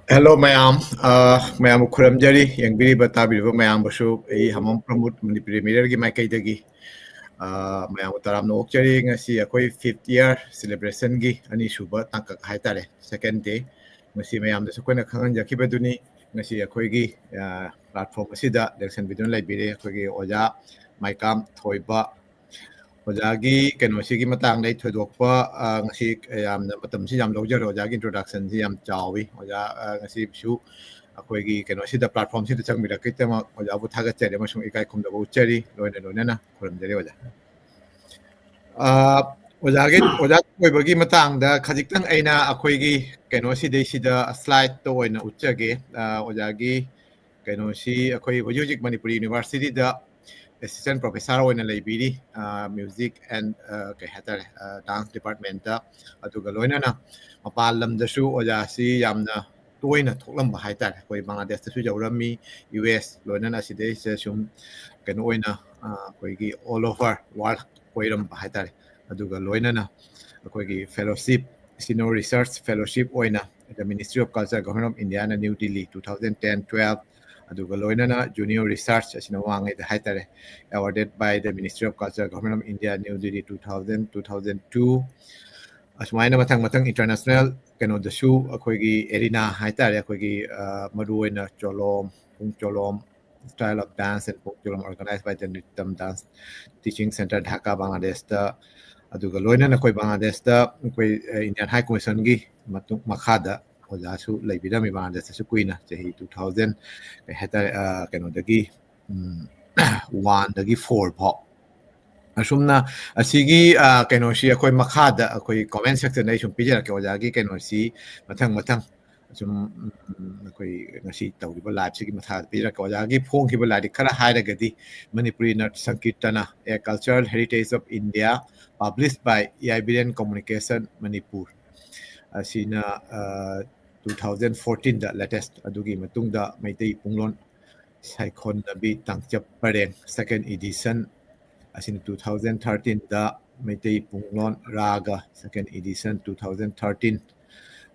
Hello mayam, mayam khuramjari yangbiri batabiriba mayam basu ei hamam promote Manipuri Mirror gi maikai dagi mayam taram no okchari ngasi akoi 5th year celebration gi ani suba tangkak haitare second day ngasi mayam da sukona khangan jakibaduni ngasi akoi gi platform asida election bidun lai bire akoi gi oja maikam thoiba ojagi kenosi gi matang dai thoidokpa ngasi yamna matam si yam lojaro ojagi introduction si yam chawi oja ngasi bisu akoi gi kenosi da platform si da changmira kitama oja bu thaga chari amasung ikai khumda bu chari loina loina na khuram jare oja oja koi bagi matang da khajiktan aina akoi gi kenosi dai si da slide to oina uchage ojagi kenosi akoi hojik Manipuri University da assistant professor oina leibiri music and kai hatare dance department da aduga loina na mapal lam da su oja si yamna toina thoklam ba haitare koi Bangladesh da su jawrami US loina na sidai se sum keno oina koi gi all over world koi ram ba haitare aduga loina na koi gi fellowship senior research fellowship oina the Ministry of Culture Government of India na New Delhi 2010-12 aduga loina na junior research asina wangai da haitare awarded by the Ministry of Culture Government of India New Delhi 2000-2002 asmaina matang international keno da su akoi gi arena haitare akoi gi maruina cholom pung cholom style of dance and folk cholom organized by the Nrityam Dance Teaching Center Dhaka Bangladesh da aduga loina na koi Bangladesh da koi Indian High Commission gi matung makhada oja su leibirami Bangladesh su kuina chahi 2000 heta keno dagi 1 dagi 4 pho asumna asigi keno si akoi makhada akoi comment section dai sum pijara ke oja gi keno si mathang sum akoi ngasi tawriba live sigi matha pijara ke oja gi phong ki bala di khara haira gadi Manipuri Nat Sankirtana a cultural heritage of India published by Iberian Communication Manipur asina 2014 da latest adugi matungda Maitai Punglon Saikon Nabi Tangchap Pareng second edition asin 2013 da Maitai Punglon Raga second edition 2013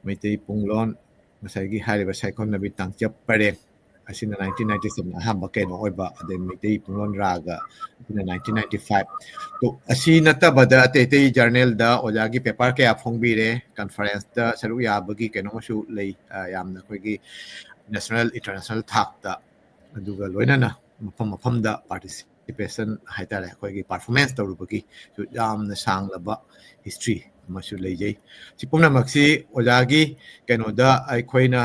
Maitai Punglon masagi hariba Saikon Nabi Tangchap Pareng asin 1997 ahamba keno oiba de Maitai Punglon Raga in 1995 to asina tabada ate journal da ojagi paper ke aphongbire conference da saru ya bagi keno masu lei yamna koigi national international thak da aduga loina na mafam da participation haitare koigi performance tawrubagi su yamna sanglaba history masu leijai sipumna maksi ojagi keno da aikoina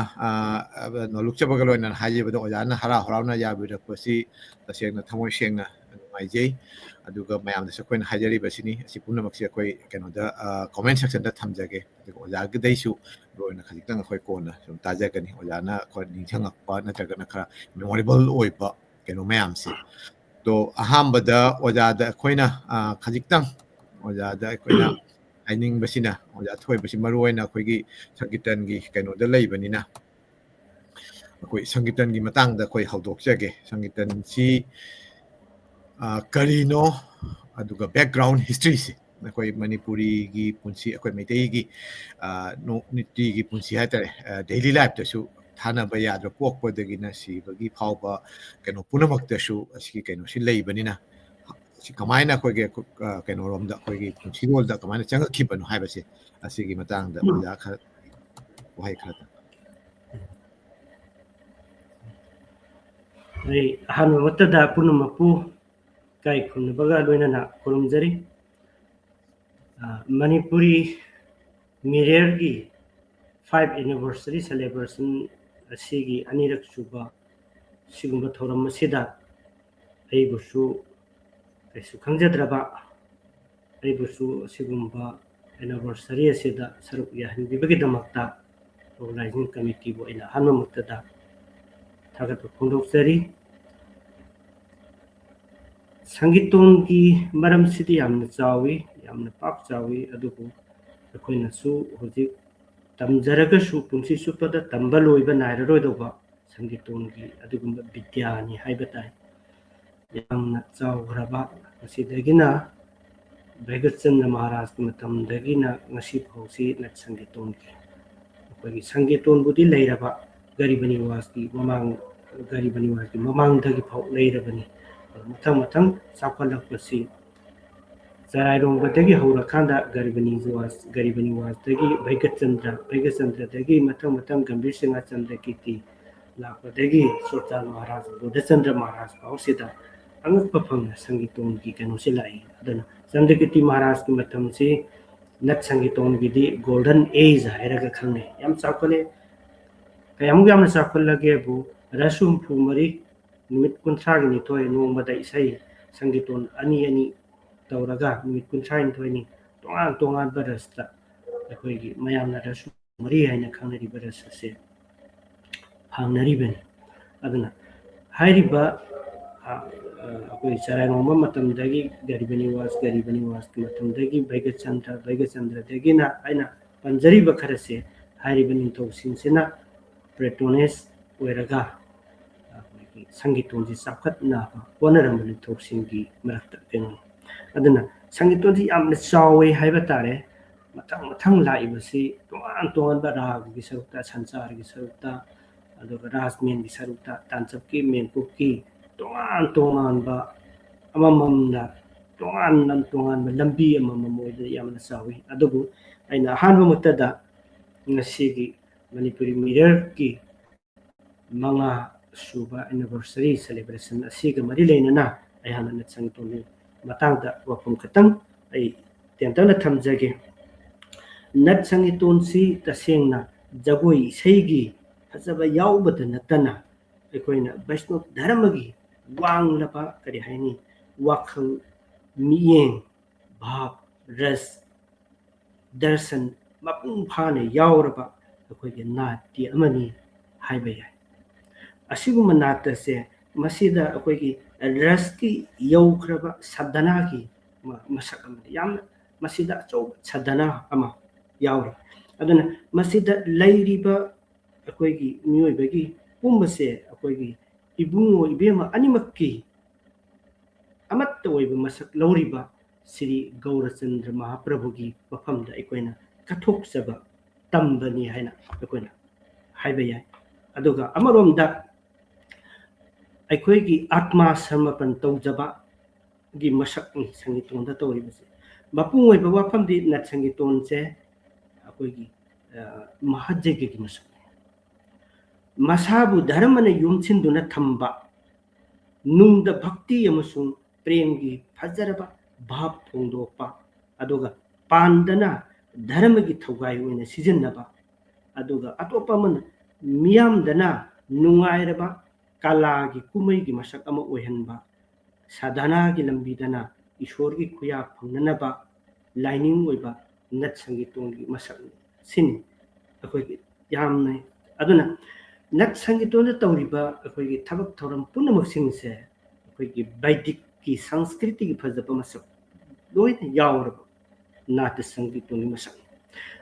no lukchabaga loina hajiba da ojana hara horauna yabira kosi tasengna thamoi sengna maijai aduga mayam da sakoina hajari basini sipumna maksi akoi keno da comment section da thamjage ojagi daisu loina khajitang akoi kona sum tajagani ojana ko ningchangakpa natragana khara memorable oiba keno mayam si to ahambada ojada akoina khajitang ojada akoina aining basina oja thoi basi maruoina akoigi sangitan gi keno da leibanina akoi sangitan gi matang da koi haudokjage sangitan si karino aduga background history si akoi Manipuri gi punsi akoi Maitai gi no niti gi punsi hatare daily life da su thana ba yadra pokpa dagina si bagi phauba keno punamak da su asiki keno si leibanina si kamaina koige keno rom da koige punsi rol da kamaina changa khibanu haibase asigi matang da oja kha wahai khata ai hanu matada punumapu kai khun baga loina na kurumjari Manipuri Mirror gi 5 anniversary celebration asigi anirak suba sigumba thoram masida ai busu aisu khangjadraba ai busu sigumba anniversary asida saruk yahan bibagi damakta organizing committee bo ina hanu matada थागत फोंदोक्सरी संगीतों की मरम city यामन चावी यामन पाक चावी अदुबु अखोइनसु होजिक तमजरगसु पुंसी सुपद तंबलोइबा नायररोइदोबा संगीतों की अदुगुम विद्यानि हाइबताय यामन चावग्रबा मसिदगिना बैगचंद्र महाराज की मतमदगिना ngasi phausi nat संगीतों की अखोइगी संगीतों बुदी लेरबा ꯒꯔꯤꯕ ꯅꯤꯋꯥꯁꯀꯤ ꯒꯔꯤꯕ ꯅꯤꯋꯥꯁꯀꯤ ꯃꯃꯥꯡꯗꯒꯤ ꯐꯥꯎ ꯂꯩꯔꯕꯅꯤ ꯃꯊꯪ ꯆꯥꯎꯈꯠꯂꯛꯄꯁꯤ ꯆꯔꯥꯏꯔꯣꯡꯕꯗꯒꯤ ꯍꯧꯔꯀꯥꯟꯗ ꯒꯔꯤꯕ ꯅꯤꯋꯥꯁꯗꯒꯤ ꯚꯩꯒꯆꯟꯗ꯭ꯔꯗꯒꯤ ꯃꯊꯪ ꯒꯝꯚꯤꯔ ꯁꯤꯡꯍ ꯆꯟꯗ꯭ꯔꯀꯤꯔꯇꯤ ꯂꯥꯛꯄꯗꯒꯤ ꯁꯨꯜꯇꯥꯟ ꯃꯍꯥꯔꯥꯖ ꯕꯨꯙꯆꯟꯗ꯭ꯔ ꯃꯍꯥꯔꯥꯖ ꯐꯥꯎꯁꯤꯗ ꯑꯉꯛꯄ ꯐꯪꯅ ꯁꯪꯒꯤꯇꯣꯟꯒꯤ ꯀꯩꯅꯣꯁꯤ ꯂꯥꯛꯏ ꯑꯗꯨꯅ ꯆꯟꯗ꯭ꯔꯀꯤꯔꯇꯤ ꯃꯍꯥꯔꯥꯖꯀꯤ ꯃꯇꯝꯁꯤ ꯅꯠ ꯁꯪꯒꯤꯇꯣꯟꯒꯤꯗꯤ ꯒꯣꯜꯗꯟ ꯑꯦꯖ ꯍꯥꯏꯔꯒ ꯈꯪꯅꯩ ꯌꯥꯝ ꯆꯥꯎꯈꯠꯂꯦ ꯀꯌꯥꯃꯨꯛ ꯌꯥꯝꯅ ꯆꯥꯎꯈꯠꯂꯒꯦꯕꯨ ꯔꯁ ꯍꯨꯝꯐꯨ ꯃꯔꯤ ꯅꯨꯃꯤꯠ 32 ꯅꯣꯡꯃꯗ ꯏꯁꯩ ꯁꯪꯒꯤꯇꯣꯟ ꯑꯅꯤ ꯇꯧꯔꯒ ꯅꯨꯃꯤꯠ 32ꯅꯤ ꯇꯣꯉꯥꯟ ꯇꯣꯉꯥꯟꯕ ꯔꯁꯇ ꯑꯩꯈꯣꯏꯒꯤ ꯃꯌꯥꯝꯅ ꯔꯁ ꯃꯔꯤ ꯍꯥꯏꯅ ꯈꯪꯅꯔꯤꯕ ꯔꯁ ꯑꯁꯦ ꯐꯪꯅꯔꯤꯕꯅꯤ ꯑꯗꯨꯅ ꯍꯥꯏꯔꯤꯕ ꯑꯩꯈꯣꯏ ꯆꯔꯥꯏꯔꯣꯡꯕ ꯃꯇꯝꯗꯒꯤ ꯒꯔꯤꯕ ꯅꯤꯋꯥꯁꯀꯤ ꯃꯇꯝꯗꯒꯤ ꯚꯩꯒꯆꯟꯗ꯭ꯔꯗꯒꯤꯅ ꯑꯩꯅ ꯄꯟꯖꯔꯤꯕ ꯈꯔꯁꯦ ꯍꯥꯏꯔꯤꯕ ꯅꯤꯡꯊꯧꯁꯤꯡꯁꯤꯅ ꯄꯦꯇ꯭ꯔꯣꯅꯦꯖ ꯑꯣꯏꯔꯒ ꯑꯩꯈꯣꯏꯒꯤ ꯁꯪꯒꯤꯇꯣꯟꯁꯤ ꯆꯥꯎꯈꯠꯅꯕ ꯍꯣꯠꯅꯔꯝꯕ ꯅꯤꯡꯊꯧꯁꯤꯡꯒꯤ ꯃꯔꯛꯇ ꯀꯩꯅꯣꯅꯤ ꯑꯗꯨꯅ ꯁꯪꯒꯤꯇꯣꯟꯁꯤ ꯌꯥꯝꯅ ꯆꯥꯎꯋꯦ ꯍꯥꯏꯕ ꯇꯥꯔꯦ ꯃꯊꯪ ꯂꯥꯛꯏꯕꯁꯤ ꯇꯣꯉꯥꯟ ꯇꯣꯉꯥꯟꯕ ꯔꯥꯒꯒꯤ ꯁꯔꯨꯛꯇ ꯁꯟꯁꯥꯔꯒꯤ ꯁꯔꯨꯛꯇ ꯑꯗꯨꯒ ꯔꯥꯖꯃꯦꯟꯒꯤ ꯁꯔꯨꯛꯇ ꯇꯥꯟꯆꯞꯀꯤ ꯃꯦꯟꯀꯨꯞꯀꯤ ꯇꯣꯉꯥꯟ ꯇꯣꯉꯥꯟꯕ ꯑꯃꯃꯝꯅ ꯇꯣꯉꯥꯟꯕ ꯂꯝꯕꯤ ꯑꯃꯃꯝ ꯑꯣꯏꯗꯅ ꯌꯥꯝꯅ ꯆꯥꯎꯋꯤ ꯑꯗꯨꯕꯨ ꯑꯩꯅ ꯑꯍꯥꯟꯕ ꯃꯛꯇꯗ ꯉꯁꯤꯒꯤ ꯃꯅꯤꯄꯨꯔꯤ ꯃꯤꯔꯔꯒꯤ 5ꯁꯨꯕ ꯑꯦꯅꯤꯚꯔꯁꯔꯤ ꯁꯦꯂꯦꯕ꯭ꯔꯦꯁꯟ ꯑꯁꯤꯒ ꯃꯔꯤ ꯂꯩꯅꯅ ꯑꯩꯍꯥꯛꯅ ꯅꯠ ꯁꯪꯒꯤꯇꯣꯟꯒꯤ ꯃꯇꯥꯡꯗ ꯋꯥꯐꯝ ꯈꯤꯇꯪ ꯑꯩ ꯇꯦꯟꯇꯛꯅ ꯊꯝꯖꯒꯦ ꯅꯠ ꯁꯪꯒꯤꯇꯣꯟꯁꯤ ꯇꯁꯦꯡꯅ ꯖꯒꯣꯏ ꯏꯁꯩꯒꯤ ꯐꯖꯕ ꯌꯥꯎꯕꯗ ꯅꯠꯇꯅ ꯑꯩꯈꯣꯏꯅ ꯕꯩꯁꯅꯣꯞ ꯙꯔꯃꯒꯤ ꯋꯥꯡꯂꯕ ꯀꯔꯤ ꯍꯥꯏꯅꯤ ꯋꯥꯈꯜ ꯃꯤꯠꯌꯦꯡ ꯚꯥꯕ ꯔꯁ ꯗꯔꯁꯟ ꯃꯄꯨꯡ ꯐꯥꯅ ꯌꯥꯎꯔꯕ ꯑꯩꯈꯣꯏꯒꯤ ꯅꯥꯠꯇꯤ ꯑꯃꯅꯤ ꯍꯥꯏꯕ ꯌꯥꯏ ꯑꯁꯤꯒꯨꯝꯕ ꯅꯥꯠꯇꯁꯦ ꯃꯁꯤꯗ ꯑꯩꯈꯣꯏꯒꯤ ꯔꯁꯀꯤ ꯌꯧꯈ꯭ꯔꯕ ꯁꯗꯅꯥꯒꯤ ꯃꯁꯛ ꯑꯃꯅꯤ ꯌꯥꯝꯅ ꯃꯁꯤꯗ ꯑꯆꯧꯕ ꯁꯗꯅꯥ ꯑꯃ ꯌꯥꯎꯔꯤ ꯑꯗꯨꯅ ꯃꯁꯤꯗ ꯂꯩꯔꯤꯕ ꯑꯩꯈꯣꯏꯒꯤ ꯃꯤꯑꯣꯏꯕꯒꯤ ꯄꯨꯝꯕꯁꯦ ꯑꯩꯈꯣꯏꯒꯤ ꯏꯕꯨꯡꯉꯣ ꯏꯕꯦꯝꯃ ꯑꯅꯤꯃꯛꯀꯤ ꯑꯃꯠꯇ ꯑꯣꯏꯕ ꯃꯁꯛ ꯂꯧꯔꯤꯕ ꯁ꯭ꯔꯤ ꯒꯧꯔꯆꯟꯗ꯭ꯔ ꯃꯍꯥꯄ꯭ꯔꯚꯨꯒꯤ ꯃꯐꯝꯗ ꯑꯩꯈꯣꯏꯅ ꯀꯠꯊꯣꯛꯆꯕ ꯇꯝꯕꯅꯤ ꯍꯥꯏꯅ ꯑꯩꯈꯣꯏꯅ ꯍꯥꯏꯕ ꯌꯥꯏ ꯑꯗꯨꯒ ꯑꯃꯔꯣꯝꯗ ꯑꯩꯈꯣꯏꯒꯤ ꯑꯥꯠꯃꯥ ꯁꯃꯔꯄꯟ ꯇꯧꯖꯕꯒꯤ ꯃꯁꯛꯅꯤ ꯁꯪꯒꯤꯇꯣꯟꯗ ꯇꯧꯔꯤꯕꯁꯦ ꯃꯄꯨꯡ ꯑꯣꯏꯕ ꯋꯥꯐꯝꯗꯤ ꯅꯠ ꯁꯪꯒꯤꯇꯣꯟꯁꯦ ꯑꯩꯈꯣꯏꯒꯤ ꯃꯍꯥꯖꯩꯒꯒꯤ ꯃꯁꯛꯅꯤ ꯃꯁꯥꯕꯨ ꯙꯔꯃꯅ ꯌꯣꯝꯁꯤꯟꯗꯨꯅ ꯊꯝꯕ ꯅꯨꯡꯗ ꯚꯛꯇꯤ ꯑꯃꯁꯨꯡ ꯄ꯭ꯔꯦꯝꯒꯤ ꯐꯖꯔꯕ ꯚꯥꯕ ꯐꯣꯡꯗꯣꯛꯄ ꯑꯗꯨꯒ ꯄꯥꯟꯗꯅ ꯙꯔꯃꯒꯤ ꯊꯧꯒꯥꯏ ꯑꯣꯏꯅ ꯁꯤꯖꯤꯟꯅꯕ ꯑꯗꯨꯒ ꯑꯇꯣꯞꯄ ꯑꯃꯅ ꯃꯤꯌꯥꯝꯗꯅ ꯅꯨꯡꯉꯥꯏꯔꯕ ꯀꯂꯥꯒꯤ ꯀꯨꯝꯍꯩꯒꯤ ꯃꯁꯛ ꯑꯃ ꯑꯣꯏꯍꯟꯕ ꯁꯥꯙꯅꯥꯒꯤ ꯂꯝꯕꯤꯗꯅ ꯏꯁꯣꯔꯒꯤ ꯈꯨꯌꯥ ꯐꯪꯅꯅꯕ ꯂꯥꯏꯅꯤꯡ ꯑꯣꯏꯕ ꯅꯠ ꯁꯪꯒꯤꯇꯣꯟꯒꯤ ꯃꯁꯛ ꯁꯤꯅꯤ ꯑꯩꯈꯣꯏꯒꯤ ꯌꯥꯝꯅ ꯑꯗꯨꯅ ꯅꯠ ꯁꯪꯒꯤꯇꯣꯟꯗ ꯇꯧꯔꯤꯕ ꯑꯩꯈꯣꯏꯒꯤ ꯊꯕꯛ ꯊꯧꯔꯝ ꯄꯨꯝꯅꯃꯛꯁꯤꯡꯁꯦ ꯑꯩꯈꯣꯏꯒꯤ ꯕꯩꯗꯤꯛꯀꯤ ꯁꯪꯁꯀ꯭ꯔꯤꯇꯤꯒꯤ ꯐꯖꯕ ꯃꯁꯛ ꯂꯣꯏꯅ ꯌꯥꯎꯔꯕ ꯅꯥꯠꯇ ꯁꯪꯒꯤꯇꯣꯟꯒꯤ ꯃꯁꯛꯅꯤ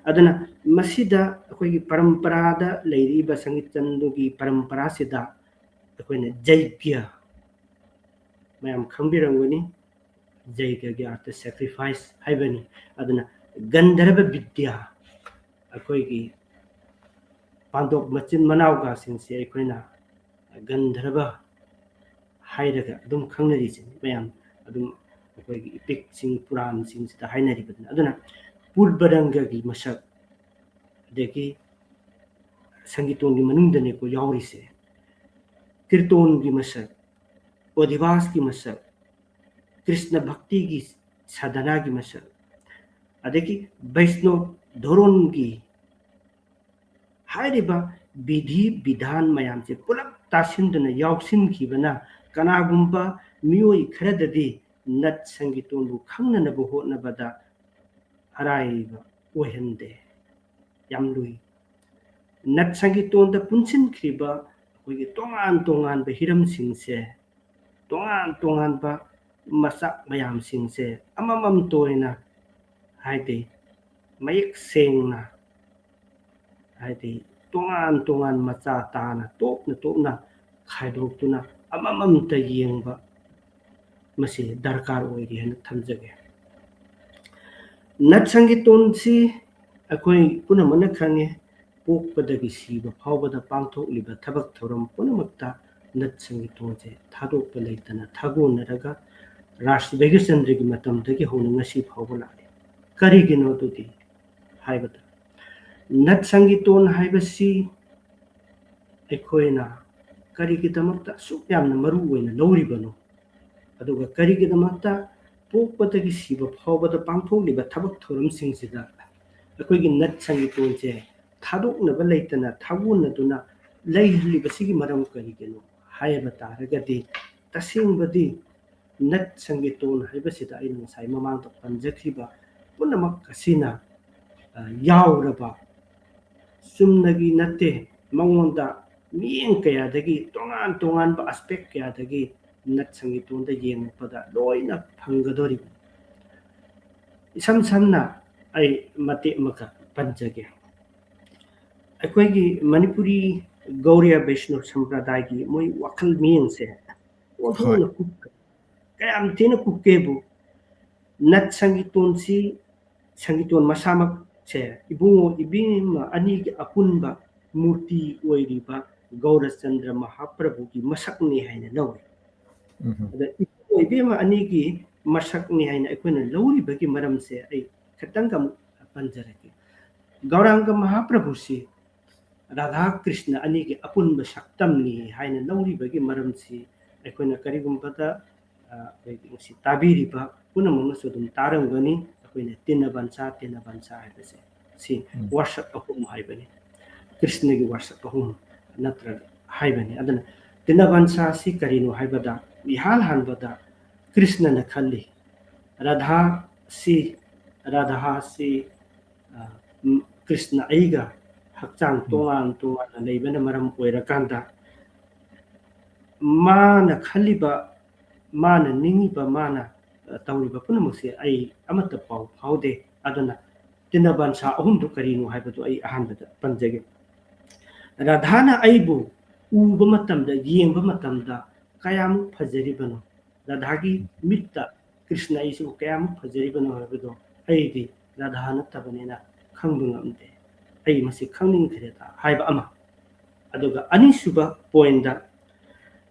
ꯑꯗꯨꯅ ꯃꯁꯤꯗ ꯑꯩꯈꯣꯏꯒꯤ ꯄꯔꯝꯄꯔꯥꯗ ꯂꯩꯔꯤꯕ ꯁꯪꯒꯤꯇꯟꯗꯨꯒꯤ ꯄꯔꯝꯄꯔꯥꯁꯤꯗ ꯑꯩꯈꯣꯏꯅ ꯖꯩꯒ꯭ꯌ ꯃꯌꯥꯝ ꯈꯪꯕꯤꯔꯝꯒꯅꯤ ꯖꯩꯒꯒꯤ ꯑꯥꯔꯊ ꯁꯦꯀ꯭ꯔꯤꯐꯥꯏꯁ ꯍꯥꯏꯕꯅꯤ ꯑꯗꯨꯅ ꯒꯟꯙꯔꯕ ꯕꯤꯗ꯭ꯌꯥ ꯑꯩꯈꯣꯏꯒꯤ ꯄꯥꯟꯗꯣꯞ ꯃꯆꯤꯟ ꯃꯅꯥꯎꯒꯁꯤꯡꯁꯦ ꯑꯩꯈꯣꯏꯅ ꯒꯟꯙꯔꯕ ꯍꯥꯏꯔꯒ ꯑꯗꯨꯝ ꯈꯪꯅꯔꯤꯁꯤꯅꯤ ꯃꯌꯥꯝ ꯑꯗꯨꯝ ꯑꯩꯈꯣꯏꯒꯤ ꯏꯄꯤꯛꯁꯤꯡ ꯄꯨꯔꯥꯟꯁꯤꯡꯁꯤꯗ ꯍꯥꯏꯅꯔꯤꯕꯅꯤ ꯑꯗꯨꯅ ꯄꯨꯔꯕꯔꯪꯒꯒꯤ ꯃꯁꯛ ꯑꯗꯒꯤ ꯁꯪꯒꯤꯇꯣꯟꯒꯤ ꯃꯅꯨꯡꯗꯅꯦꯀꯣ ꯌꯥꯎꯔꯤꯁꯦ ꯀꯤꯔꯇꯣꯟꯒꯤ ꯃꯁꯛ ꯑꯣꯙꯤꯕꯥꯁꯀꯤ ꯃꯁꯛ ꯀ꯭ꯔꯤꯁꯅ ꯚꯛꯇꯤꯒꯤ ꯁꯥꯙꯅꯥꯒꯤ ꯃꯁꯛ ꯑꯗꯒꯤ ꯕꯩꯁꯅꯣꯞ ꯙꯣꯔꯣꯟꯒꯤ ꯍꯥꯏꯔꯤꯕ ꯕꯤꯙꯤ ꯕꯤꯙꯥꯟ ꯃꯌꯥꯝꯁꯦ ꯄꯨꯂꯞ ꯇꯥꯁꯤꯟꯗꯨꯅ ꯌꯥꯎꯁꯤꯟꯈꯤꯕꯅ ꯀꯅꯥꯒꯨꯝꯕ ꯃꯤꯑꯣꯏ ꯈꯔꯗꯗꯤ ꯅꯠ ꯁꯪꯒꯤꯇꯣꯟꯕꯨ ꯈꯪꯅꯅꯕ ꯍꯣꯠꯅꯕꯗ ꯑꯔꯥꯏꯕ ꯑꯣꯏꯍꯟꯗꯦ ꯌꯥꯝ ꯂꯨꯏ ꯅꯠ ꯁꯪꯒꯤꯇꯣꯟꯗ ꯄꯨꯟꯁꯤꯟꯈ꯭ꯔꯤꯕ ꯑꯩꯈꯣꯏꯒꯤ ꯇꯣꯉꯥꯟ ꯇꯣꯉꯥꯟꯕ ꯍꯤꯔꯝꯁꯤꯡꯁꯦ ꯇꯣꯉꯥꯟ ꯇꯣꯉꯥꯟꯕ ꯃꯆꯥꯛ ꯃꯌꯥꯝꯁꯤꯡꯁꯦ ꯑꯃꯃꯝꯇ ꯑꯣꯏꯅ ꯍꯥꯏꯗꯤ ꯃꯌꯦꯛ ꯁꯦꯡꯅ ꯍꯥꯏꯗꯤ ꯇꯣꯉꯥꯟ ꯃꯆꯥ ꯇꯥꯅ ꯇꯣꯞꯅ ꯈꯥꯏꯗꯣꯛꯇꯨꯅ ꯑꯃꯃꯝꯇ ꯌꯦꯡꯕ ꯃꯁꯤ ꯗꯔꯀꯥꯔ ꯑꯣꯏꯔꯤ ꯍꯥꯏꯅ ꯊꯝꯖꯒꯦ ꯅꯠ ꯁꯪꯒꯤꯇꯣꯟꯁꯤ ꯑꯩꯈꯣꯏ ꯄꯨꯝꯅꯃꯛꯅ ꯈꯪꯉꯦ पोकपदगी सीबा फावबदा पांथोकलिबा थबक थौरम पुनमक्ता नट संगीतोंसे थादोकप लेतना थागोनरगा राष्ट्र बैगचंद्रगी मतमदगी होना ngasi फावबा लाए करिगिनो दुदी हाइबदा नट संगीतोन हाइबसी एखोइना करिगिदमक्ता सुक्यामना मरु ओइना लौरिबनो अदुगा करिगिदमक्ता पोकपदगी सीबा फावबदा पांथोकलिबा थबक थौरम सिंगसिदा अखोइगी नट संगीतोंसे थादोकनबा लेतना थागोनदुना लेहलिबसिगी मरम करिगिनो हाइबा तारगदी तसिंगबदी नट संगीतोन हाइबसिदा आइना ngसाइ ममांगदा पंजखिबा पुनमक असिना यावरबा सुमनगी नते मंगोंदा मियें कयादगी तोंगान तोंगान बा एस्पेक्ट कयादगी नट संगीतोंदा येंगपदा लोइना फंगदोरि इसम समना आई मते मका पंजगे अखोइगी मणिपुरी गौरिया वैष्णव संप्रदाय की मोई वखल मियें से ओथोन कुक कयाम तेन कुकेबु नट संगीतोन सी संगीतोन मसामक से इबुंगो इबिम अनि की अपुनबा मूर्ति ओइरिबा गौरचंद्र महाप्रभु की मसकनी हैना लौरि अदा इबिम अनि की मसकनी हैना अखोइना लौरिबगी मरम से आई खतंग पंजरके गौरांग महाप्रभु सी राधा कृष्ण अनि की अपुनबा सक्तमनी हैना लौरिबगी मरम से अखोइना करिगुंबदा सी ताबिरिबा पुनमंगसु दुम तारंगनी अखोइना तिनबंसा हाइबसे सी वर्षक अहुम हाइबनी कृष्ण की वर्षक अहुम नत्र हाइबनी अदन तिनबंसा सी करिनो हाइबदा इहाल हानबदा कृष्ण न खल्ली राधा सी कृष्ण आइगा हक्चांग तोंगान तोंगान लेबना मरम ओइरकांदा माना खल्लीबा माना निंगिबा माना तौरिबा पुनमसे आई अमत पाउ फाउदे अदना तिनबंसा अहुम दु करिनो हाइबदु आई अहानबदा पंजगे राधाना आइबु उबा मतमदा येंबा मतमदा कयाम फजरिबनो राधागी मित्ता कृष्ण आइसु कयाम फजरिबनो हाइबदु आइदि राधा नतबनेना खंबंगमदे आई मसे खंनिंगथरेदा हाइबा अमा अदुगा अनिसुबा पॉइंटदा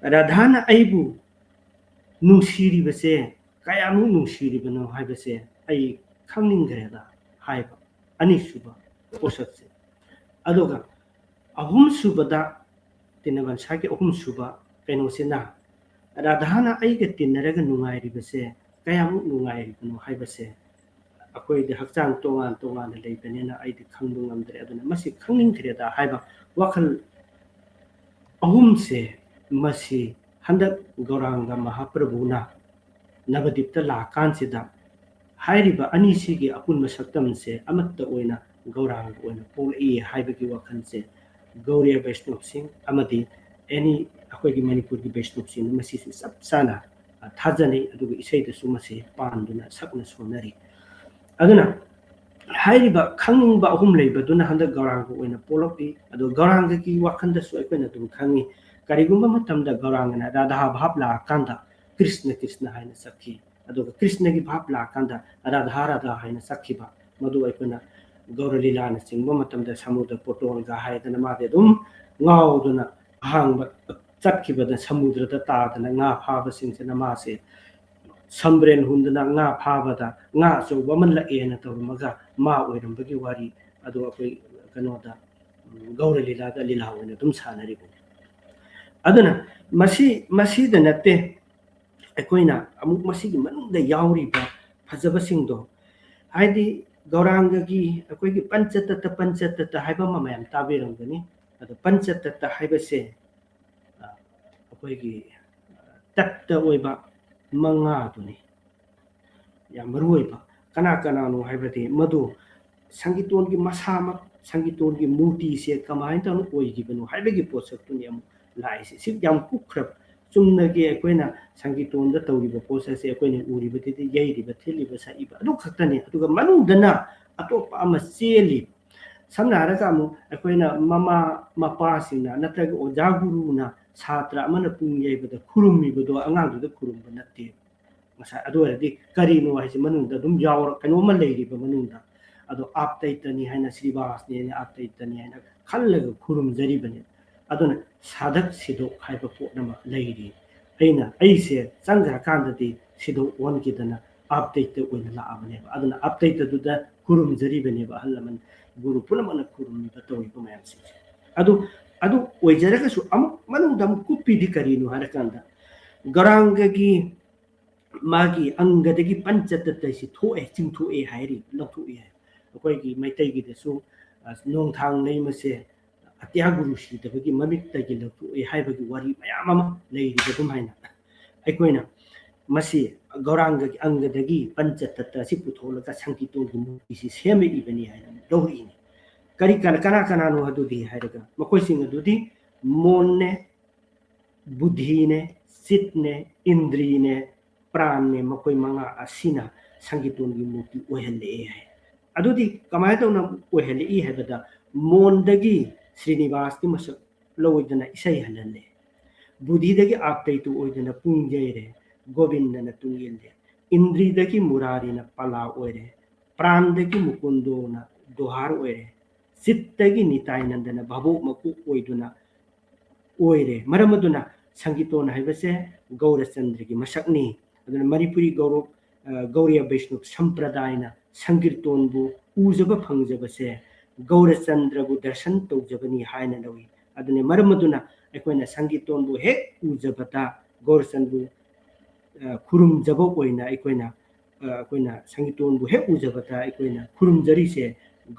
राधाना आइबु नुंसिरिबसे कयामु नुंसिरिबनो हाइबसे आई खंनिंगथरेदा हाइबा अनिसुबा पोसकसे अदुगा अहुम सुबदा तिनबंसा के अहुम सुबा कैनोसेना राधाना आइगा तिनरगा नुंगाइरिबसे कयामु नुंगाइरिबनो हाइबसे अखोइदि हक्चांग तोंगान तोंगान लेबनेना आइदि खंबु ngamdre aduna masi khangning da haiba wakal ahum se masi handak gauranga mahaprabhuna navadipta lakan sida hairiba ani sigi apun masaktam se amatta oina gaurang oina poli haiba ki wakhan se gauriya vaishnav singh amadi any akhoi manipur ki vaishnav singh masi sab sana thajani aduga isai da sumasi panduna sakna sonari aduna हाइरिबा खंगबा अहुम लेबदुना हंद Gaurang ओइना पोलपी अदो गौरांग की वखंद सु अखोइना दुम खंगी करिगुंबा मतमदा गौरांगना राधा भाव ला कांदा कृष्ण कृष्ण हाइना सखी अदो कृष्ण की भाव ला कांदा राधा राधा हाइना सखीबा मदु अखोइना गौर लीला न सिंगबा मतमदा समुद्र पोटोल गा हाइदना मादे दुम गाउदुना हांगबा चटखिबदा समुद्रदा तादना nga फाबा सिंगसना मासे सम्ब्रेन हुंदना nga फाबदा nga चौबा मन लाएना तौरमगा मा ओइरमबगी वारी अदो अखोइ कनोदा गौर लीला दा लीला ओइना दुम सानरिबो अदना मसी द नते अखोइना अमुक मसीगी मनुंगदा यावरिबा फजबसिंगदो हाइदि गौरांगगी अखोइगी पंचतत्त हाइबा ममयम ताबेरंगनी अदो पंचतत्त हाइबसे अखोइगी तत्त ओइबा मंगा दुनी या मरुइबा कना कना नो हाइबदि मदु संगीतोन की मसामा संगीतोन की मूर्ति से कमाइन तन ओइगिबनो हाइबगी पोसक तुनि अमु लाइसे सि याम कुखरब चुमनगे अखोइना संगीतोन द तौरिबा पोसक से अखोइना उरिबदि यैरिबा थिलिबा साइबा अदु खक्तने अदुगा मनुदना अतोपा अमा चेलि समना हारगा अमु अखोइना ममा मपासिना नत्रग ओजा गुरुना छात्र अमना पुंग यैबदा खुरुमिबदो अंगांगदो खुरुमबा नत्ते masa adu adi kari no haisi manungda dum yawr kano ma leiriba manungda अदो आपतैतनी है श्रीवासने आपतैतनी है खल्लग खुरुमजरीबने अदुना साधक सिदो खाइबा पोटनमा लेरी अइना अइसे चंग्रा कांददी सिदो वनकिदना आपतैत ओइना लाबने अदुना आपतैत दुदा खुरुमजरीबने अहलमन गुरु पुनमन खुरुमनिबा तौइबा मयामसि अदु ओइजरगसु अमुक मनुदम कुप्पीदि करिनु हरकांदा गरांगगी मागी अंगदगी पंचतत्तैसि थोए चिंथोए हाइरि लौथोए हाइ अखोइगी मैतैगिदसु नोंथांग नैमसे अत्या गुरु सिदबगी ममिक्तगी लौथोए हाइबगी वारी मयाम अमा लेरिबदुम हाइना अखोइना मसी गौरांगगी अंगदगी पंचतत्त असि पुथोलगा संकीतोंगी मुक्तिसि सेमेइबनि हाइना लौरिनि करी कना कनानो अदुदि हाइरगा मखोइसिंग अदुदि मोनने बुद्धि चित्ने इंद्री ने प्राण ने मकोई मंगा असिना संगीतों की मूर्ति ओहले है अदुदी कमाय तौना ओहले है बदा मोनदगी श्रीनिवास की मसक लोइदना इसै हलले बुद्धिदगी आपतैतु ओइदना पुंजैरे गोविंदना तुंगिले इंद्रिदगी मुरारीना पला ओइरे प्राणदगी मुकुंदोना दोहार ओइरे चित्तगी नितायनंदना भबो मकु ओइदुना ओइरे मरमदुना संगीतोन हाइबसे गौरचंद्र की मसकनी अदुना मणिपुरी गौरीय वैष्णव संप्रदायना संकीर्तोनबु उजब फंगजबसे गौरचंद्रबु दर्शन तौजबनी हाइना लवी अदुने मरमदुना अखोइना संगीतोनबु हे उजबता गौरचंद्रबु खुरुम जब ओइना अखोइना संगीतोनबु हे उजबता अखोइना खुरुम जरीसे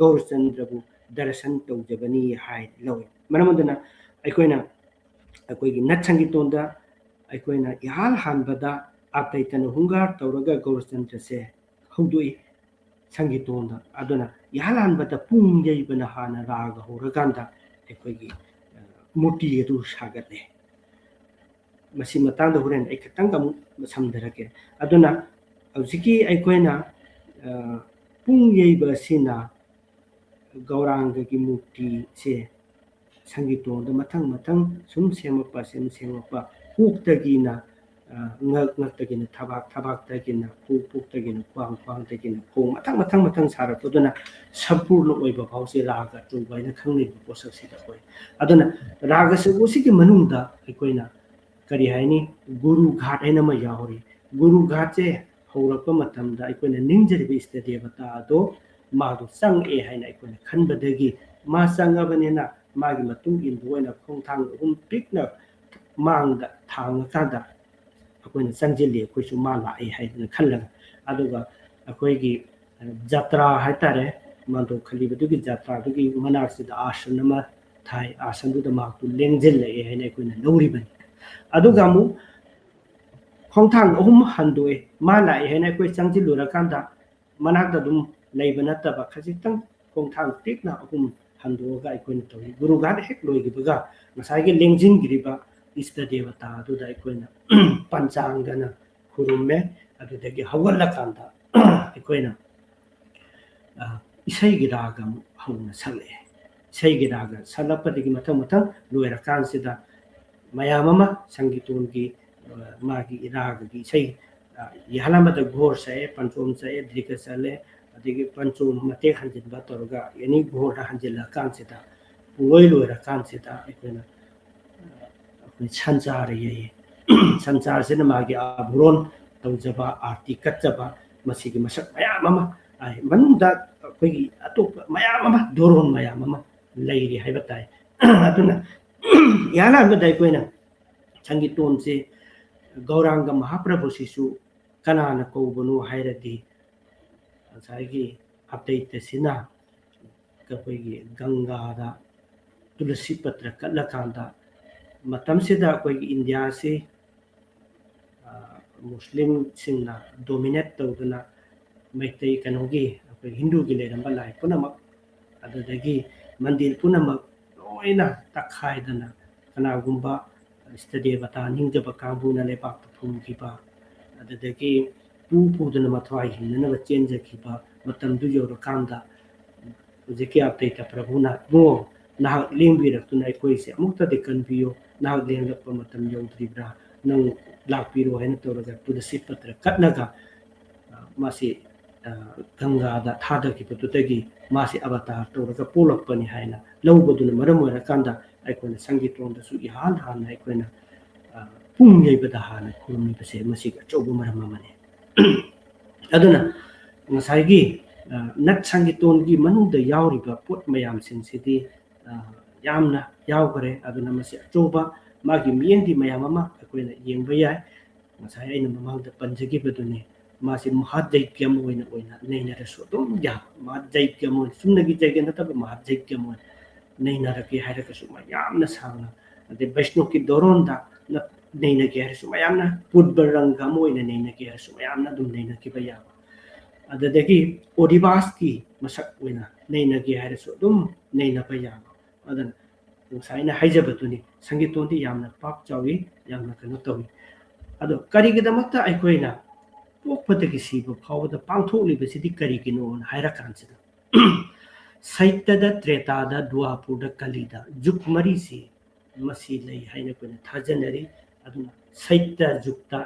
गौरचंद्रबु दर्शन तौजबनी हाइ लवी मरमदुना अखोइना अखोइगी नट संगीतोंदा अखोइना इहाल हानबदा आपतैतन हुंगार तौरगा गौरचंद्र से हौदुई संगीतोंदा अदुना इहाल हानबदा पुंग यैबना हाना राग होरगांदा अखोइगी मूर्ति अदु सागतले मसी मतांग होरेन आई खतंग अमु समदरके अदुना हौजिकी अखोइना पुंग यैबसिना गौरांगगी मूर्ति से संगीतोंदा मथंग सुम सेमपा पुक्तगिना ngak-ngak tabak-tabak puk-puk-tagina kwang-kwang-tagina khong mathang sarapoduna sampurna oiba phause raga tubaina khangni posak sida koi aduna raga se usigi manungda aikoina kari haini guru ghat haina ma yauri guru ghat che haurakpa matamda aikoina ningjariba iste devata ado madu sang e haina aikoina khanbadagi ma sangabanena magi matung indoina khongthang pikna mangda thangakada अखोइना संजिले अखोइसु मा लाए हाइदना खल्लगा अदुगा अखोइगी जात्रा हाइतारे मांदो खलिबदुगी जात्रा दुगी मनारसिदा आसन मा Thai आसन दुदा मातु लेंजिले हाइना अखोइना लौरिबनि अदुगा मु खोंथांग अहुम हंदोए मा लाए हाइना अखोइ संजिलुरा कांदा मनाकदा दुम लैबा नतबा खजितंग खोंथांग टिकना अहुम हंदोगा अखोइना तौरि गुरुगाद हेक लोइगिबगा मसाइगे लेंजिनगिरिबा इष्ट देवता अदुदा अखोइना पंचांगना खुरुमे अदुदगी हवलकांदा अखोइना इसैगी रागा हौना सले इसैगी रागा सलपदगी मथं लोयरकांसिदा मयाममा संगीतोनगी मागी रागगी इसै यहलामदा घोर से पंचोम से द्रिक सले अदगी पंचोम मते हंजिनबा तोरगा यानी घोर हंजिला कांसिदा लोयरकांसिदा अखोइना संचार ये संचार से मागी आभुरोन तौजबा आरती कच्चबा मसीगी मसक मयाम अमा आई मनुदा अखोइगी अतोप मयाम अमा दोरोन मयाम अमा लैरि हाइबा ताई अदुना याना अमदा अखोइना संगीतोन से गौरांग महाप्रभु सिसु कनाना कौबनु हाइरदी साइगी अपडेट सिना कखोइगी गंगादा तुलसी पत्र कल्लकांदा मतमसिदा कोई इंडिया से मुस्लिम सिंगना डोमिनेट तौदना मैतै कनोगी कोई हिंदू की लेरंबा लाइ पुनमक अदुदगी मंदिर पुनमक लोइना तखाइदना कनागुंबा इष्टदेवता निंगजबा कांबुना लेपाक फुमखिबा अदुदगी पुदना मथवाई हिन्नना चेंजखिबा मतमदु योरकांदा जेके अपडेट प्रभुना मो ना लेंबिरक्तुना अखोइसे अमुक्तदि कनबियो ना लेंलक्पा मतम यौद्रिब्रा नंग लाकपिरो हैन तौरगा तुलसी पत्र कटनगा मासे गंगादा थादखिबदुदगी मासी अवतार तौरगा पोलक्पनि हायना लौबदुना मरम ओइरकांदा अइखोना संगीतोंदसु इहान हान अइखोना पुंग यैबदा हान खुरुमनिबसे मसी अचौबा मरम अमने अदुना ngसाइगी नट संगीतोंगी मनुंगदा यावरिबा पोट मयामसिंगसिदी यामना यावगरे अदुना मसी अचौबा मागी मियेंदी मयाम अमा अइखोना येंबा याय ngसाइ अइना ममांगदा पंजगिबदुने मासी महादैक्यम ओइना नैनरसु दुम या महादैक्यम सुमनगी जैगे नतब महादैक्यम नैनरके हायरकसु मयामना सांगना अदे वैष्णव की दोरोंदा नैनगे हायरसु मयामना पुदबरंगा मोइना नैनगे हायरसु मयामना दुम नैनके बया अददगी ओडिबास की मसक ओइना नैनगे हायरसु दुम नैना बया अदन ngसाइना हाइजबतुनी संगीतोंदी यामना पाक चावी यामना कनो तवी अदो करिगिदमक्ता अइखोइना पोकपदगी सिबा फावदा पांथोक्लिबसिदी करिगिनो हायरकांसिदा साहित्यदा त्रेतादा द्वापुरदा कलिदा जुग मरीसी मसी लई हाइना कोइना थाजनरी अदुना साहित्य जुगता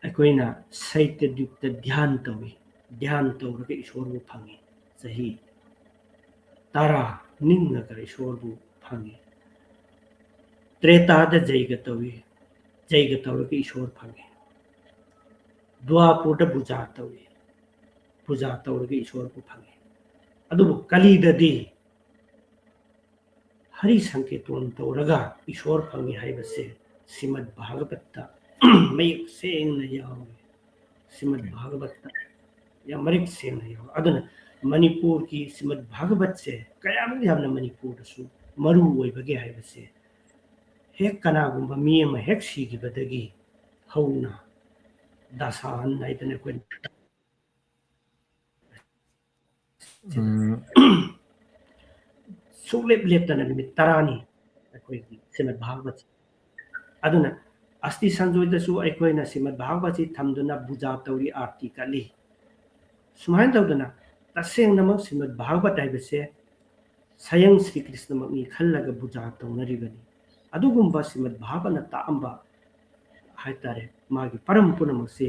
अइखोइना साहित्य जुगता ध्यान तौरगा ईश्वरबु फंगे सही तारा निंगगा ईश्वरबु फंगे त्रेतादा जैग तवी जैग तौरगा ईश्वर फंगे द्वापुरदा पूजा तौरगा ईश्वरबु फंगे अदुबु कलिददी हरि संकेतोन तौरगा ईश्वर फंगे हाइबसे श्रीमद् भागवतता मयक सेंगना यावे श्रीमद् भागवतता या मरिक सेंगना यावे अदुना मणिपुर की श्रीमद् भागवत से कयाम यामना मणिपुर दसु मरु ओइबगे हाइबसे हेक कनागुंबा मी अमा हेक सिगिबदगी हौना दासान नाइदना कोइ सुलेप लेप्तना निमित तरानी अइखोइगी श्रीमद् भागवत अदुना अस्ति संजोइदसु अइखोइना श्रीमद् भागवत थमदुना बुजा तौरी आरती कली सुमाइन तौदना तसेंगनमक श्रीमद् भागवत हाइबसे सयंग श्री कृष्णमकनी खल्लगा बुजा तौनरिबनी अदुगुंबा श्रीमद् भागवतना तांबा हाइतारे मागी परम पुनमसे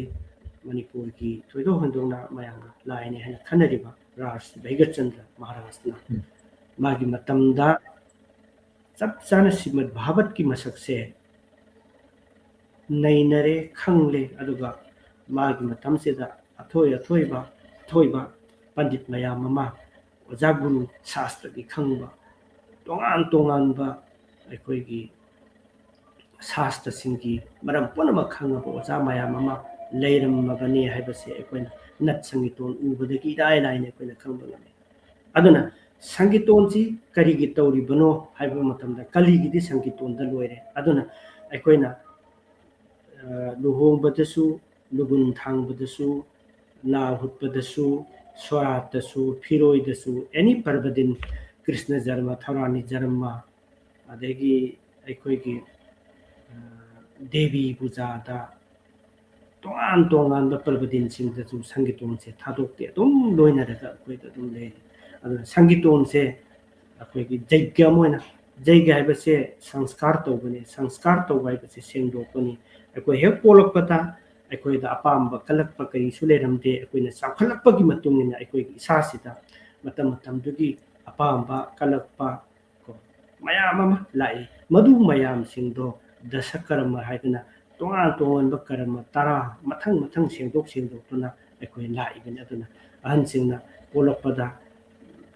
मणिपुर की थोइदो हंदोना मयांगा लाइने है खनरिबा राज भैगचंद्र महाराजना मागी मतमदा सब जाना श्रीमद् भागवत की मसक से नैनरे खंगले अदुगा मागी मतम से दा अथोइबा पंडित मयाम ममा ओजा गुरु शास्त्र की खंगबा तोंगान अखोइगी शास्त्र सिंगी मरम पुनमक खंगबा ओजा मयाम ममा लेरमबने हाइबसे अखोइना नट संगीतोन उबदगी इराय लाइने अखोइना खंगबने अदुना संगीतोन जी करिगी तौरिबनो हाइबा मतमदा कलिगिदी संगीतोन द लोइरे अदुना अखोइना लुहोंबदसु लुगुन थांबदसु ला हुत्पदसु स्वरातसु फिरोइदसु एनी पर्वदिन कृष्ण जन्म थौरानी जन्म अदेगी अखोइगी देवी पूजादा तोंगान पर्वदिन सिंगदसु संगीतोन से थादोक्ते अदुम लोइनरगा अखोइदा अदुम ले अदुना संगीतोन से अखोइगी जैग्य मोइना जैग्य हाइबसे संस्कार तौबने संस्कार तौबा हाइबसे सेंगदोकनी अखोइ हेक पोलकपता अखोइदा अपाम्बा कलक्पा करी सुलेरमदे अखोइना चाखलक्पगी मतुंगिना अखोइगी इसासिदा मतम अपाम्बा कलक्पा को मयाम अमा लाई मधु मयाम सिंगदो दशकर्म हाइदना तोंगान कर्म तरा मथंग सेंदोक्तुना अखोइ लाइबने अदुना अहन सिंगना पोलकपदा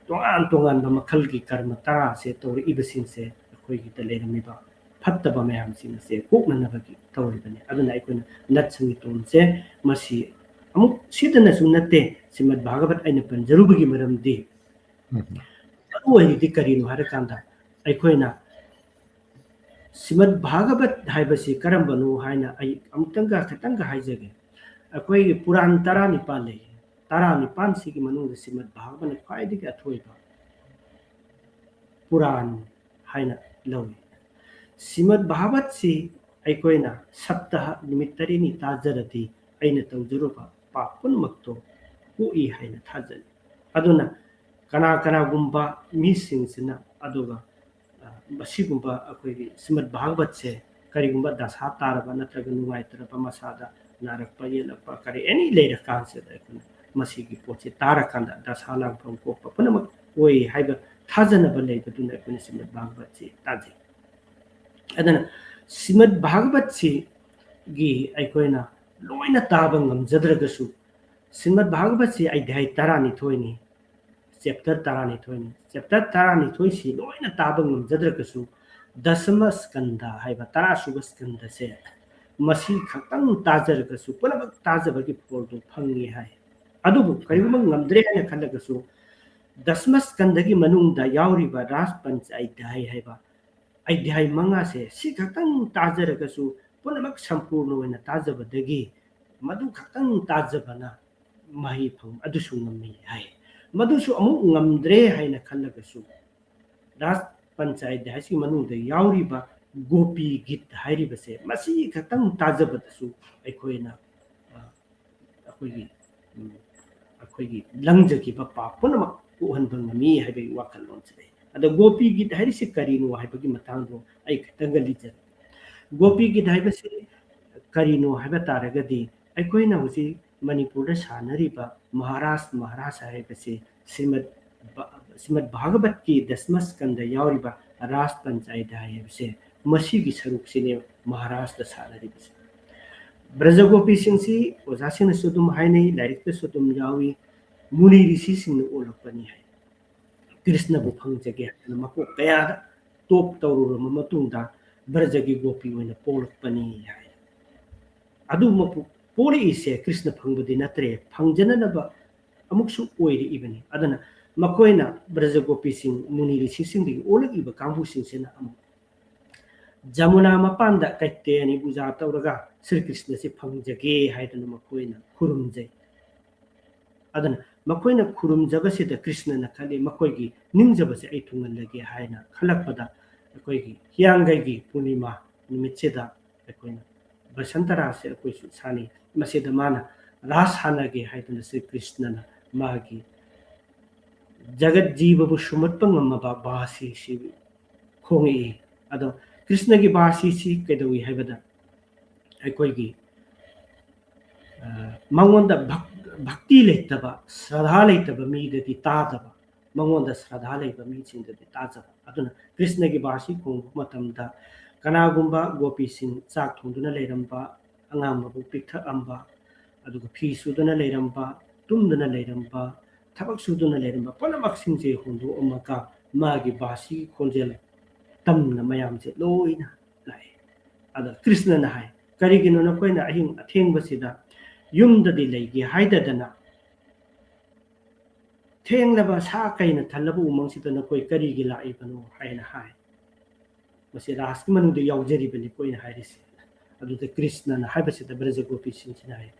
तोंगान मखल की कर्म तरा से तौर इबसिंग से अखोइगी द लेरमिबा फत्तबा मयाम सिंग से कोकननबगी तौरिबने अदुना अखोइना नट संगीतोन से मसी अमुक सिदनसु नते श्रीमद् भागवत अइना पंजरुबगी मरमदी अदु ओइदी करिनो हारकांदा अखोइना श्रीमद् भागवत हाइबसी करमबनो हाइना अइ अमुतंगा खतंगा हाइजगे अखोइ पुराण तरा निपाल ले तरा निपाल सिगी मनुंग श्रीमद् भागवत ख्वाइदिगी अथोइबा पुराण हाइना लौइ श्रीमद् भागवत से अखोइना सप्ताह निमित तरेनी ताजरदी अइना तौजरुबा पाप पुनमक्तो कोई हाइना थाजन अदुना कनागुंबा मिसिंगसिना अदुगा बसिगुंबा अखोइगी श्रीमद् भागवत से करिगुंबा दशा तारबा नत्रगा नुगाइतरबा मसादा नारक येलप करी एनी लेर कांसिदा अखोना मसीगी पोचे तारकांदा दशा लांगफम कोप पुनमक ओई हाइबा थाजनब लेबदुना अखोना श्रीमद् भागवत से ताजे अदना श्रीमद् भागवत से गी अखोना लोइना ताबा ngamjadragasu श्रीमद् भागवत से अध्याय 12 चैप्टर 12 चैप्टर 12 से लोइना ताबा ngamjadragasu दशम स्कंद हाइबा 10 स्कंद से मसी खतंग ताजरगसु पुनमक ताजबगी फोल्दो फंगी हाय अदुबु करिगुम ngamdre हाय खलगसु दशम स्कंदगी मनुंगदा यावरिबा राज पंचायत हाइबा अध्याय मंगा से सी खतंग ताजरगसु पुनमक संपूर्ण होइना ताजबदगी मधु खतंग ताजबना मही फंग अदुसु ngami हाय मधुसु अमु ngamdre हायना खलगसु राज पंचायत हाइसी मनुंगदा यावरिबा गोपी गीत हाइरिबसे मसी खतंग ताजबदसु अखोइना अखोइगी लंगजगी बप्पा पुनमक उहनबंग मी हाइबे वाखलोन से अदा गोपी गीत हाइरिसे करिनो हाइबगी मतांगो आई खतंगलिजर गोपी गीत हाइबसे करिनो हाइबा तारगदी अखोइना हुसी मणिपुर सानरिबा महाराज हाइबसे श्रीमद् भागवत की दशम स्कंद यावरिबा राज पंचायत हाइबसे मसीगी सरुक सिने महाराष्ट्र सानरिबसे ब्रजगोपी सिंसी ओजासिन सुदुम हाइने लाइरिक सुदुम यावी मुनि ऋषि सिंह ओलपनी है कृष्ण बु फंगजगे मको कया टोप तौरुर मतुंदा ब्रजगी गोपी ओइना पोलपनी है अदु मपु पोली इसे कृष्ण फंगबदि नत्रे फंगजननबा अमुकसु ओइरि इबनी अदना मकोइना ब्रजगोपी सिंह मुनि ऋषि सिंह ओलगिबा कांबु सिंसेना जमुना मपांदा कैतेनी पूजा तौरगा श्री कृष्ण से फंगजगे हाइदना मकोइना खुरुमजै अदना मकोइना खुरुमजबसिद कृष्ण न खले मकोइगी निंगजबसे आई थुंगलगे हाइना खलकपदा अकोइगी हियांगैगी पूर्णिमा निमितसेदा अकोइना बसंतरा से अकोइसु सानी मसेदा माना रास हानगे हाइदना श्री कृष्ण न मागी जगत जीवबु सुमत्पंगमबा बासी सि खोंगी अदो कृष्ण की बासी सी कैदवी हाइबदा अकोइगी मंगोंदा भक्ति लेतबा श्रद्धा लेतबा मीदति ताजबा मंगोंदा श्रद्धा लेबा मी सिंदति ताजबा अदुना कृष्ण की बासी खोंग मतमदा कनागुंबा गोपी सिंह चाक थोंदुना लेरंबा अंगामबु पिक्था अंबा अदुगा फी सुदुना लेरंबा तुमदुना लेरंबा थबक सुदुना लेरंबा पुनमक सिंजे होंदु अमका मागी बासी खोंजेल तमना मयाम से लोइना लाए अदा कृष्ण ना हाय करिगिनो न कोइना अहिंग अथेंगबसिदा युमददि लेगे हाइददना थेंगलबा सा कैना थलबु उमंगसिदा न कोइ करिगि लाइबनो हायना हाय मसे रासकि मनुदे यावजरिबनि कोइना हायरिसे अदुदे कृष्ण ना हायबसिदा ब्रजगोपी सिंसिना हाय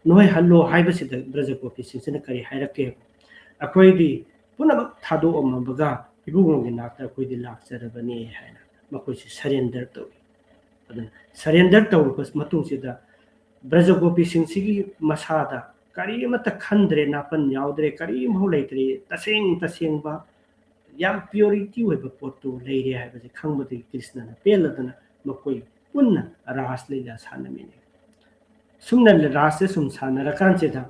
नोय हल्लो हायबसिदा ब्रजगोपी सिंसिना करि हायरके अकोइदि पुनमक थादो अमबगा इबुगोंगे नाता अखोइदि लाक्चरबनी हायना मखोइसे सरेंडर तौई अदन सरेंडर तौरबस मतुंगसिदा ब्रजगोपी सिंसिगी मसादा करीमत खंद्रे नापन यावद्रे करीम हो लेत्रे तसेंगबा याम प्योरिटी होइबा पोटो लेरे हायबसे खंगबदि कृष्णना पेलदना मखोइ पुन्ना रास लीला सानमिने सुमना रास से सुम सानरकांसेदा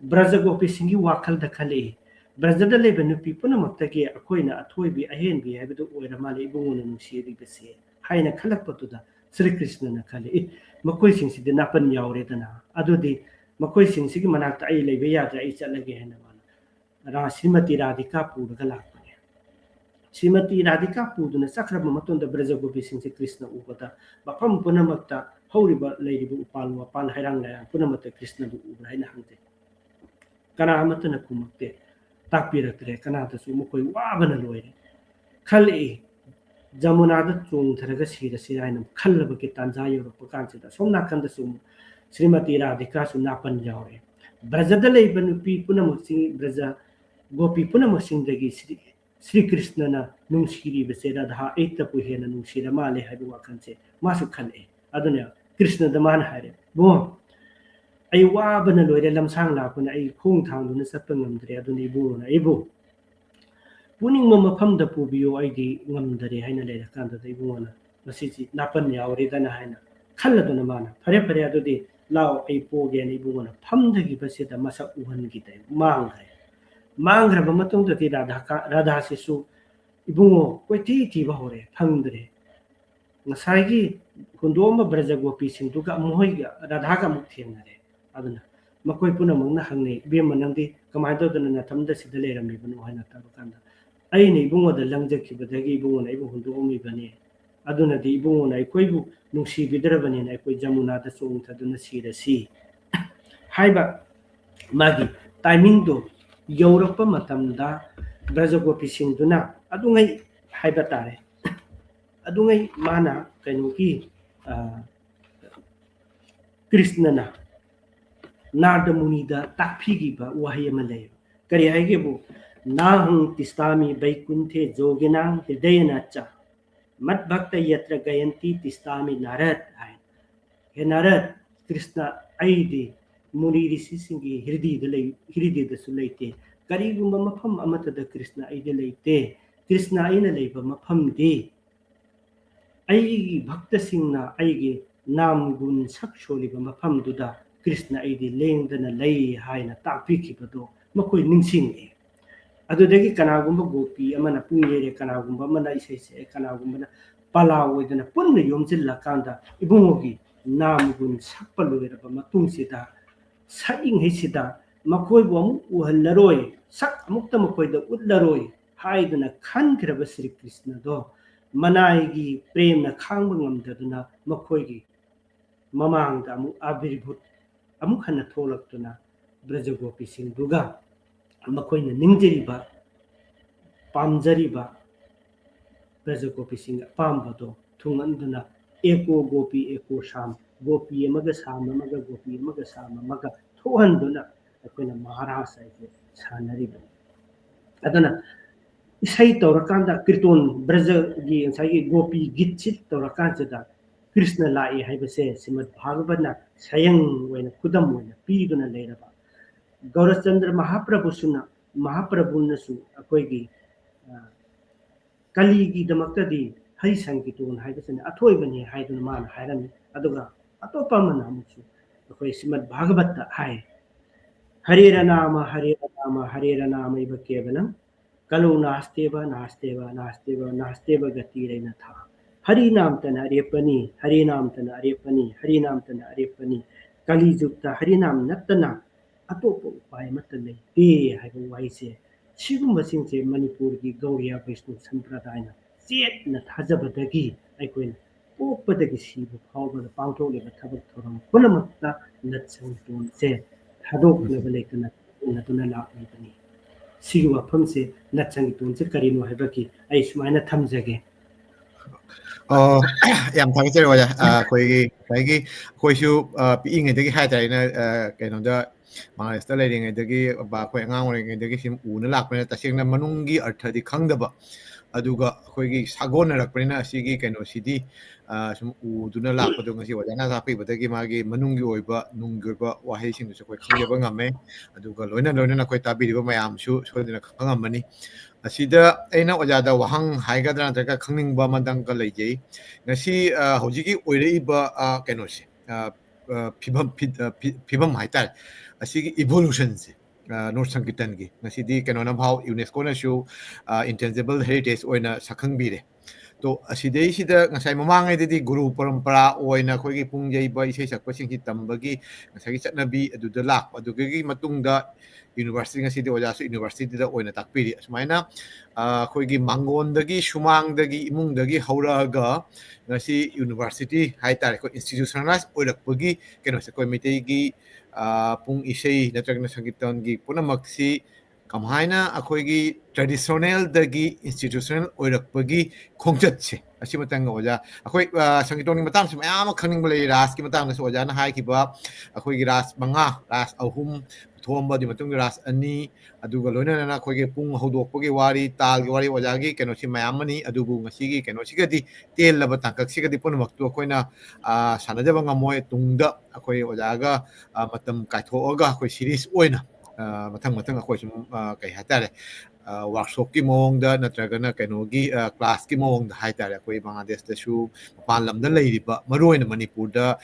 ब्रजगोपी सिंगी वाखल दखले ब्रजदा लेबा नुपी पुनमक्तगे अखोइना अथोइबी अहेनबी हायबदु ओइरमाले इबुंगोना नुसिरिबसे हायना खलकपतुदा श्री कृष्ण न खले मकोइ सिंसिदे नापन यावरेदना अदुदि मकोइ सिंसिगी मनाक्ता आई लेबे याद्रा आई चलगे हैना माना रा श्रीमती राधिका पुरगा लापने श्रीमती राधिका पुदुना चक्रब मतुंदा ब्रजगोपी सिंसे कृष्ण उबदा मफम पुनमक्ता हौरिबा लेरिबु उपाल वापाल हैरांग लाया पुनमक्ता कृष्ण बु उबरा हैना हंगते कना अमतना कुमक्ते ताकपिरक्तरे कनादसु मकोइ वाबना लोइरे खले जमुनाद चोंथरगा सिरा सिरायन खल्लबके तांजा योरप कांसिदा सोमनाकंदसु श्रीमती राधिका सु नापन यावरे ब्रजदा लेबा नुपी पुनमसिंग ब्रज गोपी पुनमसिंगदगी श्री कृष्णना नुंसिरिबसे राधा एतपु हेना नुंसिरा माले हायबु वाखनसे मासु खले अदुना कृष्ण दमान हारे बो आई वाबना लोइरे लमसांग लापना आई खोंग थांदुना सत्प ngamdre अदुना इबुना इबु पुनिंग मफमदा पुबियो आइदि ngamdare हायना लेरकांदा इबुना मसिजि नापन यावरेदना हायना खल्लदुना माना फरे फरे अदुदि lao ai poge ni ibungona phamdagi basida masak uhan gite mangraba matungda ti radha sisu ibungo koiti ti ba hore phangdre ngasai hundoma braja gopi singduga mohiga radha ga muk thenare aduna makoi puna mangna hangne be manangdi kamai do dana thamda sida lerami banu haina taru kanda ai ni ibungo da langjakki badagi ibungo na ibu hundomi bane aduna di ibungo na ikoibu nungsi bidrabani na ikoi jamuna da song thaduna sirasi haiba magi timing do yaurapa matamda braja gopi singduna adungai haiba tare adungai mana kainoki Krishnana Narda Munida takphigiba wahay malay kari haigebu nahung tistami baikunthe joginang hridayana cha mat bhakta yatra gayanti tistami narad hai he narad Krishna aidi muni rishi singi hirdi da sulaite kari gumba mafam amata da Krishna aidi laite Krishna aina leiba mafam de ai bhakta singna aigi nam gun sak sholiba mafam duda Krishna aidi lengdana lay haina takpikibado makoi ningsing adudagi kanagumba gopi amana pungere kanagumba mana isese kanagumba palawoidana punna yomjilla kanda ibungogi nam gun sakpalueraba matungsida saing hisida makoibu amu uhallaroi sak amukta makoida utlaroi haiduna khankraba Sri Krishna do manaigi premna khangba ngamdaduna makoigi mamangda amu abirbhut amuk hana tholaktuna braja gopi singduga makoina ningjariba pamjariba braja gopi sing pambado thunganduna eko gopi eko sham gopi amaga sam amaga gopi amaga sam amaga thohanduna akoina maharasa ite sanariba adana isai tawrakanda kirton braja gi sai gopi gitchit tawrakanda Krishna lai haibase Srimad Bhagavana sayang wena kudam wena piduna leiraba Gaurachandra Mahaprabhu suna Mahaprabhu nasu akoigi kaligi damaktadi hari sankitun haibasane athoi bani haiduna man hairami aduga atopa mana muchu akoi Srimad Bhagavata hai Hare Rama iba kevalam kalu nasteva gati reina tha Hari Nam tana arepani kali jukta Hari Nam nattana atopo upai matalai te haiba waise sigumba singse Manipur gi Gaudiya Vaishnav Sampradayana set na thajabadagi aikoina pokpadagi sibu phawbada pangtholeba thabak thoram punamakta natsang tonse thadok leba leitana unatuna laknibani sigi wafamse natsang tonse karino haibaki ai sumaina thamjage yam thagachari waja akoisu piingedagi haitaraina kainoda Malaysia leringedagi ba khoi angang oringedagi sim una lakpena tasengna manunggi arthadi khangdaba aduga akoigi sagonarakpena asigi kaino sidi sum uduna lakpado ngasi wajana sapi badagi magi manunggi oiba nunggi oiba wahai singdu koi khangjaba ngame aduga loina koi tabiriba mayamsu sodina khangamani asida aina ojada wahang haigadra natraka khangningba mandangka leijei ngasi hojigi oireiba kainosi phibam haitar asigi evolution se North Sankirtan gi ngasidi kanona bhau UNESCO na shu intangible heritage oina sakhang bire to asidei sida ngasai mamang ai di guru parampara oina khoi gi pungjai ba isei sakpa singhi tambagi ngasai chatnabi aduda lak adugi matungda university ngasidi ojasu university da oina takpiri sumaina khoi gi mangon dagi shumang dagi imung dagi hauraga ngasi university haitar ko institutionalized oirakpagi keno se koi mitei gi pung isei natragna sangitan gi punamaksi kamhaina akoigi traditional dagi institutional oirakpagi khongjatse asi matang oja akoi sangitong ni matang se mayam khangning bale ras ki matang na oja na hai ki ba akoigi ras manga ras ahum thomba di matung ras ani aduga loina na akoigi pung hodokpagi wari tal gi wari oja gi keno si mayam ani adubu ngasi gi keno sigadi tel laba tangkak sigadi punamaktu akoina sanajaba ngamoy tungda akoi oja ga matam kaitho aga akoi series oina ꯃꯊꯪ ꯃꯊꯪ ꯑꯩꯈꯣꯏ ꯁꯨꯝ ꯀꯩ ꯍꯥꯏꯇꯥꯔꯦ ꯋꯥꯔꯛꯁꯣꯞꯀꯤ ꯃꯑꯣꯡꯗ ꯅꯠꯇ꯭ꯔꯒꯅ ꯀꯩꯅꯣꯒꯤ ꯀ꯭ꯂꯥꯁꯀꯤ ꯃꯑꯣꯡꯗ ꯍꯥꯏꯇꯥꯔꯦ ꯑꯩꯈꯣꯏ ꯕꯪꯒ꯭ꯂꯥꯗꯦꯁꯇꯁꯨ ꯃꯄꯥꯟ ꯂꯝꯗ ꯂꯩꯔꯤꯕ ꯃꯔꯨꯑꯣꯏꯅ ꯃꯅꯤꯄꯨꯔꯗ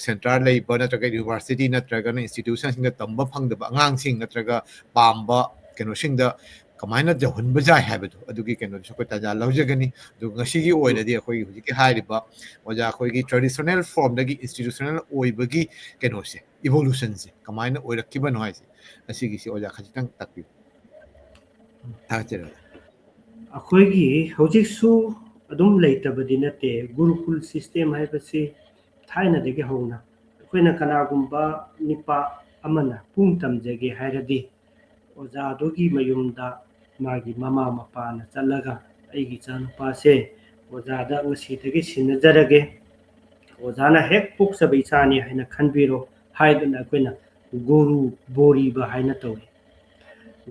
ꯁꯦꯟꯇꯔ ꯂꯩꯕ ꯅꯠꯇ꯭ꯔꯒ ꯌꯨꯅꯤꯚꯔꯁꯤꯇꯤ ꯅꯠꯇ꯭ꯔꯒꯅ ꯏꯟꯁꯇꯤꯇ꯭ꯌꯨꯁꯟꯁꯤꯡꯗ ꯇꯝꯕ ꯐꯪꯗꯕ ꯑꯉꯥꯡꯁꯤꯡ ꯅꯠꯇ꯭ꯔꯒ ꯄꯥꯝꯕ ꯀꯩꯅꯣꯁꯤꯡꯗ ꯀꯃꯥꯏꯅ ꯌꯧꯍꯟꯕ ꯌꯥꯏ ꯍꯥꯏꯕꯗꯣ ꯑꯗꯨꯒꯤ ꯀꯩꯅꯣꯗꯨꯁꯨ ꯑꯩꯈꯣꯏ ꯇꯥꯟꯖꯥ ꯂꯧꯖꯒꯅꯤ ꯑꯗꯨꯒ ꯉꯁꯤꯒꯤ ꯑꯣꯏꯅꯗꯤ ꯑꯩꯈꯣꯏꯒꯤ ꯍꯧꯖꯤꯛꯀꯤ ꯍꯥꯏꯔꯤꯕ ꯑꯣꯖꯥ ꯑꯩꯈꯣꯏꯒꯤ ꯇ꯭ꯔꯦꯗꯤꯁꯅꯦꯜ ꯐꯣꯔꯝꯗꯒꯤ ꯏꯟꯁꯇꯤꯇ꯭ꯌꯨꯁꯅꯦꯜ ꯑꯣꯏꯕꯒꯤ ꯀꯩꯅꯣꯁꯦ ꯏꯚꯣꯂꯨꯁꯟꯁꯦ ꯀꯃꯥꯏꯅ ꯑꯣꯏꯔꯛꯈꯤꯕꯅꯣ ꯍꯥꯏꯁꯦ ꯑꯁꯤꯒꯤꯁꯤ ꯑꯣꯖꯥ ꯈꯖꯤꯛꯇꯪ ꯇꯥꯛꯄꯤꯌꯨ ꯊꯥꯒꯠꯆꯔꯤ ꯑꯩꯈꯣꯏꯒꯤ ꯍꯧꯖꯤꯛꯁꯨ ꯑꯗꯨꯝ ꯂꯩꯇꯕꯗꯤ ꯅꯠꯇꯦ ꯒꯨꯔꯨꯀꯨꯜ ꯁꯤꯁꯇꯦꯝ ꯍꯥꯏꯕꯁꯤ ꯊꯥꯏꯅꯗꯒꯤ ꯍꯧꯅ ꯑꯩꯈꯣꯏꯅ ꯀꯅꯥꯒꯨꯝꯕ ꯅꯤꯄꯥ ꯑꯃꯅ ꯄꯨꯡ ꯇꯝꯖꯒꯦ ꯍꯥꯏꯔꯗꯤ ꯑꯣꯖꯥꯗꯨꯒꯤ ꯃꯌꯨꯝꯗ ꯃꯥꯒꯤ ꯃꯃꯥ ꯃꯄꯥꯅ ꯆꯠꯂꯒ ꯑꯩꯒꯤ ꯏꯆꯥꯅꯨꯄꯥꯁꯦ ꯑꯣꯖꯥꯗ ꯉꯁꯤꯗꯒꯤ ꯁꯤꯟꯅꯖꯔꯒꯦ ꯑꯣꯖꯥꯅ ꯍꯦꯛ ꯄꯣꯛꯆꯕ ꯏꯆꯥꯅꯤ ꯍꯥꯏꯅ ꯈꯟꯕꯤꯔꯣ ꯍꯥꯏꯗꯅ ꯑꯩꯈꯣꯏꯅ ꯒꯨꯔꯨ ꯕꯣꯔꯤꯕ ꯍꯥꯏꯅ ꯇꯧꯏ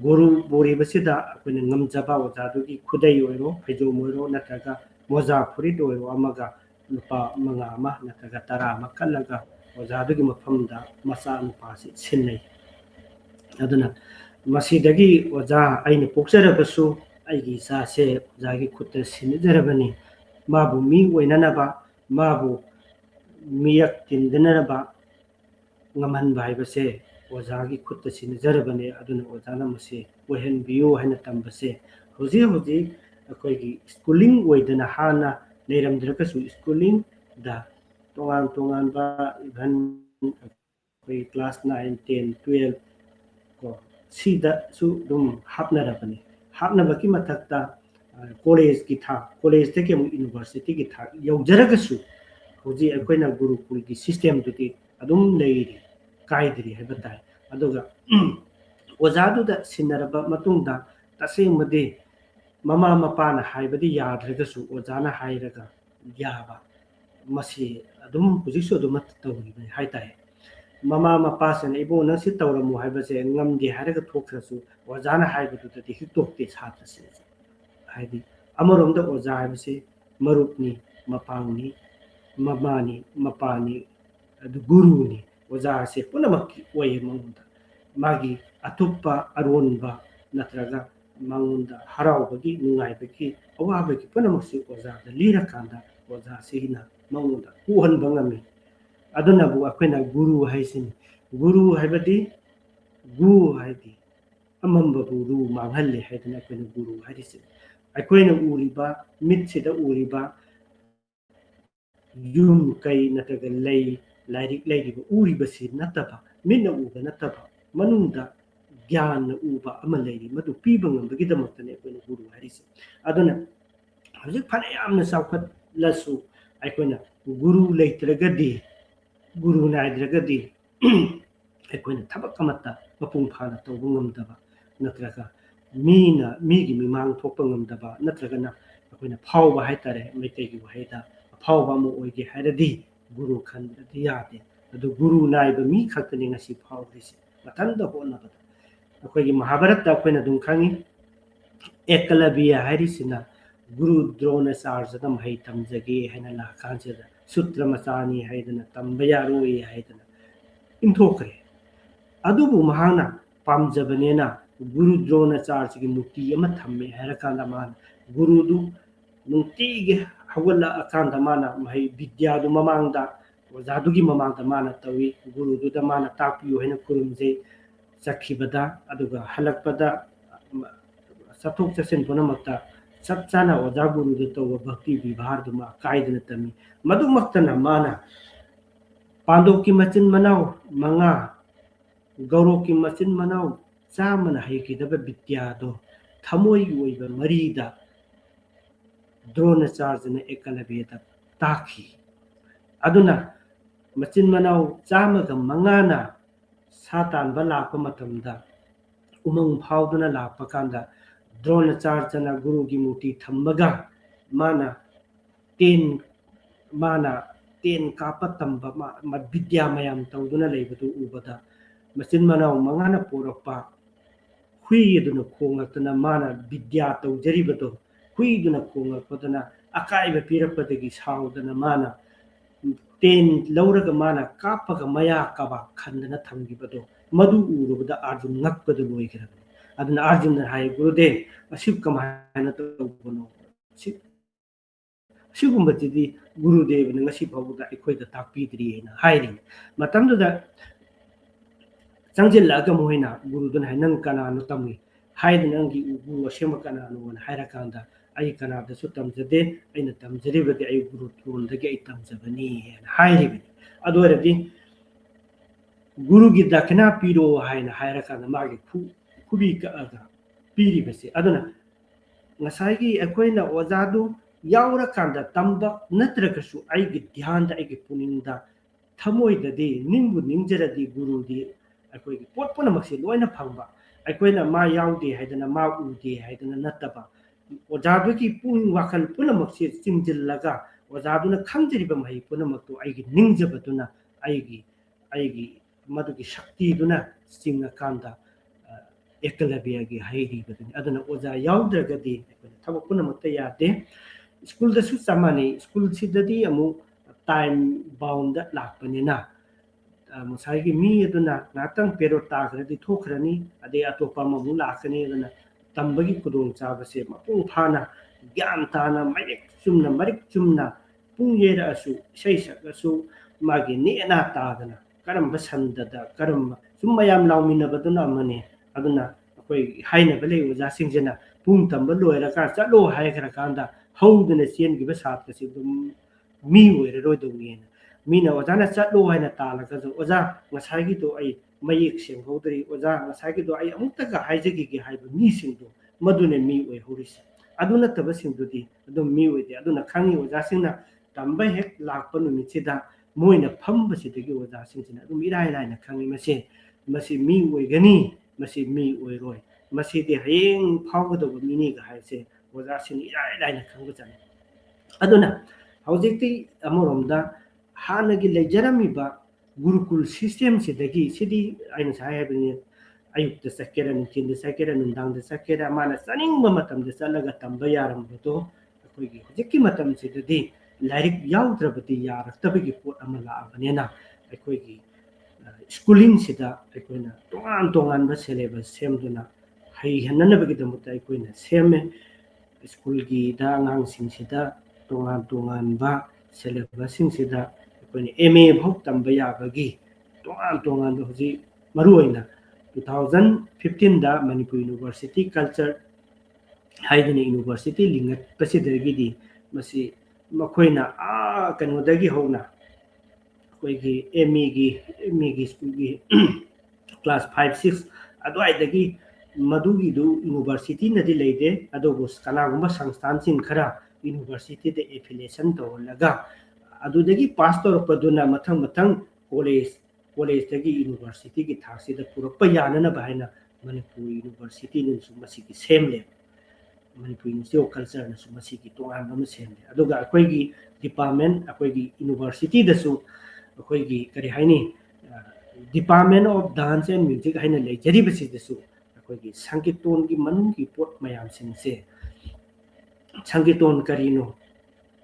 ꯒꯨꯔꯨ ꯕꯣꯔꯤꯕꯁꯤꯗ ꯑꯩꯈꯣꯏꯅ ꯉꯝꯖꯕ ꯑꯣꯖꯥꯗꯨꯒꯤ ꯈꯨꯗꯩ ꯑꯣꯏꯔꯣ ꯐꯩꯖꯣꯝ ꯑꯣꯏꯔꯣ ꯅꯠꯇ꯭ꯔꯒ ꯃꯣꯖꯥ ꯐꯨꯔꯤꯠ ꯑꯣꯏꯔꯣ ꯑꯃꯒ ꯂꯨꯄꯥ 5 ꯑꯃ ꯅꯠꯇ꯭ꯔꯒ 10 ꯑꯃ ꯀꯠꯂꯒ ꯑꯣꯖꯥꯗꯨꯒꯤ ꯃꯐꯝꯗ ꯃꯆꯥꯅꯨꯄꯥꯁꯤ ꯁꯤꯟꯅꯩ ꯑꯗꯨꯅ ꯃꯁꯤꯗꯒꯤ ꯑꯣꯖꯥ ꯑꯩꯅ ꯄꯣꯛꯆꯔꯕꯁꯨ ꯑꯩꯒꯤ ꯏꯆꯥꯁꯦ ꯑꯣꯖꯥꯒꯤ ꯈꯨꯠꯇ ꯁꯤꯟꯅꯖꯔꯕꯅꯤ ꯃꯥꯕꯨ ꯃꯤ ꯑꯣꯏꯅꯅꯕ ꯃꯥꯕꯨ ꯃꯤꯌꯦꯛ ꯇꯤꯟꯗꯅꯕ ꯉꯝꯍꯟꯕ ꯍꯥꯏꯕꯁꯦ ꯑꯣꯖꯥꯒꯤ ꯈꯨꯠꯇ ꯁꯤꯟꯅꯖꯔꯕꯅꯤ ꯑꯗꯨꯅ ꯑꯣꯖꯥꯅ ꯃꯁꯤ ꯑꯣꯏꯍꯟꯕꯤꯌꯨ ꯍꯥꯏꯅ ꯇꯝꯕꯁꯦ ꯍꯧꯖꯤꯛ ꯍꯧꯖꯤꯛ ꯑꯩꯈꯣꯏꯒꯤ ꯁ꯭ꯀꯨꯂꯤꯡ ꯑꯣꯏꯗꯅ ꯍꯥꯟꯅ ꯂꯩꯔꯝꯗ꯭ꯔꯒꯁꯨ ꯁ꯭ꯀꯨꯂꯤꯡꯗ ꯇꯣꯉꯥꯟ ꯇꯣꯉꯥꯟꯕ ꯏꯚꯟ ꯑꯩꯈꯣꯏ ꯀ꯭ꯂꯥꯁ 9, 10, 12 ꯀꯣ ꯁꯤꯗꯁꯨ ꯑꯗꯨꯝ ꯍꯥꯞꯅꯔꯕꯅꯤ ꯍꯥꯞꯅꯕꯒꯤ ꯃꯊꯛꯇ ꯀꯣꯂꯦꯖꯀꯤ ꯊꯥꯛ ꯀꯣꯂꯦꯖꯇꯒꯤ ꯑꯃꯨꯛ ꯌꯨꯅꯤꯚꯔꯁꯤꯇꯤꯒꯤ ꯊꯥꯛ ꯌꯧꯖꯔꯒꯁꯨ ꯍꯧꯖꯤꯛ ꯑꯩꯈꯣꯏꯅ ꯒꯨꯔꯨꯀꯨꯜꯒꯤ ꯁꯤꯁꯇꯦꯝꯗꯨꯗꯤ ꯑꯗꯨꯝ ꯂꯩꯔꯤ ꯀꯥꯏꯗ꯭ꯔꯤ ꯍꯥꯏꯕ ꯇꯥꯏ ꯑꯗꯨꯒ ꯑꯣꯖꯥꯗꯨꯗ ꯁꯤꯟꯅꯔꯕ ꯃꯇꯨꯡꯗ ꯇꯁꯦꯡꯕꯗꯤ ꯃꯃꯥ ꯃꯄꯥꯅ ꯍꯥꯏꯕꯗꯤ ꯌꯥꯗ꯭ꯔꯒꯁꯨ ꯑꯣꯖꯥꯅ ꯍꯥꯏꯔꯒ ꯌꯥꯕ ꯃꯁꯤ ꯑꯗꯨꯝ ꯍꯧꯖꯤꯛꯁꯨ ꯑꯗꯨꯃꯛ ꯇꯧꯔꯤꯕꯅꯤ ꯍꯥꯏꯇꯥꯔꯦ ꯃꯃꯥ ꯃꯄꯥꯁꯤꯅ ꯏꯕꯨꯡ ꯅꯪ ꯁꯤ ꯇꯧꯔꯝꯃꯨ ꯍꯥꯏꯕꯁꯦ ꯉꯝꯗꯦ ꯍꯥꯏꯔꯒ ꯊꯣꯛꯈ꯭ꯔꯁꯨ ꯑꯣꯖꯥꯅ ꯍꯥꯏꯕꯗꯨꯗꯗꯤ ꯍꯤꯛꯇꯣꯛꯇꯦ ꯁꯥꯇ꯭ꯔꯁꯤꯡꯁꯦ ꯍꯥꯏꯗꯤ ꯑꯃꯔꯣꯝꯗ ꯑꯣꯖꯥ ꯍꯥꯏꯕꯁꯤ ꯃꯔꯨꯞꯅꯤ ꯃꯄꯥꯡꯅꯤ ꯃꯃꯥꯅꯤ ꯃꯄꯥꯅꯤ ꯑꯗꯨ ꯒꯨꯔꯨꯅꯤ ꯑꯣꯖꯥ ꯑꯁꯤ ꯄꯨꯝꯅꯃꯛꯀꯤ ꯑꯣꯏꯌꯦ ꯃꯉꯣꯟꯗ ꯃꯥꯒꯤ ꯑꯇꯣꯞꯄ ꯑꯔꯣꯟꯕ ꯅꯠꯇ꯭ꯔꯒ ꯃꯉꯣꯟꯗ ꯍꯔꯥꯎꯕꯒꯤ ꯅꯨꯡꯉꯥꯏꯕꯒꯤ ꯑꯋꯥꯕꯒꯤ ꯄꯨꯝꯅꯃꯛꯁꯤ ꯑꯣꯖꯥꯗ ꯂꯤꯔꯀꯥꯟꯗ ꯑꯣꯖꯥꯁꯤꯅ ꯃꯉꯣꯟꯗ ꯎꯍꯟꯕ ꯉꯝꯃꯤ ꯑꯗꯨꯅꯕꯨ ꯑꯩꯈꯣꯏꯅ ꯒꯨꯔꯨ ꯍꯥꯏꯁꯤꯅꯤ ꯒꯨꯔꯨ ꯍꯥꯏꯕꯗꯤ ꯒꯨ ꯍꯥꯏꯗꯤ ꯑꯃꯝꯕꯕꯨ ꯔꯨ ꯃꯥꯡꯍꯜꯂꯤ ꯍꯥꯏꯗꯅ ꯑꯩꯈꯣꯏꯅ ꯒꯨꯔꯨ ꯍꯥꯏꯔꯤꯁꯤ ꯑꯩꯈꯣꯏꯅ ꯎꯔꯤꯕ ꯃꯤꯠꯁꯤꯗ ꯎꯔꯤꯕ ꯌꯨꯝ ꯀꯩ ꯅꯠꯇ꯭ꯔꯒ ꯂꯩ ꯂꯥꯏꯔꯤꯛ ꯂꯩꯔꯤꯕ ꯎꯔꯤꯕꯁꯤ ꯅꯠꯇꯕ ꯃꯤꯠꯅ ꯎꯕ ꯅꯠꯇꯕ ꯃꯅꯨꯡꯗ ꯒ꯭ꯌꯥꯟꯅ ꯎꯕ ꯑꯃ ꯂꯩꯔꯤ ꯃꯗꯨ ꯄꯤꯕ ꯉꯝꯕꯒꯤꯗꯃꯛꯇꯅꯤ ꯑꯩꯈꯣꯏꯅ ꯒꯨꯔꯨ ꯍꯥꯏꯔꯤꯁꯤ ꯑꯗꯨꯅ ꯍꯧꯖꯤꯛ ꯐꯅ ꯌꯥꯝꯅ ꯆꯥꯎꯈꯠꯂꯁꯨ ꯑꯩꯈꯣꯏꯅ ꯒꯨꯔꯨ ꯂꯩꯇ꯭ꯔꯒꯗꯤ ꯒꯨꯔꯨ ꯅꯥꯏꯗ꯭ꯔꯒꯗꯤ ꯑꯩꯈꯣꯏꯅ ꯊꯕꯛ ꯑꯃꯠꯇ ꯃꯄꯨꯡ ꯐꯥꯅ ꯇꯧꯕ ꯉꯝꯗꯕ ꯅꯠꯇ꯭ꯔꯒ ꯃꯤꯅ ꯃꯤꯒꯤ ꯃꯤꯃꯥꯡ ꯊꯣꯛꯄ ꯉꯝꯗꯕ ꯅꯠꯇ꯭ꯔꯒꯅ ꯑꯩꯈꯣꯏꯅ ꯐꯥꯎꯕ ꯍꯥꯏꯇꯥꯔꯦ ꯃꯩꯇꯩꯒꯤ ꯋꯥꯍꯩꯗ ꯑꯐꯥꯎꯕ ꯑꯃ ꯑꯣꯏꯒꯦ ꯍꯥꯏꯔꯗꯤ ꯒꯨꯔꯨ ꯈꯟꯗ꯭ꯔꯗꯤ ꯌꯥꯗꯦ ꯑꯗꯨ ꯒꯨꯔꯨ ꯅꯥꯏꯕ ꯃꯤ ꯈꯛꯇꯅꯤ ꯉꯁꯤ ꯐꯥꯎꯔꯤꯁꯦ ꯃꯊꯟꯇ ꯍꯣꯠꯅꯕꯗ ꯑꯩꯈꯣꯏꯒꯤ ꯃꯍꯥꯚꯥꯔꯠꯇ ꯑꯩꯈꯣꯏꯅ ꯑꯗꯨꯝ ꯈꯪꯉꯤ ꯑꯦꯀꯂꯕꯤꯌꯥ ꯍꯥꯏꯔꯤꯁꯤꯅ ꯒꯨꯔꯨ ꯗ꯭ꯔꯣꯅꯆꯥꯔꯖꯗ ꯃꯍꯩ ꯇꯝꯖꯒꯦ ꯍꯥꯏꯅ ꯂꯥꯛꯀꯥꯟꯁꯤꯗ ꯁꯨꯇ꯭ꯔ ꯃꯆꯥꯅꯤ ꯍꯥꯏꯗꯅ ꯇꯝꯕ ꯌꯥꯔꯣꯏ ꯍꯥꯏꯗꯅ ꯏꯟꯊꯣꯛꯈ꯭ꯔꯦ ꯑꯗꯨꯕꯨ ꯃꯍꯥꯛꯅ ꯄꯥꯝꯖꯕꯅꯦꯅ ꯒꯨꯔꯨ ꯗ꯭ꯔꯣꯅꯆꯥꯔꯖꯒꯤ ꯃꯨꯔꯇꯤ ꯑꯃ ꯊꯝꯃꯦ ꯍꯥꯏꯔꯀꯥꯟꯗ ꯃꯥꯅ ꯒꯨꯔꯨꯗꯨ ꯅꯨꯡꯇꯤꯒꯤ ꯍꯧꯒꯠꯂꯛꯑꯀꯥꯟꯗ ꯃꯥꯅ ꯃꯍꯩ ꯕꯤꯗ꯭ꯌꯥꯗꯨ ꯃꯃꯥꯡꯗ ꯑꯣꯖꯥꯗꯨꯒꯤ ꯃꯃꯥꯡꯗ ꯃꯥꯅ ꯇꯧꯏ ꯒꯨꯔꯨꯗꯨꯗ ꯃꯥꯅ ꯇꯥꯛꯄꯤꯌꯨ ꯍꯥꯏꯅ ꯈꯨꯔꯨꯝꯖꯩ ꯆꯠꯈꯤꯕꯗ ꯑꯗꯨꯒ ꯍꯜꯂꯛꯄꯗ ꯆꯠꯊꯣꯛ ꯆꯠꯁꯤꯟ ꯄꯨꯝꯅꯃꯛꯇ ꯆꯞ ꯆꯥꯅ ꯑꯣꯖꯥ ꯒꯨꯔꯨꯗ ꯇꯧꯕ ꯚꯛꯇꯤ ꯕꯤꯚꯥꯔꯗꯨꯃ ꯀꯥꯏꯗꯅ ꯇꯝꯃꯤ ꯃꯗꯨꯃꯛꯇꯅ ꯃꯥꯅ ꯄꯥꯟꯗꯣꯞꯀꯤ ꯃꯆꯤꯟ ꯃꯅꯥꯎ 5 ꯒꯧꯔꯣꯛꯀꯤ ꯃꯆꯤꯟ ꯃꯅꯥꯎ 100ꯅ ꯍꯩꯈꯤꯗꯕ ꯕꯤꯗ꯭ꯌꯥꯗꯣ ꯊꯃꯣꯏꯒꯤ ꯑꯣꯏꯕ ꯃꯔꯤꯗ ꯗ꯭ꯔꯣꯅꯆꯥꯔꯖꯅ ꯑꯦꯀꯂꯕ꯭ꯌꯗ ꯇꯥꯛꯈꯤ ꯑꯗꯨꯅ ꯃꯆꯤꯟ ꯃꯅꯥꯎ 105ꯅ ꯁꯥ ꯇꯥꯟꯕ ꯂꯥꯛꯄ ꯃꯇꯝꯗ ꯎꯃꯪ ꯐꯥꯎꯗꯨꯅ ꯂꯥꯛꯄ ꯀꯥꯟꯗ ꯗ꯭ꯔꯣꯅꯆꯥꯔꯖꯅ ꯒꯨꯔꯨꯒꯤ ꯃꯨꯔꯇꯤ ꯊꯝꯃꯒ ꯃꯥꯅ ꯇꯦꯟ ꯀꯥꯞꯄ ꯇꯝꯕ ꯕꯤꯗ꯭ꯌꯥ ꯃꯌꯥꯝ ꯇꯧꯗꯨꯅ ꯂꯩꯕꯗꯨ ꯎꯕꯗ ꯃꯆꯤꯟ ꯃꯅꯥꯎ 5ꯅ ꯄꯣꯔꯛꯄ ꯍꯨꯏ ꯑꯗꯨꯅ ꯈꯣꯡꯂꯛꯇꯨꯅ ꯃꯥꯅ ꯕꯤꯗ꯭ꯌꯥ ꯇꯧꯖꯔꯤꯕꯗꯣ ꯍꯨꯏꯗꯨꯅ ꯈꯣꯡꯂꯛꯄꯗꯨꯅ ꯑꯀꯥꯏꯕ ꯄꯤꯔꯛꯄꯗꯒꯤ ꯁꯥꯎꯗꯅ ꯃꯥꯅ ꯇꯦꯟ ꯂꯧꯔꯒ ꯃꯥꯅ ꯀꯥꯞꯄꯒ ꯃꯌꯥ ꯀꯕꯥꯛ ꯈꯟꯗꯅ ꯊꯝꯈꯤꯕꯗꯣ मधु उरुबदा अर्जुन नक्पद लोइखरबनी अदुना अर्जुन हाय गुरुदेव असिब कमायना तौबनो सिगुम्बतिदि गुरुदेवना ngasi फावबदा अखोइदा ताकपीद्री हैना हाइरि मतमदुदा चंजिल्लागा मोइना गुरुदुना हाय नंग कनानो तमि हाइदना नंगी उबु असेम कनानो वन हाइराकांदा आई कनादसु तमजदे अइना तमजरिबदि आई गुरु थोलदगे आई तमजबनी हैना हाइरिबनि अदोरदि गुरु की दक्षिणा पीरो हाइना हाइराकांदा मागे खुबी कअगा पीरिबसे अदुना ngसाइगी अखोइना ओजादु यावरा कांदा तंबा नत्रगसु आइगी ध्यान आइगी पुनिंगदा थमोइददि निंगबु निंजरदि गुरुदी अखोइगी पोटपुना मक्से लोइना फंगबा अखोइना मा यावदे हाइदना मा उदे हाइदना नत्तबा ओजादुगी पुनिंग वाखल पुना मक्से चिंजिल्लगा ओजादुना खंजरिबा महि पुना मक्तु आइगी निंजबदुना आइगी मदुगी शक्तिदुना सिंगा कांदा एकलव्यगी हाइरिबदुनि अदुना ओजा यावद्रगदि थबक पुना मक्ता यादे स्कूल दसु समाने स्कूल सिददी अमु टाइम बाउंड लापनिना मुसाइगी मी अदुना नातंग पेरो तागरदी थोखरनी अदे अतोपा ममु लाकनी अदुना तंबगी कुदोंग चाबसे मपुंग फाना ज्ञान ताना मरिक चुमना पुंग येरा असु सैसकसु मागी नेना तादना करम बसंददा करम सुमयाम लाउमिनबदुना मने अदुना अखोइ हाइनबले ओजा सिंजना पुंग तंब लोयरका चलो हायखरकांदा हौदना चेनगिबा सातकसि दुम मी ओइररोइदोनिना मीना ओजाना चलो हाइना तालगजो ओजा ngसाइगिदो आई मयेक सेंगौदरी ओजा ngसाइगिदो आई अमुक्तगा हाइजगिगे हाइबो मीसिंदो मदुने मी ओइ हौरिसे अदुना तबसिंदुदी अदुम मी ओइदे अदुना खांगी ओजासिंगना तंबा हेक लाकपा नुमितसिदा मोइना फंबसिदगी ओजासिंगसिना अदुम इराय लायना खांगी मसे मी ओइगनी मसे मी ओइरोय मसेदि हयेंग फावगदोबो मिनिगा हाइसे ओजासिन इराय लायना खांगजाने अदुना हौजिक्ति अमरोमदा हानगी लेजरमिबा गुरुकुल सिस्टम सिदगी सिदी आइना सायबनि अयुक्ता सकेरा नुचिंदा सकेरा नुंदांदा सकेरा माना सनिंगबा मतमदा चलगा तंबा यारमबतो अखोइगी हौजिक्की मतम सिददी लाइरिक याउद्रबति यारक्तबगी पोट अमा लाअबनेना अखोइगी स्कूलिंग सिदा अखोइना तोंगान सिलेबस सेमदुना हैहननबगिदमता अखोइना सेमे स्कूल की आगांसिंगसिदा तोंगान सिलेबसिंगसिदा अखोइना एमए भौ तंबा याबगी तोंगान हौजी मरुओइना 2015 दा मणिपुर यूनिवर्सिटी कल्चर हाइदनी यूनिवर्सिटी लिंगत पसिदगिदी मसी मखोइना कनोदगी होना कोइगी एमए स्कूल की क्लास 5-6 अदवाइदगी मधुगी यूनिवर्सिटी नदी लेदे अदोबस कनागुंबा संस्थान सिंग खरा यूनिवर्सिटी दे एफिलिएशन तौलगा अदुदगी पास तौरपदुना मथंग कॉलेज तगी यूनिवर्सिटी की थासीदा पुरप्पा यानना बायना मणिपुर यूनिवर्सिटी नसु मसिगी सेमले मणिपुर यूनिवर्सिटी ऑफ कल्चर नसु मसिगी तोंगानबा म सेमले अदुगा अखोइगी डिपार्टमेंट अखोइगी यूनिवर्सिटी दसु अखोइगी करि हाइनी department of dance and music हाइना लेजरिबसिदसु अखोइगी संगीतोन की मनुंग की पोट मयाम सिंगसे संगीतोन करिनो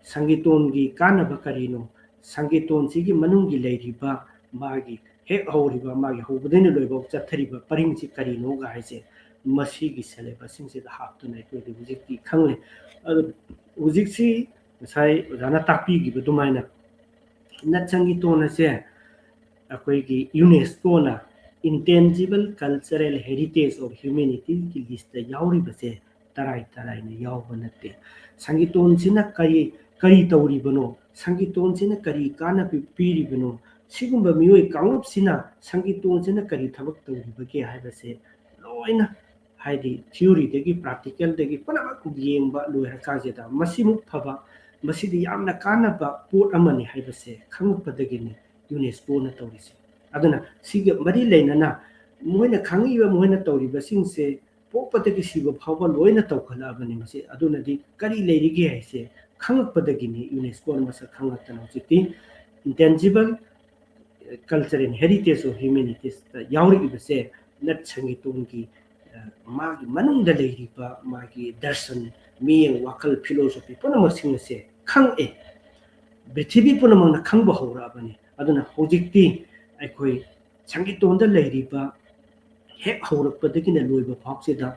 संगीतोन की कानब करिनो संगीतोन सिगी मनुंग की लेरिबा मागी हेक हौरिबा मागी हौबदेन लोइबा चथरिबा परिंगसि करिनो गाइसे मसीगी सिलेबसिंग से हापतुना अखोइगी हुजिक्ति खंगले हुजिक्सि साइ जाना तापीगिबा दुमाइना नत संगीतोन से अखोइगी यूनेस्को ना intangible cultural heritage of humanity की लिस्ट यावरिबसे तराई ने यावबा नते संगीतोन सिना करी तौरिबनो संगीतोन सिना करी काना पीरिबनो सिगुंबा मियोय कांगप सिना संगीतोन सिना करी थबक तौरिबगे हाइबसे लोइना हाइदि थ्योरी देगी प्रैक्टिकल देगी पनमक येंबा लोइहा काजेदा मसिमुक फबा मसिदि यामना कानाबा पोट अमनि हाइबसे खंगपदगिनि यूनेस्को ना तौरिसे अदुना सिगे मरी लेनना मोइना खंगीबा मोइना तौरिबसिंगसे पोपतगी सिबा फावबा लोइना तौखलाबनि मसे अदुनदि करी लेरिगे हाइसे खंगपदगिनि यूनेस्को मसा खंगतन होजिति intangible culture and heritage of humanities यावरिबसे नत संगीतोन की मागी मनुंग लेरिबा मागी दर्शन मियंग वाकल फिलोसफी पुनमसिंगसे खंगे पृथ्वी पुनमंगना खंगबा हौराबनि अदुना होजिक्ति अखोइ संगीतोंदा लेरिबा हेक हौरकपदगिना लोइबा फाउसिदा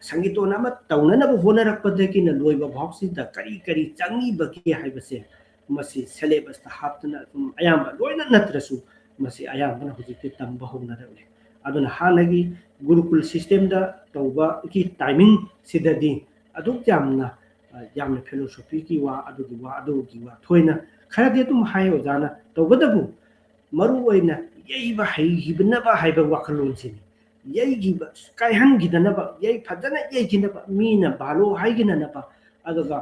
संगीतोन अमा तौननबा होनरकपदगिना लोइबा फाउसिदा करी करी चंगीबकी हाइबसे मसी सिलेबस ता हापतना अयाम लोइना नत्रसु मसी अयाम बना हुजिते तंबा होनरले अदुना हानगी गुरुकुल सिस्टम दा तौबा की टाइमिंग सिददी अदुक यामना यामना फिलोसॉफी की वा थोइना खरदे तुम हायो जाना तौबदबु मरु ओइना यैबा हाइगिबनबा हाइबा वाखलोनसिनी यैगिबा कायहनगिदनबा यै फजना यैगिनबा मीना बालो हाइगिननबा अदुगा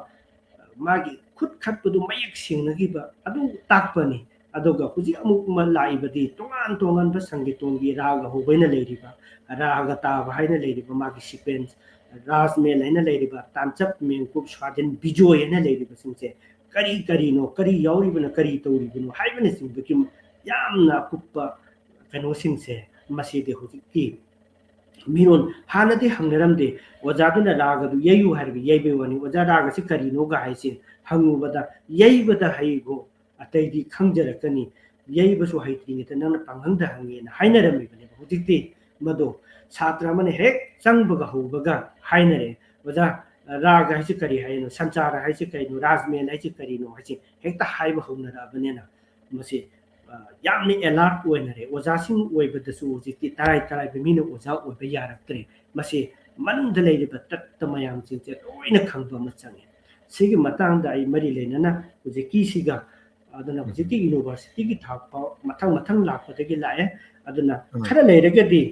मागी खुद खतपदु मयक सिंगनगिबा अदु ताकपनी अदुगा हुजि अमुक म लाइबदी तोंगान तोंगान ब संगीतोंगी राग होबैना लेरिबा राग ताब हाइना लेरिबा मागी सीक्वेंस राज मेल हाइना लेरिबा तांचप मेंकुब स्वादिन बिजो हाइना लेरिबा सिंसे करी करीनो करी याउरिबना करी तौरिबनो हाइबने सिंबकी यामना कुप्पा कनो सिंसे मसीदे हुजिकी मिरोन हानदे हंगरमदे ओजादुना रागदु ययु हरबि यैबे वनी ओजा रागसि करीनो गा हाइसिन हंगुबदा यैबदा हाइगो अतैदि खंजरकनी यैबसु हाइत्रिनित नंना पांगंदा हंगेना हाइनरमिबने हुजिक्ति मदो छात्र मने हेक चंगबगा होबगा हाइनरे ओजा राग हाइसि करी हाइनो संचार हाइसि करीनो राजमेल हाइसि करीनो हाइसि हेक्ता हाइबा होनराबनेना मसी यामने एलार्ट ओइनरे ओजासिंग ओइबदसु हुजिक्ति तराई तराई बिमिनो ओजा ओइबा यारक्तरे मसी मनद लेरिबा तत्त मयाम सिंचे लोइना खंगबा मचंगे सिगी मतंगदा आई मरी लेनना हुजिक्की सिगा अदुना हुजिक्की यूनिवर्सिटी की थाप मथंग मथंग लापदगी लाए अदुना खरा लेरगदी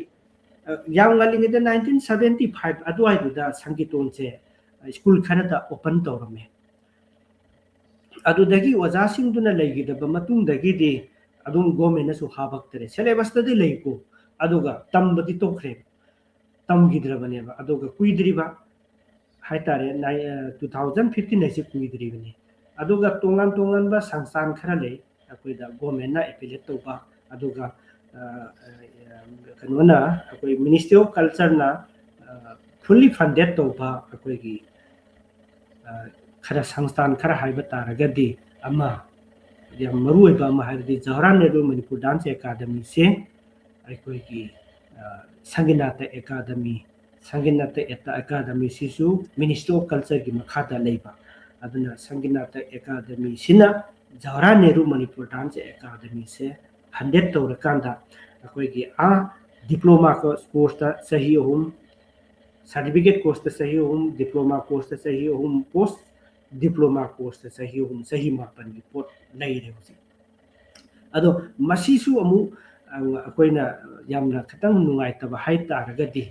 यामगालिंगदा 1975 अदुआइदुदा संगीतोंसे स्कूल खरदा ओपन तौरमे अदुदगी ओजासिंगदुना लेगिदबा मतुंगदगिदी अदुम गवर्नमेंटसु हाबक्तरे सिलेबसदि लेको अदुगा तंबदि तोखरे तमगिद्रबनेबा अदुगा कुइद्रिबा हाइतारे 2015 नाइसे कुइद्रिबने अदुगा तोंगान तोंगान बा संस्थान खरा ले अकोइदा गवर्नमेंटना एफिलिएट तौबा अदुगा कनोना अकोइ मिनिस्ट्री ऑफ कल्चर ना फुल्ली फंडेड तौबा अकोइगी खरा संस्थान खरा हाइबा तारगदी अमा याम मरुइबा अमा हाइबदी जवाहरलाल नेहरू मणिपुर डांस एकेडमी से अकोइगी संगीनाता एकेडमी सिसु मिनिस्ट्री ऑफ कल्चर की मखादा लेबा अदुना संगीनाता एकेडमी सिना जवाहरलाल नेहरू मणिपुर डांस एकेडमी से 100 तौरकांदा अकोइगी डिप्लोमा कोर्स ता सही अहुम सर्टिफिकेट कोर्स ता सही अहुम डिप्लोमा कोर्स ता सही अहुम पोस्ट डिप्लोमा कोर्स ता सही अहुम सही मापन की पोट लेरे होसी अदो मसीसु अमु अकोइना यामना खतंग नुंगाइतबा हाइतारगदी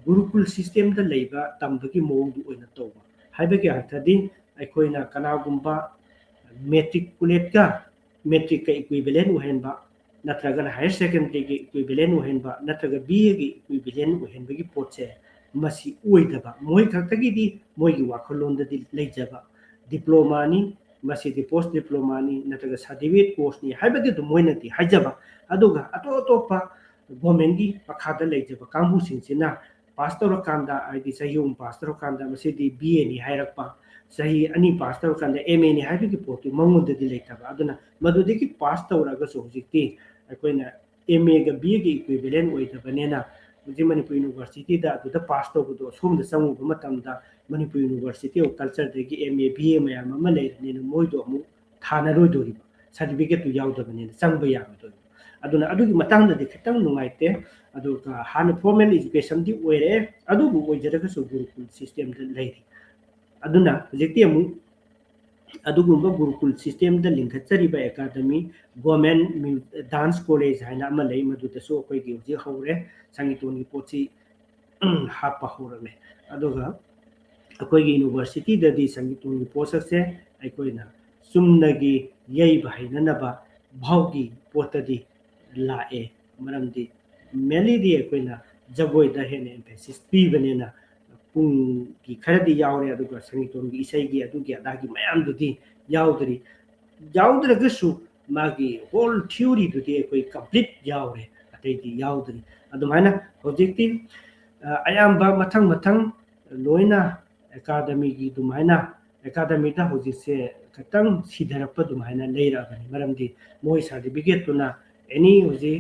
गुरुकुल सिस्टम दा लेबा तंबगी मोंगदु ओइना तौबा हाइबगे अर्थदि अकोइना कनागुंबा मेट्रिकुलेट का मेट्रिक का इक्विवेलेंट ओहेनबा नत्रगना हायर सेकेंडरी की इक्विवेलेंट ओहेनबा नत्रग बीए की इक्विवेलेंट ओहेनबगी पोटसे मसी ओइदबा मोय खतगिदी मोयगी वाखलोंददि लेजबा डिप्लोमानी मसीदी पोस्ट डिप्लोमानी नत्रग सर्टिफिकेट कोर्स नि हाइबगे दु मोयनति हाइजबा अदुगा अतोपा गवर्नमेंट की पखादा लेजबा कांबु सिंसिना पास तौरकांदा आइदी सहीउम पास तौरकांदा मसीदी बीए नि हाइरकपा सही अनि पास तौरकांदा एमए नि हाइबगे पोतु मंगुंददि लेतबा अदुना मदुदिकी पास तौरगसु हुजिक्ति अकोइना एमए गा बीए की इक्विवेलेंट ओइदबनेना मुझे मणिपुर यूनिवर्सिटी दा अदुदा पास तौबदो सोमदा संगुबा मतमदा मणिपुर यूनिवर्सिटी ऑफ कल्चर देगी एमए बीए मयाम अमा लेरनेना मोइदो अमु थानारोइदोरिबा सर्टिफिकेट तु याउदबनेना संगबा याबदो अदुना अदुगी मतंगददि खतंग नुंगाइते अदुगा हान फॉर्मल एजुकेशन दी ओइरे अदुबु ओइजरगसु गुरुकुल सिस्टम दा लेरि अदुना जेक्ति अमु अदुगुंबा गुरुकुल सिस्टम दा लिंखचरिबा एकेडमी गवर्नमेंट डांस कॉलेज हाइना अमा लेइ मदुदसु अखोइगी होजि हौरे संगीतोनी पोची हापा हौरमे अदुगा अखोइगी यूनिवर्सिटी ददि संगीतोनी पोससे अखोइना सुमनगी यई भाइननबा भावगी पोतदी लाए मरमदी मेनली अखोइना जगोइदा हेन एम्फेसिस पीबनेना पुंग की खरदी यावरे अदुगा संगीतोनी इसैगी अदुगी अदागी मयामदुदी यावदरी यावद्रगसु मागी होल थ्योरी दुदी अखोइ कंप्लीट यावरे अतैदी यावदरी अदुमाइना होजिक्ति अयाम्बा मथंग मथंग लोइना एकेडमी की दुमाइना एकेडमी दा होजिसे खतंग सिधरप दुमाइना लेराबनी मरमदी मोय सर्टिफिकेट तुना any होजि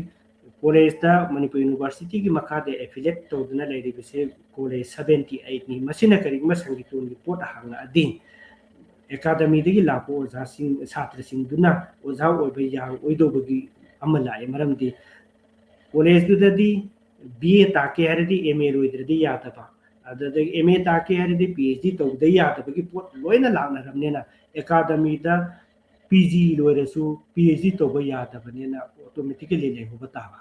college Manipur University ki makade affiliate tawduna leiribase college 78 ni masina karigma sangitun ki pot hanga adin academy digi lapo oja sing chhatra sing duna oja oiba yang oidobagi amala maramdi college dudadi BA take haridi MA roidradi yadaba adada MA take haridi PhD tawda yadabagi pot loina lagna ramnena academy da PG loirasu PhD tawba yadabanena automatically lehuba taba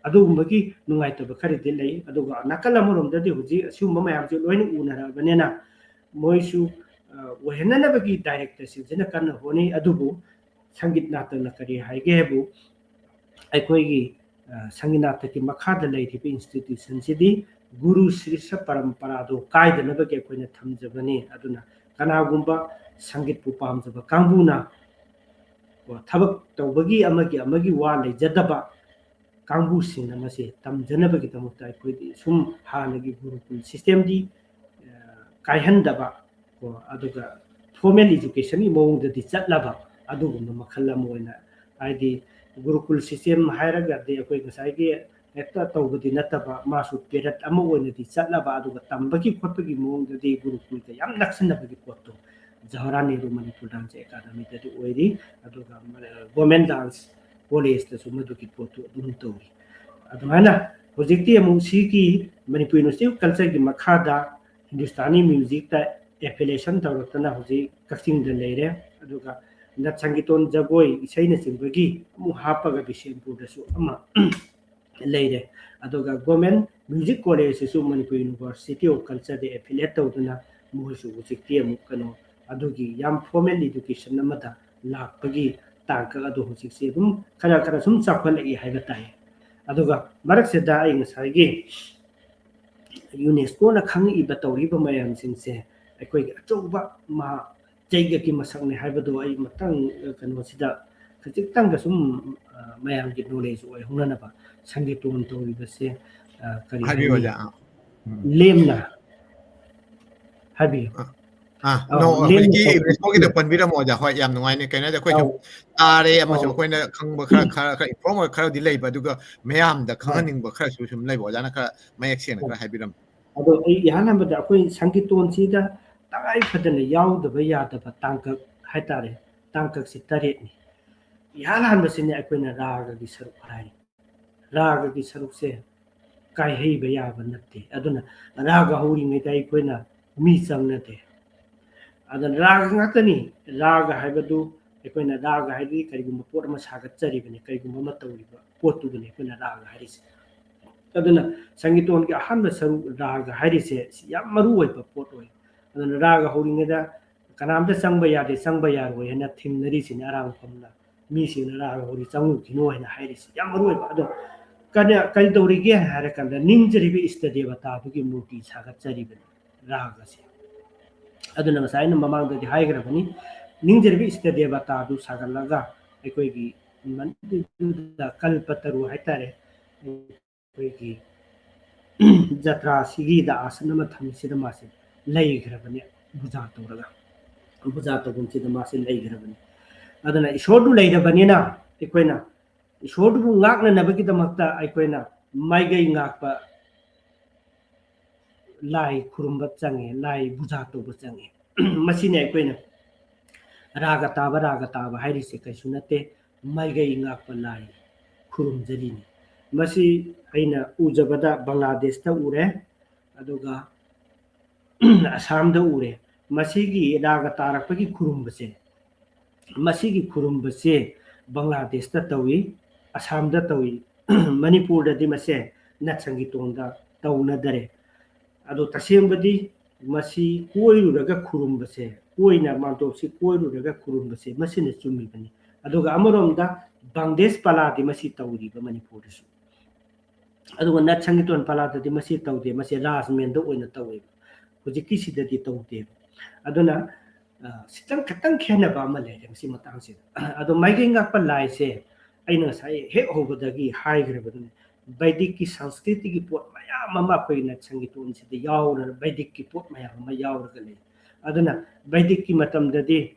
adugumagi nungaitaba kharidi lei aduga nakala moromdadi huji asumba mayamje loina unarabnena moisu wahenanabagi director sina kana honi adubu sangit natana kari haigebu aikoigi sangit nataki makhada leitibi institution sidi guru srisha parampara do kaidanabagi akoina thamjabani aduna kanagumba sangit pu pamjaba kambuna thabak tawbagi amagi wa leijadaba kangbu sing namase tamjanabagi tamukta aikoidi sum hanagi gurukul system di kaihandaba ko aduga formal education ni mawngdadi chatlaba adugumba makhalla moina aidi gurukul system hairaga de akoi ngasai ekta tawbadi nataba masu period ama oina di chatlaba aduga tambagi khotpagi mawngdadi gurukul ta yam naksanabagi potto Jawaharlal Nehru Manipur Dance Academy dadi oiri aduga government dance college ta sumaduki potto dum tawi adumana hojikti amu siki Manipur University culture gi makhada Hindustani music ta affiliation tawrotana hoji Kaching da leire aduga na sangiton jagoi isaina simbagi mu hapaga Bishenpur da su ama leire aduga government music college su Manipur University of Culture de affiliate tawduna mu su hojikti amu kano adugi yam formal education namada lakpagi tangka adu hojikse dum kara sum chakhwal ai haiba tai aduga marak se da ai ngasagi UNESCO na khang iba tawriba mayam singse aikoigi achouba ma jaiga ki masakne haibado ai matang kano sida khajik tang sum mayam ki knowledge oi hunana ba sangiton tawriba se kari habi waja lemna habi no hoigi respogi da panbira mo ja hoi yam nungai ne kaina da khoi are amasu khoina khangba khara inform khara di lei ba duga mayam da khanganing ba khara su sum lei bo jana khara mayak sena khara habiram ado ai yana bada akoi sangiton sida tagai fadana yaudaba yadaba tangkak haitare tangkak si taret ni yana hanbasine akoina raga gi saruk harai raga gi saruk se kai hei ba yaba natte aduna raga hori ngai dai koina mi changnate adan raga ngatani raga haibadu akoina raga haidi karigumba pot ma sagat chari bane karigumba ma tawriba potu bane koina raga haris aduna sangiton gi ahanba saruk raga harise yam maru oi pa pot oi aduna raga horingeda kanamda sangba yaroi hena thimnari sin arang phamna mi sin raga hori changu kino hena hairisi yam maru oi pa ado kana kai dawrige hare kanda ningjribi istadevata bugi murti sagat chari bane raga se aduna ngasai na mamang da haigra bani ningjribi istadevata du sagalaga aikoigi mandu da kalpataru haitare aikoigi jatra sigi da asana ma thamsi da mase lei grabani buja to gunchi da mase lei grabani adana ishodu lei da banina aikoina ishodu bu ngakna nabagi da makta aikoina maigai ngakpa lai khurumba change lai buja to change masine aikoina raga taba hairi se kaisu nate maigai ngakpa lai khurum jadini masi aina ujabada Bangladesh ta ure aduga Assam da ure masigi raga tarakpagi khurumbase masigi khurumbase Bangladesh ta tawi Assam da tawi Manipur da di mase natsangi tonda tawna dare ado tasembadi masi koiru daga khurumbase koina mantopsi koiru daga khurumbase masine chumi bani aduga amoromda Bangladesh pala di masi tawri ba Manipur su aduga natsangi ton pala di masi tawde masi rajmen da oina tawe hojiki sida di tawde aduna sitang katang khena ba ma le masi matang se ado maigai ngak pa lai se aina sai he hobadagi haigra badune Vedic ki Sanskriti ki pot mayam ama koina changi ton sida yaura Vedic ki pot mayam ama yaura gale aduna Vedic ki matam dadi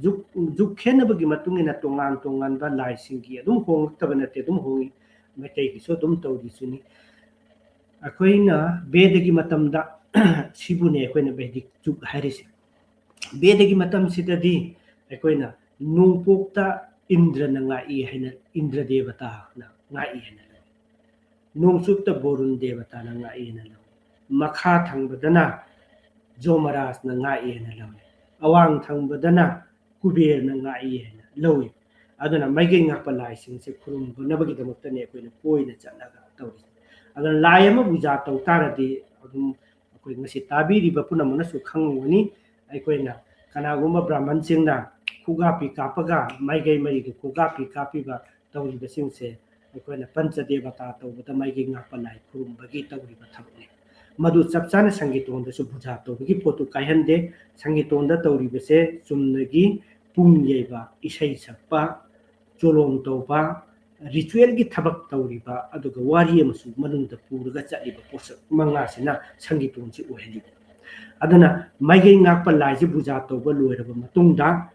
juk khena bagi matungina tongan ba lai singi adum hong tabana te dum hongi ꯃꯩꯇꯩꯒꯤꯁꯨ ꯑꯗꯨꯝ ꯇꯧꯔꯤꯁꯤꯅꯤ ꯑꯩꯈꯣꯏꯅ ꯕꯦꯗꯒꯤ ꯃꯇꯝꯗ ꯁꯤꯕꯨꯅꯦ ꯑꯩꯈꯣꯏꯅ ꯕꯦꯗꯤꯛ ꯖꯨꯛ ꯍꯥꯏꯔꯤꯁꯦ ꯕꯦꯗꯒꯤ ꯃꯇꯝꯁꯤꯗꯗꯤ ꯑꯩꯈꯣꯏꯅ ꯅꯣꯡꯄꯣꯛꯇ ꯏꯟꯗ꯭ꯔꯅ ꯉꯥꯛꯏ ꯍꯥꯏꯅ ꯏꯟꯗ꯭ꯔ ꯗꯦꯕꯇꯥꯅ ꯉꯥꯛꯏ ꯍꯥꯏꯅ ꯂꯧꯏ ꯅꯣꯡꯆꯨꯞꯇ ꯕꯣꯔꯨꯟ ꯗꯦꯕꯇꯥꯅ ꯉꯥꯛꯏ ꯍꯥꯏꯅ ꯂꯧꯏ ꯃꯈꯥ ꯊꯪꯕꯗꯅ ꯖꯣꯃꯔꯥꯖꯅ ꯉꯥꯛꯏ ꯍꯥꯏꯅ ꯂꯧꯏ ꯑꯋꯥꯡ ꯊꯪꯕꯗꯅ ꯀꯨꯕꯦꯔꯅ ꯉꯥꯛꯏ ꯍꯥꯏꯅ ꯂꯧꯏ ꯑꯗꯨꯅ ꯃꯩꯒꯩ ꯉꯥꯛꯄ ꯂꯥꯏꯁꯤꯡꯁꯦ ꯈꯨꯔꯨꯝꯕꯅꯕꯒꯤꯗꯃꯛꯇꯅꯤ ꯑꯩꯈꯣꯏꯅ ꯀꯣꯏꯅ ꯆꯠꯂꯒ ꯇꯧꯔꯤꯁꯦ ꯑꯗꯨꯅ ꯂꯥꯏ ꯑꯃ ꯄꯨꯖꯥ ꯇꯧ ꯇꯥꯔꯗꯤ ꯑꯗꯨꯝ ꯑꯩꯈꯣꯏ ꯉꯁꯤ ꯇꯥꯕꯤꯔꯤꯕ ꯄꯨꯝꯅꯃꯛꯅꯁꯨ ꯈꯪꯉꯝꯒꯅꯤ ꯑꯩꯈꯣꯏꯅ ꯀꯅꯥꯒꯨꯝꯕ ꯕ꯭ꯔꯥꯍꯃꯟꯁꯤꯡꯅ ꯈꯨꯒꯥꯄꯤ ꯀꯥꯞꯄꯒ ꯃꯥꯏꯀꯩ ꯃꯔꯤꯒꯤ ꯈꯨꯒꯥꯄꯤ ꯀꯥꯞꯄꯤꯕ ꯇꯧꯔꯤꯕꯁꯤꯡꯁꯦ ꯑꯩꯈꯣꯏꯅ ꯄꯟꯆ ꯗꯦꯕꯇꯥ ꯇꯧꯕꯗ ꯃꯥꯏꯀꯩ ꯉꯥꯛꯄ ꯂꯥꯏ ꯈꯨꯔꯨꯝꯕꯒꯤ ꯇꯧꯔꯤꯕ ꯊꯕꯛꯅꯤ ꯃꯗꯨ ꯆꯞ ꯆꯥꯅ ꯁꯪꯒꯤꯇꯣꯟꯗꯁꯨ ꯄꯨꯖꯥ ꯇꯧꯕꯒꯤ ꯄꯣꯠꯇꯨ ꯀꯥꯏꯍꯟꯗꯦ ꯁꯪꯒꯤꯇꯣꯟꯗ ꯇꯧꯔꯤꯕꯁꯦ ꯆꯨꯝꯅꯒꯤ ꯄꯨꯡ ꯌꯩꯕ ꯏꯁꯩ ꯁꯛꯄ ꯆꯣꯂꯣꯝ ꯇꯧꯕ ꯔꯤꯆꯨꯋꯦꯜꯒꯤ ꯊꯕꯛ ꯇꯧꯔꯤꯕ ꯑꯗꯨꯒ ꯋꯥꯔꯤ ꯑꯃꯁꯨ ꯃꯅꯨꯡꯗ ꯄꯨꯔꯒ ꯆꯠꯂꯤꯕ ꯄꯣꯠꯁꯛ ꯃꯉꯥꯁꯤꯅ ꯁꯪꯒꯤꯇꯣꯟꯁꯤ ꯑꯣꯏꯍꯜꯂꯤꯕ ꯑꯗꯨꯅ ꯃꯥꯏꯀꯩ ꯉꯥꯛꯄ ꯂꯥꯏꯁꯤ ꯄꯨꯖꯥ ꯇꯧꯕ ꯂꯣꯏꯔꯕ ꯃꯇꯨꯡꯗ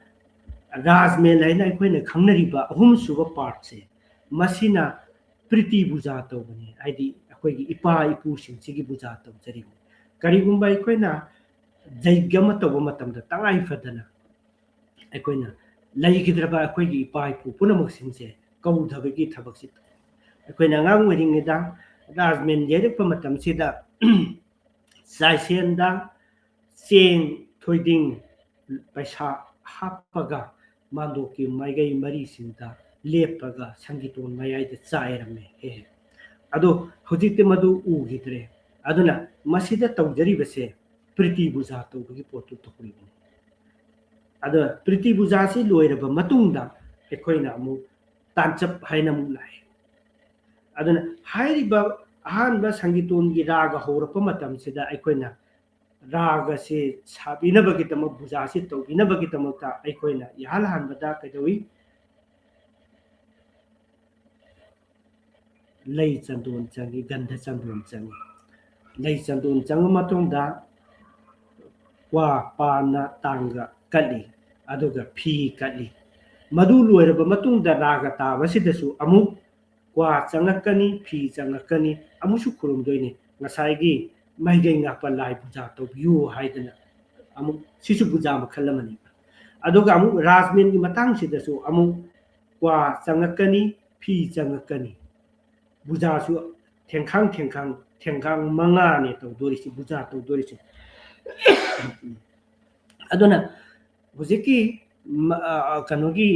ꯔꯥꯖꯃꯦꯜ ꯍꯥꯏꯅ ꯑꯩꯈꯣꯏꯅ ꯈꯪꯅꯔꯤꯕ ꯑꯍꯨꯝꯁꯨꯕ ꯄꯥꯔꯠꯁꯦ ꯃꯁꯤꯅ ꯄ꯭ꯔꯤꯇꯤ ꯄꯨꯖꯥ ꯇꯧꯕꯅꯤ ꯍꯥꯏꯗꯤ ꯑꯩꯈꯣꯏꯒꯤ ꯏꯄꯥ ꯏꯄꯨꯁꯤꯡꯁꯤꯒꯤ ꯄꯨꯖꯥ ꯇꯧꯖꯔꯤꯕꯅꯤ ꯀꯔꯤꯒꯨꯝꯕ ꯑꯩꯈꯣꯏꯅ ꯖꯩꯒ ꯑꯃ ꯇꯧꯕ ꯃꯇꯝꯗ ꯇꯉꯥꯏ ꯐꯗꯅ ꯑꯩꯈꯣꯏꯅ ꯂꯩꯈꯤꯗ꯭ꯔꯕ ꯑꯩꯈꯣꯏꯒꯤ ꯏꯄꯥ ꯏꯄꯨ ꯄꯨꯝꯅꯃꯛꯁꯤꯡꯁꯦ ꯀꯧꯗꯕꯒꯤ ꯊꯕꯛꯁꯤ ꯇꯧꯏ ꯑꯩꯈꯣꯏꯅ ꯑꯉꯥꯡ ꯑꯣꯏꯔꯤꯉꯩꯗ ꯔꯥꯖꯃꯦꯟ ꯌꯩꯔꯛꯄ ꯃꯇꯝꯁꯤꯗ ꯆꯥꯏꯁꯦꯟꯗ ꯆꯦꯡ ꯊꯣꯏꯗꯤꯡ ꯄꯩꯁꯥ ꯍꯥꯞꯄꯒ ꯃꯥꯡꯗꯣꯛꯀꯤ ꯃꯥꯏꯀꯩ ꯃꯔꯤꯁꯤꯡꯗ ꯂꯦꯞꯄꯒ ꯁꯪꯒꯤꯇꯣꯟ ꯃꯌꯥꯏꯗ ꯆꯥꯏꯔꯝꯃꯦ ꯍꯦꯛ ꯑꯗꯣ ꯍꯧꯖꯤꯛꯇꯤ ꯃꯗꯨ ꯎꯈꯤꯗ꯭ꯔꯦ ꯑꯗꯨꯅ ꯃꯁꯤꯗ ꯇꯧꯖꯔꯤꯕꯁꯦ ꯄ꯭ꯔꯤꯇꯤ ꯄꯨꯖꯥ ꯇꯧꯕꯒꯤ ꯄꯣꯠꯇꯨ ꯇꯧꯔꯤꯕꯅꯤ ꯑꯗ ꯄ꯭ꯔꯤꯇꯤ ꯄꯨꯖꯥꯁꯤ ꯂꯣꯏꯔꯕ ꯃꯇꯨꯡꯗ ꯑꯩꯈꯣꯏꯅ ꯑꯃꯨꯛ ꯇꯥꯟꯆꯞ ꯍꯥꯏꯅ ꯑꯃꯨꯛ ꯂꯥꯛꯑꯦ ꯑꯗꯨꯅ ꯍꯥꯏꯔꯤꯕ ꯑꯍꯥꯟꯕ ꯁꯪꯒꯤꯇꯣꯟꯒꯤ ꯔꯥꯒ ꯍꯧꯔꯛꯄ ꯃꯇꯝꯁꯤꯗ ꯑꯩꯈꯣꯏꯅ ꯔꯥꯒꯁꯤ ꯁꯥꯕꯤꯅꯕꯒꯤꯗꯃꯛ ꯄꯨꯖꯥꯁꯤ ꯇꯧꯕꯤꯅꯕꯒꯤꯗꯃꯛꯇ ꯑꯩꯈꯣꯏꯅ ꯏꯍꯥꯟ ꯍꯥꯟꯕꯗ ꯀꯩꯗꯧꯏ ꯂꯩ ꯆꯟꯗꯣꯟ ꯆꯪꯏ ꯒꯟꯙ ꯆꯟꯗꯣꯟ ꯆꯪꯏ ꯂꯩ ꯆꯟꯗꯣꯟ ꯆꯪꯉ ꯃꯇꯨꯡꯗ ꯀ꯭ꯋꯥ ꯄꯥꯟꯅ ꯇꯥꯡꯒ ꯀꯠꯂꯤ ꯑꯗꯨꯒ ꯐꯤ ꯀꯠꯂꯤ ꯃꯗꯨ ꯂꯣꯏꯔꯕ ꯃꯇꯨꯡꯗ ꯔꯥꯒ ꯇꯥꯕꯁꯤꯗꯁꯨ ꯑꯃꯨꯛ ꯀ꯭ꯋꯥ ꯆꯪꯉꯛꯀꯅꯤ ꯐꯤ ꯆꯪꯉꯛꯀꯅꯤ ꯑꯃꯨꯛꯁꯨ ꯈꯨꯔꯨꯝꯗꯣꯏꯅꯤ ꯉꯁꯥꯏꯒꯤ ꯃꯥꯏꯀꯩ ꯉꯥꯛꯄ ꯂꯥꯏ ꯄꯨꯖꯥ ꯇꯧꯕꯤꯌꯨ ꯍꯥꯏꯗꯅ ꯑꯃꯨꯛ ꯁꯤꯁꯨ ꯄꯨꯖꯥ ꯃꯈꯜ ꯑꯃꯅꯤ ꯑꯗꯨꯒ ꯑꯃꯨꯛ ꯔꯥꯖꯃꯦꯟꯒꯤ ꯃꯇꯥꯡꯁꯤꯗꯁꯨ ꯑꯃꯨꯛ ꯀ꯭ꯋꯥ ꯆꯪꯉꯛꯀꯅꯤ ꯐꯤ ꯆꯪꯉꯛꯀꯅꯤ ꯄꯨꯖꯥꯁꯨ ꯊꯦꯡꯈꯥꯡ ꯃꯉꯥꯅꯦ ꯇꯧꯗꯣꯔꯤꯁꯤ ꯄꯨꯖꯥ ꯇꯧꯗꯣꯔꯤꯁꯤ ꯑꯗꯨꯅ ꯍꯧꯖꯤꯛꯀꯤ ꯀꯩꯅꯣꯒꯤ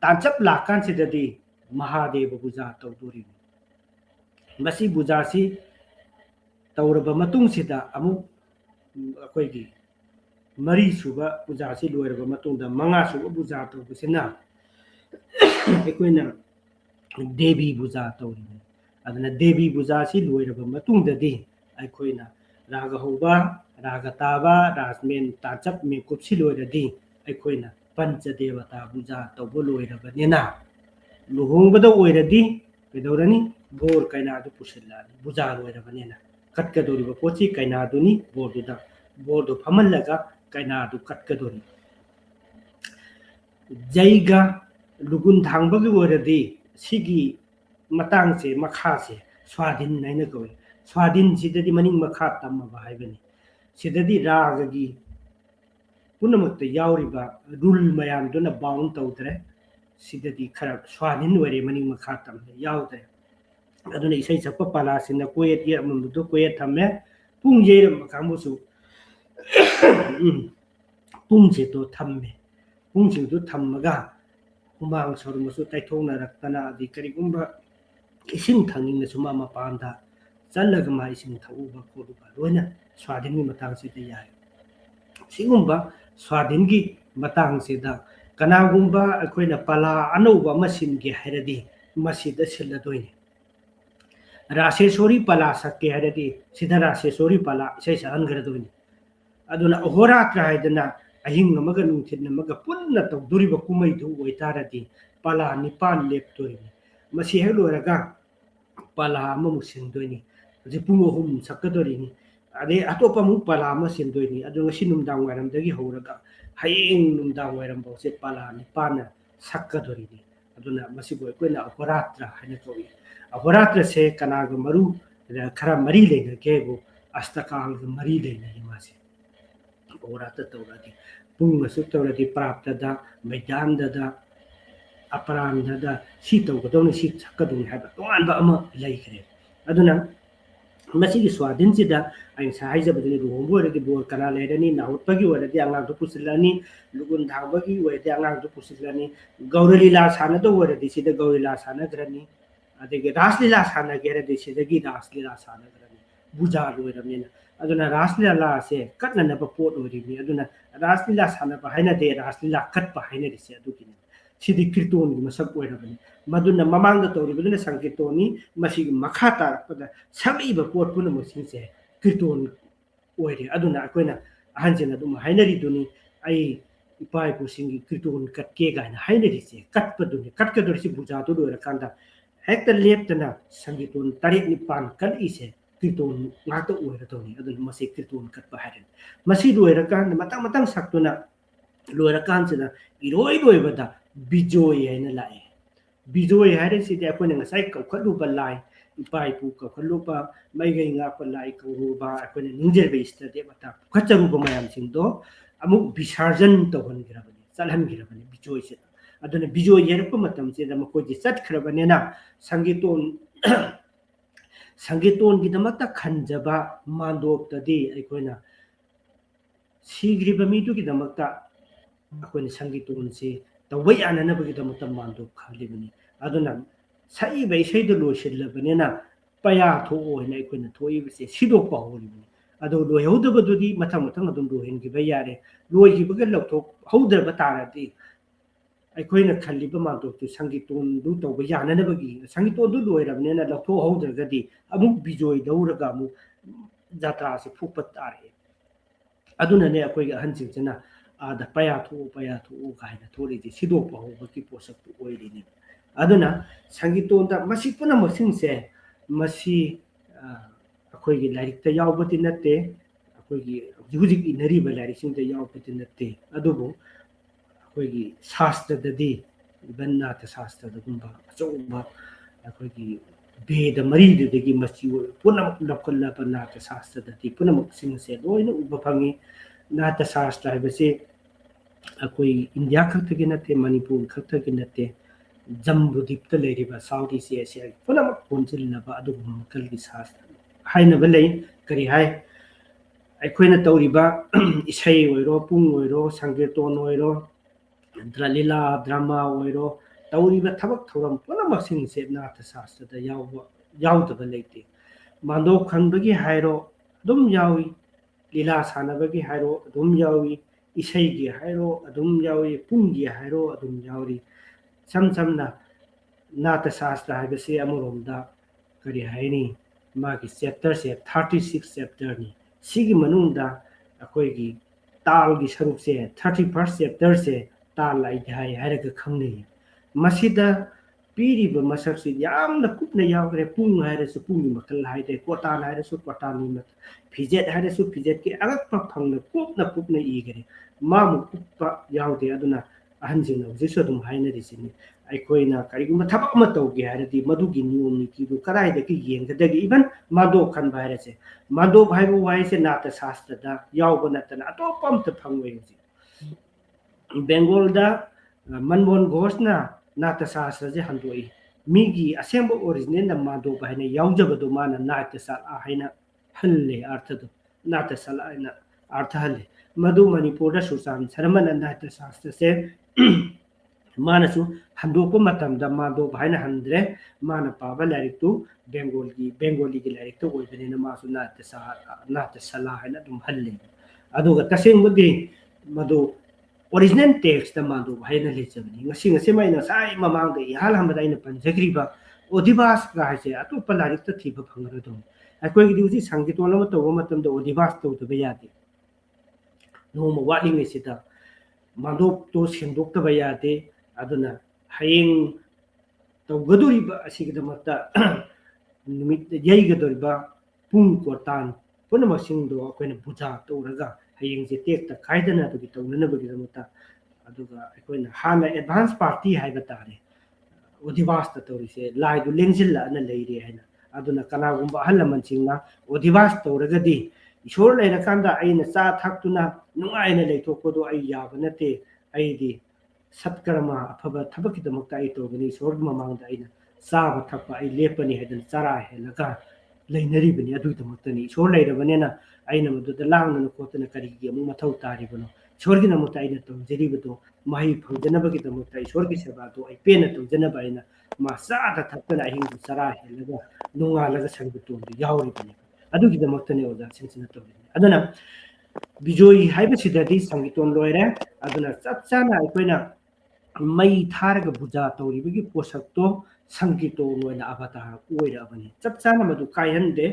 ꯇꯥꯟꯆꯞ ꯂꯥꯛꯀꯥꯟꯁꯤꯗꯗꯤ ꯃꯍꯥꯗꯦꯕ ꯄꯨꯖꯥ ꯇꯧꯗꯣꯔꯤꯕꯅꯤ ꯃꯁꯤ ꯄꯨꯖꯥꯁꯤ ꯇꯧꯔꯕ ꯃꯇꯨꯡꯁꯤꯗ ꯑꯃꯨꯛ ꯑꯩꯈꯣꯏꯒꯤ ꯃꯔꯤꯁꯨꯕ ꯄꯨꯖꯥꯁꯤ ꯂꯣꯏꯔꯕ ꯃꯇꯨꯡꯗ ꯃꯉꯥꯁꯨꯕ ꯄꯨꯖꯥ ꯇꯧꯕꯁꯤꯅ ꯑꯩꯈꯣꯏꯅ ꯗꯦꯕꯤ ꯄꯨꯖꯥ ꯇꯧꯔꯤꯕꯅꯤ ꯑꯗꯨꯅ ꯗꯦꯕꯤ ꯄꯨꯖꯥꯁꯤ ꯂꯣꯏꯔꯕ ꯃꯇꯨꯡꯗꯗꯤ ꯑꯩꯈꯣꯏꯅ ꯔꯥꯒ ꯍꯧꯕ ꯔꯥꯒ ꯇꯥꯕ ꯔꯥꯖꯃꯦꯟ ꯇꯥꯟꯆꯞ ꯃꯤꯀꯨꯞꯁꯤ ꯂꯣꯏꯔꯗꯤ ꯑꯩꯈꯣꯏꯅ ꯄꯟꯆ ꯗꯦꯕꯇꯥ ꯄꯨꯖꯥ ꯇꯧꯕ ꯂꯣꯏꯔꯕꯅꯤꯅ ꯂꯨꯍꯣꯡꯕꯗ ꯑꯣꯏꯔꯗꯤ ꯀꯩꯗꯧꯔꯅꯤ ꯕꯣꯔ ꯀꯩꯅꯥꯗꯨ ꯄꯨꯁꯤꯜꯂꯛꯑꯅꯤ ꯄꯨꯖꯥ ꯂꯣꯏꯔꯕꯅꯤꯅ ꯀꯠꯀꯗꯧꯔꯤꯕ ꯄꯣꯠꯁꯤ ꯀꯩꯅꯥꯗꯨꯅꯤ ꯕꯣꯔꯗꯨ ꯐꯝꯍꯜꯂꯒ ꯀꯩꯅꯥꯗꯨ ꯀꯠꯀꯗꯧꯔꯤ ꯖꯩꯒ ꯂꯨꯒꯨꯟ ꯊꯥꯡꯕꯒꯤ ꯑꯣꯏꯔꯗꯤ ꯁꯤꯒꯤ ꯃꯇꯥꯡꯁꯦ ꯃꯈꯥꯁꯦ ꯁ꯭ꯋꯥꯙꯤꯟ ꯍꯥꯏꯅ ꯀꯧꯏ ꯁ꯭ꯋꯥꯙꯤꯟꯁꯤꯗꯗꯤ ꯃꯅꯤꯡ ꯃꯈꯥ ꯇꯝꯃꯕ ꯍꯥꯏꯕꯅꯤ ꯁꯤꯗꯗꯤ ꯔꯥꯒꯒꯤ ꯄꯨꯝꯅꯃꯛꯇ ꯌꯥꯎꯔꯤꯕ ꯔꯨꯜ ꯃꯌꯥꯝꯗꯨꯅ ꯕꯥꯎꯟ ꯇꯧꯗ꯭ꯔꯦ ꯁꯤꯗꯗꯤ ꯈꯔ ꯁ꯭ꯋꯥꯙꯤꯟ ꯑꯣꯏꯔꯦ ꯃꯅꯤꯡ ꯃꯈꯥ ꯇꯝꯕ ꯌꯥꯎꯗ꯭ꯔꯦ ꯑꯗꯨꯅ ꯏꯁꯩ ꯁꯛꯄ ꯄꯥꯂꯥꯁꯤꯡꯅ ꯀꯣꯌꯦꯠ ꯌꯦꯠꯃꯟꯕꯗꯨ ꯀꯣꯌꯦꯠ ꯊꯝꯃꯦ ꯄꯨꯡ ꯌꯩꯔꯝꯕ ꯀꯥꯡꯕꯨꯁꯨ ꯄꯨꯡꯁꯤꯡꯗꯨ ꯊꯝꯃꯦ ꯄꯨꯡꯁꯤꯡꯗꯨ ꯊꯝꯃꯒ ꯍꯨꯃꯥꯡ ꯁꯧꯔꯃꯁꯨ ꯇꯩꯊꯣꯛꯅꯔꯛꯇꯅ ꯑꯗꯩ ꯀꯔꯤꯒꯨꯝꯕ ꯏꯁꯤꯡ ꯊꯛꯅꯤꯡꯉꯁꯨ ꯃꯥ ꯃꯄꯥꯟꯗ ꯆꯠꯂꯒ ꯃꯥ ꯏꯁꯤꯡ ꯊꯛꯎꯕ ꯈꯣꯠꯂꯨꯕ ꯂꯣꯏꯅ ꯁ꯭ꯋꯥꯙꯤꯟꯒꯤ ꯃꯇꯥꯡꯁꯤꯗ ꯌꯥꯏ ꯁꯤꯒꯨꯝꯕ ꯁ꯭ꯋꯥꯙꯤꯟꯒꯤ ꯃꯇꯥꯡꯁꯤꯗ ꯀꯅꯥꯒꯨꯝꯕ ꯑꯩꯈꯣꯏꯅ ꯄꯥꯂꯥ ꯑꯅꯧꯕ ꯑꯃ ꯁꯤꯟꯒꯦ ꯍꯥꯏꯔꯗꯤ ꯃꯁꯤꯗ ꯁꯤꯜꯂꯗꯣꯏꯅꯤ ꯔꯥꯁꯦꯁꯣꯔꯤ ꯄꯥꯂꯥ ꯁꯛꯀꯦ ꯍꯥꯏꯔꯗꯤ ꯁꯤꯗ ꯔꯥꯁꯦꯁꯣꯔꯤ ꯄꯥꯂꯥ ꯏꯁꯩ ꯁꯛꯍꯟꯈ꯭ꯔꯗꯣꯏꯅꯤ ꯑꯗꯨꯅ ꯑꯍꯣꯔꯥꯇ꯭ꯔ ꯍꯥꯏꯗꯅ ꯑꯍꯤꯡ ꯑꯃꯒ ꯅꯨꯡꯊꯤꯜ ꯑꯃꯒ ꯄꯨꯟꯅ ꯇꯧꯗꯣꯔꯤꯕ ꯀꯨꯝꯍꯩꯗꯨ ꯑꯣꯏꯇꯥꯔꯗꯤ ꯄꯥꯂꯥ 9 ꯂꯦꯞꯇꯣꯔꯤꯅꯤ ꯃꯁꯤ ꯍꯦꯛ ꯂꯣꯏꯔꯒ ꯄꯥꯂꯥ ꯑꯃꯃꯨꯛ ꯁꯤꯟꯗꯣꯏꯅꯤ ꯍꯧꯖꯤꯛ ꯄꯨꯡ 3 ꯁꯛꯀꯗꯣꯔꯤꯅꯤ ꯑꯗꯩ ꯑꯇꯣꯞꯄ ꯑꯃꯨꯛ ꯄꯥꯂꯥ ꯑꯃ ꯁꯤꯟꯗꯣꯏꯅꯤ ꯑꯗꯨ ꯉꯁꯤ ꯅꯨꯡꯗꯥꯡ ꯋꯥꯏꯔꯝꯗꯒꯤ ꯍꯧꯔꯒ ꯍꯌꯦꯡ ꯅꯨꯡꯗꯥꯡ ꯋꯥꯏꯔꯝꯐꯥꯎꯁꯦ ꯄꯥꯂꯥ 9ꯅ ꯁꯛꯀꯗꯣꯔꯤꯅꯤ aduna masibu akoina ahoratra haina kawi ahoratra se kanaga maru khara mari leina kebu astakal ga mari leina himase ahoratra tawradi punga su tawradi prapta da maidan da aparanda da si tawgadawni si sakaduni haba toanba ama laikre aduna masigi swadin sida ai sahai jabadini ruhombo redi bor kana ledani nautpagi waradi angang to pusilani lugun dhawagi waradi angang to pusilani gauralila sana do waradi sida gaurila sana grani adege raslila sana geradi sida gi raslila sana grani buja loiramina aduna raslila se katna na pa pot orimi aduna raslila sana pa haina de raslila kat pa haina de se adukini sidi kirton gi masak oirabani maduna mamangda tawribaduna sankirtoni masigi makha tarakpada sabiba pot puna masingse kirton oire aduna akoina ahanjena dum hainari duni ai ipai pusingi kirton katke gaina hainari se katpaduni katkadursi buja to dora kanda hekta leptana sangiton tarik nipan kan ise kirton ngata oira tawni aduna masi kirton katpa haren masi doira kan matang matang saktuna loira kan sina iroi doibada bijoy haina lai bijoy haire si de akoina ngasai kaukhalu balai ipai pu kaukhalu pa mai gai nga pa lai kauru ba akoina ningjer be ista de mata khacharu ba mayam sing do amuk bisarjan to hon girabani salhan girabani bijoy se aduna bijoy yer pa matam se da mako ji sat khrabani na sangiton sangiton gi damata khanjaba mandop tadi akoina sigriba mi tu gi damata akoina sangiton se tawai anana bagi damata mandop khalibani aduna sai bai sai do lo shillabani na paya tho oina akoina thoi bise sido pa holibani ado lo yaudaba dudi mathang mathang adum do hen gi ba yare loi gi baga lokthok hauder ba tarati aikoina khaliba mandop tu sangiton du to ba yanana bagi sangiton du loirabne na lokthok hauder gadi amuk bijoy dauraga mu jatra se phukpat tare aduna ne akoi ga hansing chana ada paya thu gaina thori di sido pa ho baki posak tu oiri ni aduna sangiton da masi puna masing se masi akoi gi lairik ta yawbati natte akoi gi hujik inari ba lairik sing ta yawbati natte adubu akoi gi shastra da di banna ta shastra da gumba achomba akoi gi beda mari de gi masi puna lokalla banna ta shastra da di puna sing se loina uba phangi nata shastra haibase akoi india khaktagi natte manipur khaktagi natte jambu dipta leiriba saudi asia puna ponchilnaba adugum kalgi shastra haina balai kari hai aikoina tawriba isai oiro pung oiro sankirton oiro dralila drama oiro tawriba thabak thoram puna masing se nata shastra da yawdaba leite mandop khanbagi hairo dum yawi lila sanabagi hairo adum yawi isai gi hairo adum yawi pung gi hairo adum yawi samna nata shastra haibase amuromda kari haini magi chapter se 36 chapter ni sigi manungda akoi gi tal gi saruk se 31st chapter se tal lai dai haraga khangni masida piri ba masak si yamna kupna yawre pung haire su pung makal haide kotan haire su kotan ni mat fijet haire su fijet ki agak pa phangna kupna igere mamu kuppa yawde aduna ahanjina jisu dum haina risini aikoina kariguma thaba ma tawge haradi madugi niyom ni kidu karai da ki yengdagi even mado khan bhaire se mado bhaibu wai se nata shastra da yawba natana atopam ta phangwe ji bengal da manmon ghosna nata shastra je handoi migi asembo original na mado bhaine yawjaba do mana nata sal a haina halle artha do nata sal aina artha halle madu manipur da susan sarmana nata shastra se manasu handoko matamda mado bhaina handre mana paba lairik tu bengali gi lairik to oibene na masu nata sala haina dum halle aduga taseng mudi madu original text da mado bhaina lechabni ngasi mai na sai mamang de hal hamda ina panjagriba odibas ga haise atu palarik ta thiba phangra do akoi gi uji sangitol ma to matamda odibas to to bayati no mo wali ngi sita mado to sendok ta bayate aduna hayeng tawgaduriba asigidamata numit yaigaduriba pung kotan punama singdo akoina buja tawraga hayeng je tek ta khaidana to gi tawnana bagi damata aduga akoina hana advance party haiba tare ओधिवास तौरीसे लाइदु लेंजिल्लाना लेरे हैना अदुना कनागुंबा अहल लमनसिंगना ओधिवास तौरगदी ईश्वर लेरकांदा आइना चा थाक्तुना नुंगाइना लेथोकदो आई याबा नते आइदी सत्कर्मा अफबा थबकिदमक्ता आई तोगनी ईश्वर ममांगदा आइना चाबा थक्पा आई लेपनी हैदन चरा हेलगा लेनरिबनी अदुदमक्तनी ईश्वर लेरबनेना आइना मदुदा लांगना खोतना करिगी अमु मथौ तारिबनो ईश्वरगी नमक्ता आइना तौजरिबदो मही फौजनबगी दमक्ता ईश्वरगी सेवादो आई पेना तौजनबा आइना मा चादा थक्तना अहिंगु चरा हेलगा नुंगालगा संगतोंदो यावरिबनी अदुगी दमक्तने ओजा सिंसिना तौरिनी अदुना बिजोई हाइबसिददी संगीतोन लोयरे अदुना चपचाना अखोइना मई थारग बुजा तौरिबगी पोषकतो संगीतो लोयना अवतार ओइरबनी चपचाना मदु कायहनदे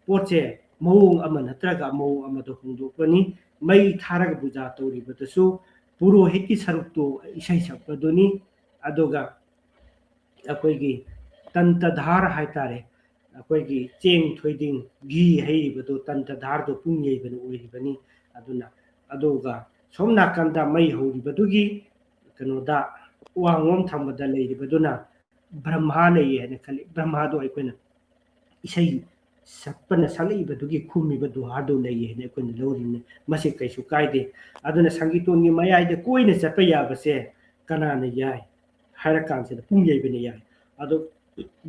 पोचे मौंग अमा नत्रगा मौंग अमदो हुंदोकनी मई थारग बुजा तौरिबदसु पुरोहितकी सरुक्तो इसै सकपदोनी अदुगा अखोइगी तंतधार हाइतारे अखोइगी चेंग थोइदिंग घी हैरिबदो तंतधारदो पुंग येबन ओइरिबनी अदुना अदुगा सोम नाकंदा मई हौरिबदुगी कनोदा वांगोम थंबदा लेरिबदुना ब्रह्मा लेयेने खलि ब्रह्मादो अखोइना इसै सपना सलैबदुगी खुमिबदु हादो लेयेने अखोइना लौरिने मसे कैसु कायदे अदुना संगीतोंगी मयाइदे कोइने चपा याबसे कनाना याय हायरा कांसेदा पुंग येबने याय अदो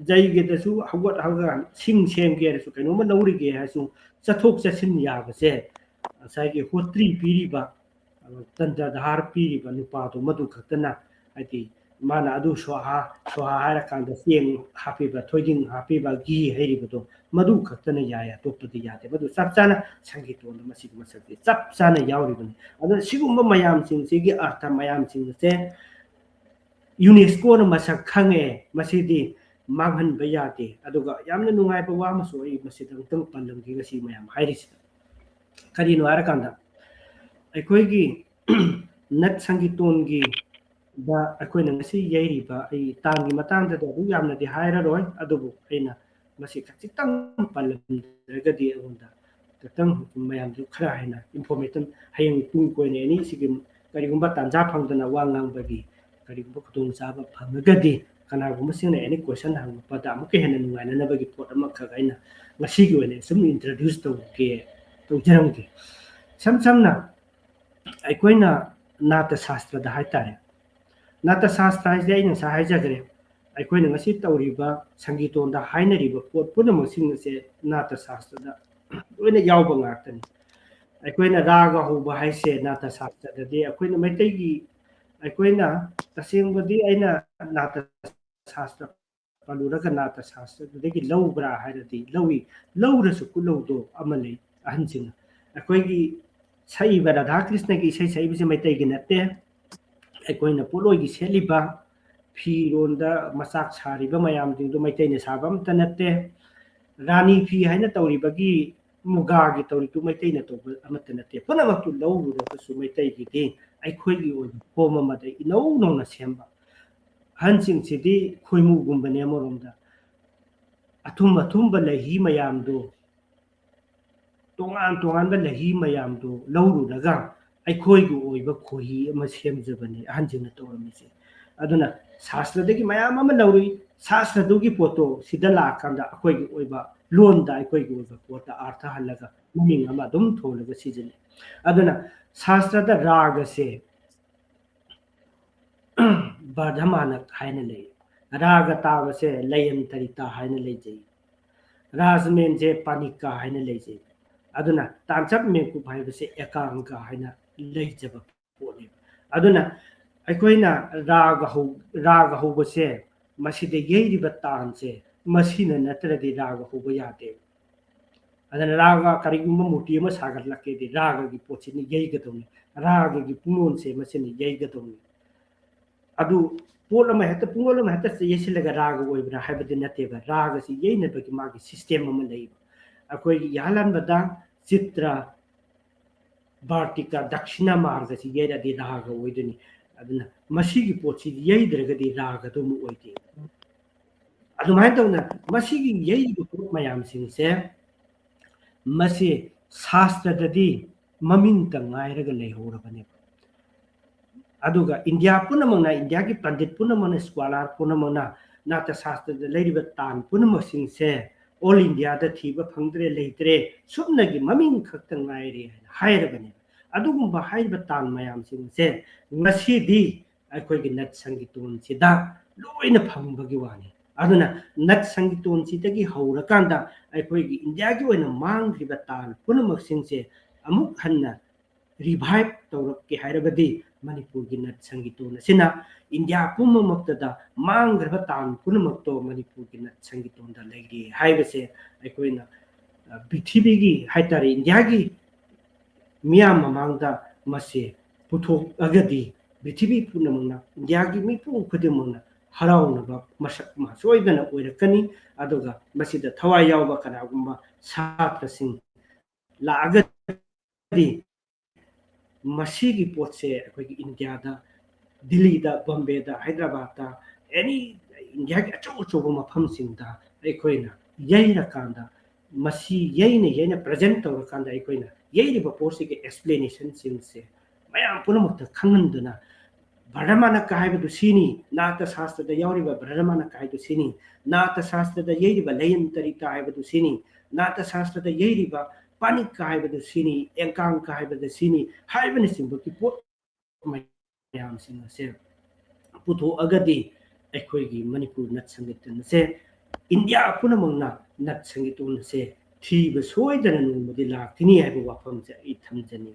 जैगेदसु हगत हगा सिंग सेमगेरसु कैनोमा लौरिगे हासु चथोक चसिन याबसे साइगे होत्री पीरिबा तंत्रधार पीरिबा नुपादो मदु खतना हाइति माना अदु सोहा सोहा हायरा कांदा सेंग हापिबा थोइदिंग हापिबा गी हैरिबदो मदु खतना याय तोपदि यादे मदु चपचाना संगीतोन मसिग मसकि चपचाना यावरिबनी अदु सिगुम्बा मयाम सिंगसिगी अर्थ मयाम सिंगसे यूनेस्को न मसक खंगे मसिदी मांगहनबा यादे अदुगा यामना नुंगाइबा वा मसो आई मसिदंग तंग पल्लंगी गसी मयाम हाइरिस करिनो हारकांदा अखोइगी नट संगीतोनगी दा अखोइना ngasi yairiba ai tangi matangda da du yamna di haira roi adubu aina masi khachitang palamdagadi onda tatang mayam du khara haina information hayang tung koine ni sigim karigumba tanja phangdana wangang bagi karigumba khutong chaba phangagadi kanagumba singna any question hang pada amuke hena nungaina na bagi pot amakha aina ngasi gi oine sum introduce to ke to jaramge samsamna aikoina nata shastra da haitare nata shastra haise aina sa haijagre aikoina ngasi tawriba sangiton da hainariba pot punamang singse nata shastra da oina yawba ngaktani aikoina raga hoba haise nata shastra da de aikoina maitai gi aikoina tasengbadi aina nata shastra paluraga nata shastra degi lawbra hairadi lawi lawrasu kulawdo amalei ahansinga aikoigi saiba radha krishna gi sai saibise maitai gi natte aikoina poloi gi seliba फिरोंदा मसाक सारिबा मयाम दिंदो मैतैने साबम तनते रानी फी हाइना तौरिबगी मुगागी तौरितु मैतैने तौब अमत नते पुनमक्तु लौरुदसु मैतैगी दे आइखोइगी ओइ home मदे इनौ नौना सेमबा हनसिंग सिदि खोइमु गुम्बने मोरोमदा अथुम अथुम लही मयामदो तोंगान तोंगान लही मयामदो लौरुदगा आइखोइगी ओइबा खोही अमा सेमजबने हनसिंग तौरमिसे अदुना शास्त्रदगी मयाम अमा लौरी शास्त्रदुगी पोतो सिदा लाकांदा अखोइगी ओइबा लोनदा अखोइगी ओइबा पोता अर्थ हल्लगा meaning अमा दुम थोलगा सिजने अदुना शास्त्रदा रागसे बर्धमानक हाइना ले राग तावसे लयन तरिता हाइना लेजै राजमेन जे पानिका हाइना लेजै अदुना तांचप मेकु भाइबसे एकांका हाइना लेजब पोने अदुना अखोइना राग होबसे मसिदे येरिबा तानसे मसिना नत्रदि राग होबा यादे अदना राग करिगुम्बा मूर्ति अमा सागरलके दि राग gi पोचिनि येगदोनि राग gi पुंगोनसे मसिनि येगदोनि अदु पोल अमा हेता पुंगोल अमा हेता येसिलगा राग ओइब्रा हाइबदि नतेबा राग सि येनबगि मागी सिस्टम अमा लेइबा अखोइ यालनबदा चित्र वार्तिका दक्षिणा मार्ग सि येरदि राग ओइदनि अदुना मसिगी पोछि येइद्रगदि रागदो मु ओइदे अदुमाय तौना मसिगी येइबो पोत मयाम सिंसे मसे शास्त्रददि ममिंग तंगाइरगा लेहोरबने अदुगा इंडिया पुनमना इंडिया की पंडित पुनमना स्कॉलर पुनमना नाट्य शास्त्र लेरिबा तान पुनमसिंग से ऑल इंडिया द थीबा फंगद्रे लेत्रे सुमनगी ममिंग खक्तंग नायरे हायरबने अदुगुंबा हायरबा तान मयाम सिंग से ngasiदी अखोगी नट संगीतोन सिदा लोइना फंगबगी वानी अदुना नट संगीतोन सिदगी हौरकांदा अखोगी इंडिया की ओइना मांगरिबा तान पुनमसिंग से अमुक हन्ना रिवाइव तौरके हायरबदी मणिपुर की नट संगीतोन असिना इंडिया पुममक्तदा मांगरबा तान पुनमक्तो मणिपुर की नट संगीतोन दा लेगी हायबसे अखोइना पृथ्वी की हायतारे इंडिया की मियाम ममांगदा मसे पुथोक अगदी पृथ्वी पुनमना इंडिया की मिपुं खुदिमना हराउनबा मसक मा सोयदना ओइरकनी अदुगा मसिदा थवाय यावबा कनागुंबा छात्रसिंग लाअगदी मसीगी पोचे अखोगी इंडिया दा दिल्ली दा बॉम्बे दा हैदराबाद दा एनी इंडिया की अचो अचो मफम सिंदा अखोइना यैरा कांदा मसी यैना प्रेजेंट तौर कांदा अखोइना यैरिबा पोसे के एक्सप्लेनेशन सिंग से मयाम पुनमत खंगनदना भरमाना कायबदु सिनी नाट्य शास्त्र दा यावरिबा भरमाना कायदु सिनी नाट्य शास्त्र दा यैरिबा लेयन तरिका हायबदु सिनी नाट्य शास्त्र दा यैरिबा पानी कायबदु सिनी एंकांग कायबदु सिनी हायबने सिंबु की पोट मयाम सिंग से पुथो अगदी अखोगी मणिपुर नट संगीतन से इंडिया पुनमंगना नट संगीतन से थीब सोयदन नुमदि लाक्तिनी हायबु वाफम से आई थमजनी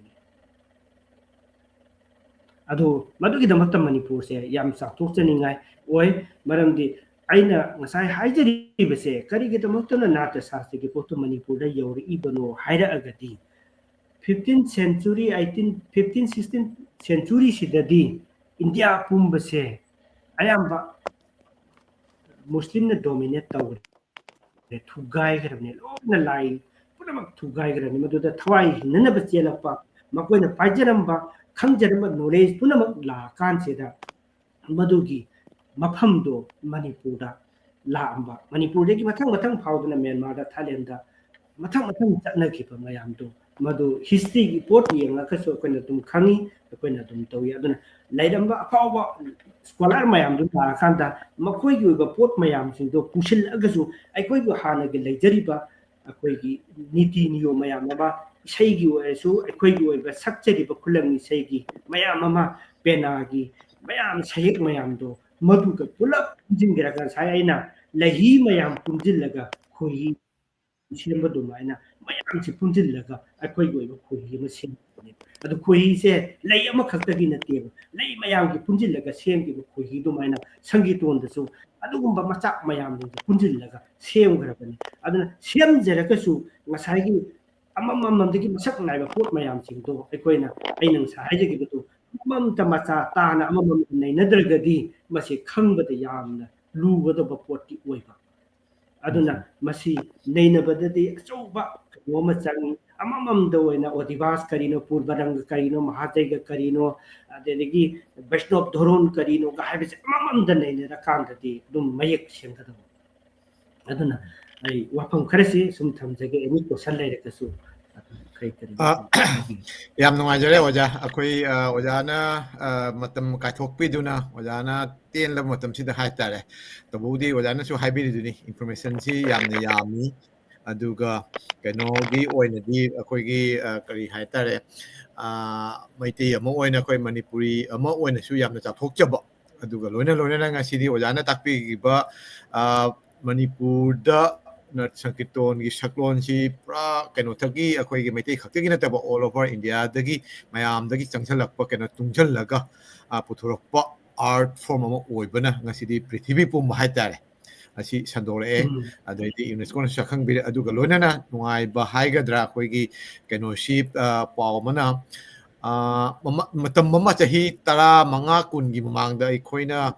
अदो मदुगिदमत मणिपुर से याम साथोक्चनिंगाय ओय मरमदि आइना ngасai हाइजरिबसे करिगिदमक्तना नाट्य शास्त्र की पोतो मणिपुर दा यौर इबनो हायरा अगदी 15th century 15 16th century सिददी India पुंबसे अयाम्बा मुस्लिम ने डोमिनेट तौरे थुगाय गरबने लोना लाई पुनमक थुगाय गरबने मदुदा थवाई ननबा चेलपा मकोइना पाइजरम्बा खंजरम्बा नॉलेज पुनमक ला कांसेदा मदुगी मफमदो मणिपुरदा लाअम्बा मणिपुरदगी मथंग मथंग फाउदना म्यांमारदा थाईलैंडदा मथंग मथंग चटनखिबा मयामदो मदु हिस्ट्री की पोट येंगकसो कोइना तुम खंगी कोइना तुम तौय अदुना लैरम्बा अफावबा स्कॉलर मयामदु ताखांदा मखोइगी ओइबा पोट मयामसिंदो पुसिल अगसु अखोइगु हानगे लेजरिबा अखोइगी नीति नियो मयामबा इसाइगी ओइसु अखोइगी ओइबा सक्चरिबा खुलंग इसाइगी मयाममा पेनागी मयाम सहेक मयामदो मधुका पुलप जिंगरगा सायना लही मयाम पुंजिलगा खोई सेंबदो मायना मयाम से पुंजिलगा अखोइगी ओइबा खोई म सेंबने अदु खोई से लई अमा खक्तगी नतेबा लई मयाम की पुंजिलगा सेंगी खोई दो मायना संगीतोन दसु अदुगुंबा मचा मयाम दो पुंजिलगा सेंगरबने अदुना सेंजरकसु ngасaiगी अमममदगी मसक नाइबा पोट मयाम सिंदो अखोइना अइना साहायजगिबतो ममता मचा ताना अममम नैनद्रगदी मसे खंबदा यामना लुगदब पोटी ओइबा अदुना मसी नैनबददी अचौबा नोमा चंगी अमममदा ओइना ओदिवास करिनो पूर्वरंग करिनो महाजैग करिनो अदेगी वैष्णव धोरोन करिनो गायबसे अमममदा नैनरा कांददी दुम मयक सेंगदब अदुना आई वाफम खरसी सुम थमजगे एनी क्वेश्चन लेरकसु ꯌꯥꯝ ꯅꯨꯡꯉꯥꯏꯖꯔꯦ ꯑꯣꯖꯥ ꯑꯩꯈꯣꯏ ꯑꯣꯖꯥꯅ ꯃꯇꯝ ꯀꯥꯏꯊꯣꯛꯄꯤꯗꯨꯅ ꯑꯣꯖꯥꯅ ꯇꯦꯟꯂꯕ ꯃꯇꯝꯁꯤꯗ ꯍꯥꯏꯇꯥꯔꯦ ꯇꯧꯕꯕꯨꯗꯤ ꯑꯣꯖꯥꯅꯁꯨ ꯍꯥꯏꯕꯤꯔꯤꯗꯨꯅꯤ ꯏꯟꯐꯣꯔꯃꯦꯁꯟꯁꯤ ꯌꯥꯝꯅ ꯌꯥꯝꯃꯤ ꯑꯗꯨꯒ ꯀꯩꯅꯣꯒꯤ ꯑꯣꯏꯅꯗꯤ ꯑꯩꯈꯣꯏꯒꯤ ꯀꯔꯤ ꯍꯥꯏꯇꯥꯔꯦ ꯃꯩꯇꯩ ꯑꯃ ꯑꯣꯏꯅ ꯑꯩꯈꯣꯏ ꯃꯅꯤꯄꯨꯔꯤ ꯑꯃ ꯑꯣꯏꯅꯁꯨ ꯌꯥꯝꯅ ꯆꯥꯎꯊꯣꯛꯆꯕ ꯑꯗꯨꯒ ꯂꯣꯏꯅꯅ ꯉꯁꯤꯗꯤ ꯑꯣꯖꯥꯅ ꯇꯥꯛꯄꯤꯈꯤꯕ ꯃꯅꯤꯄꯨꯔꯗ नट संकीर्तन की सक्लोनसी पूरा कनोथगी अखोई मैतै खक्तगी नतबा ऑल ओवर इंडिया दगी मयामदगी चंगसलक्प कनो तुंगजलगा पुथुरक्प आर्ट फॉर्म अमा ओइबना ngasiदी पृथ्वी पुम हाइतारे asi sandore adai UNESCO na sakhangbi aduga loinana nuaiba haigadra akhoi kenoshi pawmana matam mama chahi tara manga kungi mamangda aikoina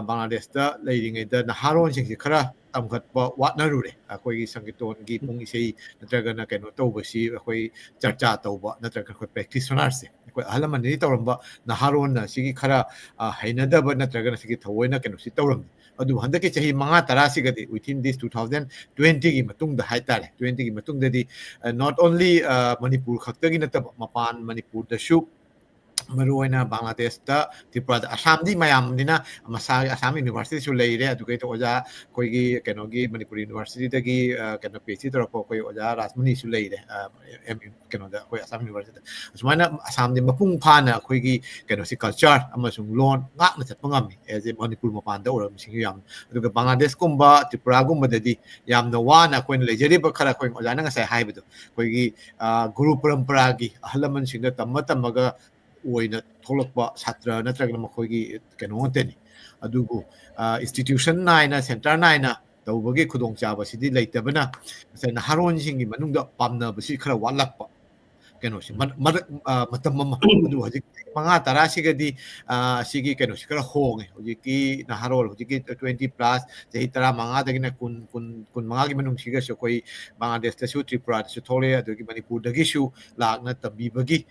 Bangladesh da leiringai da naharon sing khara tamkhatpa watnarure akhoi sangiton gi pung isei natraga keno tawbasi akhoi charcha tawba natraga akhoi practitioners akhoi ahlamani tawramba naharon na sigi khara hainadaba natraga sigi thawoina keno si tawram adu handaki chahi manga tara sigadi within this 2020 gi matungda haitare 20 gi matungda di not only Manipur khaktagi nataba mapan Manipur da shu Maruina Bangladesh da Tripura Assam di mayam dina masa Assam University su leire adu kai to oja koi gi kenogi Manipur University da gi keno PhD to ko koi oja Rasmuni su leire keno da koi Assam University sumana Assam di mapung phana koi gi keno si culture amasung lon ngak na chat pangam as a Manipur mapan da ora mising yam adu ga Bangladesh kumba Tripura gumba da di yam no wana koi lejeri ba khara koi oja na sai haibu koi gi guru parampara gi ahalaman sing da tamma tamaga oina tholokpa satra natragna makhoigi keno teni adugu institution naina center naina tawbagi khudong chaba sidi leitabana sai na haron singi manungda pamna basi khara walakpa keno si matam mama adu hajik manga tara sigadi sigi keno si khara honge hojiki na harol hojiki 20 plus jahi tara manga dagina kun manga gi manung siga so koi Bangladesh ta su Tripura su thole adu gi Manipur dagi su lakna tabi bagi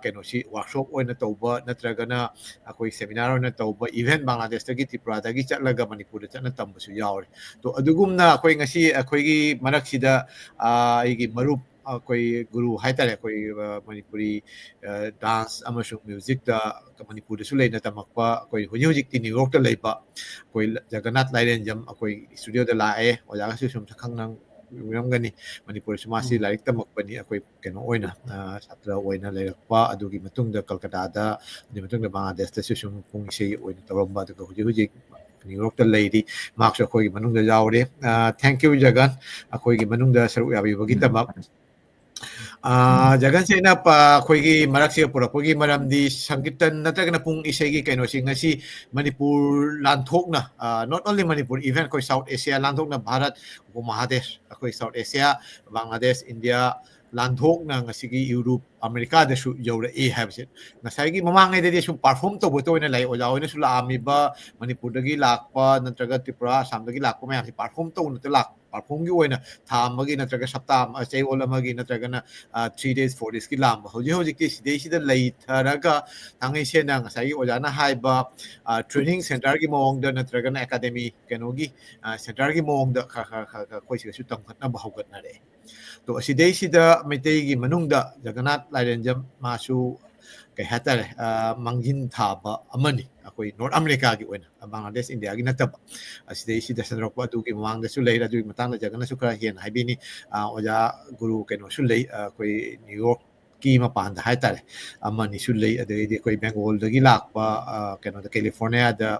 keno si workshop oina tawba natragana akoi seminar oina tawba event Bangladesh dagi Tripura dagi chatlaga Manipur da chatna tamba su yaure to adugumna akoi ngasi akoi gi marak sida igi marup koi guru haitare koi Manipuri dance amasung music da Manipur su leina tamakpa koi hujik ti New York da leiba koi Jagannath Lairenjam koi studio da lae oja su sum thakang nang gani Manipur su masi laik tamakpani koi keno oina satra oina leirakpa adugi matungda Kolkata da matungda Bangladesh da su sum pung sei oina tawamba da hujik New York da lady marks koi manungda yaure thank you Jagan koi manungda saru yabi bagi tamak Jagan sa ina pa koigi marak siya pura koigi maramdi sangkitan na talaga na pung isegi kaino si ngasi Manipur lanthok na not only Manipur even koi South Asia lanthok na Bharat Mahadesh koi South Asia Bangladesh India lanthok na ngasigi Europe America da su yawra habsit ngasagi mamangay da su perform to boto na lai oja na su laami ba Manipur dagi lakpa natraga Tripura Assam dagi lakpa may perform to na lak perform gi oina thamagi natraga saptam chei ola magi natraga na 3 days 4 days ki lam hoji hoji ki sidei sida lei tharaga tangai se na ngasai oja na haiba training center gi mong da natraga na academy kenogi center gi mong da kha koi si su tam khatna bahugat na re to sidei sida metei gi manung da Jagannath Lairenjam masu kay hatare mangjin thaba amani akoi North America gi oina Bangladesh India gi nataba asidei sida sanrok pa tu gi mang da su leira du matang da Jagannath su kra hian haibini oja guru keno su lei koi New York ki mapan da haitare amani su lei adei koi Bengal da gi lakpa keno da California da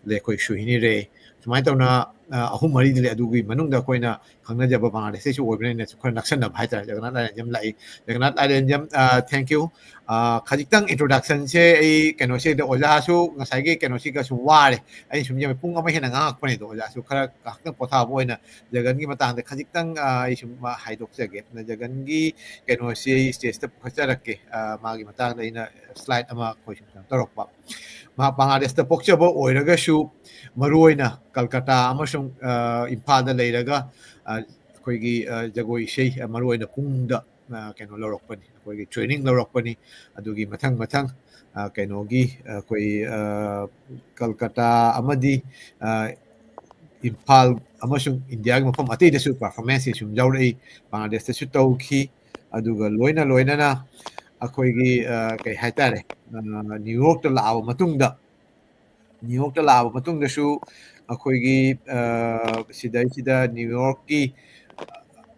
le koi Shuhini re sumai tawna ahum mari dile adugi manung da koina khangna jaba Bangladesh su oibne ne su khar naksan na haitare Jagannath Lairenjam lai Jagannath Lairenjam thank you khajitang introduction se ai keno se da oja su ngasai gi keno si ga su ware ai sum yam pung ama hena ngak pane do oja su khara kakna potha boina Jagan gi matang da khajitang ai sum ma haidok se ge na Jagan gi keno si stage ta khacharakke magi matang da ina slide ama khoi sum torok pa ma Bangladesh ta pokchaba oiraga su maruina Kolkata amasung Imphal da leiraga koigi jagoi sei maruina pungda keno lorokpani koigi training lorokpani adugi mathang kenogi koi Kolkata amadi Imphal amasung India gi mafam atei da su performance sum jawrei Bangladesh ta su tauki aduga loina na akoigi kai haitare New York ta laaw matungda New York ta laaw matungda su akoigi sida New York ki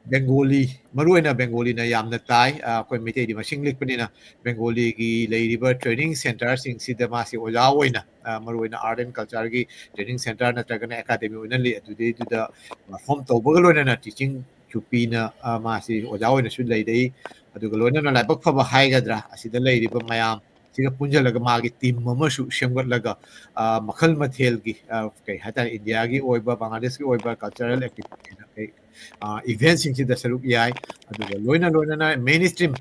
Bengali maruina Bengali na yamna tai koi metei di masing likpani na Bengali gi leiriba training center sing sida masi oja oina maruina art and culture gi training center na tagana academy oina li atude da form to bagaloina na teaching chupina masi oja oina su leidei aduga loina na laibak phaba haigadra asida leiriba mayam siga punjalaga magi team mamashu semgatlaga makhal mathel gi kai hata India gi oiba Bangladesh gi oiba cultural activity events sing da saruk yai aduga loina na mainstream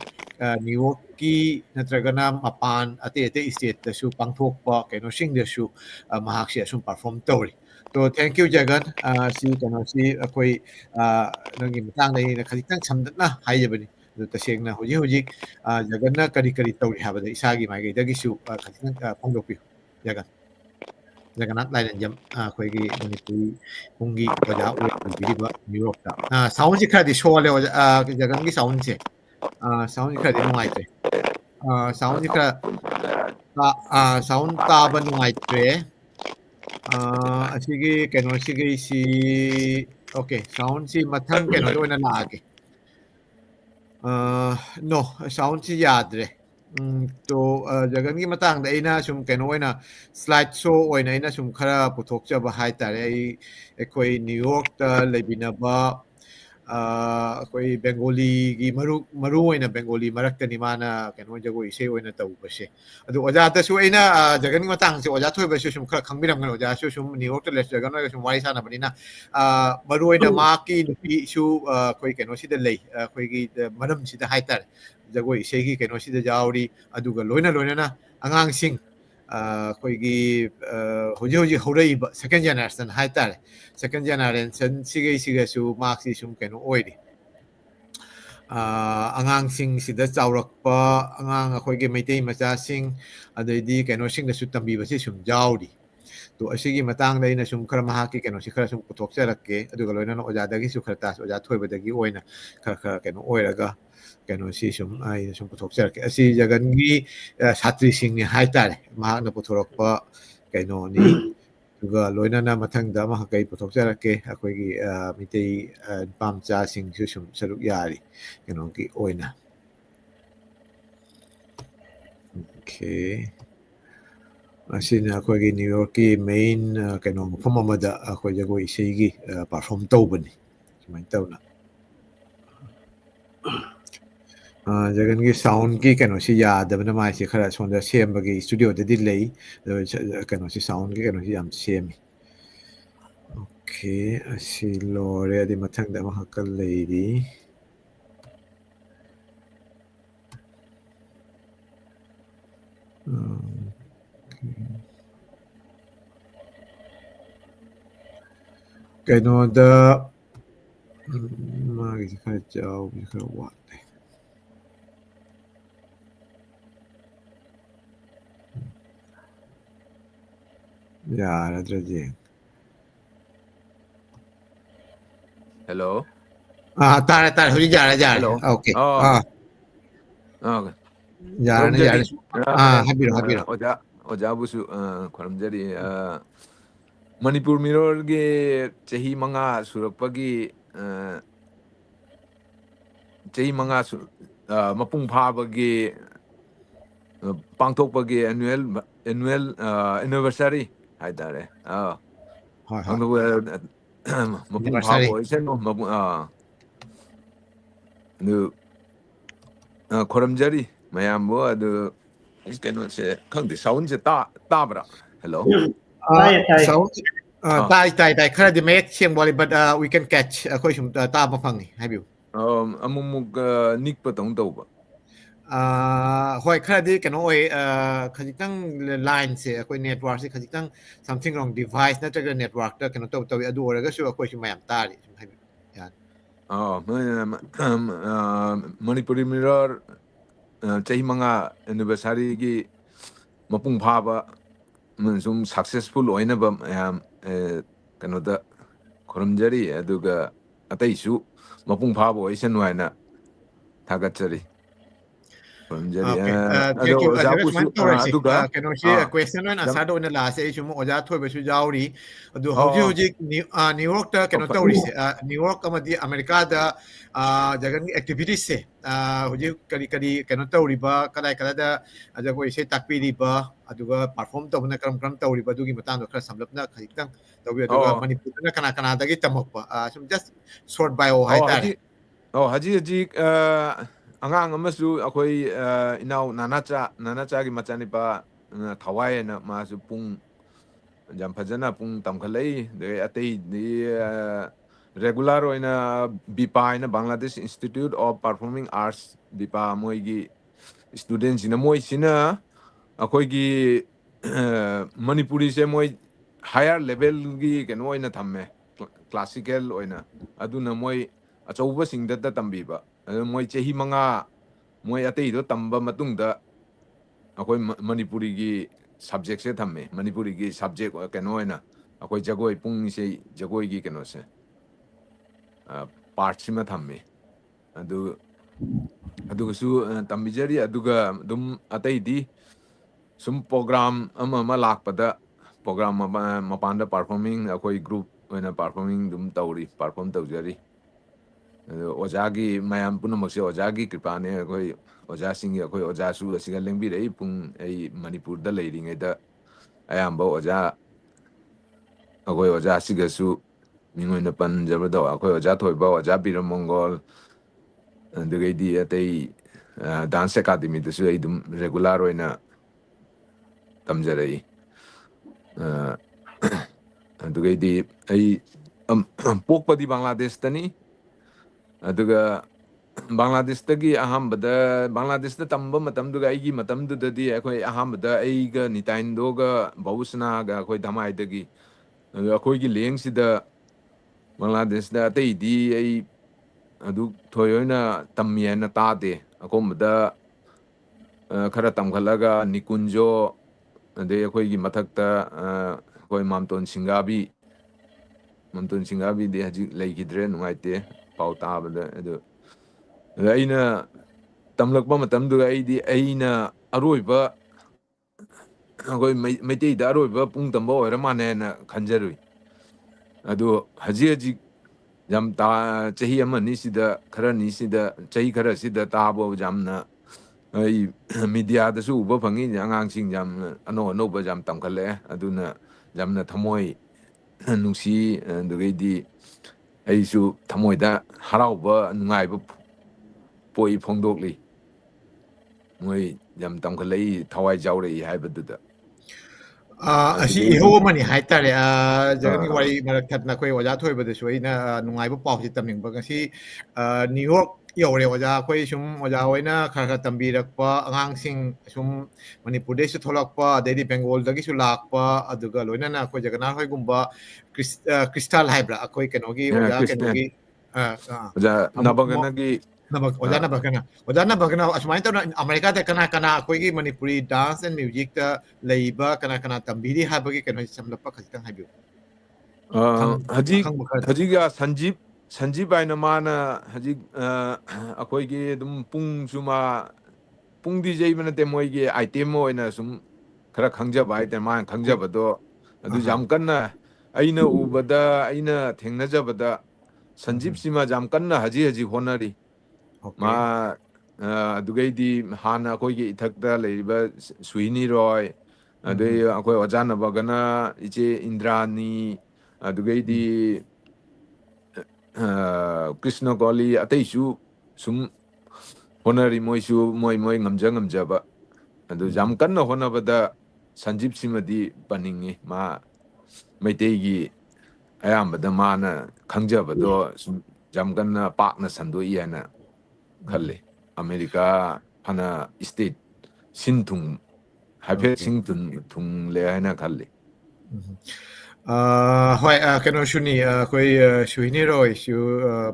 New York ki natragana mapan ate state da su pangthokpa keno sing da su mahak sia sum perform tori to thank you Jagan si kano si akoi nangi matang dai na khalitang samdatna haijabani tasengna hojik Jaganna kari tauri habada isagi mai dagi su khalitang phongdopi Jagan Jagannath Lairenjam koigi Manipuri pungi oja biriba New York ta sound ji khadi show le Jagan gi sound je sound ji khadi nungai te sound ji kha sound taba nungaitre. Asigi keno sige si okay sound si mathang keno do na laage. No sound si yadre. To jagan gi matang da ina sum keno na slide show oina ina sum khara puthok chaba hai tare ai ekoi New York ta lebinaba ꯑꯩꯈꯣꯏ ꯕꯦꯡꯒꯣꯂꯤꯒꯤ ꯃꯔꯨ ꯑꯣꯏꯅ ꯕꯦꯡꯒꯣꯂꯤ ꯃꯔꯛꯇꯅꯤ ꯃꯥꯅ ꯀꯩꯅꯣ ꯖꯒꯣꯏ ꯏꯁꯩ ꯑꯣꯏꯅ ꯇꯧꯕꯁꯦ ꯑꯗꯣ ꯑꯣꯖꯥꯗꯁꯨ ꯑꯩꯅ ꯖꯒꯟꯒꯤ ꯃꯇꯥꯡꯁꯦ ꯑꯣꯖꯥ ꯊꯣꯏꯕꯁꯨ ꯁꯨꯝ ꯈꯔ ꯈꯪꯕꯤꯔꯝꯒꯅꯤ ꯑꯣꯖꯥꯁꯨ ꯁꯨꯝ ꯅ꯭ꯌꯨ ꯌꯣꯔꯛꯇ ꯂꯩꯔꯁꯨ ꯖꯒꯟ ꯑꯣꯏꯔꯒ ꯁꯨꯝ ꯋꯥꯔꯤ ꯁꯥꯟꯅꯕꯅꯤꯅ ꯃꯔꯨ ꯑꯣꯏꯅ ꯃꯍꯥꯛꯀꯤ ꯅꯨꯄꯤꯁꯨ ꯑꯩꯈꯣꯏ ꯀꯩꯅꯣꯁꯤꯗ ꯂꯩ ꯑꯩꯈꯣꯏꯒꯤ ꯃꯔꯝꯁꯤꯗ ꯍꯥꯏꯇꯥꯔꯦ ꯖꯒꯣꯏ ꯏꯁꯩꯒꯤ ꯀꯩꯅꯣꯁꯤꯗ ꯌꯥꯎꯔꯤ ꯑꯗꯨꯒ ꯂꯣꯏꯅꯅ ꯑꯉꯥꯡꯁꯤꯡ ꯑꯩꯈꯣꯏꯒꯤ ꯍꯧꯖꯤꯛ ꯍꯧꯖꯤꯛ ꯍꯧꯔꯛꯏꯕ ꯁꯦꯀꯦꯟ ꯖꯦꯅꯦꯔꯦꯁꯟ ꯍꯥꯏꯇꯥꯔꯦ ꯁꯦꯀꯦꯟ ꯖꯦꯅꯦꯔꯦꯁꯟ ꯁꯤꯒꯩꯁꯤꯒꯁꯨ ꯃꯥꯛꯁꯤ ꯁꯨꯝ ꯀꯩꯅꯣ ꯑꯣꯏꯔꯤ ꯑꯉꯥꯡꯁꯤꯡꯁꯤꯗ ꯆꯥꯎꯔꯛꯄ ꯑꯉꯥꯡ ꯑꯩꯈꯣꯏꯒꯤ ꯃꯩꯇꯩ ꯃꯆꯥꯁꯤꯡ ꯑꯗꯩꯗꯤ ꯀꯩꯅꯣꯁꯤꯡꯗꯁꯨ ꯇꯝꯕꯤꯕꯁꯤ ꯁꯨꯝ ꯌꯥꯎꯔꯤ ꯇꯣ ꯑꯁꯤꯒꯤ ꯃꯇꯥꯡꯗ ꯑꯩꯅ ꯁꯨꯝ ꯈꯔ ꯃꯍꯥꯛꯀꯤ ꯀꯩꯅꯣꯁꯤ ꯈꯔ ꯁꯨꯝ ꯄꯨꯊꯣꯛꯆꯔꯛꯀꯦ ꯑꯗꯨꯒ ꯂꯣꯏꯅꯅ ꯑꯣꯖꯥꯗꯒꯤꯁꯨ ꯈꯔ ꯇꯥꯁ ꯑꯣꯖꯥ ꯊꯣꯏꯕꯗꯒꯤ ꯑꯣꯏꯅꯈꯔ ꯀꯩꯅꯣ ꯑꯣꯏꯔꯒ ꯀꯩꯅꯣꯁꯤ ꯁꯨꯝ ꯑꯩꯅ ꯁꯨꯝ ꯄꯨꯊꯣꯛꯆꯔꯛꯀꯦ ꯑꯁꯤ ꯖꯒꯟꯒꯤ ꯁꯥꯇ꯭ꯔꯤꯁꯤꯡꯅꯤ ꯍꯥꯏꯇꯥꯔꯦ ꯃꯍꯥꯛꯅ ꯄꯨꯊꯣꯔꯛꯄ ꯀꯩꯅꯣꯅꯤ ꯑꯗꯨꯒ ꯂꯣꯏꯅꯅ ꯃꯊꯪꯗ ꯑꯃ ꯀꯩ ꯄꯨꯊꯣꯛꯆꯔꯛꯀꯦ ꯑꯩꯈꯣꯏꯒꯤ ꯃꯩꯇꯩ ꯅꯨꯄꯥ ꯃꯆꯥꯁꯤꯡꯁꯨ ꯁꯨꯝ ꯁꯔꯨꯛ ꯌꯥꯔꯤ ꯀꯩꯅꯣꯒꯤ ꯑꯣꯏꯅ ꯑꯣꯀꯦ ꯑꯁꯤꯅ ꯑꯩꯈꯣꯏꯒꯤ ꯅ꯭ꯌꯨ ꯌꯣꯔꯛꯀꯤ ꯃꯦꯏꯟ ꯀꯩꯅꯣ ꯃꯐꯝ ꯑꯃꯗ ꯑꯩꯈꯣꯏ ꯖꯒꯣꯏ ꯏꯁꯩꯒꯤ ꯄꯔꯐꯣꯔꯝ ꯇꯧꯕꯅꯤ ꯁꯨꯃꯥꯏꯅ ꯇꯧꯅ ꯖꯒꯟꯒꯤ ꯁꯥꯎꯟꯒꯤ ꯀꯩꯅꯣꯁꯤ ꯌꯥꯗꯕꯅ ꯃꯥꯏꯁꯦ ꯈꯔ ꯁꯣꯝꯗ ꯁꯦꯝꯕꯒꯤ ꯏꯁꯇꯨꯗꯤꯑꯣꯗꯗꯤ ꯂꯩ ꯑꯗꯣ ꯀꯩꯅꯣꯁꯤ ꯁꯥꯎꯟꯒꯤ ꯀꯩꯅꯣꯁꯤ ꯌꯥꯝ ꯁꯦꯝꯃꯤ ꯑꯣꯀꯦ ꯑꯁꯤ ꯂꯣꯏꯔꯦ ꯑꯗꯨꯏ ꯃꯊꯪꯗ ꯑꯃꯈꯛꯀ ꯂꯩꯔꯤ ꯀꯩꯅꯣꯗ ꯃꯥꯒꯤꯁꯤ ꯈꯔ ꯆꯥꯎꯕꯁꯤ ꯈꯔ ꯋꯥꯠꯂꯦ ꯌꯥꯔꯗ꯭ꯔꯗꯤ Hello. ꯇꯥꯔꯦ ꯍꯧꯖꯤꯛ ꯌꯥꯔꯦ Hello. Okay Okay. Okay. ꯌꯥꯔꯦ Khuramjari. ꯍꯥꯏꯕꯤꯔꯣ Ojabusu khuramjari. Manipur Mirror ge chahi manga surapagi chahi manga mapung phabagi pangthokpagi annual anniversary haidare. ꯍꯣꯏ ꯍꯣꯏ Angdo mapung anniversary phabo isen mapung Khuramjari mayambo adu ꯀꯩꯅꯣꯁꯦ ꯈꯪꯗꯦ ꯁꯥꯎꯟꯁꯦ ꯇꯥꯕ꯭ꯔꯥ ꯍꯦꯜꯂꯣ ꯇꯥꯏꯌꯦ ꯇꯥꯏꯌꯦ sound ꯇꯥꯏ ꯈꯔꯗꯤ ꯃꯌꯦꯛ ꯁꯦꯡꯕ but we can catch ꯑꯩꯈꯣꯏ ꯁꯨꯝ ꯇꯥꯕ ꯐꯪꯉꯤ ꯍꯥꯏꯕꯤꯌꯨ ꯑꯃꯨꯛ ꯅꯤꯛꯄꯗꯧꯅ ꯇꯧꯕ ꯍꯣꯏ ꯈꯔꯗꯤ ꯀꯩꯅꯣ ꯑꯣꯏ ꯈꯖꯤꯛꯇꯪ ꯂꯥꯏꯟꯁꯦ ꯑꯩꯈꯣꯏ ꯅꯦꯠꯋꯥꯔꯛꯁꯦ ꯈꯖꯤꯛꯇꯪ ꯁꯝꯊꯤꯡ ꯔꯣꯡ ꯗꯤꯚꯥꯏꯁ ꯅꯠꯇ꯭ꯔꯒ ꯅꯦꯠꯋꯥꯔꯛꯇ ꯀꯩꯅꯣ ꯇꯧꯋꯤ ꯑꯗꯨ ꯑꯣꯏꯔꯒꯁꯨ ꯑꯩꯈꯣꯏꯁꯨ ꯃꯌꯥꯝ ꯇꯥꯔꯤ ꯁꯨꯝ ꯍꯥꯏꯕꯤꯌꯨ ꯌꯥꯅꯤ ꯃꯅꯤꯄꯨꯔꯤ ꯃꯤꯔꯔ ꯆꯍꯤ 5 ꯑꯦꯅꯤꯚꯔꯁꯥꯔꯤꯒꯤ ꯃꯄꯨꯡ ꯐꯥꯕ ꯁꯨꯝ ꯁꯛꯁꯦꯁꯐꯨꯜ ꯑꯣꯏꯅꯕ ꯃꯌꯥꯝ ꯀꯩꯅꯣꯗ ꯈꯨꯔꯨꯝꯖꯔꯤ ꯑꯗꯨꯒ ꯑꯇꯩꯁꯨ ꯃꯄꯨꯡ ꯐꯥꯕ ꯑꯣꯏꯁꯅꯨ ꯍꯥꯏꯅ ꯊꯥꯒꯠꯆꯔꯤ ꯈꯨꯔꯨꯝꯖꯔꯤ Okay. ꯑꯗꯣ Jaga ꯑꯣꯖꯥꯕꯨꯁꯨ suman tawrasi. ꯑꯗꯨꯒ Kenosi question and answer do na last ay sumo oja thoy besu jauri. Adu ꯑꯣ hauji New York ta keno tawrisi. New York amadi America da jagan activities se. Hauji kari keno tawriba kada da jago ise takpiriba aduga perform tawna karam tawriba dugi matang do khara samlapna khajitang tawi aduga ꯑꯣ Manipur na kana dagi tamokpa. Sum just short bio hai tare. ꯍꯧꯖꯤꯛ ꯑꯉꯥꯡ ꯑꯃꯁꯨ ꯑꯩꯈꯣꯏ ꯏꯅꯥꯎ ꯅꯥꯅꯥꯆꯥꯒꯤ ꯃꯆꯥꯅꯤꯄꯥ ꯊꯋꯥꯏ ꯍꯥꯏꯅ ꯃꯥꯁꯨ ꯄꯨꯡ ꯌꯥꯝ ꯐꯖꯅ ꯄꯨꯡ ꯇꯝꯈꯠꯂꯛꯏ ꯑꯗꯩ ꯑꯇꯩꯗꯤ ꯔꯦꯒꯨꯂꯔ ꯑꯣꯏꯅ ꯕꯤꯄꯥ ꯍꯥꯏꯅ Bangladesh institute of performing arts BPA ꯃꯣꯏꯒꯤ ꯁ꯭ꯇꯨꯗꯦꯟꯁꯤꯡꯅ ꯃꯣꯏꯁꯤꯅ ꯑꯩꯈꯣꯏꯒꯤ ꯃꯅꯤꯄꯨꯔꯤꯁꯦ ꯃꯣꯏ ꯍꯥꯌꯔ ꯂꯦꯚꯦꯜꯒꯤ ꯀꯩꯅꯣ ꯑꯣꯏꯅ ꯊꯝꯃꯦ ꯀ꯭ꯂꯥꯁꯤꯀꯦꯜ ꯑꯣꯏꯅ ꯑꯗꯨꯅ ꯃꯣꯏ ꯑꯆꯧꯕꯁꯤꯡꯗꯇ ꯇꯝꯕꯤꯕ ꯑꯗꯨ ꯃꯣꯏ ꯆꯍꯤ 5 ꯃꯣꯏ ꯑꯇꯩꯗꯣ ꯇꯝꯕ ꯃꯇꯨꯡꯗ ꯑꯩꯈꯣꯏ ꯃꯅꯤꯄꯨꯔꯤꯒꯤ ꯁꯕꯖꯦꯛꯁꯦ ꯊꯝꯃꯦ ꯃꯅꯤꯄꯨꯔꯤꯒꯤ ꯁꯕꯖꯦꯛ ꯀꯩꯅꯣ ꯑꯣꯏꯅ ꯑꯩꯈꯣꯏ ꯖꯒꯣꯏ ꯄꯨꯡ ꯏꯁꯩ ꯖꯒꯣꯏꯒꯤ ꯀꯩꯅꯣꯁꯦ ꯄꯥꯔꯠꯁꯤꯃ ꯊꯝꯃꯦ ꯑꯗꯨꯒꯁꯨ ꯇꯝꯕꯤꯖꯔꯤ ꯑꯗꯨꯒ ꯑꯗꯨꯝ ꯑꯇꯩꯗꯤ sum program ama lakpada program mapanda performing akoi group oina performing dum tauri perform taujari ojagi mayam punamakse ojagi kripane akoi oja singi akoi oja su asiga lengbi rei pung ei manipur da leiringai da ayamba oja akoi oja siga su mingoina panjabada akoi oja thoiba oja biram mongol dugedi atei dance academy da su ei dum regular oina tamjarei dugedi ei pokpadi Bangladesh tani aduga Bangladesh tagi ahambada Bangladesh da tamba matam duga aigi matam du dadi akoi ahambada aiga nitaindo ga bawusna ga akoi damai dagi akoi gi leng sida Bangladesh da tei di ai adu thoyoina tammiena tade akomda khara tamkhalaga nikunjo ade akoi gi mathakta akoi mamton singabi de haji leigidre nuaite pau tabada adu aina tamlakpa matamduga aidi aina aroiba akoi meitei da aroiba pung tamba oira mane na khanjarui adu haji jam ta chahi ama ni sida khara ni sida chahi khara sida tabo jamna ai media da su uba phangi angang sing jam ano ba jam tamkhale aduna jamna thamoi nungsi dugedi aisu thamoida harauba nungaiba poi phongdokli moi jam tamkhalei thawai jaurei haibaduda ꯑꯁꯤ ꯏꯍꯧ ꯑꯃꯅꯤ ꯍꯥꯏꯇꯥꯔꯦ ꯖꯒꯟꯒꯤ ꯋꯥꯔꯤ ꯃꯔꯛ ꯊꯠꯅ ꯑꯩꯈꯣꯏ ꯑꯣꯖꯥ ꯊꯣꯏꯕꯗꯁꯨ ꯑꯩꯅ ꯅꯨꯡꯉꯥꯏꯕ ꯄꯥꯎꯁꯤ ꯇꯝꯅꯤꯡꯕ ꯉꯁꯤ ꯅ꯭ꯌꯨ ꯌꯣꯔꯛ ꯌꯧꯔꯦ ꯑꯣꯖꯥ ꯑꯩꯈꯣꯏ ꯁꯨꯝ ꯑꯣꯖꯥ ꯍꯣꯏꯅ ꯈꯔ ꯇꯝꯕꯤꯔꯛꯄ ꯑꯉꯥꯡꯁꯤꯡ ꯁꯨꯝ ꯃꯅꯤꯄꯨꯔꯗꯩꯁꯨ ꯊꯣꯛꯂꯛꯄ ꯑꯗꯩꯗꯤ ꯕꯦꯡꯒꯣꯜꯗꯒꯤꯁꯨ ꯂꯥꯛꯄ ꯑꯗꯨꯒ ꯂꯣꯏꯅꯅ ꯑꯩꯈꯣꯏ ꯖꯒꯅꯥꯊ ꯍꯣꯏꯒꯨꯝꯕ ꯀ꯭ꯔꯤꯁꯇꯥꯜ ꯍꯥꯏꯕ꯭ꯔꯥ ꯑꯩꯈꯣꯏ ꯀꯩꯅꯣꯒꯤ ꯑꯣꯖꯥ ꯀꯩꯅꯣꯒꯤ Nabaganagi ꯑꯣꯖꯥ ꯅꯕꯒꯅ ꯑꯁꯨꯃꯥꯏꯅ ꯇꯧꯅ ꯑꯃꯦꯔꯤꯀꯥꯗ ꯀꯅꯥ ꯑꯩꯈꯣꯏꯒꯤ ꯃꯅꯤꯄꯨꯔꯤ ꯗꯥꯟꯁ ꯑꯦꯟ ꯃ꯭ꯌꯨꯖꯤꯛꯇ ꯂꯩꯕ ꯀꯅꯥ ꯇꯝꯕꯤꯔꯤ ꯍꯥꯏꯕꯒꯤ ꯀꯩꯅꯣꯁꯤ ꯁꯝꯂꯞꯄ ꯈꯖꯤꯛꯇꯪ ꯍꯥꯏꯕꯤꯌꯨ ꯑꯈꯪꯕ ꯈꯔ Hajiga Sanjeev aina mana hajik akoigi dum pung suma pung DJ manate moigi item oina sum khara khangjaba item man khangjaba do adu jam kanna aina ubada aina thengnajabada Sanjeev sima jam kanna haji honari ma adugaidi hana akoigi ithakda leiba Suini Roy adei akoi ojana bagana iche Indrani adugaidi Krishna Goli ateisu sum honari moisu moi ngamjaba adu jam kanna honabada Sanjeev simadi paningi ma maitegi ayambada mana khangjabado sum jam kanna pakna sandoi yana khalle America hana state sinthung hape singthung le hana khalle ꯍꯣꯏ ꯀꯩꯅꯣꯁꯨꯅꯤ ꯑꯩꯈꯣꯏ ꯁꯨꯍꯤꯅꯤ ꯔꯣꯏꯁꯨ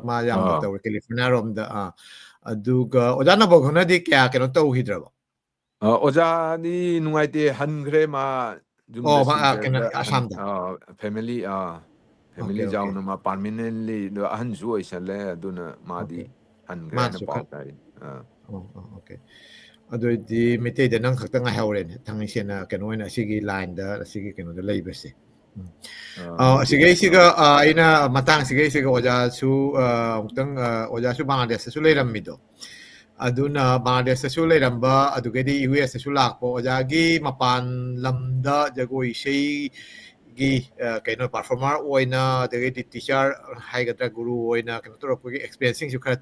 ꯃꯥ ꯌꯥꯝꯅ ꯇꯧꯔꯦ California ꯔꯣꯝꯗ ꯑꯗꯨꯒ ꯑꯣꯖꯥ ꯅꯕꯣꯛꯍꯣꯏꯅꯗꯤ ꯀꯌꯥ ꯀꯩꯅꯣ ꯇꯧꯈꯤꯗ꯭ꯔꯕ Ojadi nungaite hangré ma jumda ꯀꯩꯅꯣ sigda ꯑꯁꯥꯝꯗ family jauna ma permanently do hanju oisale aduna madi hangre na pau tai okay ꯑꯗꯨꯗꯤ ꯃꯩꯇꯩꯗ ꯅꯪ ꯈꯛꯇ ꯉꯥꯏꯍꯧꯔꯦꯅꯦ ꯊꯥꯡꯃꯩꯁꯦꯡꯅ ꯀꯩꯅꯣ ꯑꯣꯏꯅ ꯑꯁꯤꯒꯤ ꯂꯥꯏꯟꯗ ꯑꯁꯤꯒꯤ ꯀꯩꯅꯣꯗ ꯂꯩꯕꯁꯦ ꯑꯁꯤꯒꯩꯁꯤꯒ ꯑꯩꯅ ꯃꯇꯥꯡꯁꯤꯒꯩꯁꯤꯒ ꯑꯣꯖꯥꯁꯨ ꯑꯃꯨꯛꯇꯪ ꯑꯣꯖꯥꯁꯨ ꯕꯪꯒ꯭ꯂꯥꯗꯦꯁꯇꯁꯨ ꯂꯩꯔꯝꯃꯤꯗꯣ ꯑꯗꯨꯅ ꯕꯪꯒ꯭ꯂꯥꯗꯦꯁꯇꯁꯨ ꯂꯩꯔꯝꯕ ꯑꯗꯨꯒꯩꯗꯤ ꯌꯨ ꯑꯦꯁꯇꯁꯨ ꯂꯥꯛꯄ ꯑꯣꯖꯥꯒꯤ ꯃꯄꯥꯟ ꯂꯝꯗ ꯖꯒꯣꯏ ꯏꯁꯩꯒꯤ ꯀꯩꯅꯣ ꯄꯔꯐꯣꯔꯃꯔ ꯑꯣꯏꯅ ꯑꯗꯒꯤꯗꯤ ꯇꯤꯆꯔ ꯍꯥꯏꯒꯗ꯭ꯔꯥ ꯒꯨꯔꯨ ꯑꯣꯏꯅ ꯀꯩꯅꯣ ꯇꯧꯔꯛꯄꯒꯤ ꯑꯦꯛꯁꯄꯤꯔꯤꯌꯦꯟꯁꯁꯤꯡꯁꯨ ꯈꯔ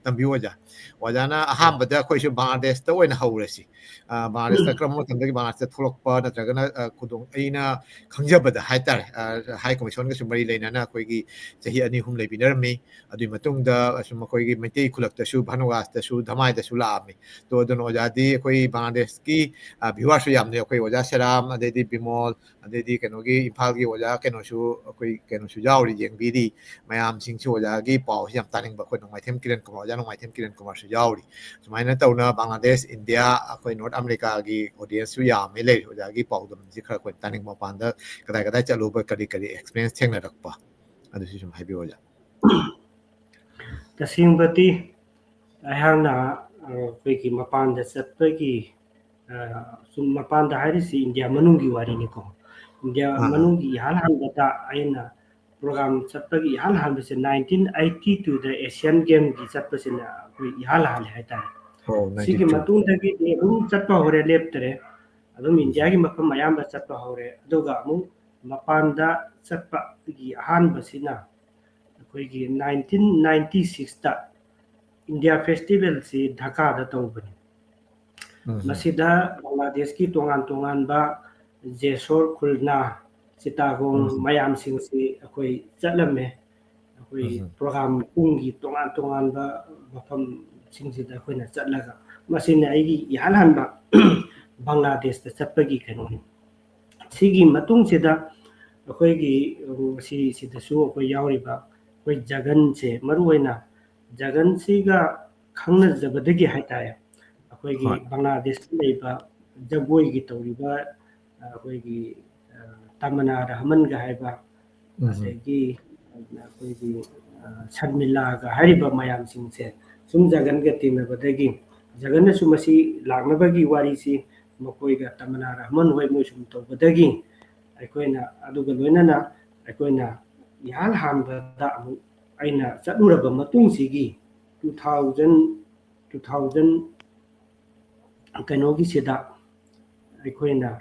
ꯇꯝꯕꯤꯌꯨ ꯑꯣꯖꯥꯅ ꯑꯍꯥꯟꯕꯗ ꯑꯩꯈꯣꯏꯁꯨ ꯕꯪꯒ꯭ꯂꯥꯗꯦꯁꯇ ꯑꯣꯏꯅ ꯍꯧꯔꯁꯤ ꯕꯪꯒ꯭ꯂꯥꯗꯦꯁꯇ ꯀꯔꯝꯕ ꯃꯇꯝꯗꯒꯤ ꯕꯪꯒ꯭ꯂꯥꯗꯦꯁꯇ ꯊꯣꯛꯂꯛꯄ ꯅꯠꯇ꯭ꯔꯒꯅ ꯑꯩꯅ ꯈꯪꯖꯕꯗ ꯍꯥꯏꯇꯥꯔꯦ ꯍꯥꯏ ꯀꯃꯤꯁꯟꯒꯁꯨ ꯃꯔꯤ ꯂꯩꯅꯅ ꯑꯩꯈꯣꯏꯒꯤ ꯆꯍꯤ 2-3 ꯂꯩꯕꯤꯅꯔꯝꯃꯤ ꯑꯗꯨꯒꯤ ꯃꯇꯨꯡꯗ ꯑꯁꯨꯝ ꯑꯩꯈꯣꯏꯒꯤ ꯃꯩꯇꯩ ꯈꯨꯜꯂꯛꯇꯁꯨ ꯚꯥꯅꯨꯋꯥꯁꯇꯁꯨ ꯙꯃꯥꯏꯗꯁꯨ ꯂꯥꯛꯑꯝꯃꯤ ꯇꯣ ꯑꯗꯨꯅ ꯑꯣꯖꯥꯗꯤ ꯑꯩꯈꯣꯏ ꯕꯪꯒ꯭ꯂꯥꯗꯦꯁꯀꯤ ꯚ꯭ꯌꯨꯋꯔꯁꯨ ꯌꯥꯝꯅ ꯑꯩꯈꯣꯏ ꯑꯣꯖꯥ ꯁꯦꯔꯥꯝ ꯑꯗꯩꯗꯤ ꯕꯤꯃꯣꯜ ꯑꯗꯩꯗꯤ ꯀꯩꯅꯣꯒꯤ ꯏꯝꯐꯥꯜꯒꯤ ꯑꯣꯖꯥ ꯀꯩꯅꯣꯁꯨ ꯑꯩꯈꯣꯏ ꯀꯩꯅꯣꯁꯨ ꯌꯥꯎꯔꯤ ꯌꯦꯡꯕꯤꯔꯤ ꯃꯌꯥꯝꯁꯤꯡꯁꯨ ꯑꯣꯖꯥꯒꯤ ꯄꯥꯎꯁꯤ ꯌꯥꯝ ꯇꯥꯅꯤꯡꯕ ꯑꯩꯈꯣꯏ ꯅꯣꯡꯃꯥꯏꯊꯦꯝ ꯀꯤꯔꯟ ꯀꯨꯃꯥꯔ ꯑꯣꯖꯥ ꯅꯣꯡꯃꯥꯏꯊꯦꯝ ꯀꯤꯔꯟ ꯀꯨꯃꯥꯔꯁꯨ ꯌꯥꯎꯔꯤ ꯁꯨꯃꯥꯏꯅ ꯇꯧꯅ ꯕꯪꯒ꯭ꯂꯥꯗꯦꯁ ꯏꯟꯗꯤꯌꯥ ꯑꯩꯈꯣꯏ ꯅꯣꯔꯠ ꯑꯃꯦꯔꯤꯀꯥꯒꯤ ꯑꯣꯗꯤꯌꯟꯁꯁꯨ ꯌꯥꯝꯃꯦ ꯂꯩꯔꯤ ꯑꯣꯖꯥꯒꯤ ꯄꯥꯎꯗꯝꯁꯤ ꯈꯔ ꯑꯩꯈꯣꯏ ꯇꯥꯅꯤꯡꯕ ꯃꯄꯥꯟꯗ ꯀꯗꯥꯏ ꯆꯠꯂꯨꯕ ꯀꯔꯤ ꯑꯦꯛꯁꯄꯤꯔꯤꯌꯦꯟꯁ ꯊꯦꯡꯅꯔꯛꯄ ꯑꯗꯨꯁꯨ ꯁꯨꯝ ꯍꯥꯏꯕꯤꯌꯨ ꯑꯣꯖꯥ ꯇꯁꯦꯡꯕꯗꯤ ꯑꯩꯍꯥꯛꯅ ꯑꯩꯈꯣꯏꯒꯤ ꯃꯄꯥꯟꯗ ꯆꯠꯄꯒꯤ sum mapanda hairisi India manungi wari ni ko India manungi hal hal bata aina program chatpagi hal hal bese 1982 da Asian Game gi chatpasina kui hal hal haita Oh, sigi 92. matun dagi dum chatpa hore leptre adum India gi mafam mayam ba chatpa hore aduga mu mapanda chatpa gi han basina koi gi 1996 da India Festival si Dhaka da tawbani masida Bangladesh ki tongan ba Jesor Khulna Chittagong mayam sing si akoi chatlame akoi program pungi tongan ba mafam sing si da akoi na chatlaga masina aigi yalan ba Bangladesh da chatpagi kano sigi matung sida akoi gi si da su akoi yauri ba akoi jagan se maruina jagan siga khangna jabadagi haitaya ꯑꯩꯈꯣꯏꯒꯤ ꯕꯪꯒ꯭ꯂꯥꯗꯦꯁꯇ ꯂꯩꯕ ꯖꯒꯣꯏꯒꯤ ꯇꯧꯔꯤꯕ ꯑꯩꯈꯣꯏꯒꯤ ꯇꯃꯅꯥ ꯔꯍꯃꯟꯒ ꯍꯥꯏꯕ ꯑꯗꯒꯤ ꯑꯩꯈꯣꯏꯒꯤ ꯁꯔꯃꯤꯂꯥꯒ ꯍꯥꯏꯔꯤꯕ ꯃꯌꯥꯝꯁꯤꯡꯁꯦ ꯁꯨꯝ ꯖꯒꯟꯒ ꯇꯤꯟꯅꯕꯗꯒꯤ ꯖꯒꯟꯅꯁꯨ ꯃꯁꯤ ꯂꯥꯛꯅꯕꯒꯤ ꯋꯥꯔꯤꯁꯤ ꯃꯈꯣꯏꯒ ꯇꯃꯅꯥ ꯔꯍꯃꯟ ꯍꯣꯏ ꯃꯣꯏ ꯁꯨꯝ ꯇꯧꯕꯗꯒꯤ ꯑꯩꯈꯣꯏꯅ ꯑꯗꯨꯒ ꯂꯣꯏꯅꯅ ꯑꯩꯈꯣꯏꯅ ꯏꯍꯥꯟ ꯍꯥꯟꯕꯗ ꯑꯃꯨꯛ ꯑꯩꯅ ꯆꯠꯂꯨꯔꯕ ꯃꯇꯨꯡꯁꯤꯒꯤ 2000 ꯀꯩꯅꯣꯒꯤꯁꯤꯗ ꯑꯩꯈꯣꯏꯅ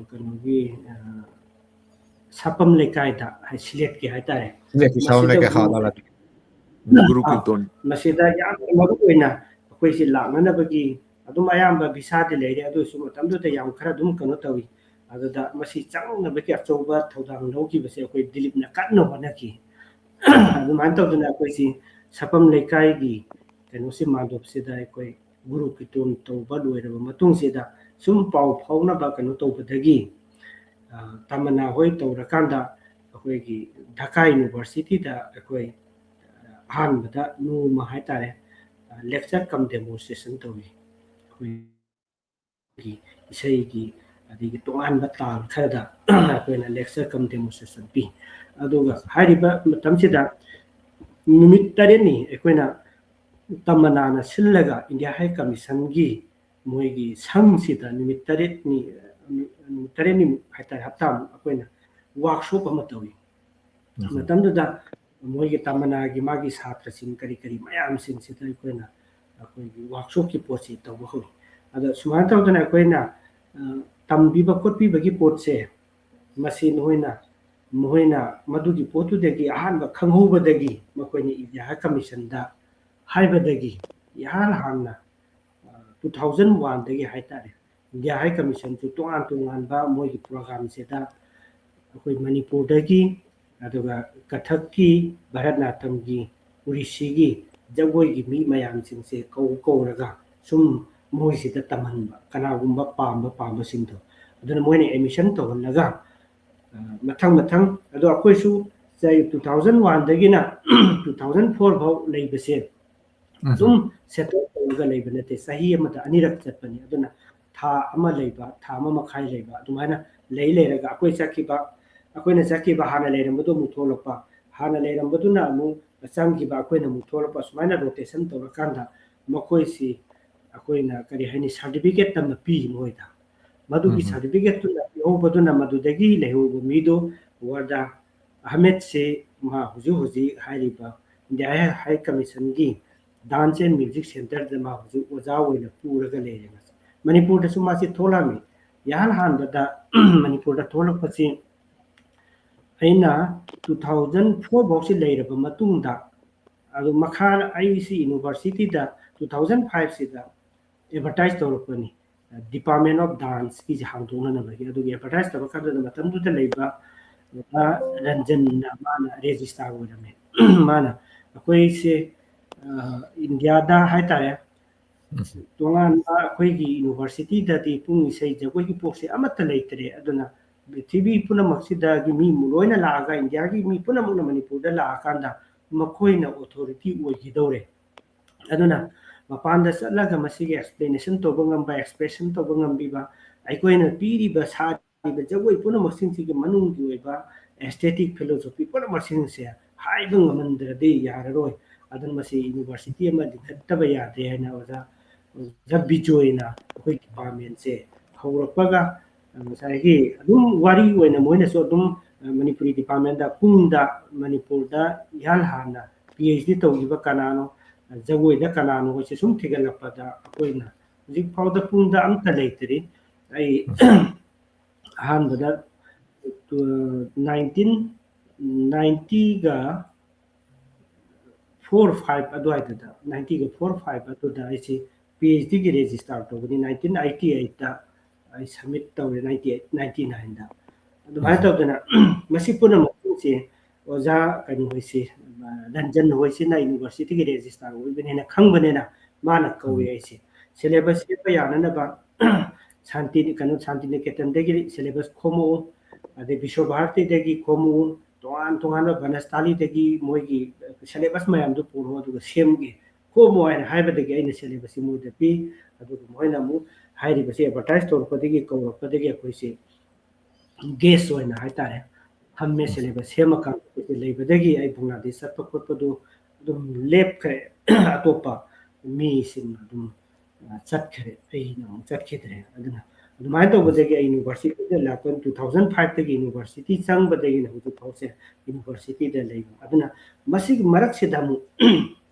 ꯀꯩꯅꯣꯒꯤ ꯁꯥꯄꯝ ꯂꯩꯀꯥꯏꯗ ꯁꯤꯂꯦꯠꯀꯤ ꯍꯥꯏꯇꯥꯔꯦ ꯃꯁꯤꯗ ꯌꯥꯝꯅ ꯃꯔꯨ ꯑꯣꯏꯅ ꯑꯩꯈꯣꯏꯁꯤ ꯂꯥꯛꯅꯅꯕꯒꯤ ꯑꯗꯨꯝ ꯑꯌꯥꯝꯕ ꯚꯤꯁꯥꯗꯤ ꯂꯩꯔꯦ ꯑꯗꯨꯁꯨ ꯃꯇꯝꯗꯨꯗ ꯌꯥꯝ ꯈꯔ ꯑꯗꯨꯝ ꯀꯩꯅꯣ ꯇꯧꯋꯤ ꯑꯗꯨꯗ ꯃꯁꯤ ꯆꯪꯅꯕꯒꯤ ꯑꯆꯧꯕ ꯊꯧꯗꯥꯡ ꯂꯧꯈꯤꯕꯁꯦ ꯑꯩꯈꯣꯏ ꯗꯤꯂꯤꯞꯅ ꯀꯟꯅ ꯍꯣꯠꯅꯈꯤ ꯑꯗꯨꯃꯥꯏꯅ ꯇꯧꯗꯅ ꯑꯩꯈꯣꯏꯁꯤ ꯁꯥꯄꯝ ꯂꯩꯀꯥꯏꯒꯤ ꯀꯩꯅꯣꯁꯤ ꯃꯥꯟꯗꯣꯞꯁꯤꯗ ꯑꯩꯈꯣꯏ ꯒꯨꯔꯨ ꯀꯤꯇꯣꯟ ꯇꯧꯕ ꯂꯣꯏꯔꯕ ꯃꯇꯨꯡꯁꯤꯗ ꯁꯨꯝ ꯄꯥꯎ ꯐꯥꯎꯅꯕ ꯀꯩꯅꯣ ꯇꯧꯕꯗꯒꯤ ꯇꯃꯅꯥ ꯍꯣꯏ ꯇꯧꯔꯀꯥꯟꯗ ꯑꯩꯈꯣꯏꯒꯤ ꯙꯥꯀꯥ ꯌꯨꯅꯤꯚꯔꯁꯤꯇꯤꯗ ꯑꯩꯈꯣꯏ ꯑꯍꯥꯟꯕꯗ ꯅꯣꯡꯃ ꯍꯥꯏꯇꯥꯔꯦ ꯂꯦꯛꯆꯔ ꯀꯝ ꯗꯦꯃꯣꯟꯁꯇ꯭ꯔꯦꯁꯟ ꯇꯧꯋꯤ ꯑꯩꯈꯣꯏꯒꯤ ꯏꯁꯩꯒꯤ ꯑꯗꯒꯤ ꯇꯣꯉꯥꯟꯕ ꯇꯥꯜ ꯈꯔꯗ ꯑꯩꯈꯣꯏꯅ ꯂꯦꯛꯆꯔ ꯀꯝ ꯗꯦꯃꯣꯟꯁꯇ꯭ꯔꯦꯁꯟ ꯄꯤ ꯑꯗꯨꯒ ꯍꯥꯏꯔꯤꯕ ꯃꯇꯝꯁꯤꯗ ꯅꯨꯃꯤꯠ 7ꯅꯤ ꯑꯩꯈꯣꯏꯅ ꯇꯃꯅꯥꯅ ꯁꯤꯜꯂꯒ ꯏꯟꯗꯤꯌꯥ ꯍꯥꯏ ꯀꯃꯤꯁꯟꯒꯤ ꯃꯣꯏꯒꯤ ꯁꯪꯁꯤꯗ ꯅꯨꯃꯤꯠ 8ꯅꯤꯃꯨꯛ ꯍꯥꯏꯇꯥꯔꯦ ꯍꯞꯇꯥꯃꯨꯛ ꯑꯩꯈꯣꯏꯅ ꯋꯥꯔꯛꯁꯣꯞ ꯑꯃ ꯇꯧꯋꯤ ꯃꯇꯝꯗꯨꯗ ꯃꯣꯏꯒꯤ ꯇꯃꯅꯥꯒꯤ ꯃꯥꯒꯤ ꯁꯥꯇ꯭ꯔꯁꯤꯡ ꯀꯔꯤ ꯃꯌꯥꯝꯁꯤꯡꯁꯤꯗ ꯑꯩꯈꯣꯏꯅ ꯑꯩꯈꯣꯏꯒꯤ ꯋꯥꯔꯛꯁꯣꯞꯀꯤ ꯄꯣꯠꯁꯤ ꯇꯧꯕ ꯍꯧꯋꯤ ꯑꯗ ꯁꯨꯃꯥꯏꯅ ꯇꯧꯗꯅ ꯑꯩꯈꯣꯏꯅ ꯇꯝꯕꯤꯕ ꯈꯣꯠꯄꯤꯕꯒꯤ ꯄꯣꯠꯁꯦ ꯃꯁꯤ ꯃꯈꯣꯏꯅ ꯃꯗꯨꯒꯤ ꯄꯣꯠꯇꯨꯗꯒꯤ ꯑꯍꯥꯟꯕ ꯈꯪꯍꯧꯕꯗꯒꯤ ꯃꯈꯣꯏꯅ ꯏꯟꯗꯤꯌꯥ ꯍꯥꯏ ꯀꯃꯤꯁꯟꯗ ꯍꯥꯏꯕꯗꯒꯤ ꯏꯍꯥꯟ ꯍꯥꯟꯅ 2001 ꯍꯥꯏꯇꯥꯔꯦ ꯏꯟꯗꯤꯌꯥ ꯍꯥꯏ ꯀꯃꯤꯁꯟꯁꯨ ꯇꯣꯉꯥꯟ ꯇꯣꯉꯥꯟꯕ ꯃꯣꯏꯒꯤ ꯄ꯭ꯔꯣꯒ꯭ꯔꯥꯝꯁꯤꯗ ꯑꯩꯈꯣꯏ ꯃꯅꯤꯄꯨꯔꯗꯒꯤ ꯑꯗꯨꯒ ꯀꯊꯛꯀꯤ ꯚꯥꯔꯠꯅꯥꯇꯝꯒꯤ ꯎꯔꯤꯁꯤꯒꯤ ꯖꯒꯣꯏꯒꯤ ꯃꯤ ꯃꯌꯥꯝꯁꯤꯡꯁꯦ ꯀꯧꯔꯒ ꯁꯨꯝ ꯃꯣꯏꯁꯤꯗ ꯇꯝꯍꯟꯕ ꯀꯅꯥꯒꯨꯝꯕ ꯄꯥꯝꯕꯁꯤꯡꯗꯣ ꯑꯗꯨꯅ ꯃꯣꯏꯅ ꯑꯦꯗꯃꯤꯁꯟ ꯇꯧꯍꯜꯂꯒ ꯃꯊꯪ ꯑꯗꯣ ꯑꯩꯈꯣꯏꯁꯨ 2001 2004 ꯐꯥꯎ ꯂꯩꯕꯁꯦ ꯑꯗꯨꯝ ꯁꯦꯇꯜ ꯇꯧꯔꯒ ꯂꯩꯕ ꯅꯠꯇꯦ ꯆꯍꯤ ꯑꯃꯗ ꯑꯅꯤꯔꯛ ꯆꯠꯄꯅꯤ ꯑꯗꯨꯅ ꯊꯥ ꯑꯃ ꯂꯩꯕ ꯊꯥ ꯑꯃ ꯃꯈꯥꯏ ꯂꯩꯕ ꯑꯗꯨꯃꯥꯏꯅ ꯂꯩꯔꯒ ꯑꯩꯈꯣꯏꯅ ꯆꯠꯈꯤꯕ ꯍꯥꯟꯅ ꯂꯩꯔꯝꯕꯗꯣ ꯑꯃꯨꯛ ꯊꯣꯛꯂꯛꯄ ꯍꯥꯟꯅ ꯂꯩꯔꯝꯕꯗꯨꯅ ꯑꯃꯨꯛ ꯆꯪꯈꯤꯕ ꯑꯩꯈꯣꯏꯅ ꯑꯃꯨꯛ ꯊꯣꯛꯂꯛꯄ ꯁꯨꯃꯥꯏꯅ ꯔꯣꯇꯦꯁꯟ ꯇꯧꯔꯀꯥꯟꯗ ꯃꯈꯣꯏꯁꯤ ꯑꯩꯈꯣꯏꯅ ꯀꯔꯤ ꯍꯥꯏꯅꯤ ꯁꯥꯔꯇꯤꯐꯤꯀꯦꯠ ꯑꯃ ꯄꯤ ꯃꯣꯏꯗ ꯃꯗꯨꯒꯤ ꯁꯥꯔꯇꯤꯐꯤꯀꯦꯠꯇꯨꯅ ꯄꯤꯍꯧꯕꯗꯨꯅ ꯃꯗꯨꯗꯒꯤ ꯂꯩꯍꯧꯕ ꯃꯤꯗꯣ ꯋꯥꯔꯗꯥ ꯑꯍꯃꯦꯗꯁꯦ ꯃꯥ ꯍꯧꯖꯤꯛ ꯍꯥꯏꯔꯤꯕ ꯏꯟꯗꯤꯌꯥ ꯍꯥꯏ ꯀꯃꯤꯁꯟꯒꯤ ꯗꯥꯟꯁ ꯑꯦꯟ ꯃ꯭ꯌꯨꯖꯤꯛ ꯁꯦꯟꯇꯔꯗ ꯃꯥ ꯍꯧꯖꯤꯛ ꯑꯣꯖꯥ ꯑꯣꯏꯅ ꯄꯨꯔꯒ ꯂꯩꯔꯦ ꯃꯅꯤꯄꯨꯔꯗꯁꯨ ꯃꯥꯁꯤ ꯊꯣꯛꯂꯛꯑꯝꯃꯤ ꯏꯍꯥꯟ ꯍꯥꯟꯕꯗ ꯃꯅꯤꯄꯨꯔꯗ ꯊꯣꯛꯂꯛꯄꯁꯤ ꯑꯩꯅ 2004 ꯐꯥꯎꯁꯤ ꯂꯩꯔꯕ ꯃꯇꯨꯡꯗ ꯑꯗꯨ ꯃꯈꯥ ꯑꯩꯁꯤ ꯌꯨꯅꯤꯚꯔꯁꯤꯇꯤꯗ 2005 ꯑꯦꯗꯚꯔꯇꯥꯏꯖ ꯇꯧꯔꯛꯄꯅꯤ ꯗꯤꯄꯥꯔꯠꯃꯦꯟ ꯑꯣꯐ ꯗꯥꯟꯁꯀꯤꯁꯦ ꯍꯥꯡꯗꯣꯛꯅꯅꯕꯒꯤ ꯑꯗꯨꯒꯤ ꯑꯦꯗꯚꯔꯇꯥꯏꯖ ꯇꯧꯔꯀꯥꯟꯗ ꯃꯇꯝꯗꯨꯗ ꯂꯩꯕ ꯔꯟꯖꯟꯅ ꯃꯥꯅ ꯔꯦꯖꯤꯁꯇ꯭ꯔꯥꯔ ꯑꯣꯏꯔꯝꯃꯦ ꯃꯥꯅ ꯑꯩꯈꯣꯏꯁꯦ ꯏꯟꯗꯤꯌꯥꯗ ꯍꯥꯏꯇꯥꯔꯦ ꯇꯣꯉꯥꯟꯕ ꯑꯩꯈꯣꯏꯒꯤ ꯌꯨꯅꯤꯚꯔꯁꯤꯇꯤꯗꯗꯤ ꯄꯨꯡ ꯏꯁꯩ ꯖꯒꯣꯏꯒꯤ ꯄꯣꯠꯁꯦ ꯑꯃꯠꯇ ꯂꯩꯇ꯭ꯔꯦ ꯑꯗꯨꯅ ꯄ꯭ꯔꯤꯊꯤꯕꯤ ꯄꯨꯝꯅꯃꯛꯁꯤꯗꯒꯤ ꯃꯤ ꯂꯣꯏꯅ ꯂꯥꯛꯑꯒ ꯏꯟꯗꯤꯌꯥꯒꯤ ꯃꯤ ꯄꯨꯝꯅꯃꯛꯅ ꯃꯅꯤꯄꯨꯔꯗ ꯂꯥꯛꯑꯀꯥꯟꯗ ꯃꯈꯣꯏꯅ ꯑꯣꯊꯣꯔꯤꯇꯤ ꯑꯣꯏꯈꯤꯗꯧꯔꯦ ꯑꯗꯨꯅ ꯃꯄꯥꯟꯗ ꯆꯠꯂꯒ ꯃꯁꯤꯒꯤ ꯑꯦꯛꯁꯄ꯭ꯂꯦꯅꯦꯁꯟ ꯇꯧꯕ ꯉꯝꯕ ꯑꯦꯛꯁꯄ꯭ꯔꯦꯁꯟ ꯇꯧꯕ ꯉꯝꯕꯤꯕ ꯑꯩꯈꯣꯏꯅ ꯄꯤꯔꯤꯕ ꯁꯥꯔꯤꯕ ꯖꯒꯣꯏ ꯄꯨꯝꯅꯃꯛꯁꯤꯡꯁꯤꯒꯤ ꯃꯅꯨꯡꯒꯤ ꯑꯣꯏꯕ ꯑꯦꯁꯊꯦꯇꯤꯛ ꯐꯤꯂꯣꯁꯣꯐꯤ ꯄꯨꯝꯅꯃꯛꯁꯤꯡꯁꯦ ꯍꯥꯏꯕ ꯉꯝꯍꯟꯗ꯭ꯔꯗꯤ ꯌꯥꯔꯔꯣꯏ ꯑꯗꯨꯅ ꯃꯁꯤ ꯌꯨꯅꯤꯚꯔꯁꯤꯇꯤ ꯑꯃ ꯂꯤꯡꯈꯠꯇꯕ ꯌꯥꯗꯦ ꯍꯥꯏꯅ ꯑꯣꯖꯥ जब बिजोइना अखोई डिपार्टमेंट से हौरपगा ngसाइगी adum wari oina moina so adum manipuri department da pungda manipur da yal hana phd tawliba kanano jagoi da kanano ko sum thigalapa da akoina jik fawda pungda amta leitri ai han da 1990 ga 4-5 adwaita da 90 ga 4-5 atu da isi phd ki register to 1988 da I submit to 98-99 da adumai to dana masi puna masi oja kani hoisi London hoisi na university ki register oi bene na khang bane na mana kawi aisi syllabus pa yana na ba shanti ni kanu shanti ni ketan de ki syllabus khomo ade Vishwa Bharati de ki khomo tongan banastali de ki moi ki syllabus mayam du puro du sem gi khomo ai haiba de ki ai syllabus mu de pi adu moi na mu हाइरी बसे advertise तौर पर देखिए cover पर देखिए कोई से guess होना है तारे हम में सिलेबस सेम का कोई ले बदेगी आई बांग्लादेश सब पर दो दुम लेप करे अतोपा मी सिन दुम चट करे आई ना चट खेदरे अदना दुमाय तो बदेगी यूनिवर्सिटी दे लापन 2005 तक यूनिवर्सिटी संग बदेगी ना तो फौसे यूनिवर्सिटी दे ले अदना मसी मरक से दमु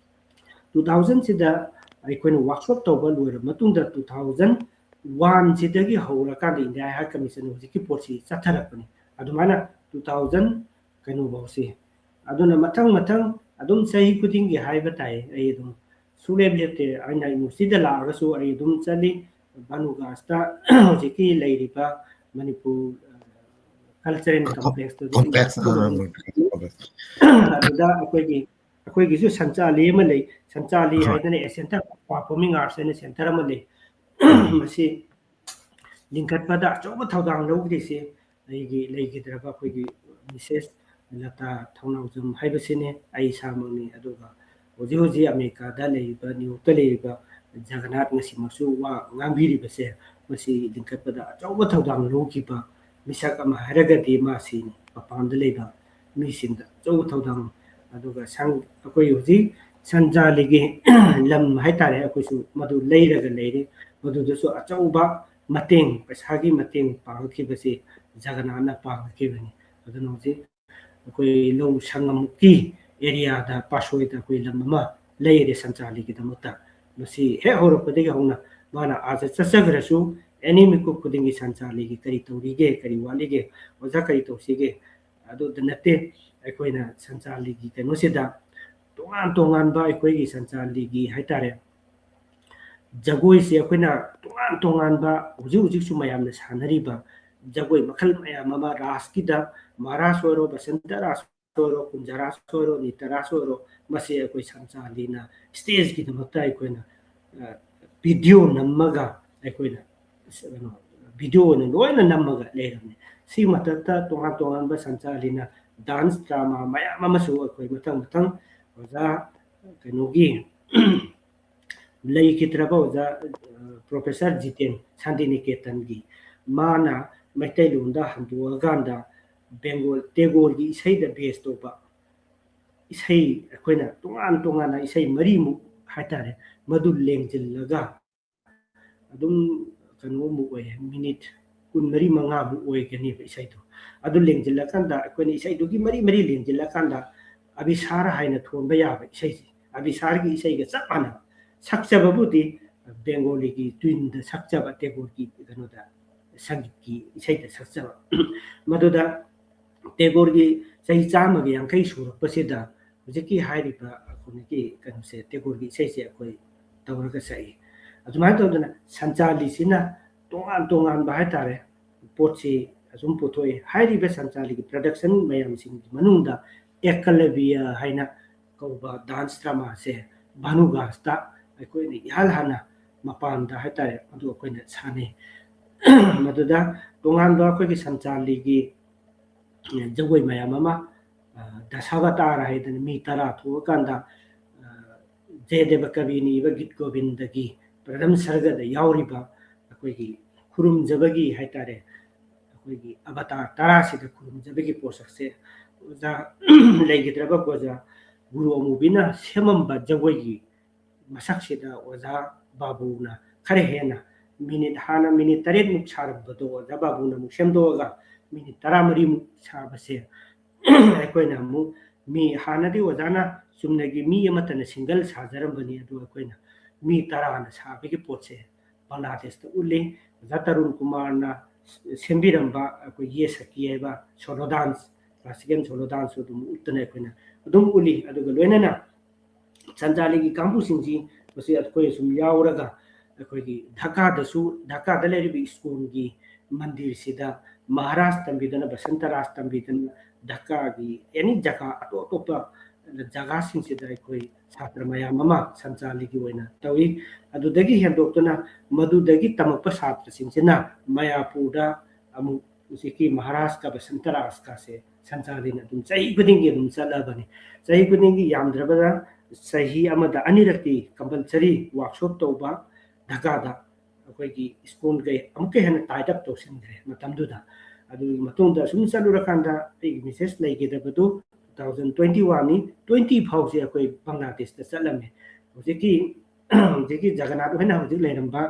2000 से दा अखोइन वर्कशॉप तौबा लोर मतुंदा 2001 सिदगी हौरा का इंडिया हाई कमीशन हुजिकी पोसी चथरपनी अदुमाना 2000 कनु बौसी अदुना मथंग मथंग अदुम सही खुदिंगी हाइबा ताई आई दुम सुलेब लेते आइना यूनिवर्सिटी दा लागसु आई दुम चली बानुगास्ता हुजिकी लेरिबा मणिपुर कल्चरल कॉम्प्लेक्स तो अदुदा अखोइगी संचाली अमा ले संचाली हाइदने सेंटर परफॉर्मिंग आर्ट्स ने सेंटर अमा ले मसी लिंकटपदा अचौबा थौदांग लौगदिसे अइगी लेगिद्रबा अखोइगी मिसेस लता थौनाउजम हाइबसिने आई सामंगनि अदुगा होजि होजि अमेरिका दा लेइबा न्यूयॉर्क दा लेइबा Jagannath ngasi maksu wa ngamбири base masi linkatpada achauba thodang lokiba misak ama haragadi masi papam da leiba misinda achauba thodang aduga sang akoi hoji sanjaligi lam haitare akoisu madu leiraga leire madu dasu achauba mateng pasagi mateng pangkhibasi jagannatha pangkhibani aduna hoji akoi lo sangam ki area da pasoi da koi lam ma leire sanjaligi da mutta masi he horopadi hona mana aja chachagrasu enemy ko kudingi sanjaligi kari torige kari walige oja kari tosige adu danate akoina sanjaligi kano sida tongan tongan ba akoi sanjaligi haitare jagoi se akoina tongan ba huji huji su mayam na sanari ba jagoi makhal mayam ma raski da marasoro basanta rasoro kunjarasoro nitarasoro masi akoi sanjalina stage ki damata akoina video namaga akoina video na loina namaga leramne si matata tongan tongan ba sanjalina dance drama mayam amasu akoi matang matang oja kanogi lei kitraba oja professor Jiten Sandiniketan gi mana maitai lunda handuwa ganda Bengal Tagore gi isai da base to ba isai akoina tongan tongan na isai mari mu haitare madu lengjillaga adum kanu mu oy minute kun mari manga mu oy gani ba isai to adu lengjilla kanda akoina isai dugi mari mari lengjilla kanda abisar haina thonba ya ba isai abisar gi isai ga chapana sakchaba budi Bengali ki twin da sakchaba Tagore ki kanu da sangit ki isai da sakchaba maduda Tagore ki sai chama gi yankai surapasida hujiki hairiba akuniki kanu se Tagore ki isai se akoi tawraga sai adumai tawdana sanchali sina tongan tongan ba haitare potsi azum potoi hairiba sanchali ki production mayam sing manungda ekkalabia haina kauba dance drama se Bhanugasta akoi ni yal hana mapanda haitare adu akoi na sane maduda tongan ba akoi ki sanchali ki jagoi mayam ama dasavatara haidan mi tara thu kanda Jayadeva Kavini ba Git Govinda gi pradam sarga da yauriba akoi ki khurum jabagi haitare akoi ki avatar tara se da khurum jabagi posakse oja legidraba koja guru amubina semam ba jagoi gi ꯃꯁꯛꯁꯤꯗ ꯑꯣꯖꯥ ꯕꯥꯕꯨꯅ ꯈꯔ ꯍꯦꯟꯅ minute ꯍꯥꯟꯅ minute 8ꯃꯨꯛ ꯁꯥꯔꯝꯕꯗꯣ ꯑꯣꯖꯥ ꯕꯥꯕꯨꯅ ꯑꯃꯨꯛ ꯁꯦꯝꯗꯣꯛꯑꯒ minute 14ꯃꯨꯛ ꯁꯥꯕꯁꯦ ꯑꯩꯈꯣꯏꯅ ꯑꯃꯨꯛ ꯃꯤ ꯍꯥꯟꯅꯗꯤ ꯑꯣꯖꯥꯅ ꯆꯨꯝꯅꯒꯤ ꯃꯤ ꯑꯃꯠꯇꯅ ꯁꯤꯡꯒꯜ ꯁꯥꯖꯔꯝꯕꯅꯤ ꯑꯗꯨ ꯑꯩꯈꯣꯏꯅ ꯃꯤ 10ꯅ ꯁꯥꯕꯒꯤ ꯄꯣꯠꯁꯦ ꯕꯪꯒ꯭ꯂꯥꯗꯦꯁꯇ ꯎꯠꯂꯤ ꯑꯣꯖꯥ ꯇꯔꯨꯟ ꯀꯨꯃꯥꯔꯅ ꯁꯦꯝꯕꯤꯔꯝꯕ ꯑꯩꯈꯣꯏ ꯌꯦ ꯁꯈꯤ ꯍꯥꯏꯕ ꯁꯣꯂꯣ ꯗꯥꯟꯁ ꯀ꯭ꯂꯥꯁꯤꯀꯦꯜ ꯁꯣꯂꯣ ꯗꯥꯟꯁꯁꯨ ꯑꯗꯨꯝ ꯎꯠꯇꯅ ꯑꯩꯈꯣꯏꯅ ꯑꯗꯨꯝ ꯎꯠꯂꯤ ꯑꯗꯨꯒ ꯂꯣꯏꯅꯅ ꯁꯟꯖꯥꯂꯤꯒꯤ ꯀꯥꯡꯕꯨꯁꯤꯡꯁꯤ ꯃꯁꯤ ꯑꯩꯈꯣꯏ ꯁꯨꯝ ꯌꯥꯎꯔꯒ ꯑꯩꯈꯣꯏꯒꯤ ꯙꯥꯀꯥꯗꯁꯨ ꯙꯥꯀꯥꯗ ꯂꯩꯔꯤꯕ ꯁ꯭ꯀꯨꯜꯒꯤ ꯃꯟꯗꯤꯔꯁꯤꯗ ꯃꯍꯥꯔꯥꯖ ꯇꯝꯕꯤꯗꯅ ꯕꯁꯟꯇ ꯔꯥꯖ ꯇꯝꯕꯤꯗꯅ ꯙꯥꯀꯥꯒꯤ ꯑꯦꯅꯤ ꯖꯒꯥ ꯑꯇꯣꯞ ꯑꯇꯣꯞꯄ ꯖꯒꯥꯁꯤꯡꯁꯤꯗ ꯑꯩꯈꯣꯏ ꯁꯥꯇ꯭ꯔ ꯃꯌꯥꯝ ꯑꯃ ꯁꯟꯆꯥꯂꯤꯒꯤ ꯑꯣꯏꯅ ꯇꯧꯏ ꯑꯗꯨꯗꯒꯤ ꯍꯦꯟꯗꯣꯛꯇꯨꯅ ꯃꯗꯨꯗꯒꯤ ꯇꯝꯃꯛꯄ ꯁꯥꯇ꯭ꯔꯁꯤꯡꯁꯤꯅ ꯃꯌꯥꯄꯨꯔꯗ ꯑꯃꯨꯛ ꯍꯧꯖꯤꯛꯀꯤ ꯃꯍꯥꯔꯥꯖꯀ ꯕꯁꯟꯇ ꯔꯥꯖꯀꯁꯦ ꯁꯟꯆꯥꯂꯤꯅ ꯑꯗꯨꯝ ꯆꯍꯤ ꯈꯨꯗꯤꯡꯒꯤ ꯑꯗꯨꯝ ꯆꯠꯂꯕꯅꯤ ꯆꯍꯤ ꯈꯨꯗꯤꯡꯒꯤ ꯌꯥꯝꯗ꯭ꯔꯕꯗ ꯆꯍꯤ ꯑꯃꯗ ꯑꯅꯤꯔꯛꯇꯤ ꯀꯝꯄꯜꯁꯔꯤ ꯋꯥꯔꯛꯁꯣꯞ ꯇꯧꯕ ꯙꯥꯀꯥꯗ ꯑꯩꯈꯣꯏꯒꯤ ꯁ꯭ꯀꯨꯜꯒꯩ ꯑꯃꯨꯛꯀ ꯍꯦꯟꯅ ꯇꯥꯏꯠ ꯑꯞ ꯇꯧꯁꯤꯟꯈ꯭ꯔꯦ ꯃꯇꯝꯗꯨꯗ ꯑꯗꯨꯒꯤ ꯃꯇꯨꯡꯗ ꯁꯨꯝ ꯆꯠꯂꯨꯔꯀꯥꯟꯗ ꯑꯩꯒꯤ ꯃꯦꯁꯦꯖ ꯂꯩꯒꯗꯕꯗꯨ 2021ꯅꯤ 20 ꯐꯥꯎꯁꯦ ꯑꯩꯈꯣꯏ ꯕꯪꯒ꯭ꯂꯥꯗꯦꯁꯇ ꯆꯠꯂꯝꯃꯦ ꯍꯧꯖꯤꯛꯀꯤ ꯖꯒꯅꯥꯊ ꯍꯣꯏꯅ ꯍꯧꯖꯤꯛ ꯂꯩꯔꯝꯕ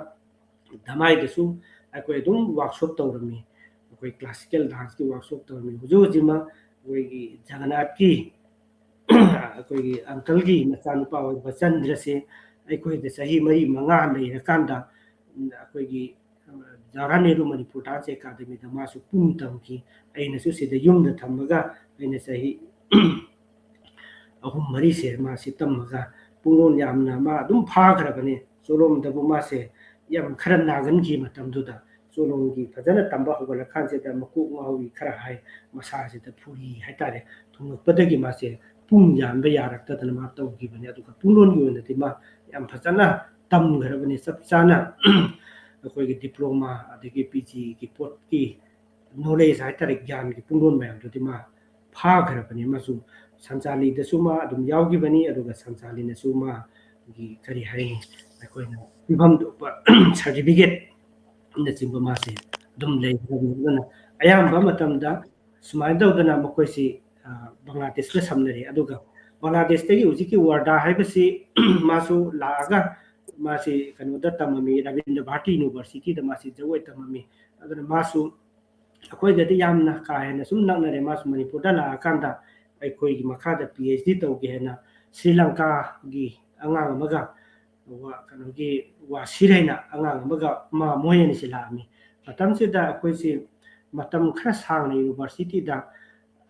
ꯙꯃꯥꯏꯗꯁꯨ ꯑꯩꯈꯣꯏ ꯑꯗꯨꯝ ꯋꯥꯔꯛꯁꯣꯞ ꯇꯧꯔꯝꯃꯤ ꯑꯩꯈꯣꯏ ꯀ꯭ꯂꯥꯁꯤꯀꯦꯜ ꯗꯥꯟꯁꯀꯤ ꯋꯥꯔꯛꯁꯣꯞ ꯇꯧꯔꯝꯃꯤ ꯍꯧꯖꯤꯛꯃꯛ ꯑꯩꯈꯣꯏꯒꯤ ꯖꯒꯅꯥꯊꯀꯤ ꯑꯩꯈꯣꯏꯒꯤ ꯑꯪꯀꯜꯒꯤ ꯃꯆꯥꯅꯨꯄꯥ ꯑꯣꯏꯕ ꯆꯟꯗ꯭ꯔꯁꯦ ꯑꯩꯈꯣꯏꯗ ꯆꯍꯤ 4-5 ꯂꯩꯔꯀꯥꯟꯗ ꯑꯩꯈꯣꯏꯒꯤ ꯖꯋꯥꯍꯔꯂꯥꯜ ꯅꯦꯍꯔꯨ ꯃꯅꯤꯄꯨꯔ ꯗꯥꯟꯁ ꯑꯦꯀꯥꯗꯃꯤꯗ ꯃꯥꯁꯨ ꯄꯨꯡ ꯇꯝꯈꯤ ꯑꯩꯅꯁꯨ ꯁꯤꯗ ꯌꯨꯝꯗ ꯊꯝꯃꯒ ꯑꯩꯅ ꯆꯍꯤ 3-4ꯁꯦ ꯃꯥꯁꯤ ꯇꯝꯃꯒ ꯄꯨꯡꯂꯣꯟ ꯌꯥꯝꯅ ꯃꯥ ꯑꯗꯨꯝ ꯐꯥꯈ꯭ꯔꯕꯅꯤ ꯆꯣꯂꯣꯝꯗꯕꯨ ꯃꯥꯁꯦ ꯌꯥꯝ ꯈꯔ ꯅꯥꯒꯟꯈꯤ ꯃꯇꯝꯗꯨꯗ ꯆꯣꯂꯣꯝꯒꯤ ꯐꯖꯅ ꯇꯝꯕ ꯍꯧꯒꯠꯂꯀꯥꯟꯁꯤꯗ ꯃꯀꯣꯛ ꯉꯥꯎꯏ ꯈꯔ ꯍꯥꯏ ꯃꯁꯥꯁꯤꯗ ꯐꯨꯔꯤ ꯍꯥꯏꯇꯥꯔꯦ ꯊꯨꯡꯉꯛꯄꯗꯒꯤ ꯃꯥꯁꯦ ꯄꯨꯡ ꯌꯥꯟꯕ ꯌꯥꯔꯛꯇꯗꯅ ꯃꯥ ꯇꯧꯈꯤꯕꯅꯤ ꯑꯗꯨꯒ ꯄꯨꯡꯂꯣꯟꯒꯤ ꯑꯣꯏꯅꯗꯤ ꯃꯥ ꯌꯥꯝ ꯐꯖꯅ ꯇꯝꯈ꯭ꯔꯕꯅꯤ ꯆꯞ ꯆꯥꯅ ꯑꯩꯈꯣꯏꯒꯤ ꯗꯤꯄ꯭ꯂꯣꯃꯥ ꯑꯗꯒꯤ PGꯒꯤ ꯄꯣꯠꯀꯤ ꯅꯣꯂꯦꯖ ꯍꯥꯏꯇꯥꯔꯦ ꯒ꯭ꯌꯥꯟꯒꯤ ꯄꯨꯡꯂꯣꯟ ꯃꯌꯥꯝꯗꯨꯗꯤ ꯃꯥ ꯐꯥꯈ꯭ꯔꯕꯅꯤ ꯑꯃꯁꯨꯡ ꯁꯟꯆꯥꯂꯤꯗꯁꯨ ꯃꯥ ꯑꯗꯨꯝ ꯌꯥꯎꯈꯤꯕꯅꯤ ꯑꯗꯨꯒ ꯁꯟꯆꯥꯂꯤꯅꯁꯨ ꯃꯥꯒꯤ ꯀꯔꯤ ꯍꯥꯏꯅꯤ ꯑꯩꯈꯣꯏꯅ ꯄꯤꯐꯝ ꯊꯣꯛꯄ ꯁꯥꯔꯇꯤꯐꯤꯀꯦꯠꯅꯆꯤꯡꯕ ꯃꯥꯁꯦ ꯑꯗꯨꯝ ꯂꯩꯈ꯭ꯔꯕꯅꯤ ꯑꯗꯨꯅ ꯑꯌꯥꯝꯕ ꯃꯇꯝꯗ ꯁꯨꯃꯥꯏꯅ ꯇꯧꯗꯅ ꯃꯈꯣꯏꯁꯤ ꯕꯪꯒ꯭ꯂꯥꯗꯦꯁꯀ ꯁꯝꯅꯔꯤ ꯑꯗꯨꯒ ꯕꯪꯒ꯭ꯂꯥꯗꯦꯁꯇꯒꯤ ꯍꯧꯖꯤꯛꯀꯤ ꯋꯥꯔꯗꯥ ꯍꯥꯏꯕꯁꯤ ꯃꯥꯁꯨ ꯂꯥꯛꯑꯒ ꯃꯥꯁꯤ ꯀꯩꯅꯣꯗ ꯇꯝꯃꯝꯃꯤ ꯔꯕꯤꯟꯗ꯭ꯔ ꯚꯥꯔꯇꯤ ꯌꯨꯅꯤꯚꯔꯁꯤꯇꯤꯗ ꯃꯥꯁꯤ ꯖꯒꯣꯏ ꯇꯝꯃꯝꯃꯤ ꯑꯗꯨꯅ ꯃꯥꯁꯨ ꯑꯩꯈꯣꯏꯒꯗꯤ ꯌꯥꯝꯅ ꯀꯥ ꯍꯦꯟꯅ ꯁꯨꯝ ꯅꯛꯅꯔꯦ ꯃꯥꯁꯨ ꯃꯅꯤꯄꯨꯔꯗ ꯂꯥꯛꯑꯀꯥꯟꯗ ꯑꯩꯈꯣꯏꯒꯤ ꯃꯈꯥꯗ PhD ꯇꯧꯒꯦ ꯍꯥꯏꯅ ꯁ꯭ꯔꯤ ꯂꯪꯀꯥꯒꯤ ꯑꯉꯥꯡ ꯑꯃꯒ ꯀꯩꯅꯣꯒꯤ ꯋꯥꯁꯤꯔ ꯍꯥꯏꯅ ꯑꯉꯥꯡ ꯑꯃꯒ ꯃꯣꯏ ꯑꯅꯤꯁꯤ ꯂꯥꯛꯑꯝꯃꯤ ꯃꯇꯝꯁꯤꯗ ꯑꯩꯈꯣꯏꯁꯤ ꯃꯇꯝ ꯈꯔ ꯁꯥꯡꯅ ꯌꯨꯅꯤꯚꯔꯁꯤꯇꯤꯗ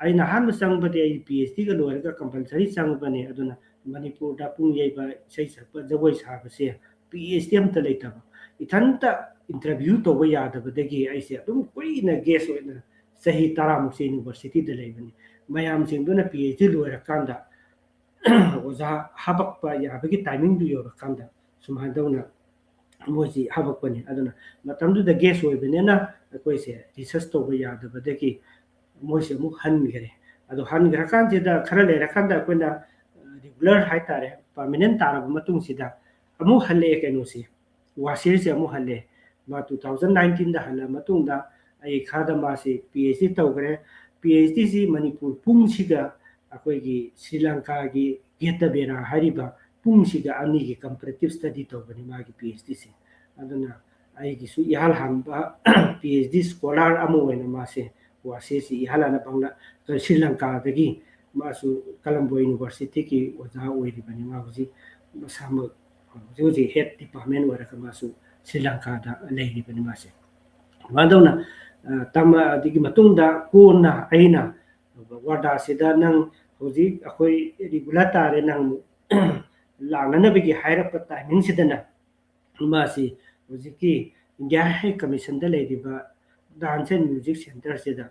ꯑꯩꯅ ꯑꯍꯥꯟꯕ ꯆꯪꯕꯗꯤ ꯑꯩ PhDꯒ ꯂꯣꯏꯔꯒ ꯀꯝꯄꯜꯁꯔꯤ ꯆꯪꯕꯅꯤ ꯑꯗꯨꯅ ꯃꯅꯤꯄꯨꯔꯗ ꯄꯨꯡ ꯌꯩꯕ ꯏꯁꯩ ꯁꯛꯄ ꯖꯒꯣꯏ ꯁꯥꯕꯁꯦ PhD ꯑꯝꯇ ꯂꯩꯇꯕ ꯏꯊꯟꯇ ꯏꯟꯇꯔꯚ꯭ꯌꯨ ꯇꯧꯕ ꯌꯥꯗꯕꯗꯒꯤ ꯑꯩꯁꯦ ꯑꯗꯨꯝ ꯀꯨꯏꯅ ꯒꯦꯁ ꯑꯣꯏꯅ ꯆꯍꯤ 10ꯃꯨꯛꯁꯦ ꯌꯨꯅꯤꯚꯔꯁꯤꯇꯤꯗ ꯂꯩꯕꯅꯤ ꯃꯌꯥꯝꯁꯤꯡꯗꯨꯅ PhD ꯂꯣꯏꯔꯀꯥꯟꯗ ꯑꯣꯖꯥ ꯍꯥꯄꯛꯄ ꯌꯥꯕꯒꯤ ꯇꯥꯏꯃꯤꯡꯗꯨ ꯌꯧꯔꯀꯥꯟꯗ ꯁꯨꯃꯥꯏꯅ ꯇꯧꯅ ꯃꯣꯏꯁꯤ ꯍꯥꯄꯛꯄꯅꯤ ꯑꯗꯨꯅ ꯃꯇꯝꯗꯨꯗ ꯒꯦꯁ ꯑꯣꯏꯕꯅꯤꯅ ꯑꯩꯈꯣꯏꯁꯦ ꯔꯤꯁꯔꯁ ꯇꯧꯕ ꯌꯥꯗꯕꯗꯒꯤ ꯃꯣꯏꯁꯦ ꯑꯃꯨꯛ ꯍꯟꯈ꯭ꯔꯦ ꯑꯗꯣ ꯍꯟꯈ꯭ꯔꯀꯥꯟꯁꯤꯗ ꯈꯔ ꯂꯩꯔꯀꯥꯟꯗ ꯑꯩꯈꯣꯏꯅ ꯔꯤꯒꯨꯂꯔ ꯍꯥꯏꯇꯥꯔꯦ ꯄꯔꯃꯤꯅꯦꯟ ꯇꯥꯔꯕ ꯃꯇꯨꯡꯁꯤꯗ ꯑꯃꯨꯛ ꯍꯜꯂꯛꯑꯦ ꯀꯩꯅꯣꯁꯤ ꯋꯥꯁꯤꯔꯁꯦ ꯑꯃꯨꯛ ꯍꯜꯂꯦ ꯃꯥ 2019ꯗ ꯍꯜꯂ ꯃꯇꯨꯡꯗ ꯑꯩ ꯈꯔꯗ ꯃꯥꯁꯤ PhD ꯇꯧꯈ꯭ꯔꯦ PhDꯁꯤ ꯃꯅꯤꯄꯨꯔ ꯄꯨꯡꯁꯤꯒ ꯑꯩꯈꯣꯏꯒꯤ ꯁ꯭ꯔꯤ ꯂꯪꯀꯥꯒꯤ ꯒꯦꯇꯕꯦꯔꯥ ꯍꯥꯏꯔꯤꯕ ꯄꯨꯡꯁꯤꯒ ꯑꯅꯤꯒꯤ ꯀꯝꯄꯦꯔꯦꯇꯤꯞ ꯁ꯭ꯇꯗꯤ ꯇꯧꯕꯅꯤ ꯃꯥꯒꯤ PhDꯁꯤ ꯑꯗꯨꯅ ꯑꯩꯒꯤꯁꯨ ꯏꯍꯥꯟ ꯍꯥꯟꯕ PhD ꯁ꯭ꯀꯣꯂꯥꯔ ꯑꯃ ꯑꯣꯏꯅ ꯃꯥꯁꯦ ꯋꯥꯁꯤꯔꯁꯤ ꯏꯍꯥꯟ ꯍꯥꯟꯅ ꯁ꯭ꯔꯤ ꯂꯪꯀꯥꯗꯒꯤ ꯃꯥꯁꯨ ꯀꯂꯝꯕꯣ ꯌꯨꯅꯤꯚꯔꯁꯤꯇꯤꯒꯤ ꯑꯣꯖꯥ ꯑꯣꯏꯔꯤꯕꯅꯤ ꯃꯥ ꯍꯧꯖꯤꯛ ꯃꯁꯥꯃꯛ ꯍꯧꯖꯤꯛ ꯍꯦꯗ ꯗꯤꯄꯥꯔꯠꯃꯦꯟ ꯑꯣꯏꯔꯒ ꯃꯥꯁꯨ ꯁ꯭ꯔꯤ ꯂꯪꯀꯥꯗ ꯂꯩꯔꯤꯕꯅꯤ ꯃꯥꯁꯦ ꯑꯗꯨꯃꯥꯏꯅ ꯇꯧꯅ ꯑꯗꯨꯒꯤ ꯃꯇꯨꯡꯗ ꯀꯣꯟꯅ ꯑꯩꯅ ꯋꯥꯔꯗꯥꯁꯤꯗ ꯅꯪ ꯍꯧꯖꯤꯛ ꯑꯩꯈꯣꯏ ꯔꯤꯒꯨꯂꯔ ꯇꯥꯔꯦ ꯅꯪ ꯂꯥꯛꯅꯅꯕꯒꯤ ꯍꯥꯏꯔꯛꯄ ꯇꯥꯏꯃꯤꯡꯁꯤꯗꯅ ꯃꯥꯁꯤ ꯍꯧꯖꯤꯛꯀꯤ ꯏꯟꯗꯤꯌꯥ ꯍꯥꯏ ꯀꯃꯤꯁꯟꯗ ꯂꯩꯔꯤꯕ ꯗꯥꯟꯁ ꯑꯦꯟ ꯃ꯭ꯌꯨꯖꯤꯛ ꯁꯦꯟꯇꯔꯁꯤꯗ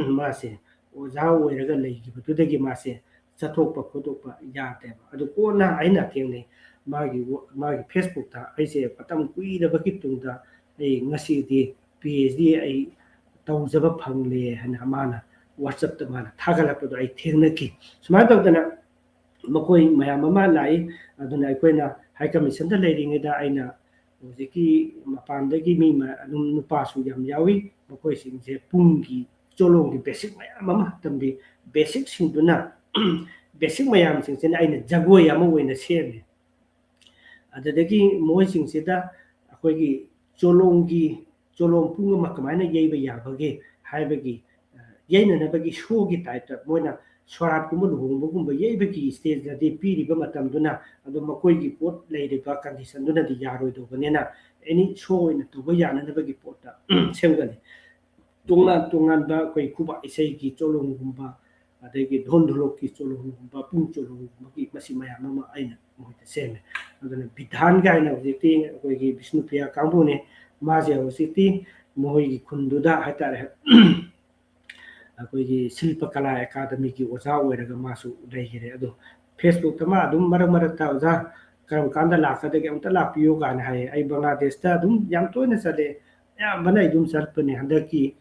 ꯃꯥꯁꯦ ꯑꯣꯖꯥ ꯑꯣꯏꯔꯒ ꯂꯩꯈꯤꯕꯗꯨꯗꯒꯤ ꯃꯥꯁꯦ ꯆꯠꯊꯣꯛꯄ ꯈꯣꯠꯇꯣꯛꯄ ꯌꯥꯗꯦꯕ ꯑꯗꯨ ꯀꯣꯟꯅ ꯑꯩꯅ ꯊꯦꯡꯅꯩ ꯃꯥꯒꯤ ꯐꯦꯁꯕꯨꯛꯇ ꯑꯩꯁꯦ ꯃꯇꯝ ꯀꯨꯏꯔꯕꯒꯤ ꯇꯨꯡꯗ ꯑꯩ ꯉꯁꯤꯗꯤ PhD ꯑꯩ ꯇꯧꯖꯕ ꯐꯪꯂꯦ ꯍꯥꯏꯅ ꯃꯥꯅ WhatsAppꯇ ꯃꯥꯅ ꯊꯥꯒꯠꯂꯛꯄꯗꯣ ꯑꯩ ꯊꯦꯡꯅꯈꯤ ꯁꯨꯃꯥꯏꯅ ꯇꯧꯗꯅ ꯃꯈꯣꯏ ꯃꯌꯥꯝ ꯑꯃ ꯂꯥꯛꯏ ꯑꯗꯨꯅ ꯑꯩꯈꯣꯏꯅ ꯍꯥꯏ ꯀꯃꯤꯁꯟꯗ ꯂꯩꯔꯤꯉꯩꯗ ꯑꯩꯅ ꯍꯧꯖꯤꯛꯀꯤ ꯃꯄꯥꯟꯗꯒꯤ ꯃꯤ ꯑꯗꯨꯝ ꯅꯨꯄꯥꯁꯨ ꯌꯥꯝ ꯌꯥꯎꯏ ꯃꯈꯣꯏꯁꯤꯡꯁꯦ ꯄꯨꯡꯒꯤ ꯆꯣꯂꯣꯝꯒꯤ ꯕꯦꯁꯤꯛ ꯃꯌꯥꯝ ꯑꯃ ꯇꯝꯕꯤ ꯕꯦꯁꯤꯛꯁꯤꯡꯗꯨꯅ ꯕꯦꯁꯤꯛ ꯃꯌꯥꯝꯁꯤꯡꯁꯤꯅ ꯑꯩꯅ ꯖꯒꯣꯏ ꯑꯃ ꯑꯣꯏꯅ ꯁꯦꯝꯃꯦ ꯑꯗꯨꯗꯒꯤ ꯃꯣꯏꯁꯤꯡꯁꯤꯗ ꯑꯩꯈꯣꯏꯒꯤ ꯆꯣꯂꯣꯝ ꯄꯨꯡ ꯑꯃ ꯀꯃꯥꯏꯅ ꯌꯩꯕ ꯌꯥꯕꯒꯦ ꯍꯥꯏꯕꯒꯤ ꯌꯩꯅꯅꯕꯒꯤ ꯁꯣꯒꯤ ꯇꯥꯏꯞꯇ ꯃꯣꯏꯅ ꯁꯣꯔꯥꯠꯀꯨꯝꯕ ꯂꯨꯍꯣꯡꯕꯒꯨꯝꯕ ꯌꯩꯕꯒꯤ ꯁ꯭ꯇꯦꯖꯇꯗꯤ ꯄꯤꯔꯤꯕ ꯃꯇꯝꯗꯨꯅ ꯑꯗꯨ ꯃꯈꯣꯏꯒꯤ ꯄꯣꯠ ꯂꯩꯔꯤꯕ ꯀꯟꯗꯤꯁꯟꯗꯨꯅꯗꯤ ꯌꯥꯔꯣꯏꯗꯧꯕꯅꯤꯅ ꯑꯦꯅꯤ ꯁꯣ ꯑꯣꯏꯅ ꯇꯧꯕ ꯌꯥꯅꯅꯕꯒꯤ ꯄꯣꯠꯇ ꯁꯦꯝꯒꯠꯂꯤ ꯇꯣꯉꯥꯟꯕ ꯑꯩꯈꯣꯏ ꯈꯨꯕꯥꯛ ꯏꯁꯩꯒꯤ ꯆꯣꯂꯣꯝꯒꯨꯝꯕ ꯑꯗꯒꯤ ꯙꯣꯟ ꯙꯣꯂꯣꯛꯀꯤ ꯆꯣꯂꯣꯝꯒꯨꯝꯕ ꯄꯨꯡ ꯆꯣꯂꯣꯝꯒꯨꯝꯕꯒꯤ ꯃꯁꯤ ꯃꯌꯥꯝ ꯑꯃ ꯑꯩꯅ ꯃꯣꯏꯗ ꯁꯦꯝꯃꯦ ꯑꯗꯨꯅ ꯕꯤꯙꯥꯟ ꯀꯥꯏꯅ ꯍꯧꯖꯤꯛꯇꯤ ꯑꯩꯈꯣꯏꯒꯤ ꯕꯤꯁꯅꯨꯄ꯭रिꯌꯥ ꯀꯥꯡꯕꯨꯅꯦ ꯃꯥꯁꯦ ꯍꯧꯖꯤꯛꯇꯤ ꯃꯈꯣꯏꯒꯤ ꯈꯨꯟꯗꯨꯗ ꯍꯥꯏꯇꯥꯔꯦ ꯑꯩꯈꯣꯏꯒꯤ ꯁꯤꯜꯄ ꯀꯂꯥ ꯑꯦꯀꯥꯗꯃꯤꯒꯤ ꯑꯣꯖꯥ ꯑꯣꯏꯔꯒ ꯃꯥꯁꯨ ꯂꯩꯈꯔꯦ ꯑꯗꯣ ꯐꯦꯁꯕꯨꯛꯇ ꯃꯥ ꯑꯗꯨꯝ ꯃꯔꯛꯇ ꯑꯣꯖꯥ ꯀꯔꯝ ꯀꯥꯟꯗ ꯂꯥꯛꯀꯗꯒꯦ ꯑꯝꯇ ꯂꯥꯛꯄꯤꯌꯨ ꯀꯥꯏꯅ ꯍꯥꯏꯌꯦ ꯑꯩ ꯕꯪꯒ꯭ꯂꯥꯗꯦꯁꯇ ꯑꯗꯨꯝ ꯌꯥꯝ ꯇꯣꯏꯅ ꯆꯠꯂꯦ ꯑꯌꯥꯝꯕꯅ ꯑꯩ ꯑꯗꯨꯝ ꯆꯠꯄꯅꯦ ꯍꯟꯗꯛꯀꯤ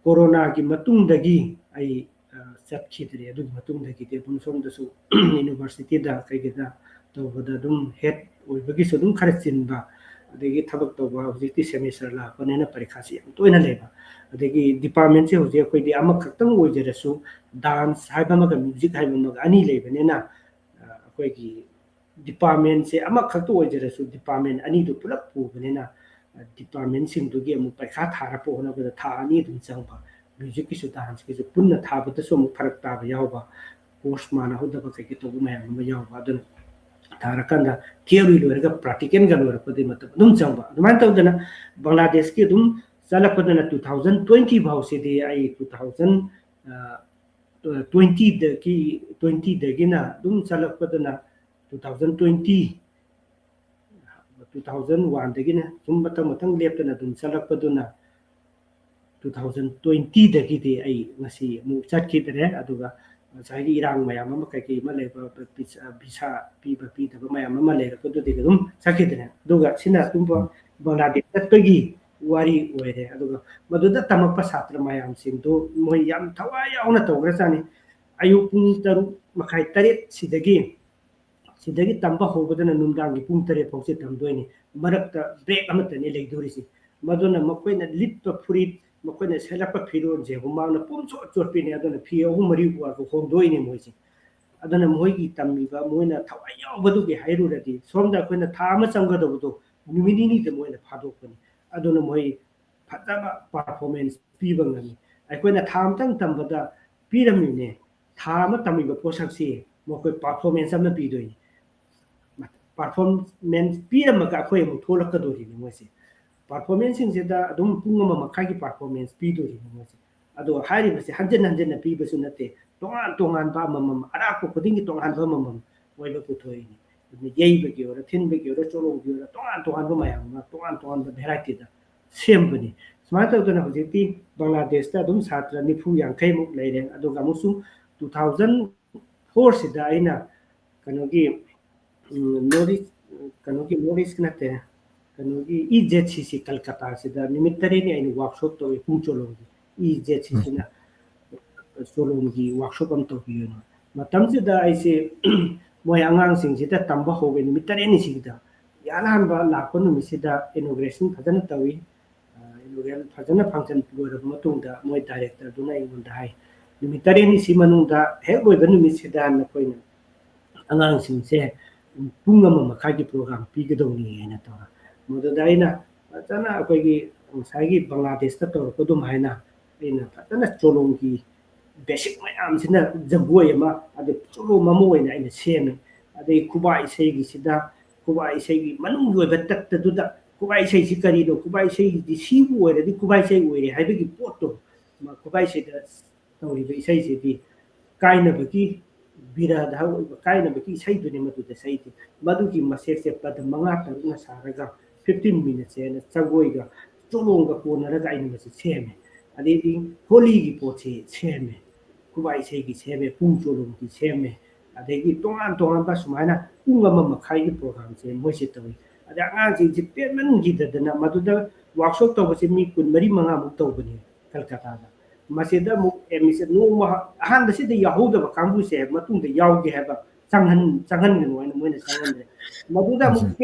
ꯀꯣꯔꯣꯅꯥꯒꯤ ꯃꯇꯨꯡꯗꯒꯤ ꯑꯩ ꯆꯠꯈꯤꯗ꯭ꯔꯦ ꯑꯗꯨꯒꯤ ꯃꯇꯨꯡꯗꯒꯤꯗꯤ ꯑꯗꯨꯝ ꯁꯣꯝꯗꯁꯨ ꯌꯨꯅꯤꯚꯔꯁꯤꯇꯤꯗ ꯀꯩꯒꯤꯗ ꯇꯧꯕꯗ ꯑꯗꯨꯝ ꯍꯦꯠ ꯑꯣꯏꯕꯒꯤꯁꯨ ꯑꯗꯨꯝ ꯈꯔ ꯆꯤꯟꯕ ꯑꯗꯒꯤ ꯊꯕꯛ ꯇꯧꯕ ꯍꯧꯖꯤꯛꯇꯤ ꯁꯦꯃꯤꯁꯇꯔ ꯂꯥꯛꯄꯅꯤꯅ ꯄꯔꯤꯈꯥꯁꯤ ꯌꯥꯝ ꯇꯣꯏꯅ ꯂꯩꯕ ꯑꯗꯒꯤ ꯗꯤꯄꯥꯔꯠꯃꯦꯟꯁꯦ ꯍꯧꯖꯤꯛ ꯑꯩꯈꯣꯏꯗꯤ ꯑꯃꯈꯛꯇꯪ ꯑꯣꯏꯖꯔꯁꯨ ꯗꯥꯟꯁ ꯍꯥꯏꯕ ꯑꯃꯒ ꯃ꯭ꯌꯨꯖꯤꯛ ꯍꯥꯏꯕ ꯑꯃꯒ ꯑꯅꯤ ꯂꯩꯕꯅꯤꯅ ꯑꯩꯈꯣꯏꯒꯤ ꯗꯤꯄꯥꯔꯠꯃꯦꯟꯁꯦ ꯑꯃꯈꯛꯇ ꯑꯣꯏꯖꯔꯁꯨ ꯗꯤꯄꯥꯔꯠꯃꯦꯟ ꯑꯅꯤꯗꯨ ꯄꯨꯂꯞ ꯄꯨꯕꯅꯤꯅ ꯗꯤꯄꯥꯔꯠꯃꯦꯟꯁꯤꯡꯗꯨꯒꯤ ꯑꯃꯨꯛ ꯄꯩꯈꯥ ꯊꯥꯔꯛꯄ ꯍꯣꯠꯅꯕꯗ ꯊꯥ ꯑꯅꯤ ꯑꯗꯨꯝ ꯆꯪꯕ ꯃ꯭ꯌꯨꯖꯤꯛꯀꯤꯁꯨ ꯗꯥꯟꯁꯀꯤꯁꯨ ꯄꯨꯟꯅ ꯊꯥꯕꯗꯁꯨ ꯑꯃꯨꯛ ꯐꯔꯛ ꯇꯥꯕ ꯌꯥꯎꯕ ꯀꯣꯔꯁ ꯃꯥꯟꯅꯍꯧꯗꯕ ꯀꯩꯀꯩ ꯇꯧꯕ ꯃꯌꯥꯝ ꯑꯃ ꯌꯥꯎꯕ ꯑꯗꯨꯅ ꯊꯥꯔꯀꯥꯟꯗ ꯊꯤꯑꯣꯔꯤ ꯂꯣꯏꯔꯒ ꯄ꯭ꯔꯥꯛꯇꯤꯀꯦꯜꯒ ꯂꯣꯏꯔꯛꯄꯗꯤ ꯃꯇꯝ ꯑꯗꯨꯝ ꯆꯪꯕ ꯑꯗꯨꯃꯥꯏꯅ ꯇꯧꯗꯅ ꯕꯪꯒ꯭ꯂꯥꯗꯦꯁꯀꯤ ꯑꯗꯨꯝ ꯆꯠꯂꯛꯄꯗꯅ 2020 ꯐꯥꯎꯁꯤꯗꯤ ꯑꯩ 2020ꯗꯒꯤꯅ ꯑꯗꯨꯝ ꯆꯠꯂꯛꯄꯗꯅ 2001ꯗꯒꯤꯅ ꯁꯨꯝ ꯃꯊꯪ ꯂꯦꯞꯇꯅ ꯑꯗꯨꯝ ꯆꯠꯂꯛꯄꯗꯨꯅ 2020ꯗꯒꯤꯗꯤ ꯑꯩ ꯉꯁꯤ ꯑꯃꯨꯛ ꯆꯠꯈꯤꯗ꯭ꯔꯦ ꯑꯗꯨꯒ ꯉꯁꯥꯏꯒꯤ ꯏꯔꯥꯡ ꯃꯌꯥꯝ ꯑꯃ ꯀꯩꯀꯩ ꯑꯃ ꯂꯩꯕ ꯚꯤꯁꯥ ꯄꯤꯕ ꯄꯤꯗꯕ ꯃꯌꯥꯝ ꯑꯃ ꯂꯩꯔꯛꯄꯗꯨꯗꯤ ꯑꯗꯨꯝ ꯆꯠꯈꯤꯗ꯭ꯔꯦ ꯑꯗꯨꯒ ꯁꯤꯅ ꯑꯗꯨꯝꯕ ꯕꯪꯒ꯭ꯂꯥꯗꯦꯁ ꯆꯠꯄꯒꯤ ꯋꯥꯔꯤ ꯑꯣꯏꯔꯦ ꯑꯗꯨꯒ ꯃꯗꯨꯗ ꯇꯝꯃꯛꯄ ꯁꯥꯇ꯭ꯔ ꯃꯌꯥꯝꯁꯤꯡꯗꯨ ꯃꯣꯏ ꯌꯥꯝ ꯊꯋꯥꯏ ꯌꯥꯎꯅ ꯇꯧꯈ꯭ꯔꯖꯥꯠꯅꯤ ꯑꯌꯨꯛ ꯄꯨꯡ 6:30 ꯁꯤꯗꯒꯤ ꯇꯝꯕ ꯍꯧꯕꯗꯅ ꯅꯨꯡꯗꯥꯡꯒꯤ ꯄꯨꯡ 8 ꯐꯥꯎꯁꯦ ꯇꯝꯗꯣꯏꯅꯤ ꯃꯔꯛꯇ ꯕ꯭ꯔꯦꯛ ꯑꯃꯠꯇꯅꯤ ꯂꯩꯗꯣꯔꯤꯁꯤ ꯃꯗꯨꯅ ꯃꯈꯣꯏꯅ ꯂꯤꯠꯄ ꯐꯨꯔꯤꯠ ꯃꯈꯣꯏꯅ ꯁꯦꯠꯂꯛꯄ ꯐꯤꯔꯣꯜꯁꯦ ꯍꯨꯃꯥꯡꯅ ꯄꯨꯝꯆꯣꯠ ꯆꯣꯠꯄꯤꯅꯤ ꯑꯗꯨꯅ ꯐꯤ 3-4 ꯋꯥꯔꯒ ꯍꯣꯡꯗꯣꯏꯅꯤ ꯃꯣꯏꯁꯦ ꯑꯗꯨꯅ ꯃꯣꯏꯒꯤ ꯇꯝꯃꯤꯕ ꯃꯣꯏꯅ ꯊꯋꯥꯏ ꯌꯥꯎꯕꯗꯨꯒꯤ ꯍꯥꯏꯔꯨꯔꯗꯤ ꯁꯣꯝꯗ ꯑꯩꯈꯣꯏꯅ ꯊꯥ ꯑꯃ ꯆꯪꯒꯗꯕꯗꯣ ꯅꯨꯃꯤꯠ ꯅꯤꯅꯤꯗ ꯃꯣꯏꯅ ꯐꯥꯗꯣꯛꯄꯅꯤ ꯑꯗꯨꯅ ꯃꯣꯏ ꯐꯖꯕ ꯄꯔꯐꯣꯔꯃꯦꯟꯁ ꯄꯤꯕ ꯉꯝꯃꯤ ꯑꯩꯈꯣꯏꯅ ꯊꯥ ꯑꯃꯇꯪ ꯇꯝꯕꯗ ꯄꯤꯔꯝꯃꯤꯅꯦ ꯊꯥ ꯑꯃ ꯇꯝꯃꯤꯕ ꯄꯣꯠꯁꯛꯁꯤ ꯃꯈꯣꯏ ꯄꯔꯐꯣꯔꯃꯦꯟꯁ ꯑꯃ ꯄꯤꯗꯣꯏꯅꯤ ꯄꯔꯐꯣꯔꯃꯦꯟꯁ ꯄꯤꯔꯝꯃꯒ ꯑꯩꯈꯣꯏ ꯑꯃꯨꯛ ꯊꯣꯛꯂꯛꯀꯗꯣꯔꯤꯅꯤ ꯃꯣꯏꯁꯦ ꯄꯔꯐꯣꯔꯃꯦꯟꯁꯁꯤꯡꯁꯤꯗ ꯑꯗꯨꯝ ꯄꯨꯡ ꯑꯃ ꯃꯈꯥꯏꯒꯤ ꯄꯔꯐꯣꯔꯃꯦꯟꯁ ꯄꯤꯗꯣꯔꯤꯅꯤ ꯃꯣꯏꯁꯦ ꯑꯗꯣ ꯍꯥꯏꯔꯤꯕꯁꯦ ꯍꯟꯖꯤꯟ ꯄꯤꯕꯁꯨ ꯅꯠꯇꯦ ꯇꯣꯉꯥꯟꯕ ꯑꯃꯃꯝ ꯑꯔꯥꯛꯄ ꯈꯨꯗꯤꯡꯒꯤ ꯇꯣꯉꯥꯟꯕ ꯑꯃꯃꯝ ꯑꯣꯏꯕ ꯄꯨꯊꯣꯛꯏꯅꯤ ꯑꯗꯨꯅ ꯌꯩꯕꯒꯤ ꯑꯣꯏꯔꯣ ꯊꯤꯟꯕꯒꯤ ꯑꯣꯏꯔꯣ ꯆꯣꯂꯣꯝꯒꯤ ꯑꯣꯏꯔꯣ ꯇꯣꯉꯥꯟꯕ ꯃꯌꯥꯝ ꯑꯃ ꯇꯣꯉꯥꯟꯕ ꯚꯦꯔꯥꯏꯇꯤꯗ ꯁꯦꯝꯕꯅꯤ ꯁꯨꯃꯥꯏꯅ ꯇꯧꯗꯅ ꯍꯧꯖꯤꯛꯇꯤ ꯕꯪꯒ꯭ꯂꯥꯗꯦꯁꯇ ꯑꯗꯨꯝ ꯁꯥꯇ꯭ꯔ 40-50ꯃꯨꯛ ꯂꯩꯔꯦ ꯑꯗꯨꯒ ꯑꯃꯨꯛꯁꯨ 2004ꯁꯤꯗ ꯑꯩꯅ ꯀꯩꯅꯣꯒꯤ ꯅꯣꯔꯤꯁ ꯅꯠꯇꯦ ꯀꯩꯅꯣꯒꯤ EZCC ꯀꯜꯀꯇꯥꯁꯤꯗ ꯅꯨꯃꯤꯠ 9ꯅꯤ ꯑꯩꯅ ꯋꯥꯔꯛꯁꯣꯞ ꯇꯧꯋꯤ ꯄꯨꯡ ꯆꯣꯂꯣꯝꯒꯤ EZCCꯅ ꯆꯣꯂꯣꯝꯒꯤ ꯋꯥꯔꯛꯁꯣꯞ ꯑꯃ ꯇꯧꯕꯤꯌꯨꯅ ꯃꯇꯝꯁꯤꯗ ꯑꯩꯁꯦ ꯃꯣꯏ ꯑꯉꯥꯡꯁꯤꯡꯁꯤꯗ ꯇꯝꯕ ꯍꯧꯋꯦ ꯅꯨꯃꯤꯠ 9ꯅꯤꯁꯤꯗ ꯑꯍꯥꯟꯕ ꯂꯥꯛꯄ ꯅꯨꯃꯤꯠꯁꯤꯗ ꯏꯅꯣꯒ꯭ꯔꯦꯁꯟ ꯐꯖꯅ ꯇꯧꯋꯤ ꯏꯅꯣꯒ꯭ꯔꯦꯁꯟ ꯐꯖꯅ ꯐꯪꯁꯟ ꯂꯣꯏꯔꯕ ꯃꯇꯨꯡꯗ ꯃꯣꯏ ꯗꯥꯏꯔꯦꯛꯇꯔꯗꯨꯅ ꯑꯩꯉꯣꯟꯗ ꯍꯥꯏ ꯅꯨꯃꯤꯠ 9ꯅꯤꯁꯤ ꯃꯅꯨꯡꯗ ꯍꯦꯛ ꯂꯣꯏꯕ ꯅꯨꯃꯤꯠꯁꯤꯗ ꯅꯈꯣꯏꯅ ꯑꯉꯥꯡꯁꯤꯡꯁꯦ ꯄꯨꯡ 1.5ꯒꯤ ꯄ꯭ꯔꯣꯒ꯭ꯔꯥꯝ ꯄꯤꯒꯗꯧꯅꯤ ꯍꯥꯏꯅ ꯇꯧꯔ ꯃꯗꯨꯗ ꯑꯩꯅ ꯐꯖꯅ ꯑꯩꯈꯣꯏꯒꯤ ꯉꯁꯥꯏꯒꯤ ꯕꯪꯒ꯭ꯂꯥꯗꯦꯁꯇ ꯇꯧꯔꯛꯄ ꯑꯗꯨꯃꯥꯏꯅ ꯑꯩꯅ ꯐꯖꯅ ꯆꯣꯂꯣꯝꯒꯤ ꯕꯦꯁꯤꯛ ꯃꯌꯥꯝꯁꯤꯅ ꯖꯒꯣꯏ ꯑꯃ ꯑꯗꯩ ꯆꯣꯂꯣꯝ ꯑꯃ ꯑꯣꯏꯅ ꯑꯩꯅ ꯁꯦꯝꯃꯦ ꯑꯗꯩ ꯈꯨꯕꯥꯛ ꯏꯁꯩꯒꯤꯁꯤꯗ ꯈꯨꯕꯥꯛ ꯏꯁꯩꯒꯤ ꯃꯅꯨꯡꯒꯤ ꯑꯣꯏꯕ ꯇꯠꯇꯗꯨꯗ ꯈꯨꯕꯥꯛ ꯏꯁꯩꯁꯤ ꯀꯔꯤꯅꯣ ꯈꯨꯕꯥꯛ ꯏꯁꯩꯒꯤꯗꯤ ꯁꯤꯕꯨ ꯑꯣꯏꯔꯗꯤ ꯈꯨꯕꯥꯛ ꯏꯁꯩ ꯑꯣꯏꯔꯦ ꯍꯥꯏꯕꯒꯤ ꯄꯣꯠꯇꯣ ꯈꯨꯕꯥꯛ ꯏꯁꯩꯗ ꯇꯧꯔꯤꯕ ꯏꯁꯩꯁꯤꯗꯤ ꯀꯥꯏꯅꯕꯒꯤ ꯕꯤꯔꯍꯗ ꯑꯣꯏꯕ ꯀꯥꯏꯅꯕꯒꯤ ꯏꯁꯩꯗꯨꯅꯤ ꯃꯗꯨꯗ ꯏꯁꯩꯗꯤ ꯃꯗꯨꯒꯤ ꯃꯁꯦꯛꯁꯦ ꯄꯗ 5-6ꯅ ꯁꯥꯔꯒ 15 ꯃꯤꯅꯠꯁꯦ ꯑꯩꯅ ꯖꯒꯣꯏꯒ ꯆꯣꯂꯣꯝꯒ ꯀꯣꯟꯅꯔꯒ ꯑꯩꯅ ꯃꯁꯤ ꯁꯦꯝꯃꯦ ꯑꯗꯩꯗꯤ ꯍꯣꯂꯤꯒꯤ ꯄꯣꯠꯁꯤ ꯁꯦꯝꯃꯦ ꯈꯨꯕꯥꯛ ꯏꯁꯩꯒꯤ ꯁꯦꯝꯃꯦ ꯄꯨꯡ ꯆꯣꯂꯣꯝꯒꯤ ꯁꯦꯝꯃꯦ ꯑꯗꯒꯤ ꯇꯣꯉꯥꯟꯕ ꯁꯨꯃꯥꯏꯅ ꯄꯨꯡ 1.5ꯒꯤ ꯄ꯭ꯔꯣꯒ꯭ꯔꯥꯝꯁꯦ ꯃꯣꯏꯁꯦ ꯇꯧꯋꯤ ꯑꯗꯩ ꯑꯉꯥꯡꯁꯤꯡꯁꯤ ꯄꯦꯟꯃꯟꯈꯤꯗꯗꯅ ꯃꯗꯨꯗ ꯋꯥꯔꯛꯁꯣꯞ ꯇꯧꯕꯁꯦ ꯃꯤ 24-25ꯃꯨꯛ ꯇꯧꯕꯅꯤ ꯀꯜꯀꯇꯥꯗ ꯃꯁꯤꯗ ꯑꯃꯨꯛ ꯑꯦꯗꯃꯤꯁꯟ ꯅꯣꯡꯃ ꯑꯍꯥꯟꯕꯁꯤꯗ ꯌꯥꯎꯍꯧꯗꯕ ꯀꯥꯡꯕꯨꯁꯦ ꯃꯇꯨꯡꯗ ꯌꯥꯎꯒꯦ ꯍꯥꯏꯕ ꯆꯪꯍꯟꯒꯅꯨ ꯍꯥꯏꯅ ꯃꯣꯏꯅ ꯆꯪꯍꯟꯗ꯭ꯔꯦ ꯃꯗꯨꯗ ꯑꯃꯨꯛ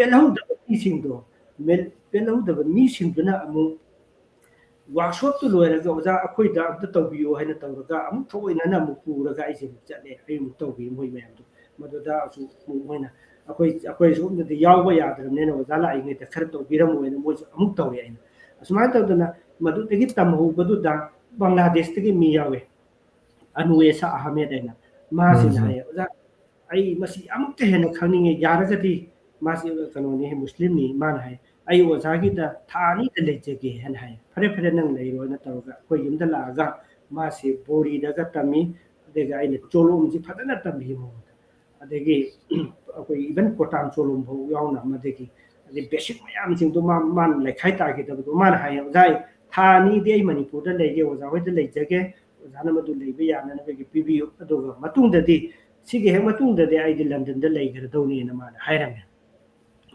ꯄꯦꯜꯍꯧꯗꯕ ꯃꯤꯁꯤꯡꯗꯨꯅ ꯑꯃꯨꯛ ꯋꯥꯔꯛꯁꯣꯞꯇꯨ ꯂꯣꯏꯔꯒ ꯑꯣꯖꯥ ꯑꯩꯈꯣꯏꯗ ꯑꯝꯇ ꯇꯧꯕꯤꯌꯨ ꯍꯥꯏꯅ ꯇꯧꯔꯒ ꯑꯃꯨꯛ ꯊꯑꯣꯏꯅꯅ ꯑꯃꯨꯛ ꯄꯨꯔꯒ ꯑꯩꯁꯦ ꯑꯃꯨꯛ ꯆꯠꯂꯦ ꯑꯩ ꯑꯃꯨꯛ ꯇꯧꯕꯤ ꯃꯣꯏ ꯃꯌꯥꯝꯗꯣ ꯃꯗꯨꯗꯁꯨ ꯃꯣꯏꯅ ꯑꯩꯈꯣꯏ ꯁꯣꯝꯗꯗꯤ ꯌꯥꯎꯕ ꯌꯥꯗ꯭ꯔꯕꯅꯤꯅ ꯑꯣꯖꯥ ꯂꯥꯛꯏꯉꯩꯗ ꯈꯔ ꯇꯧꯕꯤꯔꯝꯃꯣꯏꯅ ꯃꯣꯏꯁꯨ ꯑꯃꯨꯛ ꯇꯧꯋꯦ ꯑꯩꯅ ꯑꯁꯨꯃꯥꯏꯅ ꯇꯧꯗꯅ ꯃꯗꯨꯗꯒꯤ ꯇꯝꯍꯧꯕꯗꯨꯗ ꯕꯪꯒ꯭ꯂꯥꯗꯦꯁꯇꯒꯤ ꯃꯤ ꯌꯥꯎꯋꯦ ꯑꯅꯨꯋꯦꯁꯥ ꯑꯍꯃꯦꯗ ꯍꯥꯏꯅ ꯃꯥꯁꯤꯅ ꯍꯥꯏꯌꯦ ꯑꯣꯖꯥ ꯑꯩ ꯃꯁꯤ ꯑꯃꯨꯛꯇ ꯍꯦꯟꯅ ꯈꯪꯅꯤꯡꯉꯦ ꯌꯥꯔꯒꯗꯤ ꯃꯥꯁꯤ ꯀꯩꯅꯣꯅꯤ ꯃꯨꯁꯂꯤꯝꯅꯤ ꯃꯥꯅ ꯍꯥꯏ ꯑꯩ ꯑꯣꯖꯥꯒꯤꯗ ꯊꯥ ꯑꯅꯤꯗ ꯂꯩꯖꯒꯦ ꯍꯥꯏꯅ ꯍꯥꯏ ꯐꯔꯦ ꯐꯔꯦ ꯅꯪ ꯂꯩꯔꯣꯅ ꯇꯧꯔꯒ ꯑꯩꯈꯣꯏ ꯌꯨꯝꯗ ꯂꯥꯛꯑꯒ ꯃꯥꯁꯤ ꯕꯣꯔꯤꯗꯒ ꯇꯝꯃꯤ ꯑꯗꯒꯤ ꯑꯩꯅ ꯆꯣꯂꯣꯝꯁꯤ ꯐꯖꯅ ꯇꯝꯕꯤ ꯃꯉꯣꯟꯗ ꯑꯗꯒꯤ ꯑꯩꯈꯣꯏ ꯏꯚꯟ ꯀꯣꯇꯥꯟ ꯆꯣꯂꯣꯝ ꯐꯥꯎ ꯌꯥꯎꯅ ꯃꯗꯒꯤ ꯑꯗꯩ ꯕꯦꯁꯤꯛ ꯃꯌꯥꯝꯁꯤꯡꯗꯣ ꯃꯥꯅ ꯂꯩꯈꯥꯏ ꯇꯥꯈꯤꯗꯕꯗꯣ ꯃꯥꯅ ꯍꯥꯏꯌꯦ ꯑꯣꯖꯥ ꯊꯥ ꯑꯅꯤꯗꯤ ꯑꯩ ꯃꯅꯤꯄꯨꯔꯗ ꯂꯩꯒꯦ ꯑꯣꯖꯥ ꯍꯣꯏꯗ ꯂꯩꯖꯒꯦ ꯑꯣꯖꯥꯅ ꯃꯗꯨ ꯂꯩꯕ ꯌꯥꯅꯅꯕꯒꯤ ꯄꯤꯕꯤꯌꯨ ꯑꯗꯨꯒ ꯃꯇꯨꯡꯗꯗꯤ ꯁꯤꯒꯤ ꯍꯦꯛ ꯃꯇꯨꯡꯗꯗꯤ ꯑꯩꯗꯤ ꯂꯟꯗꯟꯗ ꯂꯩꯈ꯭ꯔꯗꯧꯅꯤꯅ ꯃꯥꯅ ꯍꯥꯏꯔꯝꯃꯦ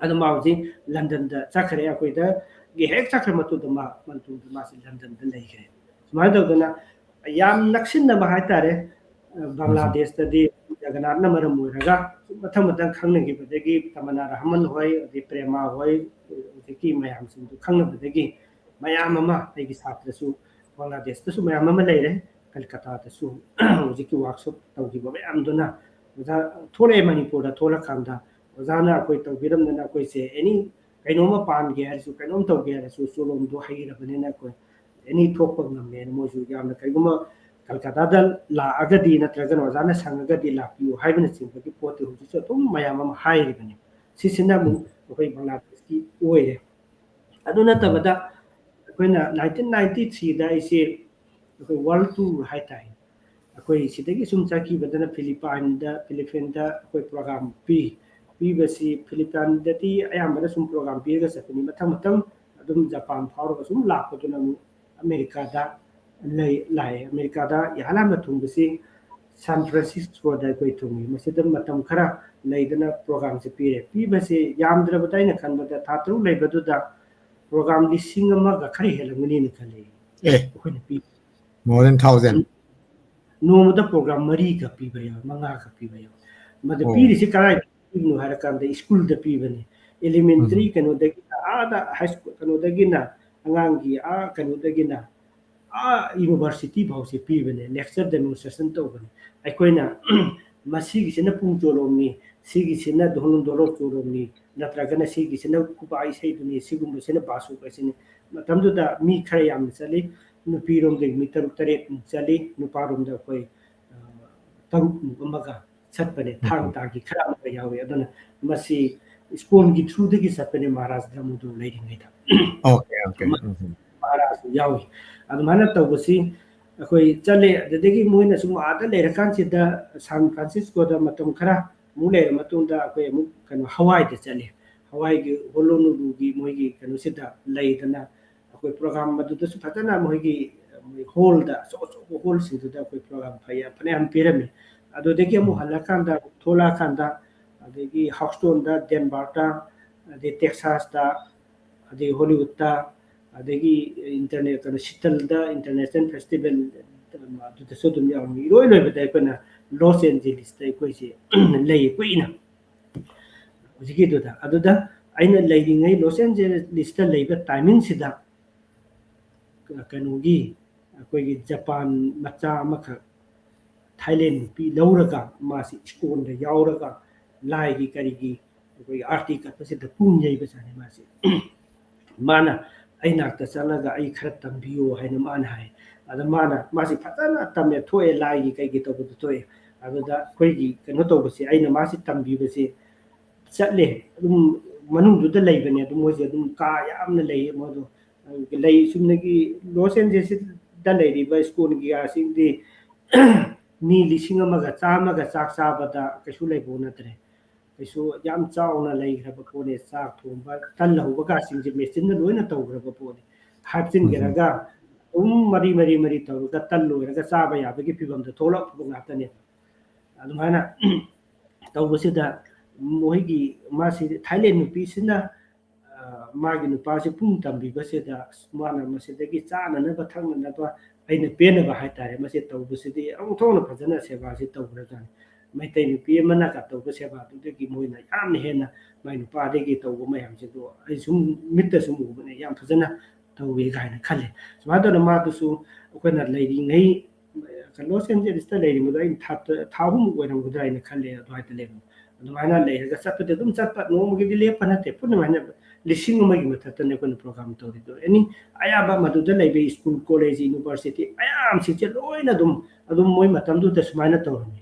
ꯑꯗꯨ ꯃꯥ ꯍꯧꯖꯤꯛ ꯂꯟꯗꯟꯗ ꯆꯠꯈ꯭ꯔꯦ ꯑꯩꯈꯣꯏꯗꯒꯤ ꯍꯦꯛ ꯆꯠꯈ꯭ꯔ ꯃꯇꯨꯡꯗ ꯃꯇꯨꯡꯗ ꯃꯥꯁꯤ ꯂꯟꯗꯟꯗ ꯂꯩꯈ꯭ꯔꯦ ꯁꯨꯃꯥꯏꯅ ꯇꯧꯗꯅ ꯌꯥꯝ ꯅꯛꯁꯤꯟꯅꯕ ꯍꯥꯏꯇꯥꯔꯦ ꯕꯪꯒ꯭ꯂꯥꯗꯦꯁꯇꯗꯤ ꯖꯒꯅꯥꯠꯅ ꯃꯔꯝ ꯑꯣꯏꯔꯒ ꯃꯊꯪ ꯃꯊꯪ ꯈꯪꯅꯈꯤꯕꯗꯒꯤ ꯇꯃꯟꯅꯥ ꯔꯍꯃꯟ ꯍꯣꯏ ꯑꯗꯩ ꯄ꯭ꯔꯦꯃꯥ ꯍꯣꯏ ꯍꯧꯖꯤꯛꯀꯤ ꯃꯌꯥꯝꯁꯤꯡꯗꯨ ꯈꯪꯅꯕꯗꯒꯤ ꯃꯌꯥꯝ ꯑꯃ ꯑꯩꯒꯤ ꯁꯥꯇ꯭ꯔꯁꯨ ꯕꯪꯒ꯭ꯂꯥꯗꯦꯁꯇꯁꯨ ꯃꯌꯥꯝ ꯑꯃ ꯂꯩꯔꯦ ꯀꯜꯀꯇꯥꯗꯁꯨ ꯍꯧꯖꯤꯛꯀꯤ ꯋꯥꯔꯛꯁꯣꯞ ꯇꯧꯈꯤꯕ ꯃꯌꯥꯝꯗꯨꯅ ꯑꯣꯖꯥ ꯊꯣꯛꯂꯛꯑꯦ ꯃꯅꯤꯄꯨꯔꯗ ꯊꯣꯛꯂꯀꯥꯟꯗ ꯑꯣꯖꯥꯅ ꯑꯩꯈꯣꯏ ꯇꯧꯕꯤꯔꯝꯗꯅ ꯑꯩꯈꯣꯏꯁꯦ ꯑꯦꯅꯤ ꯀꯩꯅꯣꯝꯃ ꯄꯥꯟꯒꯦ ꯍꯥꯏꯔꯁꯨ ꯀꯩꯅꯣꯝ ꯇꯧꯒꯦ ꯍꯥꯏꯔꯁꯨ ꯆꯣꯂꯣꯝꯗꯣ ꯍꯩꯔꯕꯅꯤꯅ ꯑꯩꯈꯣꯏ ꯑꯦꯅꯤ ꯊꯣꯛꯄ ꯉꯝꯃꯦꯅ ꯃꯣꯏꯁꯨ ꯌꯥꯝꯅ ꯀꯩꯒꯨꯝꯕ ꯀꯜꯀꯇꯥꯗ ꯂꯥꯛꯑꯒꯗꯤ ꯅꯠꯇ꯭ꯔꯒꯅ ꯑꯣꯖꯥꯅ ꯁꯪꯉꯒꯗꯤ ꯂꯥꯛꯄꯤꯌꯨ ꯍꯥꯏꯕꯅꯆꯤꯡꯕꯒꯤ ꯄꯣꯠꯇꯨ ꯍꯧꯖꯤꯛꯁꯨ ꯑꯗꯨꯝ ꯃꯌꯥꯝ ꯑꯃ ꯍꯥꯏꯔꯤꯕꯅꯤ ꯁꯤꯁꯤꯅ ꯑꯃꯨꯛ ꯑꯩꯈꯣꯏ ꯕꯪꯒ꯭ꯂꯥꯗꯦꯁꯀꯤ ꯑꯣꯏꯔꯦ ꯑꯗꯨ ꯅꯠꯇꯕꯗ ꯑꯩꯈꯣꯏꯅ 1993ꯗ ꯑꯩꯁꯦ ꯑꯩꯈꯣꯏ ꯋꯥꯔꯜ ꯇꯨꯔ ꯍꯥꯏꯇꯥꯔꯦ ꯑꯩꯈꯣꯏ ꯁꯤꯗꯒꯤ ꯁꯨꯝ ꯆꯠꯈꯤꯕꯗꯅ ꯐꯤꯂꯤꯄꯤꯟꯗ ꯑꯩꯈꯣꯏ ꯄ꯭ꯔꯣꯒ꯭ꯔꯥꯝ ꯄꯤꯕꯁꯤ ꯐꯤꯂꯤꯄꯤꯟꯗꯗꯤ ꯑꯌꯥꯝꯕꯅ ꯁꯨꯝ ꯄ꯭ꯔꯣꯒ꯭ꯔꯥꯝ ꯄꯤꯔꯒ ꯆꯠꯄꯅꯤ ꯃꯊꯪ ꯃꯊꯪ ꯑꯗꯨꯝ ꯖꯄꯥꯟ ꯐꯥꯎꯔꯒ ꯁꯨꯝ ꯂꯥꯛꯄꯗꯨꯅ ꯑꯃꯨꯛ ꯑꯃꯦꯔꯤꯀꯥꯗ ꯂꯥꯛꯑꯦ ꯑꯃꯦꯔꯤꯀꯥꯗ ꯏꯍꯥꯟ ꯍꯥꯟꯅ ꯊꯨꯡꯕꯁꯤ ꯁꯥꯟ ꯐ꯭ꯔꯥꯟꯁꯤꯁꯀꯣꯗ ꯑꯩꯈꯣꯏ ꯊꯨꯡꯉꯤ ꯃꯁꯤꯗ ꯃꯇꯝ ꯈꯔ ꯂꯩꯗꯅ ꯄ꯭ꯔꯣꯒ꯭ꯔꯥꯝꯁꯦ ꯄꯤꯔꯦ ꯄꯤꯕꯁꯤ ꯌꯥꯝꯗ꯭ꯔꯕꯗ ꯑꯩꯅ ꯈꯟꯕꯗ ꯊꯥ 3 ꯂꯩꯕꯗꯨꯗ ꯄ꯭ꯔꯣꯒ꯭ꯔꯥꯝ 1,000ꯒ ꯈꯔ ꯍꯦꯜꯂꯝꯒꯅꯤꯅ ꯈꯜꯂꯤ ꯑꯩꯈꯣꯏꯅ ꯄꯤ more than 1,000 ꯅꯣꯡꯃꯗ ꯄ꯭ꯔꯣꯒ꯭ꯔꯥꯝ 4ꯒ ꯄꯤꯕ ꯌꯥꯎꯏ 5ꯒ ꯄꯤꯕ ꯌꯥꯎꯏ ꯃꯗ ꯄꯤꯔꯤꯁꯤ ꯀꯔꯥꯏꯗ ꯄꯤꯕꯅꯣ ꯍꯥꯏꯔꯀꯥꯟꯗ ꯁ꯭ꯀꯨꯜꯗ ꯄꯤꯕꯅꯤ ꯑꯦꯂꯤꯃꯦꯟꯇꯔꯤ ꯀꯩꯅꯣꯗꯒꯤ ꯑꯥꯗ ꯍꯥꯏ ꯁ꯭ꯀꯨꯜ ꯀꯩꯅꯣꯗꯒꯤꯅ ꯑꯉꯥꯡꯒꯤ ꯀꯩꯅꯣꯗꯒꯤꯅ ꯌꯨꯅꯤꯚꯔꯁꯤꯇꯤ ꯐꯥꯎꯁꯦ ꯄꯤꯕꯅꯦ ꯂꯦꯛꯆꯔ ꯗꯦꯃꯣꯟꯁꯇ꯭ꯔꯦꯁꯟ ꯇꯧꯕꯅꯦ ꯑꯩꯈꯣꯏꯅ ꯃꯁꯤꯒꯤꯁꯤꯅ ꯄꯨꯡ ꯆꯣꯂꯣꯝꯅꯤ ꯁꯤꯒꯤꯁꯤꯅ ꯙꯣꯂꯨꯟ ꯙꯣꯂꯣꯛ ꯆꯣꯂꯣꯝꯅꯤ ꯅꯠꯇ꯭ꯔꯒꯅ ꯁꯤꯒꯤꯁꯤꯅ ꯈꯨꯄꯥ ꯏꯁꯩꯗꯨꯅꯤ ꯁꯤꯒꯨꯝꯕꯁꯤꯅ ꯕꯥꯁꯨ ꯀꯩꯁꯤꯅꯤ ꯃꯇꯝꯗꯨꯗ ꯃꯤ ꯈꯔ ꯌꯥꯝꯅ ꯆꯠꯂꯤ ꯅꯨꯄꯤꯔꯣꯝꯗꯒꯤ ꯃꯤ 6-7 ꯆꯠꯂꯤ ꯅꯨꯄꯥꯔꯣꯝꯗ ꯑꯩꯈꯣꯏ 3 ꯑꯃꯒ ꯆꯠꯄꯅꯦ ꯊꯥꯡ ꯇꯥꯒꯤ ꯈꯔ ꯑꯃꯒ ꯌꯥꯎꯋꯤ ꯑꯗꯨꯅ ꯃꯁꯤ ꯁ꯭ꯀꯨꯜꯒꯤ ꯊ꯭ꯔꯨꯗꯒꯤ ꯆꯠꯄꯅꯦ ꯃꯍꯥꯔꯥꯖ ꯗ꯭ꯔꯃꯨꯗꯨ ꯂꯩꯔꯤꯉꯩꯗ okay ꯃꯍꯥꯔꯥꯖꯁꯨ ꯌꯥꯎꯏ ꯑꯗꯨꯃꯥꯏꯅ ꯇꯧꯕꯁꯤ ꯑꯩꯈꯣꯏ ꯆꯠꯂꯦ ꯑꯗꯨꯗꯒꯤ ꯃꯣꯏꯅ ꯁꯨꯝ ꯑꯥꯗ ꯂꯩꯔꯀꯥꯟꯁꯤꯗ ꯁꯥꯟ ꯐ꯭ꯔꯥꯟꯁꯤꯁꯀꯣꯗ ꯃꯇꯝ ꯈꯔ ꯑꯃꯨꯛ ꯂꯩꯔ ꯃꯇꯨꯡꯗ ꯑꯩꯈꯣꯏ ꯑꯃꯨꯛ ꯀꯩꯅꯣ ꯍꯋꯥꯏꯗ ꯆꯠꯂꯦ ꯍꯋꯥꯏꯒꯤ ꯍꯣꯂꯣꯅꯨꯂꯨꯒꯤ ꯃꯣꯏꯒꯤ ꯀꯩꯅꯣꯁꯤꯗ ꯂꯩꯗꯅ ꯑꯩꯈꯣꯏ ꯄ꯭ꯔꯣꯒ꯭ꯔꯥꯝ ꯑꯗꯨꯗꯁꯨ ꯐꯖꯅ ꯃꯣꯏꯒꯤ ꯍꯣꯜꯗ ꯑꯆꯧ ꯑꯆꯧꯕ ꯍꯣꯜꯁꯤꯡꯗꯨꯗ ꯑꯩꯈꯣꯏ ꯄ꯭ꯔꯣꯒ꯭ꯔꯥꯝ ꯐꯅꯌꯥꯝ ꯄꯤꯔꯝꯃꯤ ꯑꯗꯨꯗꯒꯤ ꯑꯃꯨꯛ ꯍꯜꯂꯀꯥꯟꯗ ꯊꯣꯛꯂꯛꯑꯀꯥꯟꯗ ꯑꯗꯒꯤ ꯍꯥꯎꯁꯇꯣꯟꯗ ꯗꯦꯟꯕꯥꯔꯛꯇ ꯑꯗꯩ ꯇꯦꯛꯁꯥꯁꯇ ꯑꯗꯩ ꯍꯣꯂꯤꯋꯨꯗꯇ ꯑꯗꯒꯤ ꯀꯩꯅꯣ ꯁꯤꯇꯜꯗ ꯏꯟꯇꯔꯅꯦꯁꯅꯦꯜ ꯐꯦꯁꯇꯤꯚꯦꯜ ꯑꯗꯨꯗꯁꯨ ꯑꯗꯨꯝ ꯌꯥꯎꯔꯝꯃꯤ ꯏꯔꯣꯏ ꯂꯣꯏꯕꯗ ꯑꯩꯈꯣꯏꯅ ꯂꯣꯁ ꯑꯦꯟꯖꯦꯂꯤꯁꯇ ꯑꯩꯈꯣꯏꯁꯦ ꯂꯩ ꯀꯨꯏꯅ ꯍꯧꯖꯤꯛꯀꯤꯗꯨꯗ ꯑꯗꯨꯗ ꯑꯩꯅ ꯂꯩꯔꯤꯉꯩ ꯂꯣꯁ ꯑꯦꯟꯖꯦꯂꯤꯁꯇ ꯂꯩꯕ ꯇꯥꯏꯃꯤꯡꯁꯤꯗ ꯀꯩꯅꯣꯒꯤ ꯑꯩꯈꯣꯏꯒꯤ ꯖꯄꯥꯟ ꯃꯆꯥ ꯑꯃꯈꯛ ꯊꯥꯏꯂꯦꯟ ꯅꯨꯄꯤ ꯂꯧꯔꯒ ꯃꯥꯁꯤ ꯏꯁꯀꯣꯟꯗ ꯌꯥꯎꯔꯒ ꯂꯥꯏꯒꯤ ꯀꯔꯤꯒꯤ ꯑꯩꯈꯣꯏꯒꯤ ꯑꯥꯔꯇꯤ ꯀꯠꯄꯁꯤꯗ ꯄꯨꯡ ꯌꯩꯕꯖꯥꯠꯅꯤ ꯃꯥꯁꯤ ꯃꯥꯅ ꯑꯩ ꯅꯥꯛꯇ ꯆꯠꯂꯒ ꯑꯩ ꯈꯔ ꯇꯝꯕꯤꯌꯨ ꯍꯥꯏꯅ ꯃꯥꯅ ꯍꯥꯏ ꯑꯗ ꯃꯥꯁꯤ ꯐꯖꯅ ꯇꯝꯃꯦ ꯊꯣꯛꯑꯦ ꯂꯥꯏꯒꯤ ꯀꯩꯒꯤ ꯇꯧꯕꯗꯨ ꯊꯣꯛꯑꯦ ꯑꯗꯨꯗ ꯑꯩꯈꯣꯏꯒꯤ ꯀꯩꯅꯣ ꯇꯧꯕꯁꯦ ꯑꯩꯅ ꯃꯥꯁꯤ ꯇꯝꯕꯤꯕꯁꯦ ꯆꯠꯂꯦ ꯑꯗꯨꯝ ꯃꯅꯨꯡꯗꯨꯗ ꯂꯩꯕꯅꯦ ꯑꯗꯨꯝ ꯃꯣꯏꯁꯦ ꯑꯗꯨꯝ ꯀꯥ ꯌꯥꯝꯅ ꯂꯩꯌꯦ ꯃꯣꯏꯗꯣ ꯂꯩ ꯆꯨꯝꯅꯒꯤ ꯂꯣꯁ ꯑꯦꯟꯖꯦꯂꯤꯁꯇ ꯂꯩꯔꯤꯕ ꯁ꯭ꯀꯨꯜꯒꯤ ꯁꯤꯡꯗꯤ ꯃꯤ 1,100ꯒ ꯆꯥꯝꯃꯒ ꯆꯥꯛ ꯆꯥꯕꯗ ꯀꯩꯁꯨ ꯂꯩꯕ ꯅꯠꯇ꯭ꯔꯦ ꯀꯩꯁꯨ ꯌꯥꯝ ꯆꯥꯎꯅ ꯂꯩꯈ꯭ꯔꯕ ꯄꯣꯠꯅꯤ ꯆꯥꯛ ꯊꯣꯡꯕ ꯇꯟ ꯍꯧꯕꯒꯁꯤꯡꯁꯦ ꯃꯦꯆꯤꯟꯅ ꯂꯣꯏꯅ ꯇꯧꯈ꯭ꯔꯕ ꯄꯣꯠꯅꯤ ꯍꯥꯞꯆꯤꯟꯈ꯭ꯔꯒ ꯑꯗꯨꯝ ꯃꯔꯤ ꯇꯧꯔꯒ ꯇꯟ ꯂꯣꯏꯔꯒ ꯆꯥꯕ ꯌꯥꯕꯒꯤ ꯐꯤꯕꯝꯗ ꯊꯣꯛꯂꯛꯄ ꯉꯥꯛꯇꯅꯦ ꯑꯗꯨꯃꯥꯏꯅ ꯇꯧꯕꯁꯤꯗ ꯃꯣꯏꯒꯤ ꯃꯥꯁꯤ ꯊꯥꯏꯂꯦꯟ ꯅꯨꯄꯤꯁꯤꯅ ꯃꯥꯒꯤ ꯅꯨꯄꯥꯁꯤ ꯄꯨꯡ ꯇꯝꯕꯤꯕꯁꯤꯗ ꯃꯥꯅ ꯃꯁꯤꯗꯒꯤ ꯆꯥꯅꯅꯕ ꯊꯛꯅꯅꯕ ꯑꯩꯅ ꯄꯦꯟꯅꯕ ꯍꯥꯏꯇꯥꯔꯦ ꯃꯁꯤ ꯇꯧꯕꯁꯤꯗꯤ ꯑꯃꯨꯛꯊꯣꯛꯅ ꯐꯖꯅ ꯁꯦꯕꯥꯁꯤ ꯇꯧꯈ꯭ꯔꯖꯥꯠꯅꯤ ꯃꯩꯇꯩ ꯅꯨꯄꯤ ꯑꯃꯅꯒ ꯇꯧꯕ ꯁꯦꯕꯥꯗꯨꯗꯒꯤ ꯃꯣꯏꯅ ꯌꯥꯝꯅ ꯍꯦꯟꯅ ꯃꯥꯏ ꯅꯨꯄꯥꯗꯒꯤ ꯇꯧꯕ ꯃꯌꯥꯝꯁꯤꯗꯣ ꯑꯩ ꯁꯨꯝ ꯃꯤꯠꯇ ꯁꯨꯝ ꯎꯕꯅꯦ ꯌꯥꯝ ꯐꯖꯅ ꯇꯧꯋꯤ ꯀꯥꯏꯅ ꯈꯜꯂꯦ ꯁꯨꯃꯥꯏꯅ ꯇꯧꯅ ꯃꯥꯗꯨꯁꯨ ꯑꯩꯈꯣꯏꯅ ꯂꯩꯔꯤꯉꯩ ꯂꯣꯁ ꯑꯦꯟꯖꯦꯂꯤꯁꯇ ꯂꯩꯔꯤꯕꯗꯣ ꯑꯩꯅ ꯊꯥ 3 ꯑꯣꯏꯔꯝꯒꯗ꯭ꯔꯥ ꯍꯥꯏꯅ ꯈꯜꯂꯦ ꯑꯗꯨꯋꯥꯏꯗ ꯂꯩꯔꯝꯕ ꯑꯗꯨꯃꯥꯏꯅ ꯂꯩꯔꯒ ꯆꯠꯄꯗꯤ ꯑꯗꯨꯝ ꯆꯠꯄ ꯅꯣꯡꯃꯒꯤꯗꯤ ꯂꯦꯞꯄ ꯅꯠꯇꯦ ꯄꯨꯟꯅꯃꯥꯏꯅ 1,000ꯒꯤ ꯃꯊꯛꯇꯅꯦ ꯑꯩꯈꯣꯏꯅ ꯄ꯭ꯔꯣꯒ꯭ꯔꯥꯝ ꯇꯧꯔꯤꯗꯣ ꯑꯦꯅꯤ ꯑꯌꯥꯝꯕ ꯃꯗꯨꯗ ꯂꯩꯕ ꯁ꯭ꯀꯨꯜ ꯀꯣꯂꯦꯖ ꯌꯨꯅꯤꯚꯔꯁꯤꯇꯤ ꯃꯌꯥꯝꯁꯤꯡꯁꯦ ꯂꯣꯏꯅ ꯑꯗꯨꯝ ꯃꯣꯏ ꯃꯇꯝꯗꯨꯗ ꯁꯨꯃꯥꯏꯅ ꯇꯧꯔꯝꯃꯤ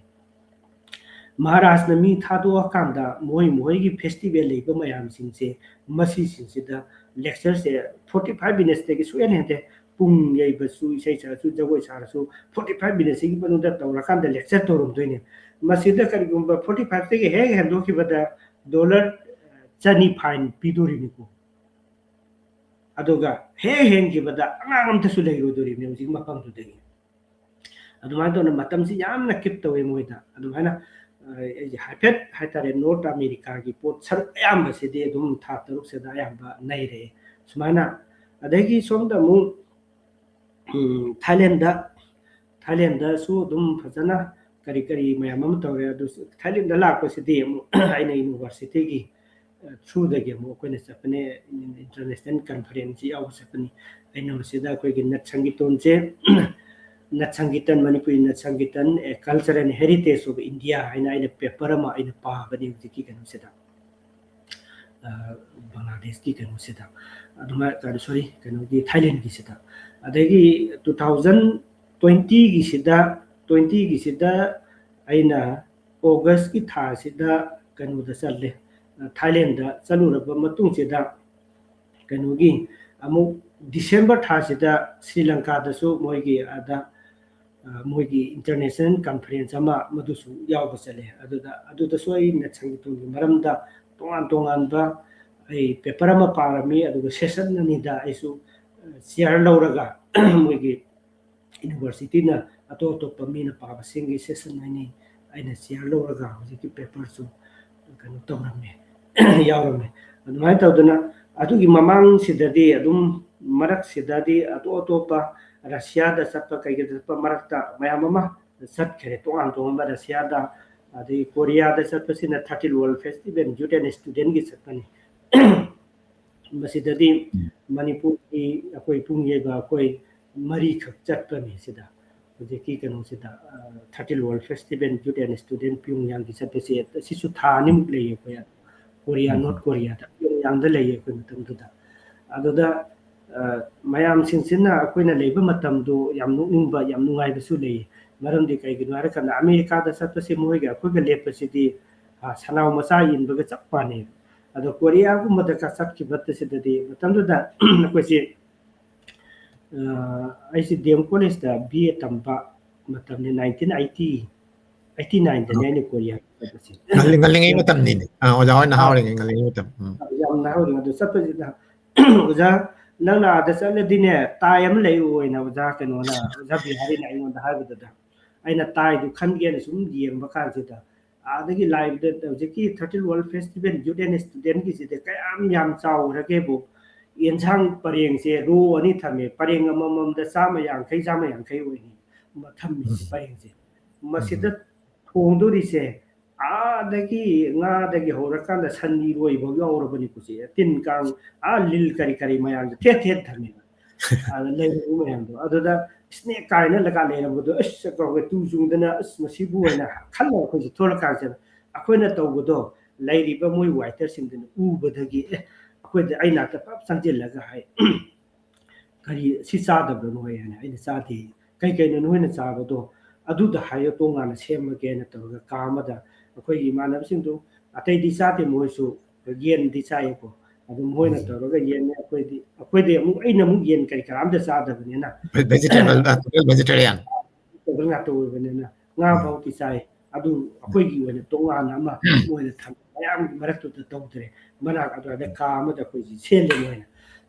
ꯃꯍꯥꯔꯥꯖꯅ ꯃꯤ ꯊꯥꯗꯣꯛꯑꯀꯥꯟꯗ ꯃꯣꯏꯒꯤ ꯐꯦꯁꯇꯤꯚꯦꯜ ꯂꯩꯕ ꯃꯌꯥꯝꯁꯤꯡꯁꯦ ꯃꯁꯤꯁꯤꯡꯁꯤꯗ ꯂꯦꯛꯆꯔꯁꯦ 45 ꯃꯤꯅꯠꯁꯇꯒꯤ ꯁꯨꯡꯍꯦꯟ ꯍꯦꯟꯗꯦ ꯄꯨꯡ ꯌꯩꯕꯁꯨ ꯏꯁꯩ ꯁꯛꯑꯁꯨ ꯖꯒꯣꯏ ꯁꯥꯔꯁꯨ 45 ꯃꯤꯅꯠꯁꯤꯒꯤ ꯃꯅꯨꯡꯗ ꯇꯧꯔꯀꯥꯟꯗ ꯂꯦꯛꯆꯔ ꯇꯧꯔꯝꯗꯣꯏꯅꯦ ꯃꯁꯤꯗ ꯀꯔꯤꯒꯨꯝꯕ 45ꯇꯒꯤ ꯍꯦꯛ ꯍꯦꯟꯗꯣꯛꯈꯤꯕꯗ $200 ꯐꯥꯏꯟ ꯄꯤꯗꯣꯔꯤꯅꯤꯀꯣ ꯑꯗꯨꯒ ꯍꯦꯛ ꯍꯦꯟꯈꯤꯕꯗ ꯑꯉꯥꯡ ꯑꯝꯇꯁꯨ ꯂꯩꯔꯣꯏꯗꯣꯔꯤꯕꯅꯤ ꯍꯧꯖꯤꯛ ꯃꯐꯝꯗꯨꯗꯒꯤ ꯑꯗꯨꯃꯥꯏꯅ ꯇꯧꯅ ꯃꯇꯝꯁꯤ ꯌꯥꯝꯅ ꯀꯤꯞ ꯇꯧꯋꯦ ꯃꯣꯏꯗ ꯑꯗꯨꯃꯥꯏꯅ ꯍꯥꯏꯐꯦꯠ ꯍꯥꯏꯇꯥꯔꯦ ꯅꯣꯔꯠ ꯑꯃꯦꯔꯤꯀꯥꯒꯤ ꯄꯣꯠ ꯁꯔꯨꯛ ꯑꯌꯥꯝꯕꯁꯤꯗꯤ ꯑꯗꯨꯝ ꯊꯥ 6ꯁꯤꯗ ꯑꯌꯥꯝꯕ ꯅꯩꯔꯛꯑꯦ ꯁꯨꯃꯥꯏꯅ ꯑꯗꯒꯤ ꯁꯣꯝꯗ ꯑꯃꯨꯛ ꯊꯥꯏꯂꯦꯟꯗꯁꯨ ꯑꯗꯨꯝ ꯐꯖꯅ ꯀꯔꯤ ꯃꯌꯥꯝ ꯑꯃ ꯇꯧꯔꯦ ꯑꯗꯨ ꯊꯥꯏꯂꯦꯟꯗ ꯂꯥꯛꯄꯁꯤꯗꯤ ꯑꯃꯨꯛ ꯑꯩꯅ ꯌꯨꯅꯤꯚꯔꯁꯤꯇꯤꯒꯤ ꯊ꯭ꯔꯨꯗꯒꯤ ꯑꯃꯨꯛ ꯑꯩꯈꯣꯏꯅ ꯆꯠꯄꯅꯦ ꯏꯟꯇꯔꯅꯦꯁꯅꯦꯜ ꯀꯟꯐꯔꯦꯟꯁ ꯌꯥꯎꯕ ꯆꯠꯄꯅꯤ ꯑꯩꯅ ꯃꯁꯤꯗ ꯑꯩꯈꯣꯏꯒꯤ ꯅꯠ ꯁꯪꯒꯤꯇꯣꯟꯁꯦ Nat Sankirtan Manipuri Nat Sankirtan culture and heritage of India ꯍꯥꯏꯅ ꯑꯩꯅ ꯄꯦꯄꯔ ꯑꯃ ꯑꯩꯅ ꯄꯥꯕꯅꯤ ꯍꯧꯖꯤꯛꯀꯤ ꯀꯩꯅꯣꯁꯤꯗ ꯕꯪꯒ꯭ꯂꯥꯗꯦꯁꯀꯤ ꯀꯩꯅꯣꯁꯤꯗ ꯑꯗꯨꯃꯥꯏꯅ ꯁꯣꯔꯤ ꯀꯩꯅꯣꯒꯤ ꯊꯥꯏꯂꯦꯟꯒꯤꯁꯤꯗ ꯑꯗꯒꯤ 2020ꯒꯤꯁꯤꯗ ꯑꯩꯅ ꯑꯣꯒꯁꯀꯤ ꯊꯥꯁꯤꯗ ꯀꯩꯅꯣꯗ ꯆꯠꯂꯦ ꯊꯥꯏꯂꯦꯟꯗ ꯆꯠꯂꯨꯔꯕ ꯃꯇꯨꯡꯁꯤꯗ ꯀꯩꯅꯣꯒꯤ ꯑꯃꯨꯛ ꯗꯤꯁꯦꯝꯕꯔ ꯊꯥꯁꯤꯗ ꯁ꯭ꯔꯤ ꯂꯪꯀꯥꯗꯁꯨ ꯃꯣꯏꯒꯤ ꯏꯟꯇꯔꯅꯦꯁꯅꯦꯜ ꯀꯟꯐꯔꯦꯟꯁ ꯑꯃ ꯃꯗꯨꯁꯨ ꯌꯥꯎꯕ ꯆꯠꯂꯦ ꯑꯗꯨꯗꯁꯨ ꯑꯩ ꯅꯠ ꯁꯪꯒꯤꯇꯣꯟꯒꯤ ꯃꯔꯝꯗ ꯇꯣꯉꯥꯟꯕ ꯑꯩ ꯄꯦꯄꯔ ꯑꯃ ꯄꯥꯔꯝꯃꯤ ꯑꯗꯨꯒ ꯁꯦꯁꯟ ꯑꯅꯤꯗ ꯑꯩꯁꯨ ꯆꯤꯌꯔ ꯂꯧꯔꯒ ꯃꯣꯏꯒꯤ ꯌꯨꯅꯤꯚꯔꯁꯤꯇꯤꯅ ꯑꯇꯣꯞꯄ ꯃꯤꯅ ꯄꯥꯕꯁꯤꯡꯒꯤ ꯁꯦꯁꯟ ꯑꯩꯅ ꯆꯤꯌꯔ ꯂꯧꯔꯒ ꯍꯧꯖꯤꯛꯀꯤ ꯄꯦꯄꯔꯁꯨ ꯀꯩꯅꯣ ꯇꯧꯔꯝꯃꯦ ꯌꯥꯎꯔꯝꯃꯦ ꯑꯗꯨꯃꯥꯏꯅ ꯇꯧꯗꯅ ꯑꯗꯨꯒꯤ ꯃꯃꯥꯡꯁꯤꯗꯗꯤ ꯑꯗꯨꯝ ꯃꯔꯛꯁꯤꯗꯗꯤ ꯑꯇꯣꯞꯄ ꯔꯁꯤꯌꯥꯗ ꯆꯠꯄ ꯀꯩꯒꯤꯗ ꯆꯠꯄ ꯃꯔꯛꯇ ꯃꯌꯥꯝ ꯑꯃ ꯆꯠꯈ꯭ꯔꯦ ꯇꯣꯉꯥꯟꯕ ꯔꯁꯤꯌꯥꯗ ꯑꯗꯩ ꯀꯣꯔꯤꯌꯥꯗ ꯆꯠꯄꯁꯤꯅ 13 ꯋꯥꯔꯜ ꯐꯦꯁꯇꯤꯚꯦꯜ ꯌꯨꯠ ꯑꯦꯟ ꯁ꯭ꯇꯨꯗꯦꯟꯒꯤ ꯆꯠꯄꯅꯤ ꯃꯁꯤꯗꯗꯤ ꯃꯅꯤꯄꯨꯔꯒꯤ ꯑꯩꯈꯣꯏ ꯄꯨꯡ ꯌꯩꯕ ꯑꯩꯈꯣꯏ 4ꯈꯛ ꯆꯠꯄꯅꯤ ꯁꯤꯗ ꯍꯧꯖꯤꯛꯀꯤ ꯀꯩꯅꯣꯁꯤꯗ 13 world festival youth and student ꯄꯤꯌꯣꯡꯌꯥꯡꯒꯤ ꯆꯠꯄꯁꯦ ꯁꯤꯁꯨ ꯊꯥ ꯑꯅꯤꯃꯨꯛ ꯂꯩꯌꯦ ꯑꯩꯈꯣꯏ ꯀꯣꯔꯤꯌꯥ ꯅꯣꯔꯠ ꯀꯣꯔꯤꯌꯥꯗ ꯄꯤꯌꯣꯡꯌꯥꯡꯗ ꯂꯩꯌꯦ ꯑꯩꯈꯣꯏ ꯃꯇꯝꯗꯨꯗ ꯑꯗꯨꯗ ꯃꯌꯥꯝꯁꯤꯡꯁꯤꯅ ꯑꯩꯈꯣꯏꯅ ꯂꯩꯕ ꯃꯇꯝꯗꯣ ꯌꯥꯝ ꯅꯣꯛꯅꯤꯡꯕ ꯌꯥꯝ ꯅꯨꯡꯉꯥꯏꯕꯁꯨ ꯂꯩ ꯃꯔꯝꯗꯤ ꯀꯩꯒꯤꯅꯣ ꯍꯥꯏꯔꯀꯥꯟꯗ ꯑꯃꯦꯔꯤꯀꯥꯗ ꯆꯠꯄꯁꯤ ꯃꯣꯏꯒ ꯑꯩꯈꯣꯏꯒ ꯂꯦꯞꯄꯁꯤꯗꯤ ꯁꯅꯥꯎ ꯃꯆꯥ ꯌꯦꯟꯕꯒ ꯆꯞ ꯃꯥꯟꯅꯩ ꯑꯗꯣ ꯀꯣꯔꯤꯌꯥꯒꯨꯝꯕꯗ ꯆꯠꯈꯤꯕꯁꯤꯗꯗꯤ ꯃꯇꯝꯗꯨꯗ ꯑꯩꯈꯣꯏꯁꯤ ꯑꯩꯁꯤ ꯗꯤ ꯑꯦꯝ ꯀꯣꯂꯦꯖꯇ BA ꯇꯝꯕ ꯃꯇꯝꯅꯤ 1989ꯗꯅꯤ ꯑꯩꯅ ꯀꯣꯔꯤꯌꯥ ꯆꯠꯄꯁꯤ ꯉꯜꯂꯤꯉꯩ ꯃꯇꯝꯅꯤꯅꯦ ꯑꯣꯖꯥ ꯍꯣꯏ ꯅꯍꯥ ꯑꯣꯏꯔꯤꯉꯩ ꯉꯜꯂꯤꯉꯩ ꯃꯇꯝ ꯌꯥꯝ ꯅꯍꯥ ꯆꯠꯄꯁꯤꯗ ꯑꯣꯖꯥ ꯅꯪꯅ ꯑꯥꯗ ꯆꯠꯂꯗꯤꯅꯦ ꯇꯥꯏ ꯑꯃ ꯂꯩꯔꯨꯑꯣꯏꯅ ꯑꯣꯖꯥ ꯕꯤꯍꯥꯔꯤꯅ ꯑꯩꯉꯣꯟꯗ ꯍꯥꯏꯕꯗꯨꯗ ꯑꯩꯅ ꯇꯥꯏꯗꯨ ꯈꯟꯒꯦꯅ ꯁꯨꯝ ꯌꯦꯡꯕ ꯀꯥꯟꯁꯤꯗ ꯑꯥꯗꯒꯤ ꯂꯥꯏꯕꯗ ꯍꯧꯖꯤꯛꯀꯤ 13 ꯋꯥꯔꯜ ꯐꯦꯁꯇꯤꯚꯦꯜ ꯌꯨꯠ ꯑꯦꯟ ꯁ꯭ꯇꯨꯗꯦꯟꯒꯤꯁꯤꯗ ꯌꯥꯝ ꯆꯥꯎꯈ꯭ꯔꯒꯦꯕꯨ ꯌꯦꯟꯁꯥꯡ ꯄꯔꯦꯡꯁꯦ ꯔꯣ 2 ꯊꯝꯃꯦ ꯄꯔꯦꯡ ꯑꯃꯃꯝꯗ 150 ꯑꯣꯏꯅꯤ ꯊꯝꯃꯤꯁꯦ ꯄꯔꯦꯡꯁꯦ ꯃꯁꯤꯗ ꯊꯣꯡꯗꯣꯔꯤꯁꯦ ꯑꯥꯗꯒꯤ ꯉꯥꯗꯒꯤ ꯍꯧꯔꯀꯥꯟꯗ ꯁꯟ ꯏꯔꯣꯏꯐꯥꯎ ꯌꯥꯎꯔꯕꯅꯤ ꯀꯨꯁꯤ ꯇꯤꯟ ꯀꯥꯡ ꯂꯤꯜ ꯀꯔꯤ ꯃꯌꯥꯝꯁꯦ ꯊꯦꯠ ꯊꯝꯃꯦꯕ ꯑꯗ ꯂꯩꯔꯤꯕ ꯃꯌꯥꯝꯗꯣ ꯑꯗꯨꯗ ꯁ꯭ꯅꯦꯛ ꯀꯥꯏꯅ ꯂꯩꯔꯝꯕꯗꯣ ꯇꯨ ꯆꯨꯡꯗꯅ ꯃꯁꯤꯕꯨ ꯑꯣꯏꯅ ꯈꯜꯂꯒ ꯑꯩꯈꯣꯏꯁꯦ ꯊꯣꯛꯂꯛꯀꯥꯟꯁꯤꯗ ꯑꯩꯈꯣꯏꯅ ꯇꯧꯕꯗꯣ ꯂꯩꯔꯤꯕ ꯃꯣꯏ ꯋꯥꯏꯇꯔꯁꯤꯡꯗꯨꯅ ꯎꯕꯗꯒꯤ ꯑꯩꯈꯣꯏꯗ ꯑꯩ ꯅꯥꯛꯇ ꯄꯞ ꯆꯪꯁꯤꯜꯂꯒ ꯍꯥꯏ ꯀꯔꯤ ꯁꯤ ꯆꯥꯗꯕ꯭ꯔꯣ ꯅꯣꯏ ꯍꯥꯏꯅ ꯑꯩꯅ ꯆꯥꯗꯦ ꯀꯩꯅꯣ ꯅꯣꯏꯅ ꯆꯥꯕꯗꯣ ꯑꯗꯨꯗ ꯍꯥꯏꯌꯣ ꯇꯣꯉꯥꯟꯅ ꯁꯦꯝꯃꯒꯦꯅ ꯇꯧꯔꯒ ꯀꯥ ꯑꯃꯗ ꯑꯩꯈꯣꯏꯒꯤ ꯏꯃꯥꯟꯅꯕꯁꯤꯡꯗꯨ ꯑꯇꯩꯗꯤ ꯆꯥꯗꯦ ꯃꯣꯏꯁꯨ ꯌꯦꯟꯗꯤ ꯆꯥꯏꯌꯦꯀꯣ ꯑꯗꯨ ꯃꯣꯏꯅ ꯇꯧꯔꯒ ꯌꯦꯟꯅꯦ ꯑꯩꯈꯣꯏꯗꯤ ꯑꯩꯅ ꯑꯃꯨꯛ ꯌꯦꯟ ꯀꯔꯥꯝꯇ ꯆꯥꯗꯕꯅꯤꯅ ꯚꯦꯖꯤꯇꯦꯔꯤꯌꯟ ꯉꯥꯛꯇ ꯑꯣꯏꯕꯅꯤꯅ ꯉꯥ ꯐꯥꯎꯗꯤ ꯆꯥꯏ ꯑꯗꯨ ꯑꯩꯈꯣꯏꯒꯤ ꯑꯣꯏꯅ ꯇꯣꯉꯥꯟꯅ ꯑꯃ ꯃꯣꯏꯅ ꯊꯝꯕ ꯃꯌꯥꯝꯒꯤ ꯃꯔꯛꯇꯨꯗ ꯇꯧꯗ꯭ꯔꯦ ꯃꯅꯥꯛ ꯑꯗꯨꯋꯥꯏꯗ ꯀꯥ ꯑꯃꯗ ꯑꯩꯈꯣꯏꯁꯤ ꯁꯦꯜꯂꯦ ꯃꯣꯏꯅ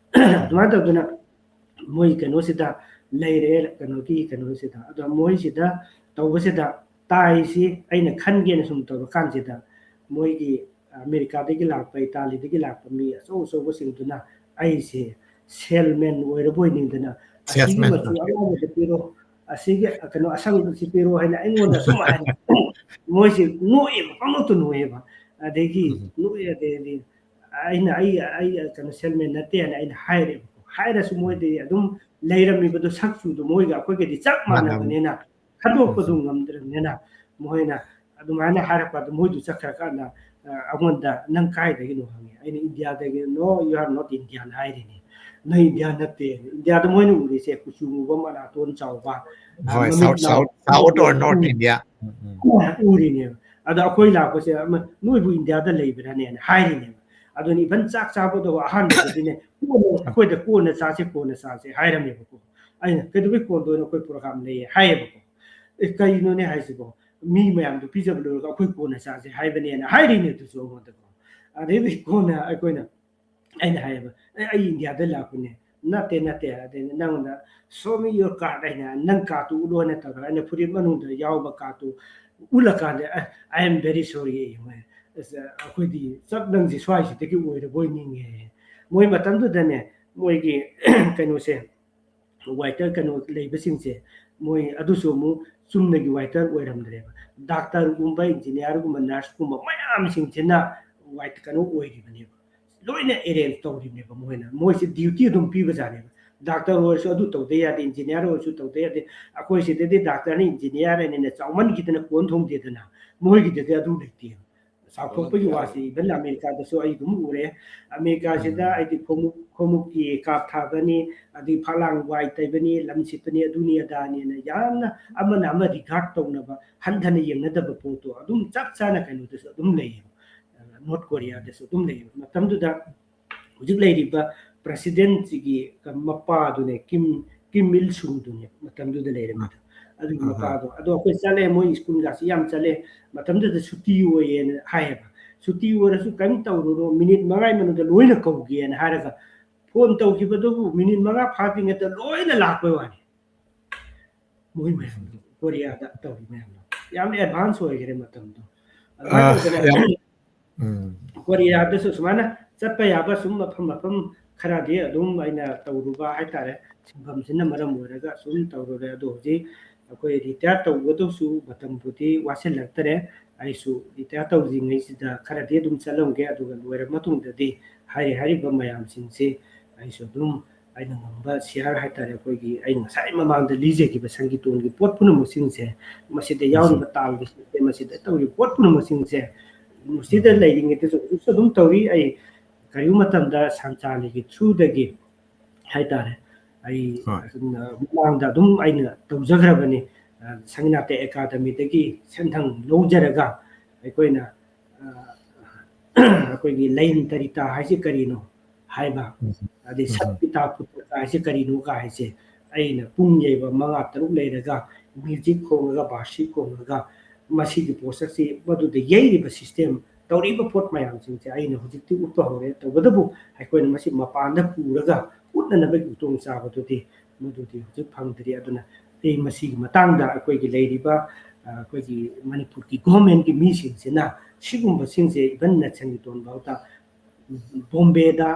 ꯑꯗꯨꯃꯥꯏꯅ ꯇꯧꯗꯅ ꯃꯣꯏ ꯀꯩꯅꯣꯁꯤꯗ ꯂꯩꯔꯦ ꯀꯩꯅꯣꯁꯤꯗ ꯑꯗꯣ ꯃꯣꯏꯁꯤꯗ ꯇꯧꯕꯁꯤꯗ ꯇꯥꯏꯁꯤ ꯑꯩꯅ ꯈꯟꯒꯦꯅ ꯁꯨꯝ ꯇꯧꯔ ꯀꯥꯟꯁꯤꯗ ꯃꯣꯏꯒꯤ ꯑꯃꯦꯔꯤꯀꯥꯗꯒꯤ ꯂꯥꯛꯄ ꯏꯇꯥꯂꯤꯗꯒꯤ ꯂꯥꯛꯄ ꯃꯤ ꯑꯆꯧꯕꯁꯤꯡꯗꯨꯅ ꯑꯩꯁꯦ ꯁꯦꯜꯃꯦꯟ ꯑꯣꯏꯔꯕꯣꯏ ꯅꯤꯡꯗꯅ ꯑꯁꯤꯒꯤ ꯃꯆꯨ ꯑꯉꯧꯕꯗ ꯄꯤꯔꯣ ꯑꯁꯤꯒꯤ ꯀꯩꯅꯣ ꯑꯁꯪꯕꯁꯤ ꯄꯤꯔꯣ ꯍꯥꯏꯅ ꯑꯩꯉꯣꯟꯗ ꯁꯨꯝ ꯍꯥꯏ ꯃꯣꯏꯁꯤ ꯅꯣꯛꯑꯦꯕ ꯄꯪꯅꯣꯛꯇ ꯅꯣꯛꯑꯦꯕ ꯑꯗꯒꯤ ꯅꯣꯛꯑꯦ ꯑꯗꯩꯗꯤ ꯑꯩ ꯀꯩꯅꯣ ꯁꯦꯜꯃꯦꯟ ꯅꯠꯇꯦꯅ ꯑꯩꯅ ꯍꯥꯏꯔꯦꯕ ꯍꯥꯏꯔꯁꯨ ꯃꯣꯏꯗꯤ ꯑꯗꯨꯝ ꯂꯩꯔꯝꯃꯤꯕꯗꯣ ꯁꯛꯆꯨꯗꯣ ꯃꯣꯏꯒ ꯑꯩꯈꯣꯏꯒꯗꯤ ꯆꯞ ꯃꯥꯟꯅꯕꯅꯤꯅ ꯈꯟꯗꯣꯛꯄꯗꯨ ꯉꯝꯗ꯭ꯔꯕꯅꯤꯅ ꯃꯣꯏꯅ ꯑꯗꯨꯃꯥꯏꯅ ꯍꯥꯏꯔꯛꯄ ꯃꯣꯏꯗꯨ ꯆꯠꯈ꯭ꯔꯀꯥꯟꯗ ꯑꯩꯉꯣꯟꯗ ꯅꯪ ꯀꯥꯏꯗꯒꯤꯅꯣ ꯍꯪꯉꯦ ꯑꯩꯅ ꯏꯟꯗꯤꯌꯥꯗꯒꯤ ꯅꯣ ꯌꯨ ꯑꯥꯔ ꯅꯣꯠ ꯏꯟꯗꯤꯌꯥꯟ ꯍꯥꯏꯔꯤꯅꯤ ꯅꯪ ꯏꯟꯗꯤꯌꯥ ꯅꯠꯇꯦ ꯏꯟꯗꯤꯌꯥꯗ ꯃꯣꯏꯅ ꯎꯔꯤꯁꯦ ꯀꯨꯆꯨ ꯃꯨꯕ ꯃꯅꯥꯇꯣꯟ ꯆꯥꯎꯕ Hoi, ꯃꯃꯤꯠ South or North India. ꯎꯔꯤꯅꯦꯕ ꯑꯗꯣ ꯑꯩꯈꯣꯏ ꯂꯥꯛꯄꯁꯦ ꯅꯣꯏꯕꯨ ꯏꯟꯗꯤꯌꯥꯗ ꯂꯩꯕ꯭ꯔꯥꯅꯦꯅ ꯍꯥꯏꯔꯤꯅꯦꯕ ꯑꯗꯨꯅ ꯏꯚꯟ ꯆꯥꯛ ꯆꯥꯕꯗꯣ ꯑꯍꯥꯟꯕꯗꯗꯤꯅꯦ ꯑꯩꯈꯣꯏꯗ ꯀꯣꯟꯅ ꯆꯥꯁꯦ ꯍꯥꯏꯔꯝꯃꯦꯕꯀꯣ ꯑꯩꯅ ꯀꯩꯗꯧꯕꯩ ꯀꯣꯟꯗꯣꯏꯅꯣ ꯑꯩꯈꯣꯏ ꯄ꯭ꯔꯣꯒ꯭ꯔꯥꯝ ꯂꯩꯌꯦ ꯍꯥꯏꯌꯦꯕꯀꯣ ꯀꯩꯅꯣꯅꯦ ꯍꯥꯏꯁꯤꯕꯣ ꯃꯤ ꯃꯌꯥꯝꯗꯣ ꯄꯤꯖꯕ ꯂꯣꯏꯔꯒ ꯑꯩꯈꯣꯏ ꯀꯣꯟꯅ ꯆꯥꯁꯦ ꯍꯥꯏꯕꯅꯦꯅ ꯍꯥꯏꯔꯤꯅꯦ ꯑꯗꯨꯁꯨ ꯑꯩꯉꯣꯟꯗꯀꯣ ꯑꯗꯩꯗꯤ ꯀꯣꯟꯅ ꯑꯩꯈꯣꯏꯅ ꯑꯩꯅ ꯍꯥꯏꯌꯦꯕ ꯑꯩ ꯏꯟꯗꯤꯌꯥꯗ ꯂꯥꯛꯄꯅꯦ ꯅꯠꯇꯦ ꯑꯗꯩ ꯅꯪꯉꯣꯟꯗ show me your card ꯑꯩꯅ ꯅꯪ ꯀꯥꯔꯠꯇꯨ ꯎꯠꯂꯣꯅ ꯇꯧꯔꯒ ꯑꯩꯅ ꯐꯨꯔꯤꯠ ꯃꯅꯨꯡꯗ ꯌꯥꯎꯕ ꯀꯥꯔꯠꯇꯨ ꯎꯠꯂꯀꯥꯟꯗ I am very sorry ꯑꯩꯈꯣꯏꯗꯤ ꯅꯪꯁꯦ ꯁ꯭ꯋꯥꯏꯁꯤꯗꯒꯤ ꯑꯣꯏꯔꯕꯣꯏ ꯅꯤꯡꯉꯦ ꯃꯣꯏ ꯃꯇꯝꯗꯨꯗꯅꯦ ꯃꯣꯏꯒꯤ ꯀꯩꯅꯣꯁꯦ ꯋꯥꯏꯇꯔ ꯀꯩꯅꯣ ꯂꯩꯕꯁꯤꯡꯁꯦ ꯃꯣꯏ ꯑꯗꯨꯁꯨ ꯑꯃꯨꯛ ꯆꯨꯝꯅꯒꯤ ꯋꯥꯏꯇꯔ ꯑꯣꯏꯔꯝꯗ꯭ꯔꯦꯕ ꯗꯥꯛꯇꯔꯒꯨꯝꯕ ꯏꯟꯖꯤꯅꯤꯌꯥꯔꯒꯨꯝꯕ ꯅꯔꯁꯀꯨꯝꯕ ꯃꯌꯥꯝꯁꯤꯡꯁꯤꯅ ꯋꯥꯏꯠ ꯀꯩꯅꯣ ꯑꯣꯏꯔꯤꯕꯅꯦꯕ ꯂꯣꯏꯅ ꯑꯦꯔꯦꯟꯖ ꯇꯧꯔꯤꯕꯅꯦꯕ ꯃꯣꯏꯁꯦ ꯗ꯭ꯌꯨꯇꯤ ꯑꯗꯨꯝ ꯄꯤꯕꯖꯥꯠꯅꯦꯕ ꯗꯥꯛꯇꯔ ꯑꯣꯏꯔꯁꯨ ꯑꯗꯨ ꯇꯧꯗ ꯌꯥꯗꯦ ꯏꯟꯖꯤꯅꯤꯌꯥꯔ ꯑꯣꯏꯔꯁꯨ ꯇꯧꯗ ꯌꯥꯗꯦ ꯑꯩꯈꯣꯏ ꯁꯤꯗꯗꯤ ꯗꯥꯛꯇꯔꯅ ꯏꯟꯖꯤꯅꯤꯌꯥꯔ ꯍꯥꯏꯅ ꯆꯥꯎꯃꯟꯈꯤꯗꯅ ꯀꯣꯟ ꯊꯣꯡꯗꯦꯗꯅ ꯃꯣꯏꯒꯤꯗꯗꯤ ꯑꯗꯨ ꯂꯩꯇꯦꯕ ꯆꯥꯎꯊꯣꯛꯄꯒꯤ ꯋꯥꯁꯤ ꯏꯚꯟ ꯑꯃꯦꯔꯤꯀꯥꯗꯁꯨ ꯑꯩ ꯑꯗꯨꯝ ꯎꯔꯦ ꯑꯃꯦꯔꯤꯀꯥꯁꯤꯗ ꯑꯩꯗꯤ ꯈꯣꯡꯎꯞꯀꯤ ꯀꯥꯞ ꯊꯥꯕꯅꯤ ꯑꯗꯩ ꯐꯛꯂꯥꯡ ꯋꯥꯏ ꯇꯩꯕꯅꯤ ꯂꯝ ꯁꯤꯠꯄꯅꯤ ꯑꯗꯨꯅꯤ ꯑꯗꯥꯅꯤꯅ ꯌꯥꯝꯅ ꯑꯃꯅ ꯑꯃ ꯔꯤꯒꯥꯔꯠ ꯇꯧꯅꯕ ꯍꯟꯊꯅ ꯌꯦꯡꯅꯗꯕ ꯄꯣꯠꯇꯣ ꯑꯗꯨꯝ ꯆꯞ ꯆꯥꯅ ꯀꯩꯅꯣꯗꯁꯨ ꯑꯗꯨꯝ ꯂꯩꯌꯦꯕ ꯅꯣꯔꯠ ꯀꯣꯔꯤꯌꯥꯗꯁꯨ ꯑꯗꯨꯝ ꯂꯩꯌꯦꯕ ꯃꯇꯝꯗꯨꯗ ꯍꯧꯖꯤꯛ ꯂꯩꯔꯤꯕ ꯄ꯭ꯔꯁꯤꯗꯦꯟꯁꯤꯒꯤ ꯃꯄꯥꯗꯨꯅꯦ ꯀꯤꯝ ꯏꯜ ꯁꯨꯡꯗꯨꯅꯦ ꯃꯇꯝꯗꯨꯗ ꯂꯩꯔꯝꯃꯤꯗꯣ ꯑꯗꯨꯒꯤ ꯃꯄꯥꯗꯣ ꯑꯗꯣ ꯑꯩꯈꯣꯏ ꯆꯠꯂꯦ ꯃꯣꯏ ꯁ꯭ꯀꯨꯜꯒꯁꯤ ꯌꯥꯝ ꯆꯠꯂꯦ ꯃꯇꯝꯗꯨꯗ ꯁꯨꯇꯤ ꯑꯣꯏꯌꯦꯅ ꯍꯥꯏꯌꯦꯕ ꯁꯨꯇꯤ ꯑꯣꯏꯔꯁꯨ ꯀꯔꯤꯝ ꯇꯧꯔꯨꯔꯣ ꯃꯤꯅꯤꯠ 5 ꯃꯅꯨꯡꯗ ꯂꯣꯏꯅ ꯀꯧꯒꯦꯅ ꯍꯥꯏꯔꯒ ꯐꯣꯟ ꯇꯧꯈꯤꯕꯗꯨꯕꯨ ꯃꯤꯅꯤꯠ 5 ꯐꯥꯗ꯭ꯔꯤꯉꯩꯗ ꯂꯣꯏꯅ ꯂꯥꯛꯄꯩ ꯋꯥꯅꯤ ꯃꯣꯏ ꯃꯌꯥꯝꯗꯣ ꯀꯣꯔꯤꯌꯥꯗ ꯇꯧꯔꯤ ꯃꯌꯥꯝꯗꯣ ꯌꯥꯝꯅ ꯑꯦꯗꯚꯥꯟꯁ ꯑꯣꯏꯈꯔꯦ ꯃꯇꯝꯗꯣ ꯑꯗꯨꯃꯥꯏꯅ ꯇꯧꯗꯅ ꯀꯣꯔꯤꯌꯥꯗꯁꯨ ꯁꯨꯃꯥꯏꯅ ꯆꯠꯄ ꯌꯥꯕ ꯁꯨꯝ ꯃꯐꯝ ꯈꯔꯗꯤ ꯑꯗꯨꯝ ꯑꯩꯅ ꯇꯧꯔꯨꯕ ꯍꯥꯏꯇꯥꯔꯦ ꯁꯤꯟꯐꯝꯁꯤꯅ ꯃꯔꯝ ꯑꯣꯏꯔꯒ ꯁꯨꯝ ꯇꯧꯔꯨꯔꯦ ꯑꯗꯣ ꯍꯧꯖꯤꯛ ꯑꯩꯈꯣꯏ ꯔꯤꯇꯥꯌꯔ ꯇꯧꯒꯗꯧꯁꯨ ꯃꯇꯝꯕꯨꯗꯤ ꯋꯥꯁꯤꯜꯂꯛꯇꯔꯦ ꯑꯩꯁꯨ ꯔꯤꯇꯥꯌꯔ ꯇꯧꯗ꯭ꯔꯤꯉꯩꯁꯤꯗ ꯈꯔꯗꯤ ꯑꯗꯨꯝ ꯆꯠꯂꯝꯒꯦ ꯑꯗꯨꯒ ꯂꯣꯏꯔꯕ ꯃꯇꯨꯡꯗꯗꯤ ꯍꯥꯏꯔꯤꯕ ꯃꯌꯥꯝꯁꯤꯡꯁꯤ ꯑꯩꯁꯨ ꯑꯗꯨꯝ ꯑꯩꯅ ꯉꯝꯕ ꯁꯤꯌꯥꯔ ꯍꯥꯏꯇꯥꯔꯦ ꯑꯩꯈꯣꯏꯒꯤ ꯑꯩꯅ ꯉꯁꯥꯏ ꯃꯃꯥꯡꯗ ꯂꯤꯖꯈꯤꯕ ꯁꯪꯒꯤꯇꯣꯟꯒꯤ ꯄꯣꯠ ꯄꯨꯝꯅꯃꯛꯁꯤꯡꯁꯦ ꯃꯁꯤꯗ ꯌꯥꯎꯔꯤꯕ ꯇꯥꯜꯒꯤ ꯁꯤꯁꯇꯦꯝ ꯃꯁꯤꯗ ꯇꯧꯔꯤꯕ ꯄꯣꯠ ꯄꯨꯝꯅꯃꯛꯁꯤꯡꯁꯦ ꯃꯁꯤꯗ ꯂꯩꯔꯤꯉꯩꯗꯁꯨ ꯍꯧꯖꯤꯛꯁꯨ ꯑꯗꯨꯝ ꯇꯧꯔꯤ ꯑꯩ ꯀꯔꯤꯒꯨꯝꯕ ꯃꯇꯝꯗ ꯁꯪꯆꯥꯂꯤꯒꯤ ꯊ꯭ꯔꯨꯗꯒꯤ ꯍꯥꯏꯇꯥꯔꯦ ꯑꯩ ꯃꯃꯥꯡꯗ ꯑꯗꯨꯝ ꯑꯩꯅ ꯇꯧꯖꯈ꯭ꯔꯕꯅꯤ ꯁꯪꯒꯤꯅꯥꯇ ꯑꯦꯀꯥꯗꯃꯤꯗꯒꯤ ꯁꯦꯟꯊꯪ ꯂꯧꯖꯔꯒ ꯑꯩꯈꯣꯏꯅ ꯑꯩꯈꯣꯏꯒꯤ ꯂꯩꯟ ꯇꯔꯤꯇꯥ ꯍꯥꯏꯁꯤ ꯀꯔꯤꯅꯣ ꯍꯥꯏꯕ ꯑꯗꯩ ꯁꯠꯄꯤꯇꯥ ꯄꯨꯇ꯭ꯔꯀ ꯍꯥꯏꯁꯤ ꯀꯔꯤꯅꯣ ꯀ ꯍꯥꯏꯁꯦ ꯑꯩꯅ ꯄꯨꯡ ꯌꯩꯕ 5-6 ꯂꯩꯔꯒ ꯃ꯭ꯌꯨꯖꯤꯛ ꯈꯣꯡꯉꯒ ꯕꯥꯁꯤ ꯈꯣꯡꯉꯒ ꯃꯁꯤꯒꯤ ꯄꯣꯠꯁꯛꯁꯤ ꯃꯗꯨꯗ ꯌꯩꯔꯤꯕ ꯁꯤꯁꯇꯦꯝ ꯇꯧꯔꯤꯕ ꯄꯣꯠ ꯃꯌꯥꯝꯁꯤꯡꯁꯦ ꯑꯩꯅ ꯍꯧꯖꯤꯛꯇꯤ ꯎꯠꯄ ꯍꯧꯔꯦ ꯇꯧꯕꯇꯕꯨ ꯑꯩꯈꯣꯏꯅ ꯃꯁꯤ ꯃꯄꯥꯟꯗ ꯄꯨꯔꯒ ꯎꯠꯅꯅꯕꯒꯤ ꯈꯨꯗꯣꯡꯆꯥꯕꯗꯨꯗꯤ ꯃꯗꯨꯗꯤ ꯍꯧꯖꯤꯛ ꯐꯪꯗ꯭ꯔꯤ ꯑꯗꯨꯅ ꯑꯩ ꯃꯁꯤꯒꯤ ꯃꯇꯥꯡꯗ ꯑꯩꯈꯣꯏꯒꯤ ꯂꯩꯔꯤꯕ ꯑꯩꯈꯣꯏꯒꯤ ꯃꯅꯤꯄꯨꯔꯒꯤ ꯒꯣꯔꯃꯦꯟꯒꯤ ꯃꯤꯁꯤꯡꯁꯤꯅ ꯁꯤꯒꯨꯝꯕꯁꯤꯡꯁꯦ ꯏꯚꯟ ꯁꯪꯒꯤꯇꯣꯟ ꯐꯥꯎꯗ ꯕꯣꯝꯕꯦꯗ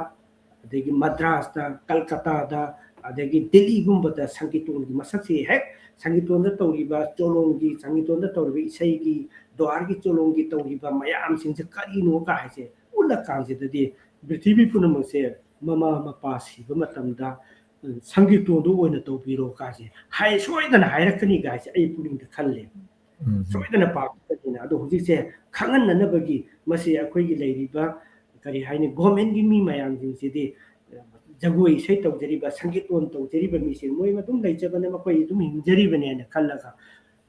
ꯑꯗꯒꯤ ꯃद्ꯔꯥꯁꯇ ꯀꯜꯀꯇꯥꯗ ꯑꯗꯒꯤ ꯗꯤꯜꯂꯤꯒꯨꯝꯕꯗ ꯁꯪꯒꯤꯇꯣꯟꯒꯤ ꯃꯁꯛꯁꯤ ꯍꯦꯛ ꯁꯪꯒꯤꯇꯣꯟꯗ ꯇꯧꯔꯤꯕ ꯆꯣꯂꯣꯝꯒꯤ ꯁꯪꯒꯤꯇꯣꯟꯗ ꯇꯧꯔꯤꯕ ꯏꯁꯩꯒꯤ ꯗ꯭ꯋꯥꯔꯒꯤ ꯆꯣꯂꯣꯝꯒꯤ ꯇꯧꯔꯤꯕ ꯃꯌꯥꯝꯁꯤꯡꯁꯦ ꯀꯔꯤꯅꯣ ꯀ ꯍꯥꯏꯁꯦ ꯎꯠꯂꯀꯥꯟꯁꯤꯗꯗꯤ ꯄ꯭ꯔꯤꯊꯤꯕꯤ ꯄꯨꯝꯅꯃꯛꯁꯦ ꯃꯃꯥ ꯃꯄꯥ ꯁꯤꯕ ꯃꯇꯝꯗ ꯁꯪꯒꯤꯇꯣꯟꯗꯨ ꯑꯣꯏꯅ ꯇꯧꯕꯤꯔꯣ ꯀꯥꯁꯦ ꯁꯣꯏꯗꯅ ꯍꯥꯏꯔꯛꯀꯅꯤ ꯒꯥꯏꯁꯦ ꯑꯩ ꯄꯨꯛꯅꯤꯡꯗ ꯈꯜꯂꯦ ꯁꯣꯏꯗꯅ ꯄꯥꯝꯒꯅꯤꯅ ꯑꯗꯣ ꯍꯧꯖꯤꯛꯁꯦ ꯈꯪꯍꯟꯅꯅꯕꯒꯤ ꯃꯁꯤ ꯑꯩꯈꯣꯏꯒꯤ ꯂꯩꯔꯤꯕ ꯀꯔꯤ ꯍꯥꯏꯅꯤ ꯒꯣꯔꯃꯦꯟꯒꯤ ꯃꯤ ꯃꯌꯥꯝꯁꯤꯡꯁꯤꯗꯤ ꯖꯒꯣꯏ ꯏꯁꯩ ꯇꯧꯖꯔꯤꯕ ꯁꯪꯒꯤꯇꯣꯟ ꯇꯧꯖꯔꯤꯕ ꯃꯤꯁꯤꯡ ꯃꯣꯏ ꯑꯗꯨꯝ ꯂꯩꯖꯕꯅꯦ ꯃꯈꯣꯏ ꯑꯗꯨꯝ ꯍꯤꯡꯖꯔꯤꯕꯅꯦꯅ ꯈꯜꯂꯒ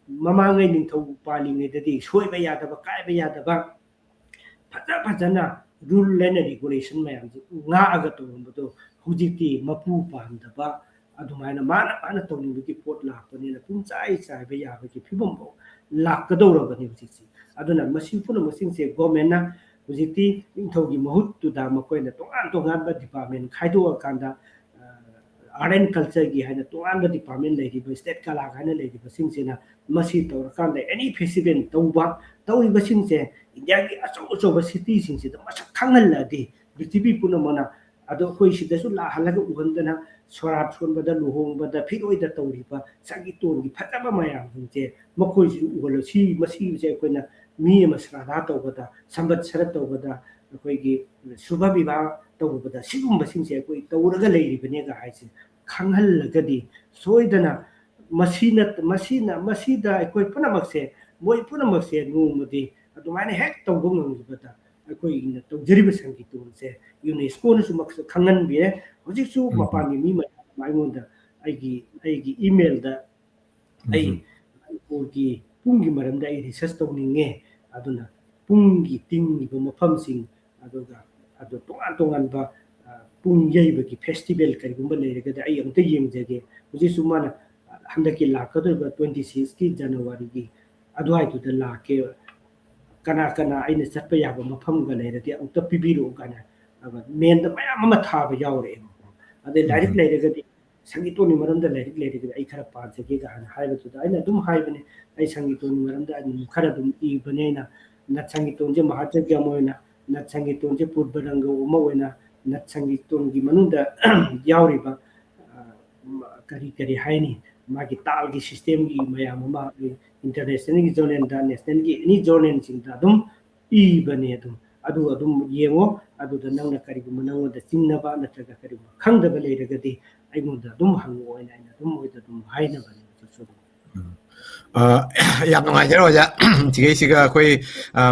ꯃꯃꯥꯡꯉꯩ ꯅꯤꯡꯊꯧ ꯄꯥꯜꯂꯤꯉꯩꯗꯗꯤ ꯁꯣꯏꯕ ꯌꯥꯗꯕ ꯀꯥꯏꯕ ꯌꯥꯗꯕ ꯐꯖꯅ ꯔꯨꯜ ꯑꯦꯟ ꯔꯤꯒꯨꯂꯦꯁꯟ ꯃꯌꯥꯝꯁꯦ ꯉꯥꯛꯑꯒ ꯇꯧꯔꯝꯕꯗꯣ ꯍꯧꯖꯤꯛꯇꯤ ꯃꯄꯨ ꯄꯥꯝꯗꯕ ꯑꯗꯨꯃꯥꯏꯅ ꯃꯥꯅ ꯇꯧꯅꯤꯡꯕꯒꯤ ꯄꯣꯠ ꯂꯥꯛꯄꯅꯤꯅ ꯆꯥꯏꯕ ꯌꯥꯕꯒꯤ ꯐꯤꯕꯝꯐꯥꯎ ꯂꯥꯛꯀꯗꯧꯔꯕꯅꯤ ꯍꯧꯖꯤꯛꯁꯤ ꯑꯗꯨꯅ ꯃꯁꯤ ꯄꯨꯝꯅꯃꯛꯁꯤꯡꯁꯦ ꯒꯣꯔꯃꯦꯟꯅ ꯍꯧꯖꯤꯛꯇꯤ ꯅꯤꯡꯊꯧꯒꯤ ꯃꯍꯨꯠꯇꯨꯗ ꯃꯈꯣꯏꯅ ꯇꯣꯉꯥꯟꯕ ꯗꯤꯄꯥꯔꯠꯃꯦꯟ ꯈꯥꯏꯗꯣꯛꯑꯀꯥꯟꯗ ꯑꯥꯔꯠ ꯑꯦꯟ ꯀꯜꯆꯔꯒꯤ ꯍꯥꯏꯅ ꯇꯣꯉꯥꯟꯕ ꯗꯤꯄꯥꯔꯠꯃꯦꯟ ꯂꯩꯔꯤꯕ ꯏꯁꯇꯦꯠ ꯀꯂꯥ ꯍꯥꯏꯅ ꯂꯩꯔꯤꯕꯁꯤꯡꯁꯤꯅ ꯃꯁꯤ ꯇꯧꯔꯀꯥꯟꯗ ꯑꯦꯅꯤ ꯐꯦꯁꯇꯤꯚꯦꯜ ꯇꯧꯔꯤꯕꯁꯤꯡꯁꯦ ꯏꯟꯗꯤꯌꯥꯒꯤ ꯑꯆꯧ ꯁꯤꯇꯤꯁꯤꯡꯁꯤꯗ ꯃꯁꯛ ꯈꯪꯍꯜꯂꯛꯑꯗꯤ ꯄ꯭ꯔꯤꯊꯤꯕꯤ ꯄꯨꯝꯅꯃꯛꯅ ꯑꯗꯣ ꯑꯩꯈꯣꯏ ꯁꯤꯗꯁꯨ ꯂꯥꯛꯍꯜꯂꯒ ꯎꯍꯟꯗꯅ ꯁꯣꯔꯥꯠ ꯁꯣꯟꯕꯗ ꯂꯨꯍꯣꯡꯕꯗ ꯐꯤꯔꯣꯏꯗ ꯇꯧꯔꯤꯕ ꯁꯪꯒꯤꯇꯣꯟꯒꯤ ꯐꯖꯕ ꯃꯌꯥꯝꯁꯤꯡꯁꯦ ꯃꯈꯣꯏꯁꯨ ꯎꯍꯜꯂꯣ ꯃꯁꯤꯁꯦ ꯑꯩꯈꯣꯏꯅ ꯃꯤ ꯑꯃ ꯁ꯭ꯔꯥꯙꯥ ꯇꯧꯕꯗ ꯁꯝꯕꯠ ꯁꯔꯠ ꯇꯧꯕꯗ ꯑꯩꯈꯣꯏꯒꯤ ꯁꯨꯚ ꯕꯤꯕꯥꯍ ꯇꯧꯕꯗ ꯁꯤꯒꯨꯝꯕꯁꯤꯡꯁꯦ ꯑꯩꯈꯣꯏ ꯇꯧꯔꯒ ꯂꯩꯔꯤꯕꯅꯦꯒ ꯍꯥꯏꯁꯦ ꯈꯪꯍꯜꯂꯒꯗꯤ ꯁꯣꯏꯗꯅ ꯃꯁꯤꯗ ꯑꯩꯈꯣꯏ ꯄꯨꯝꯅꯃꯛꯁꯦ ꯃꯣꯏ ꯄꯨꯝꯅꯃꯛꯁꯦ ꯅꯣꯡꯃꯗꯤ ꯑꯗꯨꯃꯥꯏꯅ ꯍꯦꯛ ꯇꯧꯕ ꯉꯝꯈꯤꯕꯗ ꯑꯩꯈꯣꯏꯅ ꯇꯧꯖꯔꯤꯕ ꯁꯪꯒꯤꯇꯣꯟꯁꯦ ꯌꯨꯅꯦꯁꯀꯣꯅꯁꯨ ꯈꯪꯍꯟꯕꯤꯔꯦ ꯍꯧꯖꯤꯛꯁꯨ ꯃꯄꯥꯟꯒꯤ ꯃꯤ ꯃꯌꯥꯝ ꯑꯩꯉꯣꯟꯗ ꯑꯩꯒꯤ ꯏꯃꯦꯜꯗ ꯑꯩ ꯃꯅꯤꯄꯨꯔꯒꯤ ꯄꯨꯡꯒꯤ ꯃꯔꯝꯗ ꯑꯩ ꯔꯤꯁꯔꯁ ꯇꯧꯅꯤꯡꯉꯦ ꯑꯗꯨꯅ ꯄꯨꯡꯒꯤ ꯇꯤꯡꯉꯤꯕ ꯃꯐꯝꯁꯤꯡ ꯑꯗꯨꯒ ꯇꯣꯉꯥꯟ ꯇꯣꯉꯥꯟꯕ ꯄꯨꯡ ꯌꯩꯕꯒꯤ ꯐꯦꯁꯇꯤꯚꯦꯜ ꯀꯔꯤꯒꯨꯝꯕ ꯂꯩꯔꯒꯗꯤ ꯑꯩ ꯑꯃꯨꯛꯇ ꯌꯦꯡꯖꯒꯦ ꯍꯧꯖꯤꯛꯁꯨ ꯃꯥꯅ ꯍꯟꯗꯛꯀꯤ ꯂꯥꯛꯀꯗꯧꯔꯤꯕ 26ꯀꯤ ꯖꯅꯋꯥꯔꯤꯒꯤ ꯑꯗꯨꯋꯥꯏꯗꯨꯗ ꯂꯥꯛꯀꯦ ꯀꯅꯥ ꯑꯩꯅ ꯆꯠꯄ ꯌꯥꯕ ꯃꯐꯝꯒ ꯂꯩꯔꯗꯤ ꯑꯃꯨꯛꯇ ꯄꯤꯕꯤꯔꯛꯎ ꯀꯥꯏꯅ ꯃꯦꯟꯗ ꯃꯌꯥꯝ ꯑꯃ ꯊꯥꯕ ꯌꯥꯎꯔꯛꯑꯦꯕꯀꯣ ꯑꯗꯩ ꯂꯥꯏꯔꯤꯛ ꯂꯩꯔꯒꯗꯤ ꯁꯪꯒꯤꯇꯣꯟꯒꯤ ꯃꯔꯝꯗ ꯂꯥꯏꯔꯤꯛ ꯂꯩꯔꯒꯗꯤ ꯑꯩ ꯈꯔ ꯄꯥꯖꯒꯦ ꯀꯥꯏꯅ ꯍꯥꯏꯕꯗꯨꯗ ꯑꯩꯅ ꯑꯗꯨꯝ ꯍꯥꯏꯕꯅꯦ ꯑꯩ ꯁꯪꯒꯤꯇꯣꯟꯒꯤ ꯃꯔꯝꯗ ꯈꯔ ꯑꯗꯨꯝ ꯏꯕꯅꯦ ꯑꯩꯅ ꯅꯠ ꯁꯪꯒꯤꯇꯣꯟꯁꯦ ꯃꯍꯥꯖꯒ꯭ꯌ ꯑꯃ ꯑꯣꯏꯅ ꯅꯠ ꯁꯪꯒꯤꯇꯣꯟꯁꯦ ꯄꯨꯔꯕꯔꯪꯒ ꯑꯃ ꯑꯣꯏꯅ ꯅꯠ ꯁꯪꯒꯤꯇꯣꯟꯒꯤ ꯃꯅꯨꯡꯗ ꯌꯥꯎꯔꯤꯕ ꯀꯔꯤ ꯍꯥꯏꯅꯤ ꯃꯥꯒꯤ ꯇꯥꯜꯒꯤ ꯁꯤꯁꯇꯦꯝꯒꯤ ꯃꯌꯥꯝ ꯑꯃ इंटरनेशनल जर्नल नेशनल की एनी जर्नल ꯏꯕꯅꯦ ꯑꯗꯨꯝ ꯌꯦꯡꯉꯣ ꯑꯗꯨꯗ ꯅꯪꯅ ꯀꯔꯤꯒꯨꯝꯕ ꯅꯪꯉꯣꯟꯗ ꯆꯤꯡꯅꯕ ꯅꯠꯇ꯭ꯔꯒ ꯀꯔꯤꯒꯨꯝꯕ ꯈꯪꯗꯕ ꯂꯩꯔꯒꯗꯤ ꯑꯩꯉꯣꯟꯗ ꯑꯗꯨꯝ ꯍꯪꯉꯛꯑꯣꯅ ꯑꯩꯅ ꯑꯗꯨꯝ ꯃꯣꯏꯗ ꯑꯗꯨꯝ ꯍꯥꯏꯅꯕꯅꯦ ꯍꯧꯖꯤꯛꯁꯨ ꯌꯥꯝ ꯅꯨꯡꯉꯥꯏꯖꯔꯦ ꯑꯣꯖꯥ ꯁꯤꯒꯩꯁꯤꯒ ꯑꯩꯈꯣꯏ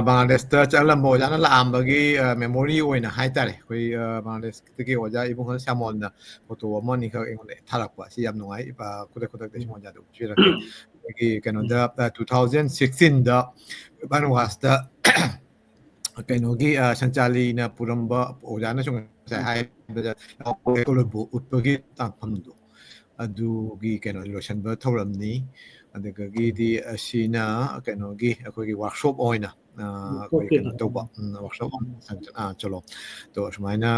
ꯕꯪꯒ꯭ꯂꯥꯗꯦꯁꯇ ꯆꯠꯂꯝꯕ ꯑꯣꯖꯥꯅ ꯂꯥꯛꯑꯝꯕꯒꯤ ꯃꯦꯃꯣꯔꯤ ꯑꯣꯏꯅ ꯍꯥꯏꯇꯥꯔꯦ ꯑꯩꯈꯣꯏ ꯕꯪꯒ꯭ꯂꯥꯗꯦꯁꯇꯒꯤ ꯑꯣꯖꯥ ꯏꯕꯨꯡꯍꯜ ꯁꯥꯃꯣꯜꯅ ꯐꯣꯇꯣ ꯑꯃ ꯑꯅꯤꯈꯛ ꯑꯩꯉꯣꯟꯗ ꯊꯥꯔꯛꯄ ꯁꯤ ꯌꯥꯝ ꯅꯨꯡꯉꯥꯏ ꯈꯨꯗꯛꯇ ꯁꯨꯝ ꯑꯣꯖꯥꯗ ꯎꯠꯄꯤꯔꯛꯀꯦ ꯑꯩꯈꯣꯏꯒꯤ ꯀꯩꯅꯣꯗ 2016ꯗ ꯕꯅꯋꯥꯁꯇ ꯀꯩꯅꯣꯒꯤ ꯁꯟꯆꯥꯂꯤꯅ ꯄꯨꯔꯝꯕ ꯑꯣꯖꯥꯅꯁꯨ ꯉꯁꯥꯏ ꯍꯥꯏꯕꯗ ꯎꯠꯄꯒꯤ ꯇꯥꯡꯐꯝꯗꯣ ꯑꯗꯨꯒꯤ ꯀꯩꯅꯣ ꯂꯣꯏꯁꯤꯟꯕ ꯊꯧꯔꯝꯅꯤ ꯑꯗꯨꯗꯒꯤꯗꯤ ꯑꯁꯤꯅ ꯀꯩꯅꯣꯒꯤ ꯑꯩꯈꯣꯏꯒꯤ ꯋꯥꯔꯛꯁꯣꯞ ꯑꯣꯏꯅ ꯑꯩꯈꯣꯏ ꯀꯩꯅꯣ ꯇꯧꯕ ꯋꯥꯔꯛꯁꯣꯞ ꯆꯂꯣ ꯇꯣ ꯁꯨꯃꯥꯏꯅ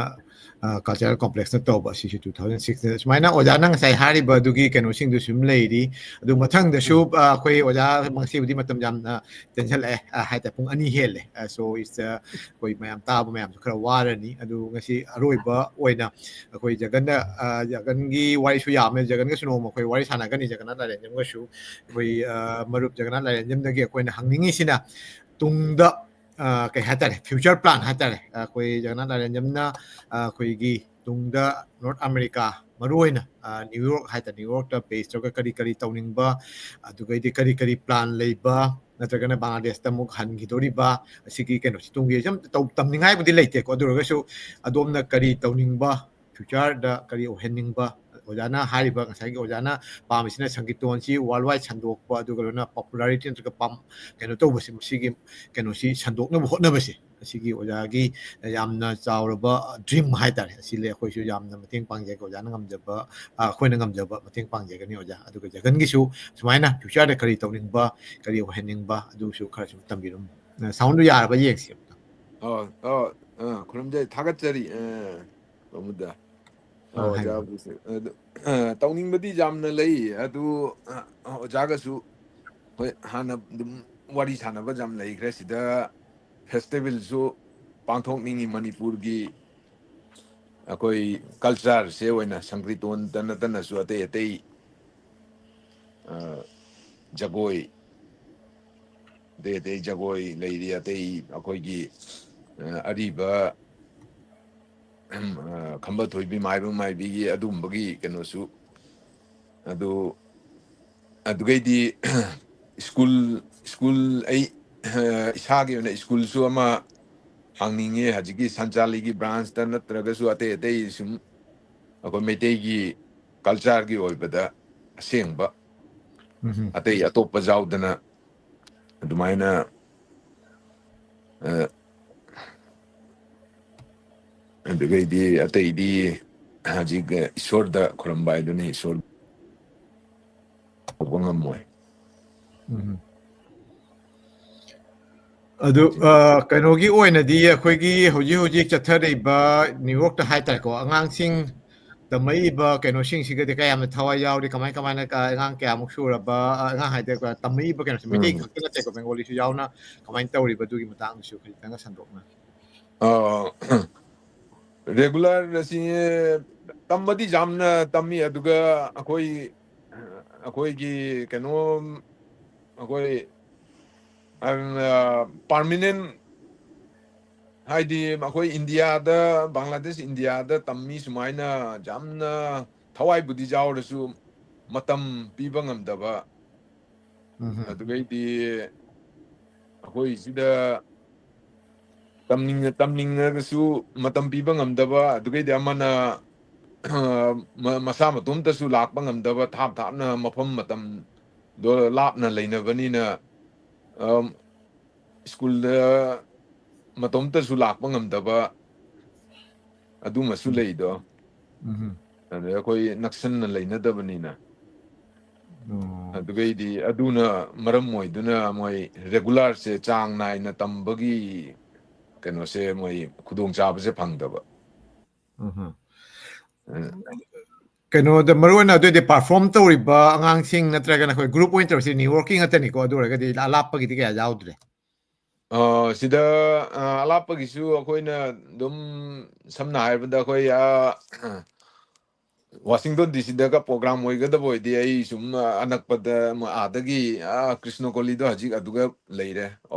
ꯀꯜꯆꯔꯦꯜ ꯀꯣꯝꯄ꯭ꯂꯦꯛꯁꯅ ꯇꯧꯕ ꯁꯤꯁꯨ 2006ꯗ ꯁꯨꯃꯥꯏꯅ ꯑꯣꯖꯥꯅ ꯉꯁꯥꯏ ꯍꯥꯏꯔꯤꯕ ꯑꯗꯨꯒꯤ ꯀꯩꯅꯣꯁꯤꯡꯗꯨ ꯁꯨꯝ ꯂꯩꯔꯤ ꯑꯗꯨ ꯃꯊꯪꯗꯁꯨ ꯑꯩꯈꯣꯏ ꯑꯣꯖꯥ ꯉꯁꯤꯕꯨꯗꯤ ꯃꯇꯝ ꯌꯥꯝꯅ ꯇꯦꯟꯁꯜꯂꯛꯑꯦ ꯍꯥꯏꯇꯥꯔꯦ ꯄꯨꯡ 2 ꯍꯦꯜꯂꯦ ꯁꯣ ꯑꯩꯈꯣꯏ ꯃꯌꯥꯝ ꯇꯥꯕ ꯃꯌꯥꯝꯁꯨ ꯈꯔ ꯋꯥꯔꯅꯤ ꯑꯗꯨ ꯉꯁꯤ ꯑꯔꯣꯏꯕ ꯑꯣꯏꯅ ꯑꯩꯈꯣꯏ ꯖꯒꯟꯒꯤ ꯋꯥꯔꯤꯁꯨ ꯌꯥꯝꯃꯦ ꯖꯒꯟꯒꯁꯨ ꯅꯣꯡꯃ ꯑꯩꯈꯣꯏ ꯋꯥꯔꯤ ꯁꯥꯟꯅꯒꯅꯤ ꯖꯒꯟꯅꯥꯊ ꯂꯥꯏꯔꯦꯟꯖꯝꯒꯁꯨ ꯑꯩꯈꯣꯏ ꯃꯔꯨꯞ ꯖꯒꯟꯅꯥꯊ ꯂꯥꯏꯔꯦꯟꯖꯝꯗꯒꯤ ꯑꯩꯈꯣꯏꯅ ꯍꯪꯅꯤꯡꯉꯤꯁꯤꯅ ꯇꯨꯡꯗ ꯀꯩ ꯍꯥꯏꯇꯥꯔꯦ ꯐ꯭ꯌꯨꯆꯔ ꯄ꯭ꯂꯥꯟ ꯍꯥꯏꯇꯥꯔꯦ ꯑꯩꯈꯣꯏ ꯖꯒꯟꯅꯥꯊ ꯂꯥꯏꯔꯦꯟꯖꯝꯅ ꯑꯩꯈꯣꯏꯒꯤ ꯇꯨꯡꯗ ꯅꯣꯔꯠ ꯑꯃꯦꯔꯤꯀꯥ ꯃꯔꯨꯑꯣꯏꯅ ꯅ꯭ꯌꯨ ꯌꯣꯔꯛ ꯍꯥꯏꯇꯥꯔꯦ ꯅ꯭ꯌꯨ ꯌꯣꯔꯛꯇ ꯕꯦꯁ ꯇꯧꯔꯒ ꯀꯔꯤ ꯇꯧꯅꯤꯡꯕ ꯑꯗꯨꯒꯩꯗꯤ ꯀꯔꯤ ꯄ꯭ꯂꯥꯟ ꯂꯩꯕ ꯅꯠꯇ꯭ꯔꯒꯅ ꯕꯪꯒ꯭ꯂꯥꯗꯦꯁꯇ ꯑꯃꯨꯛ ꯍꯟꯈꯤꯗꯣꯔꯤꯕ ꯑꯁꯤꯒꯤ ꯀꯩꯅꯣꯁꯤ ꯇꯨꯡꯒꯤ ꯁꯨꯝ ꯇꯝꯅꯤꯡꯉꯥꯏꯕꯨꯗꯤ ꯂꯩꯇꯦꯀꯣ ꯑꯗꯨ ꯑꯣꯏꯔꯒꯁꯨ ꯑꯗꯣꯝꯅ ꯀꯔꯤ ꯇꯧꯅꯤꯡꯕ ꯐ꯭ꯌꯨꯆꯔꯗ ꯀꯔꯤ ꯑꯣꯏꯍꯟꯅꯤꯡꯕ ꯑꯣꯖꯥꯅ ꯍꯥꯏꯔꯤꯕ ꯉꯁꯥꯏꯒꯤ ꯑꯣꯖꯥꯅ ꯄꯥꯝꯃꯤꯁꯤꯅ ꯁꯪꯒꯤꯇꯣꯟꯁꯤ ꯋꯥꯔꯜ ꯋꯥꯏꯗ ꯁꯟꯗꯣꯛꯄ ꯑꯗꯨꯒ ꯂꯣꯏꯅ ꯄꯣꯄꯨꯂꯥꯔꯤꯇꯤ ꯅꯠꯇ꯭ꯔꯒ ꯀꯩꯅꯣ ꯇꯧꯕꯁꯤ ꯃꯁꯤꯒꯤ ꯀꯩꯅꯣꯁꯤ ꯁꯟꯗꯣꯛꯅꯕ ꯍꯣꯠꯅꯕꯁꯦ ꯑꯁꯤꯒꯤ ꯑꯣꯖꯥꯒꯤ ꯌꯥꯝꯅ ꯆꯥꯎꯔꯕ ꯗ꯭ꯔꯤꯝ ꯍꯥꯏꯇꯥꯔꯦ ꯑꯁꯤ ꯑꯩꯈꯣꯏꯁꯨ ꯌꯥꯝꯅ ꯃꯇꯦꯡ ꯄꯥꯡꯖꯒꯦ ꯑꯣꯖꯥꯅ ꯉꯝꯖꯕ ꯑꯩꯈꯣꯏꯅ ꯉꯝꯖꯕ ꯃꯇꯦꯡ ꯄꯥꯡꯖꯒꯅꯤ ꯑꯣꯖꯥ ꯑꯗꯨꯒ ꯖꯒꯟꯒꯤꯁꯨ ꯁꯨꯃꯥꯏꯅ ꯐ꯭ꯌꯨꯆꯔꯗ ꯀꯔꯤ ꯇꯧꯅꯤꯡꯕ ꯀꯔꯤ ꯑꯣꯏꯍꯟꯅꯤꯡꯕ ꯑꯗꯨꯁꯨ ꯈꯔ ꯁꯨꯝ ꯇꯝꯕꯤꯔꯝꯃꯨ ꯁꯥꯎꯟꯗꯨ ꯌꯥꯔꯕ ꯌꯦꯡꯁꯤ ꯈꯨꯔꯨꯝꯖꯩ ꯊꯥꯒꯠꯆꯔꯤ ꯄ꯭ꯔꯃꯨꯗ ꯍꯥꯏꯕꯤꯌꯨ ꯑꯣꯖꯥꯕꯨꯁꯨ ꯇꯧꯅꯤꯡꯕꯗꯤ ꯌꯥꯝꯅ ꯂꯩ ꯑꯗꯨ ꯑꯣꯖꯥꯒꯁꯨ ꯍꯣꯏ ꯍꯥꯟꯅ ꯑꯗꯨꯝ ꯋꯥꯔꯤ ꯁꯥꯟꯅꯕ ꯌꯥꯝ ꯂꯩꯈ꯭ꯔꯦ ꯁꯤꯗ ꯐꯦꯁꯇꯤꯚꯦꯜꯁꯨ ꯄꯥꯡꯊꯣꯛꯅꯤꯡꯉꯤ ꯃꯅꯤꯄꯨꯔꯒꯤ ꯑꯩꯈꯣꯏ ꯀꯜꯆꯔꯁꯦ ꯑꯣꯏꯅ ꯁꯪꯀ꯭ꯔꯤꯇꯣꯟꯇ ꯅꯠꯇꯅꯁꯨ ꯑꯇꯩ ꯖꯒꯣꯏ ꯑꯇꯩ ꯖꯒꯣꯏ ꯂꯩꯔꯤ ꯑꯇꯩ ꯑꯩꯈꯣꯏꯒꯤ ꯑꯔꯤꯕ ꯈꯝꯕ ꯊꯣꯏꯕꯤ ꯃꯥꯏꯕ ꯃꯥꯏꯕꯤꯒꯤ ꯑꯗꯨꯝꯕꯒꯤ ꯀꯩꯅꯣꯁꯨ ꯑꯗꯨꯒꯩꯗꯤ ꯁ꯭ꯀꯨꯜ ꯑꯩ ꯏꯁꯥꯒꯤ ꯑꯣꯏꯅ ꯁ꯭ꯀꯨꯜꯁꯨ ꯑꯃ ꯍꯥꯡꯅꯤꯡꯉꯦ ꯍꯧꯖꯤꯛꯀꯤ ꯁꯟꯆꯥꯂꯤꯒꯤ ꯕ꯭ꯔꯥꯟꯁꯇ ꯅꯠꯇ꯭ꯔꯒꯁꯨ ꯑꯇꯩ ꯁꯨꯝ ꯑꯩꯈꯣꯏ ꯃꯩꯇꯩꯒꯤ ꯀꯜꯆꯔꯒꯤ ꯑꯣꯏꯕꯗ ꯑꯁꯦꯡꯕ ꯑꯇꯩ ꯑꯇꯣꯞꯄ ꯌꯥꯎꯗꯅ ꯑꯗꯨꯃꯥꯏꯅ ꯑꯗꯨꯒꯩꯗꯤ ꯑꯇꯩꯗꯤ ꯍꯧꯖꯤꯛ ꯏꯁꯣꯔꯗ ꯈꯨꯔꯨꯝꯕ ꯍꯥꯏꯗꯨꯅꯤ ꯏꯁꯣꯔ ꯇꯧꯕ ꯉꯝꯃꯣꯏ ꯑꯗꯨ ꯀꯩꯅꯣꯒꯤ ꯑꯣꯏꯅꯗꯤ ꯑꯩꯈꯣꯏꯒꯤ ꯍꯧꯖꯤꯛ ꯆꯠꯊꯔꯤꯕ ꯅ꯭ꯌꯨ ꯌꯣꯔꯛꯇ ꯍꯥꯏꯇꯥꯔꯦꯀꯣ ꯑꯉꯥꯡꯁꯤꯡ ꯇꯝꯃꯛꯏꯕ ꯀꯩꯅꯣꯁꯤꯡꯁꯤꯒꯗꯤ ꯀꯌꯥꯝꯅ ꯊꯋꯥꯏ ꯌꯥꯎꯔꯤ ꯀꯃꯥꯏꯅ ꯑꯉꯥꯡ ꯀꯌꯥꯃꯨꯛ ꯁꯨꯔꯕ ꯑꯉꯥꯡ ꯍꯥꯏꯇꯥꯔꯦ ꯇꯝꯃꯛꯏꯕ ꯀꯩꯅꯣꯁꯦ ꯃꯩꯇꯩ ꯈꯛꯇ ꯅꯠꯇꯦꯀꯣ ꯕꯦꯡꯒꯣꯂꯤꯁꯨ ꯌꯥꯎꯅ ꯀꯃꯥꯏꯅ ꯇꯧꯔꯤꯕ ꯑꯗꯨꯒꯤ ꯃꯇꯥꯡꯗꯁꯨ ꯈꯖꯤꯛꯇꯪ ꯁꯟꯗꯣꯛꯅ ꯔꯦꯒꯨꯂꯔ ꯑꯁꯤ ꯇꯝꯕꯗꯤ ꯌꯥꯝꯅ ꯇꯝꯃꯤ ꯑꯗꯨꯒ ꯑꯩꯈꯣꯏꯒꯤ ꯀꯩꯅꯣ ꯑꯩꯈꯣꯏ ꯄꯥꯔꯃꯤꯅꯦꯟ ꯍꯥꯏꯗꯤ ꯑꯩꯈꯣꯏ ꯏꯟꯗꯤꯌꯥꯗ ꯕꯪꯒ꯭ꯂꯥꯗꯦꯁ ꯏꯟꯗꯤꯌꯥꯗ ꯇꯝꯃꯤ ꯁꯨꯃꯥꯏꯅ ꯌꯥꯝꯅ ꯊꯋꯥꯏꯕꯨꯗꯤ ꯌꯥꯎꯔꯁꯨ ꯃꯇꯝ ꯄꯤꯕ ꯉꯝꯗꯕ ꯑꯗꯨꯒꯩꯗꯤ ꯑꯩꯈꯣꯏ ꯁꯤꯗ ꯇꯝꯅꯤꯡꯉꯒꯁꯨ ꯃꯇꯝ ꯄꯤꯕ ꯉꯝꯗꯕ ꯑꯗꯨꯒꯩꯗꯤ ꯑꯃꯅ ꯃꯁꯥ ꯃꯇꯣꯝꯇꯁꯨ ꯂꯥꯛꯄ ꯉꯝꯗꯕ ꯊꯥꯞꯅ ꯃꯐꯝ ꯃꯇꯝꯗꯣ ꯂꯥꯞꯅ ꯂꯩꯅꯕꯅꯤꯅ ꯁ꯭ꯀꯨꯜꯗ ꯃꯇꯣꯝꯇꯁꯨ ꯂꯥꯛꯄ ꯉꯝꯗꯕ ꯑꯗꯨꯃꯁꯨ ꯂꯩꯗꯣ ꯑꯗꯩ ꯑꯩꯈꯣꯏ ꯅꯛꯁꯟꯅ ꯂꯩꯅꯗꯕꯅꯤꯅ ꯑꯗꯨꯒꯩꯗꯤ ꯑꯗꯨꯅ ꯃꯔꯝ ꯑꯣꯏꯗꯨꯅ ꯃꯣꯏ ꯔꯦꯒꯨꯂꯔꯁꯦ ꯆꯥꯡ ꯅꯥꯏꯅ ꯇꯝꯕꯒꯤ ꯀꯩꯅꯣꯁꯦ ꯃꯣꯏ ꯈꯨꯗꯣꯡꯆꯥꯕꯁꯦ ꯐꯪꯗꯕ ꯀꯩꯅꯣꯗ ꯃꯔꯨꯑꯣꯏꯅ ꯑꯗꯨꯏꯗꯤ ꯄꯔꯐꯣꯔꯝ ꯇꯧꯔꯤꯕ ꯑꯉꯥꯡꯁꯤꯡ ꯅꯠꯇ꯭ꯔꯒꯅ ꯑꯩꯈꯣꯏ ꯒ꯭ꯔꯨꯞ ꯑꯣꯏꯅ ꯇꯧꯔꯤꯁꯤ ꯅꯦꯠꯋꯔꯀꯤꯡ ꯉꯥꯛꯇꯅꯤꯀꯣ ꯑꯗꯨ ꯑꯣꯏꯔꯒꯗꯤ ꯑꯂꯥꯞꯄꯒꯤꯗꯤ ꯀꯌꯥ ꯌꯥꯎꯗ꯭ꯔꯦ ꯁꯤꯗ ꯑꯂꯥꯞꯄꯒꯤꯁꯨ ꯑꯩꯈꯣꯏꯅ ꯑꯗꯨꯝ ꯁꯝꯅ ꯍꯥꯏꯔꯕꯗ ꯑꯩꯈꯣꯏ ꯋꯥꯁꯤꯡꯇꯟ ꯗꯤ ꯁꯤꯗꯒ ꯄ꯭ꯔꯣꯒ꯭ꯔꯥꯝ ꯑꯣꯏꯒꯗꯕ ꯑꯣꯏꯗꯤ ꯑꯩ ꯁꯨꯝ ꯑꯅꯛꯄꯗ ꯑꯥꯗꯒꯤ ꯀ꯭ꯔꯤꯁꯅ ꯀꯣꯂꯤꯗꯣ ꯍꯧꯖꯤꯛ ꯑꯗꯨꯒ ꯂꯩꯔꯦ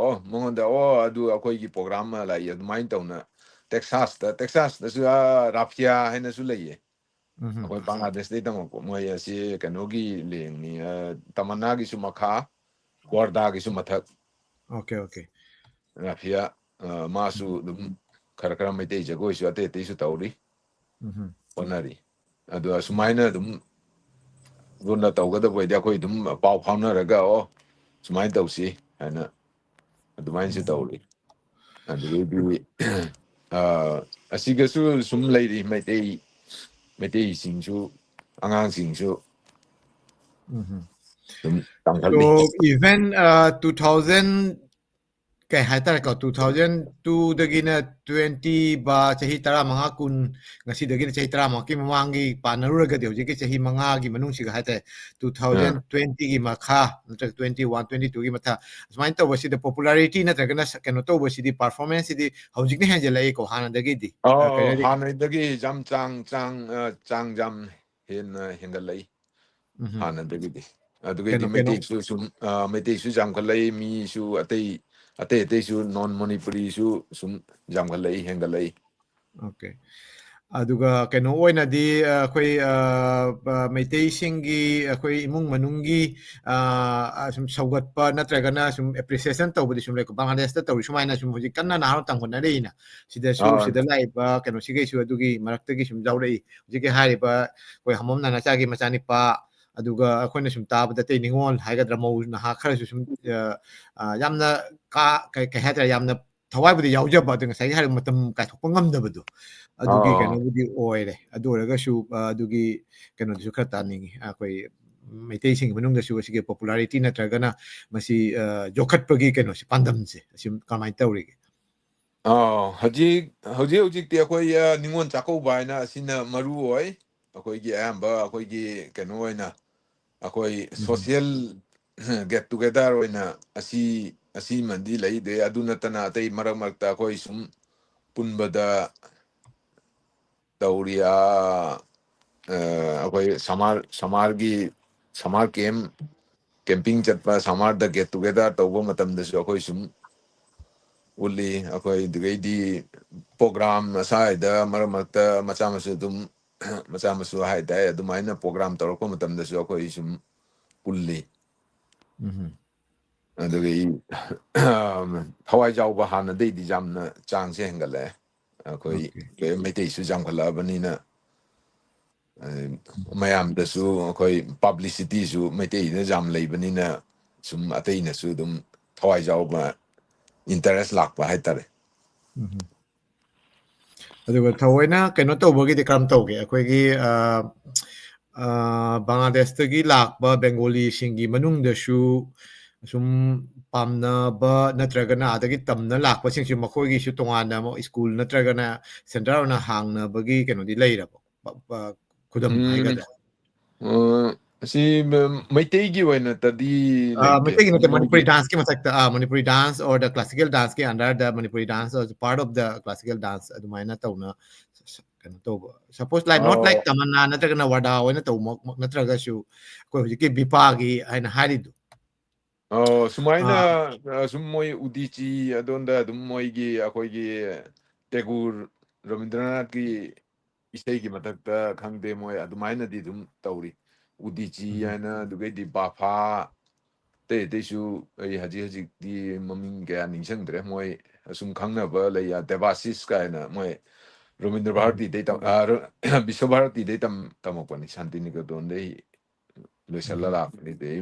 ꯃꯉꯣꯟꯗ ꯑꯗꯨ ꯑꯩꯈꯣꯏꯒꯤ ꯄ꯭ꯔꯣꯒ꯭ꯔꯥꯝ ꯑꯃ ꯂꯥꯛꯏ ꯑꯗꯨꯃꯥꯏꯅ ꯇꯧꯅ ꯇꯦꯛꯁꯥꯁꯇꯁꯨ ꯔꯥꯐꯤꯌꯥ ꯍꯥꯏꯅꯁꯨ ꯂꯩꯌꯦ ꯑꯩꯈꯣꯏ ꯕꯪꯒ꯭ꯂꯥꯗꯦꯁꯇꯩ ꯇꯝꯃꯛꯄ ꯃꯣꯏ ꯑꯁꯤ ꯀꯩꯅꯣꯒꯤ ꯂꯦꯡꯅꯤ ꯇꯃꯟꯅꯥꯒꯤꯁꯨ ꯃꯈꯥ ꯋꯥꯔꯗꯥꯒꯤꯁꯨ ꯃꯊꯛ ꯑꯣꯀꯦ ꯔꯥꯐꯤꯌꯥ ꯃꯥꯁꯨ ꯑꯗꯨꯝ ꯈꯔ ꯃꯩꯇꯩ ꯖꯒꯣꯏꯁꯨ ꯑꯇꯩ ꯑꯇꯩꯁꯨ ꯇꯧꯔꯤ ꯍꯣꯠꯅꯔꯤ ꯑꯗꯣ ꯑꯁꯨꯃꯥꯏꯅ ꯑꯗꯨꯝ ꯂꯨꯅ ꯇꯧꯒꯗꯕ ꯑꯣꯏꯗꯤ ꯑꯩꯈꯣꯏ ꯑꯗꯨꯝ ꯄꯥꯎ ꯐꯥꯎꯅꯔꯒ ꯁꯨꯃꯥꯏꯅ ꯇꯧꯁꯤ ꯍꯥꯏꯅ ꯑꯗꯨꯃꯥꯏꯅꯁꯨ ꯇꯧꯔꯤ ꯑꯗꯨꯗꯒꯤꯗꯤ ꯑꯁꯤꯒꯁꯨ ꯁꯨꯝ ꯂꯩꯔꯤ ꯃꯩꯇꯩꯁꯤꯡꯁꯨ ꯑꯉꯥꯡꯁꯤꯡꯁꯨ ꯑꯗꯨꯝ ꯇꯝꯈꯠꯂꯤ So even 2000 ꯀꯩ ꯍꯥꯏꯇꯥꯔꯦꯀꯣ 2002ꯗꯒꯤꯅ 20 ꯕꯥ ꯆꯍꯤ 15 10 ꯉꯁꯤꯗꯒꯤꯅ ꯆꯍꯤ 10ꯃꯨꯛꯀꯤ ꯃꯃꯥꯡꯒꯤ ꯄꯥꯟꯅꯔꯨꯔꯒꯗꯤ ꯍꯧꯖꯤꯛꯀꯤ ꯆꯍꯤ 5ꯒꯤ ꯃꯅꯨꯡꯁꯤꯒ ꯍꯥꯏꯇꯥꯔꯦ 2020ꯒꯤ ꯃꯈꯥ ꯅꯠꯇ꯭ꯔꯒ 21 22ꯒꯤ ꯃꯊꯛ ꯑꯁꯨꯃꯥꯏꯅ ꯇꯧꯕꯁꯤꯗ ꯄꯣꯄꯨꯂꯥꯔꯤꯇꯤ ꯅꯠꯇ꯭ꯔꯒꯅ ꯀꯩꯅꯣ ꯇꯧꯕꯁꯤꯗꯤ ꯄꯔꯐꯣꯔꯃꯦꯟꯁꯁꯤꯗꯤ ꯍꯧꯖꯤꯛꯅ ꯍꯦꯟꯖꯜꯂꯛꯏꯀꯣ ꯍꯥꯟꯅꯗꯒꯤꯗꯤ ꯀꯩꯅꯣꯗꯤ ꯍꯥꯟꯅꯗꯒꯤ ꯌꯥꯝ ꯆꯥꯡ ꯌꯥꯝ ꯍꯦꯟꯅ ꯍꯦꯟꯒꯠꯂꯛꯏ ꯍꯥꯟꯅꯗꯒꯤꯗꯤ ꯑꯗꯨꯒꯩꯗꯤ ꯀꯩꯅꯣ ꯃꯩꯇꯩꯁꯨ ꯌꯥꯝꯈꯠꯂꯛꯏ ꯃꯤꯁꯨ ꯑꯇꯩꯁꯨ ꯅꯣꯟ ꯃꯅꯤꯄꯨꯔꯤꯁꯨ ꯁꯨꯝ ꯌꯥꯝꯈꯠꯂꯛꯏ ꯍꯦꯟꯒꯠꯂꯛꯏ ꯑꯣꯀꯦ ꯑꯗꯨꯒ ꯀꯩꯅꯣ ꯑꯣꯏꯅꯗꯤ ꯑꯩꯈꯣই ꯃꯩꯇꯩꯁꯤꯡꯒꯤ ꯑꯩꯈꯣꯏ ꯏꯃꯨꯡ ꯃꯅꯨꯡꯒꯤ ꯁꯨꯝ ꯁꯧꯒꯠꯄ ꯅꯠꯇ꯭ꯔꯒꯅ ꯁꯨꯝ ꯑꯦꯄ꯭ꯔꯤꯁꯤꯌꯦꯁꯟ ꯇꯧꯕꯗꯤ ꯁꯨꯝ ꯂꯩꯀꯣ ꯕꯪꯒ꯭ꯂꯥꯗꯦꯁꯇ ꯇꯧꯔꯤ ꯁꯨꯃꯥꯏꯅ ꯁꯨꯝ ꯍꯧꯖꯤꯛ ꯀꯟꯅ ꯅꯍꯥꯔꯣꯜ ꯇꯝꯈꯠꯅꯔꯛꯏꯅ ꯁꯤꯗ ꯂꯥꯛꯏꯕ ꯀꯩꯅꯣꯁꯤꯒꯩꯁꯨ ꯑꯗꯨꯒꯤ ꯃꯔꯛꯇꯒꯤ ꯁꯨꯝ ꯌꯥꯎꯔꯛꯏ ꯍꯧꯖꯤꯛꯀꯤ ꯍꯥꯏꯔꯤꯕ ꯑꯩꯈꯣꯏ ꯍꯃꯣꯝ ꯅꯥꯅꯆꯥꯒꯤ ꯃꯆꯥꯅꯤꯄꯥ ꯑꯗꯨꯒ ꯑꯩꯈꯣꯏꯅ ꯁꯨꯝ ꯇꯥꯕꯗ ꯑꯇꯩ ꯅꯤꯉꯣꯜ ꯍꯥꯏꯒꯗ꯭ꯔꯥ ꯃꯧ ꯅꯍꯥ ꯈꯔꯁꯨ ꯁꯨꯝ ꯌꯥꯝꯅ ꯀꯩ ꯍꯥꯏꯇꯥꯔꯦ ꯌꯥꯝꯅ ꯊꯋꯥꯏꯕꯨꯗꯤ ꯌꯥꯎꯖꯕ ꯑꯗꯨ ꯉꯁꯥꯏꯒꯤ ꯍꯥꯏꯔꯤꯕ ꯃꯇꯝ ꯀꯥꯏꯊꯣꯛꯄ ꯉꯝꯗꯕꯗꯣ ꯑꯗꯨꯒꯤ ꯀꯩꯅꯣꯕꯨꯗꯤ ꯑꯣꯏꯔꯦ ꯑꯗꯨ ꯑꯣꯏꯔꯒꯁꯨ ꯑꯗꯨꯒꯤ ꯀꯩꯅꯣꯗꯨꯁꯨ ꯈꯔ ꯇꯥꯅꯤꯡꯉꯤ ꯑꯩꯈꯣꯏ ꯃꯩꯇꯩꯁꯤꯡꯒꯤ ꯃꯅꯨꯡꯗꯁꯨ ꯑꯁꯤꯒꯤ ꯄꯣꯄꯨꯂꯥꯔꯤꯇꯤ ꯅꯠꯇ꯭ꯔꯒꯅ ꯃꯁꯤ ꯌꯣꯛꯈꯠꯄꯒꯤ ꯀꯩꯅꯣꯁꯦ ꯄꯥꯟꯗꯝꯁꯦ ꯑꯁꯤ ꯀꯃꯥꯏꯅ ꯇꯧꯔꯤꯒꯦ ꯍꯧꯖꯤꯛꯇꯤ ꯑꯩꯈꯣꯏ ꯅꯤꯉꯣꯜ ꯆꯥꯛꯀꯧꯕ ꯍꯥꯏꯅ ꯑꯁꯤꯅ ꯃꯔꯨ ꯑꯣꯏ ꯑꯩꯈꯣꯏꯒꯤ ꯑꯌꯥꯝꯕ ꯑꯩꯈꯣꯏꯒꯤ ꯀꯩꯅꯣ ꯑꯣꯏꯅ ꯑꯩꯈꯣꯏ ꯁꯣꯁꯤꯌꯦꯜ ꯒꯦꯠ ꯇꯨꯒꯦꯗꯔ ꯑꯣꯏꯅ ꯑꯁꯤꯃꯗꯤ ꯂꯩꯗꯦ ꯑꯗꯨ ꯅꯠꯇꯅ ꯑꯇꯩ ꯃꯔꯛꯇ ꯑꯩꯈꯣꯏ ꯁꯨꯝ ꯄꯨꯟꯕꯗ ꯇꯧꯔꯤ ꯑꯩꯈꯣꯏ ꯁꯃꯥꯔ ꯀꯦꯝꯄꯤꯡ ꯆꯠꯄ ꯁꯃꯥꯔꯗ ꯒꯦꯠ ꯇꯨꯒꯦꯗꯔ ꯇꯧꯕ ꯃꯇꯝꯗꯁꯨ ꯑꯩꯈꯣꯏ ꯁꯨꯝ ꯎꯠꯂꯤ ꯑꯩꯈꯣꯏ ꯑꯗꯨꯒꯩꯗꯤ ꯄ꯭ꯔꯣꯒ꯭ꯔꯥꯝ ꯁ꯭ꯋꯥꯏꯗ ꯃꯔꯛꯇ ꯃꯆꯥ ꯃꯁꯨ ꯍꯥꯏꯇꯥꯔꯦ ꯑꯗꯨꯃꯥꯏꯅ ꯄ꯭ꯔꯣꯒ꯭ꯔꯥꯝ ꯇꯧꯔꯛꯄ ꯃꯇꯝꯗꯁꯨ ꯑꯩꯈꯣꯏ ꯁꯨꯝ ꯄꯨꯜꯂꯤ ꯑꯗꯨꯒ ꯊꯋꯥꯏ ꯌꯥꯎꯕ ꯍꯥꯟꯅꯗꯒꯤꯗꯤ ꯌꯥꯝꯅ ꯆꯥꯡꯁꯦ ꯍꯦꯟꯒꯠꯂꯛꯑꯦ ꯑꯩꯈꯣꯏ ꯑꯣꯀꯦ ꯃꯩꯇꯩꯁꯨ ꯌꯥꯝꯈꯠꯂꯛꯑꯕꯅꯤꯅ ꯃꯌꯥꯝꯗꯁꯨ ꯑꯩꯈꯣꯏ ꯄꯥꯕ꯭ꯂꯤꯁꯤꯇꯤꯁꯨ ꯃꯩꯇꯩꯗ ꯌꯥꯝ ꯂꯩꯕꯅꯤꯅ ꯁꯨꯝ ꯑꯇꯩꯅꯁꯨ ꯑꯗꯨꯝ ꯊꯋꯥꯏ ꯌꯥꯎꯕ ꯏꯟꯇꯔꯦꯁ ꯂꯥꯛꯄ ꯍꯥꯏꯇꯥꯔꯦ ꯑꯗꯨꯒ ꯊꯑꯣꯏꯅ ꯀꯩꯅꯣ ꯇꯧꯕꯒꯤꯗꯤ ꯀꯔꯝ ꯇꯧꯒꯦ ꯑꯩꯈꯣꯏꯒꯤ ꯕꯪꯒ꯭ꯂꯥꯗꯦꯁꯇꯒꯤ ꯂꯥꯛꯄ ꯕꯦꯡꯒꯣꯂꯤꯁꯤꯡꯒꯤ ꯃꯅꯨꯡꯗꯁꯨ ꯁꯨꯝ ꯄꯥꯝꯅꯕ ꯅꯠꯇ꯭ꯔꯒꯅ ꯑꯗꯒꯤ ꯇꯝꯅ ꯂꯥꯛꯄꯁꯤꯡꯁꯨ ꯃꯈꯣꯏꯒꯤꯁꯨ ꯇꯣꯉꯥꯟꯅ ꯑꯃꯨꯛ ꯁ꯭ꯀꯨꯜ ꯅꯠꯇ꯭ꯔꯒꯅ ꯁꯦꯟꯇꯔ ꯑꯣꯏꯅ ꯍꯥꯡꯅꯕꯒꯤ ꯀꯩꯅꯣꯗꯤ ꯂꯩꯔꯕ ꯈꯨꯗꯝ ꯍꯥꯏꯒꯗ꯭ꯔꯥ ꯑꯁꯤ ꯃꯩꯇꯩꯒꯤ ꯑꯣꯏꯅꯇꯗꯤ ꯂꯩꯇꯦ ꯃꯩꯇꯩꯒꯤ ꯅꯠꯇꯦ ꯃꯣꯏꯒꯤ ꯃꯅꯤꯄꯨꯔꯤ ꯗꯥꯟꯁꯀꯤ ꯃꯊꯛꯇ Manipuri dance or the classical ꯗꯥꯟꯁꯀꯤ ꯑꯟꯗꯔꯗ Manipuri dance part of the classical dance ꯑꯗꯨꯃꯥꯏꯅ ꯇꯧꯅ ꯀꯩꯅꯣ ꯇꯧꯕ ꯁꯄꯣꯁ ꯂꯥꯏꯛ ꯅꯣꯠ ꯂꯥꯏꯛ ꯇꯃꯟꯅꯥ ꯅꯠꯇ꯭ꯔꯒꯅ ꯋꯥꯔꯗꯥ ꯑꯣꯏꯅ ꯇꯧꯕꯃꯛ ꯅꯠꯇ꯭ꯔꯒꯁꯨ ꯑꯩꯈꯣꯏ ꯍꯧꯖꯤꯛꯀꯤ ꯕꯤꯄꯥꯒꯤ ꯍꯥꯏꯅ ꯍꯥꯏꯔꯤꯗꯣ ꯁꯨꯃꯥꯏꯅ ꯁꯨꯝ ꯃꯣꯏ ꯎꯗꯤꯆꯤ ꯑꯗꯣꯝꯗ ꯑꯗꯨꯝ ꯃꯣꯏꯒꯤ ꯑꯩꯈꯣꯏꯒꯤ ꯇꯦꯒꯨꯔ ꯔꯕꯤꯟꯗ꯭ꯔꯅꯥꯊꯀꯤ ꯏꯁꯩꯒꯤ ꯃꯊꯛꯇ ꯈꯪꯗꯦ ꯃꯣꯏ ꯑꯗꯨꯃꯥꯏꯅꯗꯤ ꯑꯗꯨꯝ ꯇꯧꯔꯤ ꯎꯗꯤꯆꯤ ꯍꯥꯏꯅ ꯑꯗꯨꯒꯩꯗꯤ ꯕꯥꯐꯥ ꯑꯇꯩꯁꯨ ꯑꯩ ꯍꯧꯖꯤꯛꯇꯤ ꯃꯃꯤꯡ ꯀꯌꯥ ꯅꯤꯡꯁꯤꯡꯗ꯭ꯔꯦ ꯃꯣꯏ ꯑꯁꯨꯝ ꯈꯪꯅꯕ ꯂꯩ ꯗꯦꯕꯥꯁꯤꯁ ꯀꯥꯏꯅ ꯃꯣꯏ ꯔꯕꯤꯟꯗ꯭ꯔ ꯚꯥꯔꯇꯤꯗꯩ ꯕꯤꯁ꯭ꯋ ꯚꯥꯔꯇꯤꯗꯩ ꯇꯝꯃꯛꯄꯅꯤ ꯁꯥꯟꯇꯤꯅꯤꯀꯦꯇꯟꯗꯩ ꯂꯣꯏꯁꯤꯜꯂ ꯂꯥꯛꯄꯅꯤ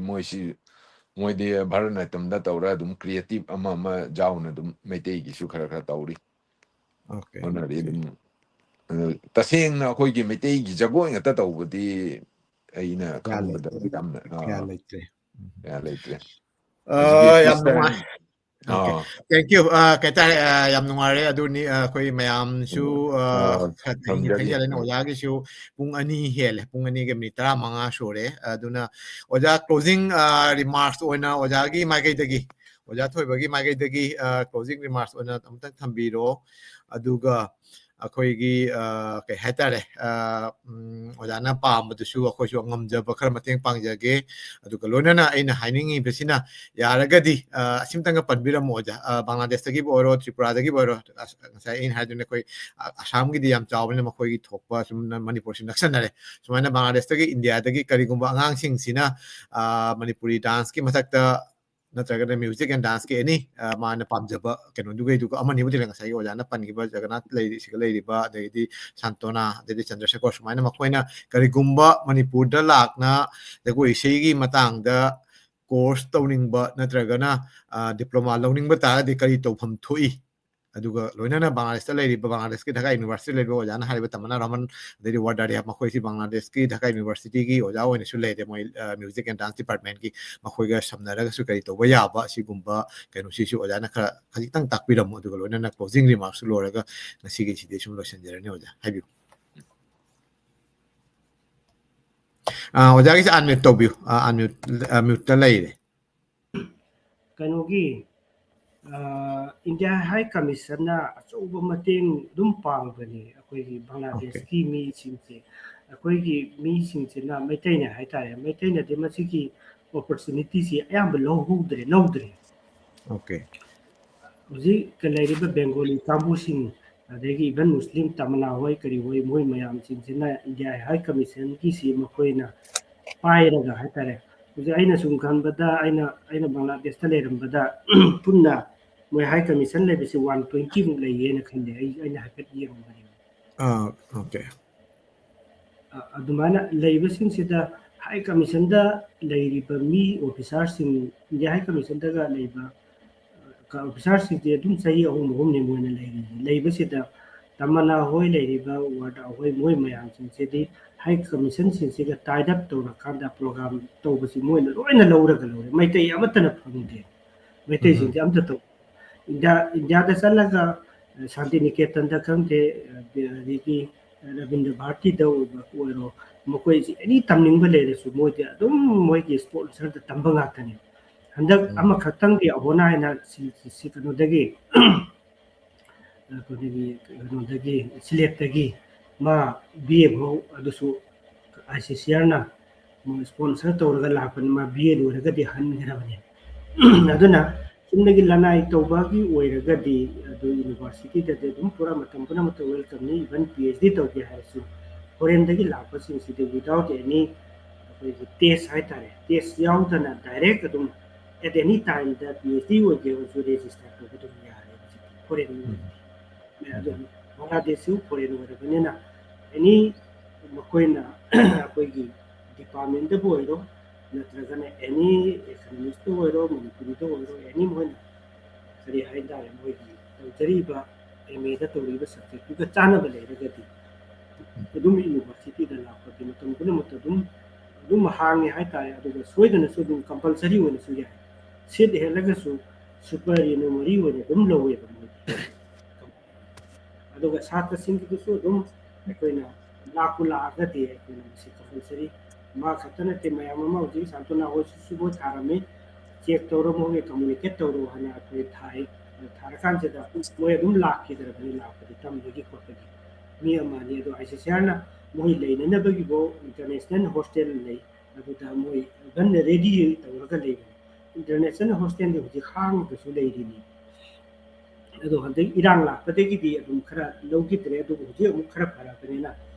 ꯃꯣꯏꯗꯤ ꯚꯥꯔꯠ ꯅꯥꯇ꯭ꯌꯝꯗ ꯇꯧꯔ ꯑꯗꯨꯝ ꯀ꯭ꯔꯤꯌꯦꯇꯤꯞ ꯑꯃ ꯌꯥꯎꯅ ꯑꯗꯨꯝ ꯃꯩꯇꯩꯒꯤꯁꯨ ꯈꯔ ꯇꯧꯔꯤ ꯍꯣꯠꯅꯔꯤ ꯑꯗꯨꯝ ꯇꯁꯦꯡꯅ ꯑꯩꯈꯣꯏꯒꯤ ꯃꯩꯇꯩꯒꯤ ꯖꯒꯣꯏ ꯉꯥꯛꯇ ꯇꯧꯕꯗꯤ ꯑꯩꯅ ꯈꯪꯕꯗ ꯌꯥꯝꯅ ꯀꯌꯥ ꯂꯩꯇ꯭ꯔꯦ ꯀꯌꯥ ꯂꯩꯇ꯭ꯔꯦ ꯍꯧꯖꯤꯛꯀꯤ ꯌꯥꯝ ꯅꯨꯡꯉꯥꯏ ꯑꯥ ꯊꯦꯡꯛ ꯌꯨ ꯀꯩꯇꯥꯔꯦ ꯌꯥꯝ ꯅꯨꯡꯉꯥꯏꯔꯦ ꯑꯗꯨꯅꯤ ꯑꯩꯈꯣꯏ ꯃꯌꯥꯝꯁꯨ ꯊꯝꯖꯔꯤ ꯊꯦꯡꯖꯜꯂꯦꯅ ꯑꯣꯖꯥꯒꯤꯁꯨ ꯄꯨꯡ 2 ꯍꯦꯜꯂꯦ ꯄꯨꯡ 2ꯒ ꯃꯤꯅꯤꯠ 15 ꯁꯨꯔꯦ ꯑꯗꯨꯅ ꯑꯣꯖꯥ ꯀ꯭ꯂꯣꯖꯤꯡ ꯔꯤꯃꯥꯔꯛꯁ ꯑꯣꯏꯅ ꯑꯣꯖꯥꯒꯤ ꯃꯥꯏꯀꯩꯗꯒꯤ ꯑꯣꯖꯥ ꯊꯣꯏꯕꯒꯤ ꯃꯥꯏꯀꯩꯗꯒꯤ ꯀ꯭ꯂꯣꯖꯤꯡ ꯔꯤꯃꯥꯔꯛꯁ ꯑꯣꯏꯅ ꯑꯃꯨꯛꯇꯪ ꯊꯝꯕꯤꯔꯣ ꯑꯗꯨꯒ ꯑꯩꯈꯣꯏꯒꯤ ꯀꯩ ꯍꯥꯏꯇꯥꯔꯦ ꯑꯣꯖꯥꯅ ꯄꯥꯝꯕꯗꯨꯁꯨ ꯑꯩꯈꯣꯏꯁꯨ ꯉꯝꯖꯕ ꯈꯔ ꯃꯇꯦꯡ ꯄꯥꯡꯖꯒꯦ ꯑꯗꯨꯒ ꯂꯣꯏꯅꯅ ꯑꯩꯅ ꯍꯥꯏꯅꯤꯡꯉꯤꯕꯁꯤꯅ ꯌꯥꯔꯒꯗꯤ ꯑꯁꯤꯝꯇꯪꯒ ꯄꯟꯕꯤꯔꯝꯃꯣ ꯑꯣꯖꯥ ꯕꯪꯒ꯭ꯂꯥꯗꯦꯁꯇꯒꯤꯕꯨ ꯑꯣꯏꯔꯣ ꯇ꯭ꯔꯤꯄꯨꯔꯥꯗꯒꯤꯕꯨ ꯑꯣꯏꯔꯣ ꯉꯁꯥꯏ ꯑꯩꯅ ꯍꯥꯏꯗꯨꯅ ꯑꯩꯈꯣꯏ ꯑꯁꯥꯝꯒꯤꯗꯤ ꯌꯥꯝ ꯆꯥꯎꯕꯅꯤꯅ ꯃꯈꯣꯏꯒꯤ ꯊꯣꯛꯄ ꯁꯨꯝ ꯃꯅꯤꯄꯨꯔꯁꯤ ꯅꯛꯁꯟꯅꯔꯦ ꯁꯨꯃꯥꯏꯅ ꯕꯪꯒ꯭ꯂꯥꯗꯦꯁꯇꯒꯤ ꯏꯟꯗꯤꯌꯥꯗꯒꯤ ꯀꯔꯤꯒꯨꯝꯕ ꯑꯉꯥꯡꯁꯤꯡꯁꯤꯅ ꯃꯅꯤꯄꯨꯔꯤ ꯗꯥꯟꯁꯀꯤ ꯃꯊꯛꯇ ꯅꯠꯇ꯭ꯔꯒꯅ ꯃ꯭ꯌꯨꯖꯤꯛ ꯑꯦꯟ ꯗꯥꯟꯁꯀꯤ ꯑꯦꯅꯤ ꯃꯥꯅ ꯄꯥꯝꯖꯕ ꯀꯩꯅꯣꯗꯨꯒꯩꯗꯨꯒ ꯑꯃꯅꯤꯕꯨꯗꯤ ꯉꯁꯥꯏꯒꯤ ꯑꯣꯖꯥꯅ ꯄꯟꯈꯤꯕ ꯖꯒꯅꯥꯊ ꯂꯩꯔꯤꯁꯤꯒ ꯂꯩꯔꯤꯕ ꯑꯗꯩꯗꯤ ꯁꯥꯟꯇꯣꯅꯥ ꯑꯗꯩꯗꯤ ꯆꯟꯗ꯭ꯔꯁꯦꯈꯣꯔ ꯁꯨꯃꯥꯏꯅ ꯃꯈꯣꯏꯅ ꯀꯔꯤꯒꯨꯝꯕ ꯃꯅꯤꯄꯨꯔꯗ ꯂꯥꯛꯅ ꯖꯒꯣꯏ ꯏꯁꯩꯒꯤ ꯃꯇꯥꯡꯗ ꯀꯣꯔꯁ ꯇꯧꯅꯤꯡꯕ ꯅꯠꯇ꯭ꯔꯒꯅ ꯗꯤꯄ꯭ꯂꯣꯃꯥ ꯂꯧꯅꯤꯡꯕ ꯇꯥꯔꯒꯗꯤ ꯀꯔꯤ ꯇꯧꯐꯝ ꯊꯣꯛꯏ ꯑꯗꯨꯒ ꯂꯣꯏꯅꯅ ꯕꯪꯒ꯭ꯂꯥꯗꯦꯁꯇ ꯂꯩꯔꯤꯕ ꯕꯪꯒ꯭ꯂꯥꯗꯦꯁꯀꯤ ꯙꯥꯀꯥ ꯌꯨꯅꯤꯚꯔꯁꯤꯇꯤ ꯂꯩꯔꯤꯕ ꯑꯣꯖꯥꯅ ꯍꯥꯏꯔꯤꯕ ꯇꯃꯟꯅꯥ ꯔꯥꯃꯟ ꯑꯗꯩꯗꯤ ꯋꯥꯔꯗꯥꯔꯤꯌꯥ ꯃꯈꯣꯏꯁꯤ ꯕꯪꯒ꯭ꯂꯥꯗꯦꯁꯀꯤ ꯙꯥꯀꯥ ꯌꯨꯅꯤꯚꯔꯁꯤꯇꯤꯒꯤ ꯑꯣꯖꯥ ꯑꯣꯏꯅꯁꯨ ꯂꯩꯔꯦ ꯃꯣꯏ ꯃ꯭ꯌꯨꯖꯤꯛ ꯑꯦꯟ ꯗꯥꯟꯁ ꯗꯤꯄꯥꯔꯠꯃꯦꯟꯒꯤ ꯃꯈꯣꯏꯒ ꯁꯝꯅꯔꯒꯁꯨ ꯀꯔꯤ ꯇꯧꯕ ꯌꯥꯕ ꯑꯁꯤꯒꯨꯝꯕ ꯀꯩꯅꯣꯁꯤꯁꯨ ꯑꯣꯖꯥꯅ ꯈꯔ ꯈꯖꯤꯛꯇꯪ ꯇꯥꯛꯄꯤꯔꯝꯃꯣ ꯑꯗꯨꯒ ꯂꯣꯏꯅꯅ ꯀ꯭ꯂꯣꯖꯤꯡ ꯔꯤꯃꯥꯔꯛꯁꯨ ꯂꯣꯏꯔꯒ ꯉꯁꯤꯒꯤꯁꯤꯗꯤ ꯁꯨꯝ ꯂꯣꯏꯁꯤꯟꯖꯔꯅꯤ ꯑꯣꯖꯥ ꯍꯥꯏꯕꯤꯌꯨ ꯑꯣꯖꯥꯒꯤꯁꯦ ꯑꯟꯃ꯭ꯌꯨꯠ ꯇꯧꯕꯤꯌꯨ ꯃ꯭ꯌꯨꯠꯇ ꯂꯩꯔꯦ ꯀꯩꯅꯣꯒꯤ ꯏꯟꯗꯤꯌꯥ ꯍꯥꯏ ꯀꯃꯤꯁꯟꯅ ꯑꯆꯧꯕ ꯃꯇꯦꯡ ꯑꯗꯨꯝ ꯄꯥꯡꯕꯅꯤ ꯑꯩꯈꯣꯏꯒꯤ ꯑꯣꯀꯦ ꯕꯪꯒ꯭ꯂꯥꯗꯦꯁꯀꯤ ꯃꯤꯁꯤꯡꯁꯦ ꯑꯩꯈꯣꯏꯒꯤ ꯃꯤꯁꯤꯡꯁꯤꯅ ꯃꯩꯇꯩꯅ ꯍꯥꯏꯇꯥꯔꯦ ꯃꯩꯇꯩꯅꯗꯤ ꯃꯁꯤꯒꯤ ꯑꯣꯄꯣꯔꯆꯨꯅꯤꯇꯤꯁꯤ ꯑꯌꯥꯝꯕ ꯂꯧꯗ꯭ꯔꯦ ꯑꯣꯀꯦ ꯍꯧꯖꯤꯛ ꯂꯩꯔꯤꯕ ꯕꯦꯡꯒꯣꯂꯤ ꯀꯥꯡꯕꯨꯁꯤꯡ ꯑꯗꯒꯤ ꯏꯚꯟ ꯃꯨꯁꯂꯤꯝ ꯇꯥꯃꯤꯜꯅꯥ ꯍꯣꯏ ꯀꯔꯤ ꯍꯣꯏ ꯃꯣꯏ ꯃꯌꯥꯝꯁꯤꯡꯁꯤꯅ ꯏꯟꯗꯤꯌꯥ ꯍꯥꯏ ꯀꯃꯤꯁꯟꯒꯤꯁꯤ ꯃꯈꯣꯏꯅ ꯄꯥꯏꯔꯒ ꯍꯥꯏꯇꯥꯔꯦ ꯍꯧꯖꯤꯛ ꯑꯩꯅ ꯁꯨꯝ ꯈꯟꯕꯗ ꯑꯩꯅ ꯕꯪꯒ꯭ꯂꯥꯗꯦꯁꯇ ꯂꯩꯔꯝꯕꯗ ꯄꯨꯟꯅ ꯃꯣꯏ ꯍꯥꯏ ꯀꯃꯤꯁꯟ ꯂꯩꯕꯁꯤ 120ꯃꯨꯛ ꯂꯩꯌꯦꯅ ꯈꯜꯂꯦ ꯑꯩꯅ ꯍꯥꯏꯐꯦꯠ ꯌꯦꯡꯕꯅꯦ ꯑꯣꯀꯦ ꯑꯗꯨꯃꯥꯏꯅ ꯂꯩꯕꯁꯤꯡꯁꯤꯗ ꯍꯥꯏ ꯀꯃꯤꯁꯟꯗ ꯂꯩꯔꯤꯕ ꯃꯤ ꯑꯣꯐꯤꯁꯥꯔꯁꯤꯡ ꯏꯟꯗꯤꯌꯥ ꯍꯥꯏ ꯀꯃꯤꯁꯟꯗꯒ ꯂꯩꯕ ꯑꯣꯐꯤꯁꯥꯔꯁꯤꯡꯁꯦ ꯑꯗꯨꯝ ꯆꯍꯤ 3 ꯃꯣꯏꯅ ꯂꯩꯕꯁꯤꯗ ꯇꯃꯟꯅꯥ ꯍꯣꯏ ꯂꯩꯔꯤꯕ ꯋꯥꯔꯗ ꯍꯣꯏ ꯃꯣꯏ ꯃꯌꯥꯝꯁꯤꯡꯁꯤꯗꯤ ꯍꯥꯏ ꯀꯃꯤꯁꯟꯁꯤꯡꯁꯤꯒ ꯇꯥꯏꯠ ꯑꯞ ꯇꯧꯔꯀꯥꯟꯗ ꯄ꯭ꯔꯣꯒ꯭ꯔꯥꯝ ꯇꯧꯕꯁꯤ ꯃꯣꯏꯅ ꯂꯣꯏꯅ ꯂꯧꯔꯦ ꯃꯩꯇꯩ ꯑꯃꯠꯇꯅ ꯐꯪꯗꯦ ꯃꯩꯇꯩꯁꯤꯡꯁꯦ ꯑꯝꯇ ꯇꯧ ꯏꯟꯗꯤꯌꯥꯗ ꯆꯠꯂꯒ ꯁꯥꯟꯇꯤꯅꯤꯀꯦꯇꯟꯗ ꯈꯪꯗꯦ ꯑꯗꯒꯤ ꯔꯕꯤꯟꯗ꯭ꯔ ꯚꯥꯔꯇꯤꯗ ꯑꯣꯏꯔꯣ ꯃꯈꯣꯏꯁꯤ ꯑꯦꯅꯤ ꯇꯝꯅꯤꯡꯕ ꯂꯩꯔꯁꯨ ꯃꯣꯏꯗꯤ ꯑꯗꯨꯝ ꯃꯣꯏꯒꯤ ꯏꯁꯄꯣꯟꯁꯔꯗ ꯇꯝꯕ ꯉꯥꯛꯇꯅꯤ ꯍꯟꯗꯛ ꯑꯃꯈꯛꯇꯪꯒꯤ ꯑꯍꯣꯅꯥ ꯍꯥꯏꯅ ꯀꯩꯅꯣꯗꯒꯤ ꯀꯩꯅꯣꯗꯒꯤ ꯁꯤꯂꯦꯠꯇꯒꯤ ꯃꯥ BA ꯐꯥꯎ ꯑꯗꯨꯁꯨ ICCRꯅ ꯁ꯭ꯄꯣꯟꯁꯔ ꯇꯧꯔꯒ ꯂꯥꯛꯄꯅꯤ ꯃꯥ BA ꯂꯣꯏꯔꯒꯗꯤ ꯍꯟꯈ꯭ꯔꯕꯅꯤ ꯑꯗꯨꯅ ꯆꯨꯝꯅꯒꯤ ꯂꯅꯥꯏ ꯇꯧꯕꯒꯤ ꯑꯣꯏꯔꯒꯗꯤ ꯑꯗꯨ ꯌꯨꯅꯤꯚꯔꯁꯤꯇꯤꯗꯗꯤ ꯑꯗꯨꯝ ꯄꯨꯔꯥ ꯃꯇꯝ ꯄꯨꯝꯅꯃꯛꯇ ꯋꯦꯜꯀꯝꯅꯤ ꯏꯚꯟ PhD ꯇꯧꯒꯦ ꯍꯥꯏꯔꯁꯨ ꯐꯣꯔꯦꯟꯗꯒꯤ ꯂꯥꯛꯄꯁꯤꯡꯁꯤꯗꯤ ꯋꯤꯗꯥꯎꯠ ꯑꯦꯅꯤ ꯑꯩꯈꯣꯏꯒꯤ ꯇꯦꯁ ꯍꯥꯏꯇꯥꯔꯦ ꯇꯦꯁ ꯌꯥꯎꯗꯅ ꯗꯥꯏꯔꯦꯛ ꯑꯗꯨꯝ at any time the PhD ꯑꯣꯏꯒꯦ ꯑꯣꯏꯔꯁꯨ ꯔꯦꯖꯤꯁꯇꯔ ꯇꯧꯕ ꯑꯗꯨꯝ ꯌꯥꯔꯦ ꯐꯣꯔꯦꯟ ꯑꯗꯨ ꯕꯪꯒ꯭ꯂꯥꯗꯦꯁꯁꯨ ꯐꯣꯔꯦꯟ ꯑꯣꯏꯔꯕꯅꯤꯅ ꯑꯦꯅꯤ ꯃꯈꯣꯏꯅ ꯑꯩꯈꯣꯏꯒꯤ ꯗꯤꯄꯥꯔꯠꯃꯦꯟꯇꯕꯨ ꯑꯣꯏꯔꯣ ꯅꯠꯇ꯭ꯔꯒꯅ ꯑꯦꯅꯤ ꯑꯦꯀꯥꯗꯃꯤꯛꯁꯇ ꯑꯣꯏꯔꯣ ꯃꯅꯤꯄꯨꯔꯤꯗ ꯑꯣꯏꯔꯣ ꯑꯦꯅꯤ ꯃꯣꯏꯅ ꯀꯔꯤ ꯍꯥꯏꯇꯥꯔꯦ ꯃꯣꯏꯒꯤ ꯇꯧꯖꯔꯤꯕ MAꯗ ꯇꯧꯔꯤꯕ ꯁꯕꯖꯦꯛꯇꯨꯒ ꯆꯥꯟꯅꯕ ꯂꯩꯔꯒꯗꯤ ꯑꯗꯨꯝ ꯌꯨꯅꯤꯚꯔꯁꯤꯇꯤꯗ ꯂꯥꯛꯄꯗꯤ ꯃꯇꯝ ꯄꯨꯝꯅꯃꯛꯇ ꯑꯗꯨꯝ ꯍꯥꯡꯉꯦ ꯍꯥꯏꯇꯥꯔꯦ ꯑꯗꯨꯒ ꯁꯣꯏꯗꯅꯁꯨ ꯑꯗꯨꯝ ꯀꯝꯄꯜꯁꯔꯤ ꯑꯣꯏꯅꯁꯨ ꯌꯥꯏ ꯁꯤꯠ ꯍꯦꯜꯂꯒꯁꯨ ꯁꯨꯄꯔ-ꯅꯨꯃꯔꯤ ꯑꯣꯏꯅ ꯑꯗꯨꯝ ꯂꯧꯋꯦꯕ ꯃꯣꯏꯗꯤ ꯑꯗꯨꯒ ꯁꯥꯇ꯭ꯔꯁꯤꯡꯒꯤꯗꯨꯁꯨ ꯑꯗꯨꯝ ꯑꯩꯈꯣꯏꯅ ꯂꯥꯛꯄꯨ ꯂꯥꯛꯑꯒꯗꯤ ꯑꯩꯈꯣꯏꯅ ꯃꯁꯤ ꯀꯝꯄꯜꯁꯔꯤ ꯃꯥ ꯈꯛꯇ ꯅꯠꯇꯦ ꯃꯌꯥꯝ ꯑꯃ ꯍꯧꯖꯤꯛ ꯁꯥꯟꯇꯣꯅꯥ ꯍꯣꯏꯁꯤꯁꯨ ꯃꯣꯏ ꯊꯥꯔꯝꯃꯤ ꯆꯦꯛ ꯇꯧꯔꯣ ꯃꯣꯏꯒꯤ ꯀꯝꯃꯨꯅꯤꯀꯦꯠ ꯇꯧꯔꯣ ꯍꯥꯏꯅ ꯑꯩꯈꯣꯏ ꯊꯥꯏ ꯊꯥꯔꯀꯥꯟꯁꯤꯗ ꯃꯣꯏ ꯑꯗꯨꯝ ꯂꯥꯛꯈꯤꯗ꯭ꯔꯕꯅꯤ ꯂꯥꯛꯄꯗꯤ ꯇꯝꯕꯒꯤ ꯈꯣꯠꯄꯒꯤ ꯃꯤ ꯑꯃꯅꯤ ꯑꯗꯣ ICCRꯅ ꯃꯣꯏ ꯂꯩꯅꯅꯕꯒꯤꯐꯥꯎ ꯏꯟꯇꯔꯅꯦꯁꯅꯦꯜ ꯍꯣꯁꯇꯦꯜ ꯂꯩ ꯑꯗꯨꯗ ꯃꯣꯏ ꯉꯟꯅ ꯔꯦꯗꯤ ꯇꯧꯔꯒ ꯂꯩꯕꯅꯤ ꯏꯟꯇꯔꯅꯦꯁꯅꯦꯜ ꯍꯣꯁꯇꯦꯜꯗꯤ ꯍꯧꯖꯤꯛ ꯍꯥꯡꯉꯒꯁꯨ ꯂꯩꯔꯤꯅꯤ ꯑꯗꯣ ꯍꯟꯗꯛ ꯏꯔꯥꯡ ꯂꯥꯛꯄꯗꯒꯤꯗꯤ ꯑꯗꯨꯝ ꯈꯔ ꯂꯧꯈꯤꯗ꯭ꯔꯦ ꯑꯗꯨꯕꯨ ꯍꯧꯖꯤꯛ ꯑꯃꯨꯛ ꯈꯔ ꯐꯔꯕꯅꯤꯅ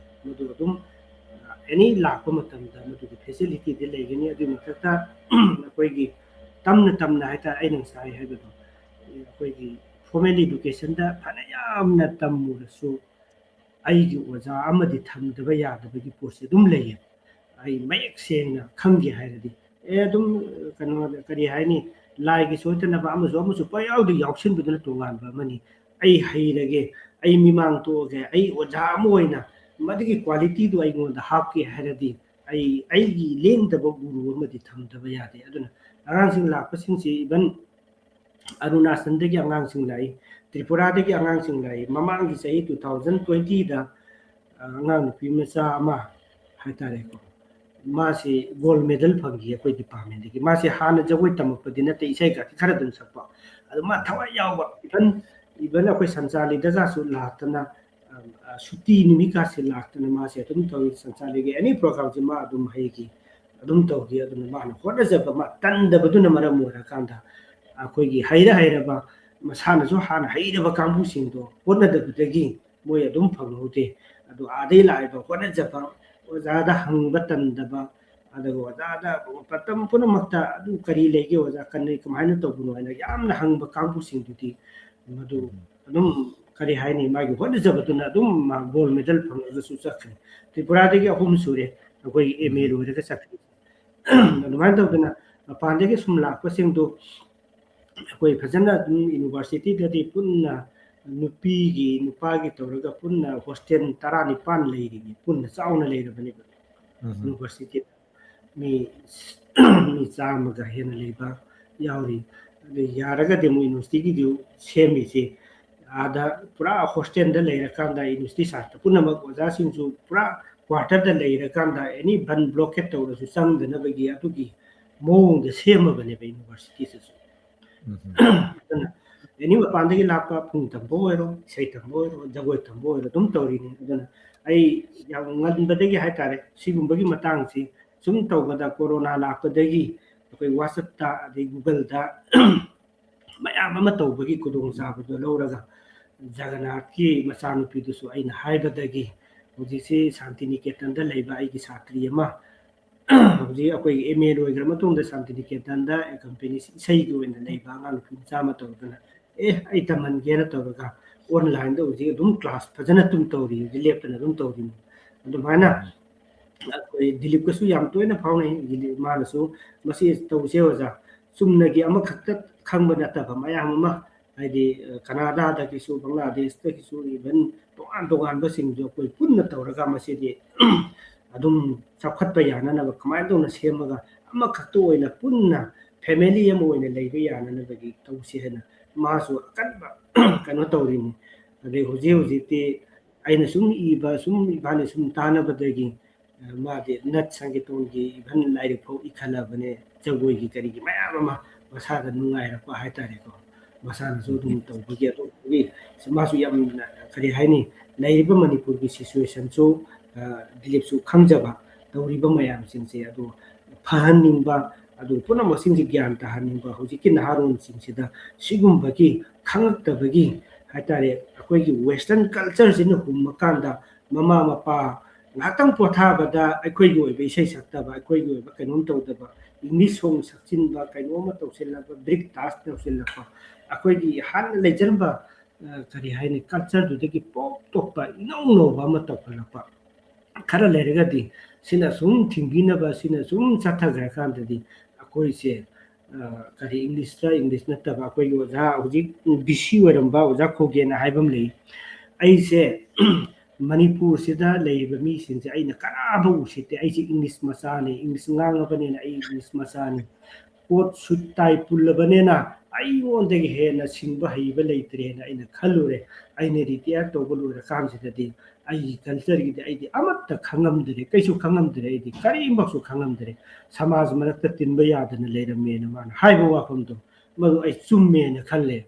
ꯃꯗꯨ ꯑꯗꯨꯝ ꯑꯦꯅꯤ ꯂꯥꯛꯄ ꯃꯇꯝꯗ ꯃꯗꯨꯒꯤ ꯐꯦꯁꯤꯂꯤꯇꯤꯗꯤ ꯂꯩꯒꯅꯤ ꯑꯗꯨꯒꯤ ꯃꯊꯛꯇ ꯑꯩꯈꯣꯏꯒꯤ tamna tamna haita aina sai haibado akoigi formal education da phana yamna tamurasu aigi oja amadi thamdaba yadabagi porse dum leye ai mayek sengna khangi hairadi dum kano kari haini lai gi soitana ba amu pa yaudi yauksin biduna tongan ba mani ai hairage ai mimang to ge ai oja amu oina madigi quality do ai ngonda hapki hairadi ai gi lengdaba guru amadi thamdaba yade aduna angangsing lakpasing si iban Arunachal dagi angangsing lai Tripura dagi angangsing lai mamangi sahi 2020 da angang nupi macha ama haitare ko masi gold medal phangi akoi department dagi masi hana jagoi tamakpadi nate isai ka khara dum sakpa adu ma thawai yawba iban akoi sanchali da ja su latana suti nimi ka se latana masi adum tawi sanchali ge any program ji ma adum haigi adum tawgi adum ma na hoda jaba ma tanda baduna maram mora kanda akoigi haira ba masana jo hana haira ba kambu singdo hoda da budagi moy adum phanghote adu adai lai ba hoda jaba ozada hangba tanda ba adago ozada patam puna makta adu kari lege oza kanai kamaina to buno ina yamna hangba kambu singduti madu adum kari haini magi hoda jaba tuna adum ma gold medal phangga su sakre tripura degi ahum sure akoi MA ro daga sakre adu man to tuna pande ge sumla ko singdo akoi phajana university dadi punna nupi gi tawraga punna hostel 19 leiri punna sauna leira bani university mi chamaga hena leiba yauri yaraga demo university gi semi se ada pura hostel da leira kanda university sa punna ma oja singju pura quarter da leira kanda any ban blockade tawra su sang da na bagi atugi mong da sema bani university su ini pandai lapa pun tamboero, saya tamboero, jago tamboero, dum tauri ni. Adana, ai yang ngan badagi hai tare, si bagi matang si, sum tau bada corona lapa dagi, koi WhatsApp ta, di Google ta, maya mama tau bagi kudung sa bedo lauraga, Jagannath ki masanu pidu su ai na hai badagi, uji si Santiniketan da laiba ai ki satri ma. Uji akoi MA ro igra matung da Santiniketan da company sai go in laiba ngan pincha ma tau dana. Ai taman gera tawraga online da uji dum class phajana tum tawri leptana dum tawri adu mana akoi dilip kasu yam toina phaunai gili manasu masi tawse waja sumnagi ama khakta khangba nata ba mayam ma haidi Canada da kisu Bangladesh da kisu even tongan ba sing jo koi punna tawraga masi di adum chapkhat pa yana na kamai dona semaga ama khakto oina punna family am oina leiba yana na bagi tawse hena masu kan kano tawrini ade hoji te aina sum iba sum ibane sum tana badagi ma de nat sangiton gi ban lairi pho ikhala bane jagoi gi kari gi maya ma masa da nungai ra pa haitare ko masa na so dum taw gi to gi masu yam kari haini lairi ba manipur gi situation so dilip su khamjaba tawri ba mayam singse ado phahaning ba adu puna masing ji gyan ta haning ba hoji ki naharon sing sida sigum bagi khangta bagi hatare akoi gi western culture sin hum makanda mama mapa ngatang potha bada akoi gi oi sei sakta ba akoi gi ba kanon to da ba english song sakchin ba kaino ma to sel ba brick task to sel ba akoi gi han lejer ba kari haini culture du de gi pop top ba no ba ma to pa pa khara lerega di sina sum thingina ba sina sum chatha gra kan di akoi se kari english na ta ba akoi oja hoji bisi waram ba oja khoge na haibam lei ai se manipur sida leiba mi sin se aina kara ba usite ai se english masani english ngang ba ne na ai english masani pot sutai pulabane na ai wonde ge he na singba haiba leitre na aina khalure aina ritia to bulu ra kam se di ai culture gi ai di amatta khangam dire kaisu khangam dire ai di kari baksu khangam dire samaj marakta tinba yadana leirame na man haiba wafam to maru ai chumme na khalle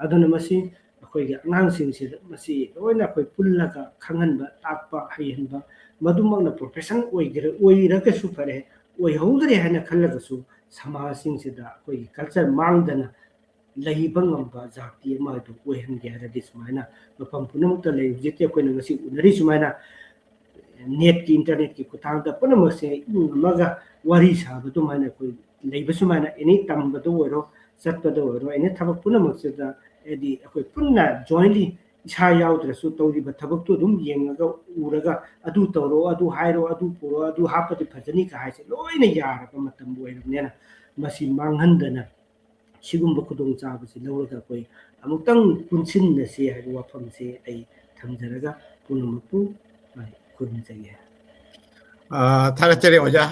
adana masi akoi gi angang sing si masi oina koi pullaga khanganba takpa haihanba madumak na profession oira ka su pare oi hongre hana khallaga su samaj sing sida koi culture mangdana laibang amba jati ma do oihan ge ra dis maina mapam punam ta lei jete ko na ngasi unari sumaina net की internet की खुतांग दा पुनम से मगा वारी साब तो माने कोई लेबसु माने एनी तंबदो ओरो सत्पदो ओरो एनी थबक पुनम से दा एदी कोई पुन्ना जॉइनली इसा याउद्रसु तौरिबा थबक तो दुम येंगा उरगा अदु तौरो अदु हाइरो अदु पुरो अदु हापति फजनी का हाइसे लोइने यारबा मतम बोइरनेना मसी मांगहंदना सिगुम्बा खुदोंग चाबसे लौरगा कोई अमुक्तंग पुनसिनसे हाइबा वाफमसे आई थमजरगा पुनमपु खुदमजगे थागतरे ओजा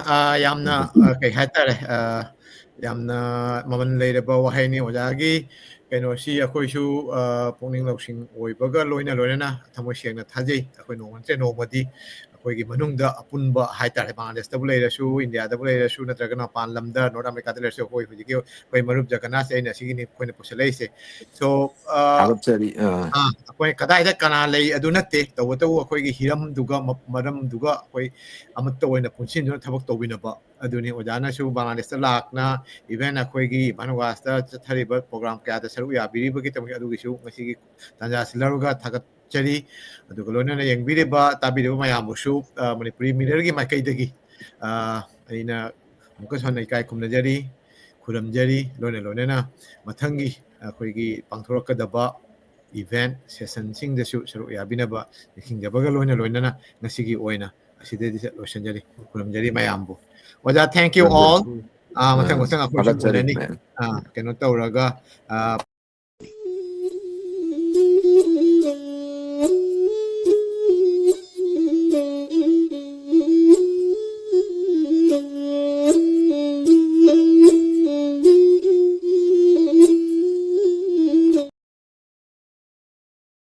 यामना कई हाइतारे यामना ममन लेरबा वहायनी ओजागी कꯩꯅꯣꯁꯤ ꯑꯩꯈꯣꯏꯁꯨ ꯄꯨꯛꯅꯤꯡ ꯂꯧꯁꯤꯡ ꯑꯣꯏꯕꯒ ꯂꯣꯏꯅ ꯂꯣꯏꯅꯅ ꯊꯃꯣꯏ ꯁꯦꯡꯅ ꯊꯥꯖꯩ ꯑꯩꯈꯣꯏ ꯅꯣꯡꯃꯗꯤ ꯑꯩꯈꯣꯏꯒꯤ ꯃꯅꯨꯡꯗ ꯑꯄꯨꯟꯕ ꯍꯥꯏꯇꯥꯔꯦ ꯕꯪꯒ꯭ꯂꯥꯗꯦꯁꯇꯕꯨ ꯂꯩꯔꯁꯨ ꯏꯟꯗꯤꯌꯥꯗꯕꯨ ꯂꯩꯔꯁꯨ ꯅꯠꯇ꯭ꯔꯒꯅ ꯃꯄꯥꯟ ꯂꯝꯗ ꯅꯣꯔꯠ ꯑꯃꯦꯔꯤꯀꯥꯗ ꯂꯩꯔꯁꯨ ꯑꯩꯈꯣꯏ ꯍꯧꯖꯤꯛꯀꯤ ꯑꯩꯈꯣꯏ ꯃꯔꯨꯞ ꯖꯒꯅꯥꯊ ꯑꯩꯅ ꯁꯤꯒꯤꯅꯤ ꯑꯩꯈꯣꯏꯅ ꯄꯨꯁꯜꯂꯛꯏꯁꯦ ꯁꯣ ꯊꯥꯒꯠꯆꯔꯤ ꯑꯩꯈꯣꯏ ꯀꯗꯥꯏꯗ ꯀꯅꯥ ꯂꯩ ꯑꯗꯨ ꯅꯠꯇꯦ ꯇꯧꯕꯇꯕꯨ ꯑꯩꯈꯣꯏꯒꯤ ꯍꯤꯔꯝꯗꯨꯒ ꯃꯔꯝꯗꯨꯒ ꯑꯩꯈꯣꯏ ꯑꯃꯠꯇ ꯑꯣꯏꯅ ꯄꯨꯟꯁꯤꯟꯗꯨꯅ ꯊꯕꯛ ꯇꯧꯕꯤꯅꯕ ꯑꯗꯨꯅꯤ ꯑꯣꯖꯥꯅꯁꯨ ꯕꯪꯒ꯭ꯂꯥꯗꯦꯁꯇ ꯂꯥꯛꯅ ꯏꯚꯦꯟ ꯑꯩꯈꯣꯏꯒꯤ ꯃꯅꯋꯥꯁꯇ ꯆꯠꯊꯔꯤꯕ ꯄ꯭ꯔꯣꯒ꯭ꯔꯥꯝ ꯀꯌꯥꯗ ꯁꯔꯨꯛ ꯌꯥꯕꯤꯔꯤꯕꯒꯤꯗꯃꯛ ꯑꯗꯨꯒꯤꯁꯨ ꯉꯁꯤꯒꯤ ꯇꯥꯟꯖꯥꯁꯤ ꯂꯧꯔꯒ ꯊꯥꯒꯠꯆꯔꯤ ꯑꯗꯨꯒ ꯂꯣꯏꯅꯅ ꯌꯦꯡꯕꯤꯔꯤꯕ ꯇꯥꯕꯤꯔꯤꯕ ꯃꯌꯥꯝꯕꯨꯁꯨ ꯃꯅꯤꯄꯨꯔꯤ ꯃꯤꯔꯔꯒꯤ ꯃꯥꯏꯀꯩꯗꯒꯤ ꯑꯩꯅ ꯑꯃꯨꯛꯀꯁꯨ ꯍꯟꯅ ꯏꯀꯥꯏ ꯈꯨꯝꯅꯖꯔꯤ ꯈꯨꯔꯨꯝꯖꯔꯤ ꯂꯣꯏꯅꯅ ꯃꯊꯪꯒꯤ ꯑꯩꯈꯣꯏꯒꯤ ꯄꯥꯡꯊꯣꯔꯛꯀꯗꯕ इवेंट सेशन सरुक याबिनबा निखिंजबगा लोइना ngасigi oina asidedi loisanjari kuramjari mayambu oja thank you all mathang akoisu unani keno tawraga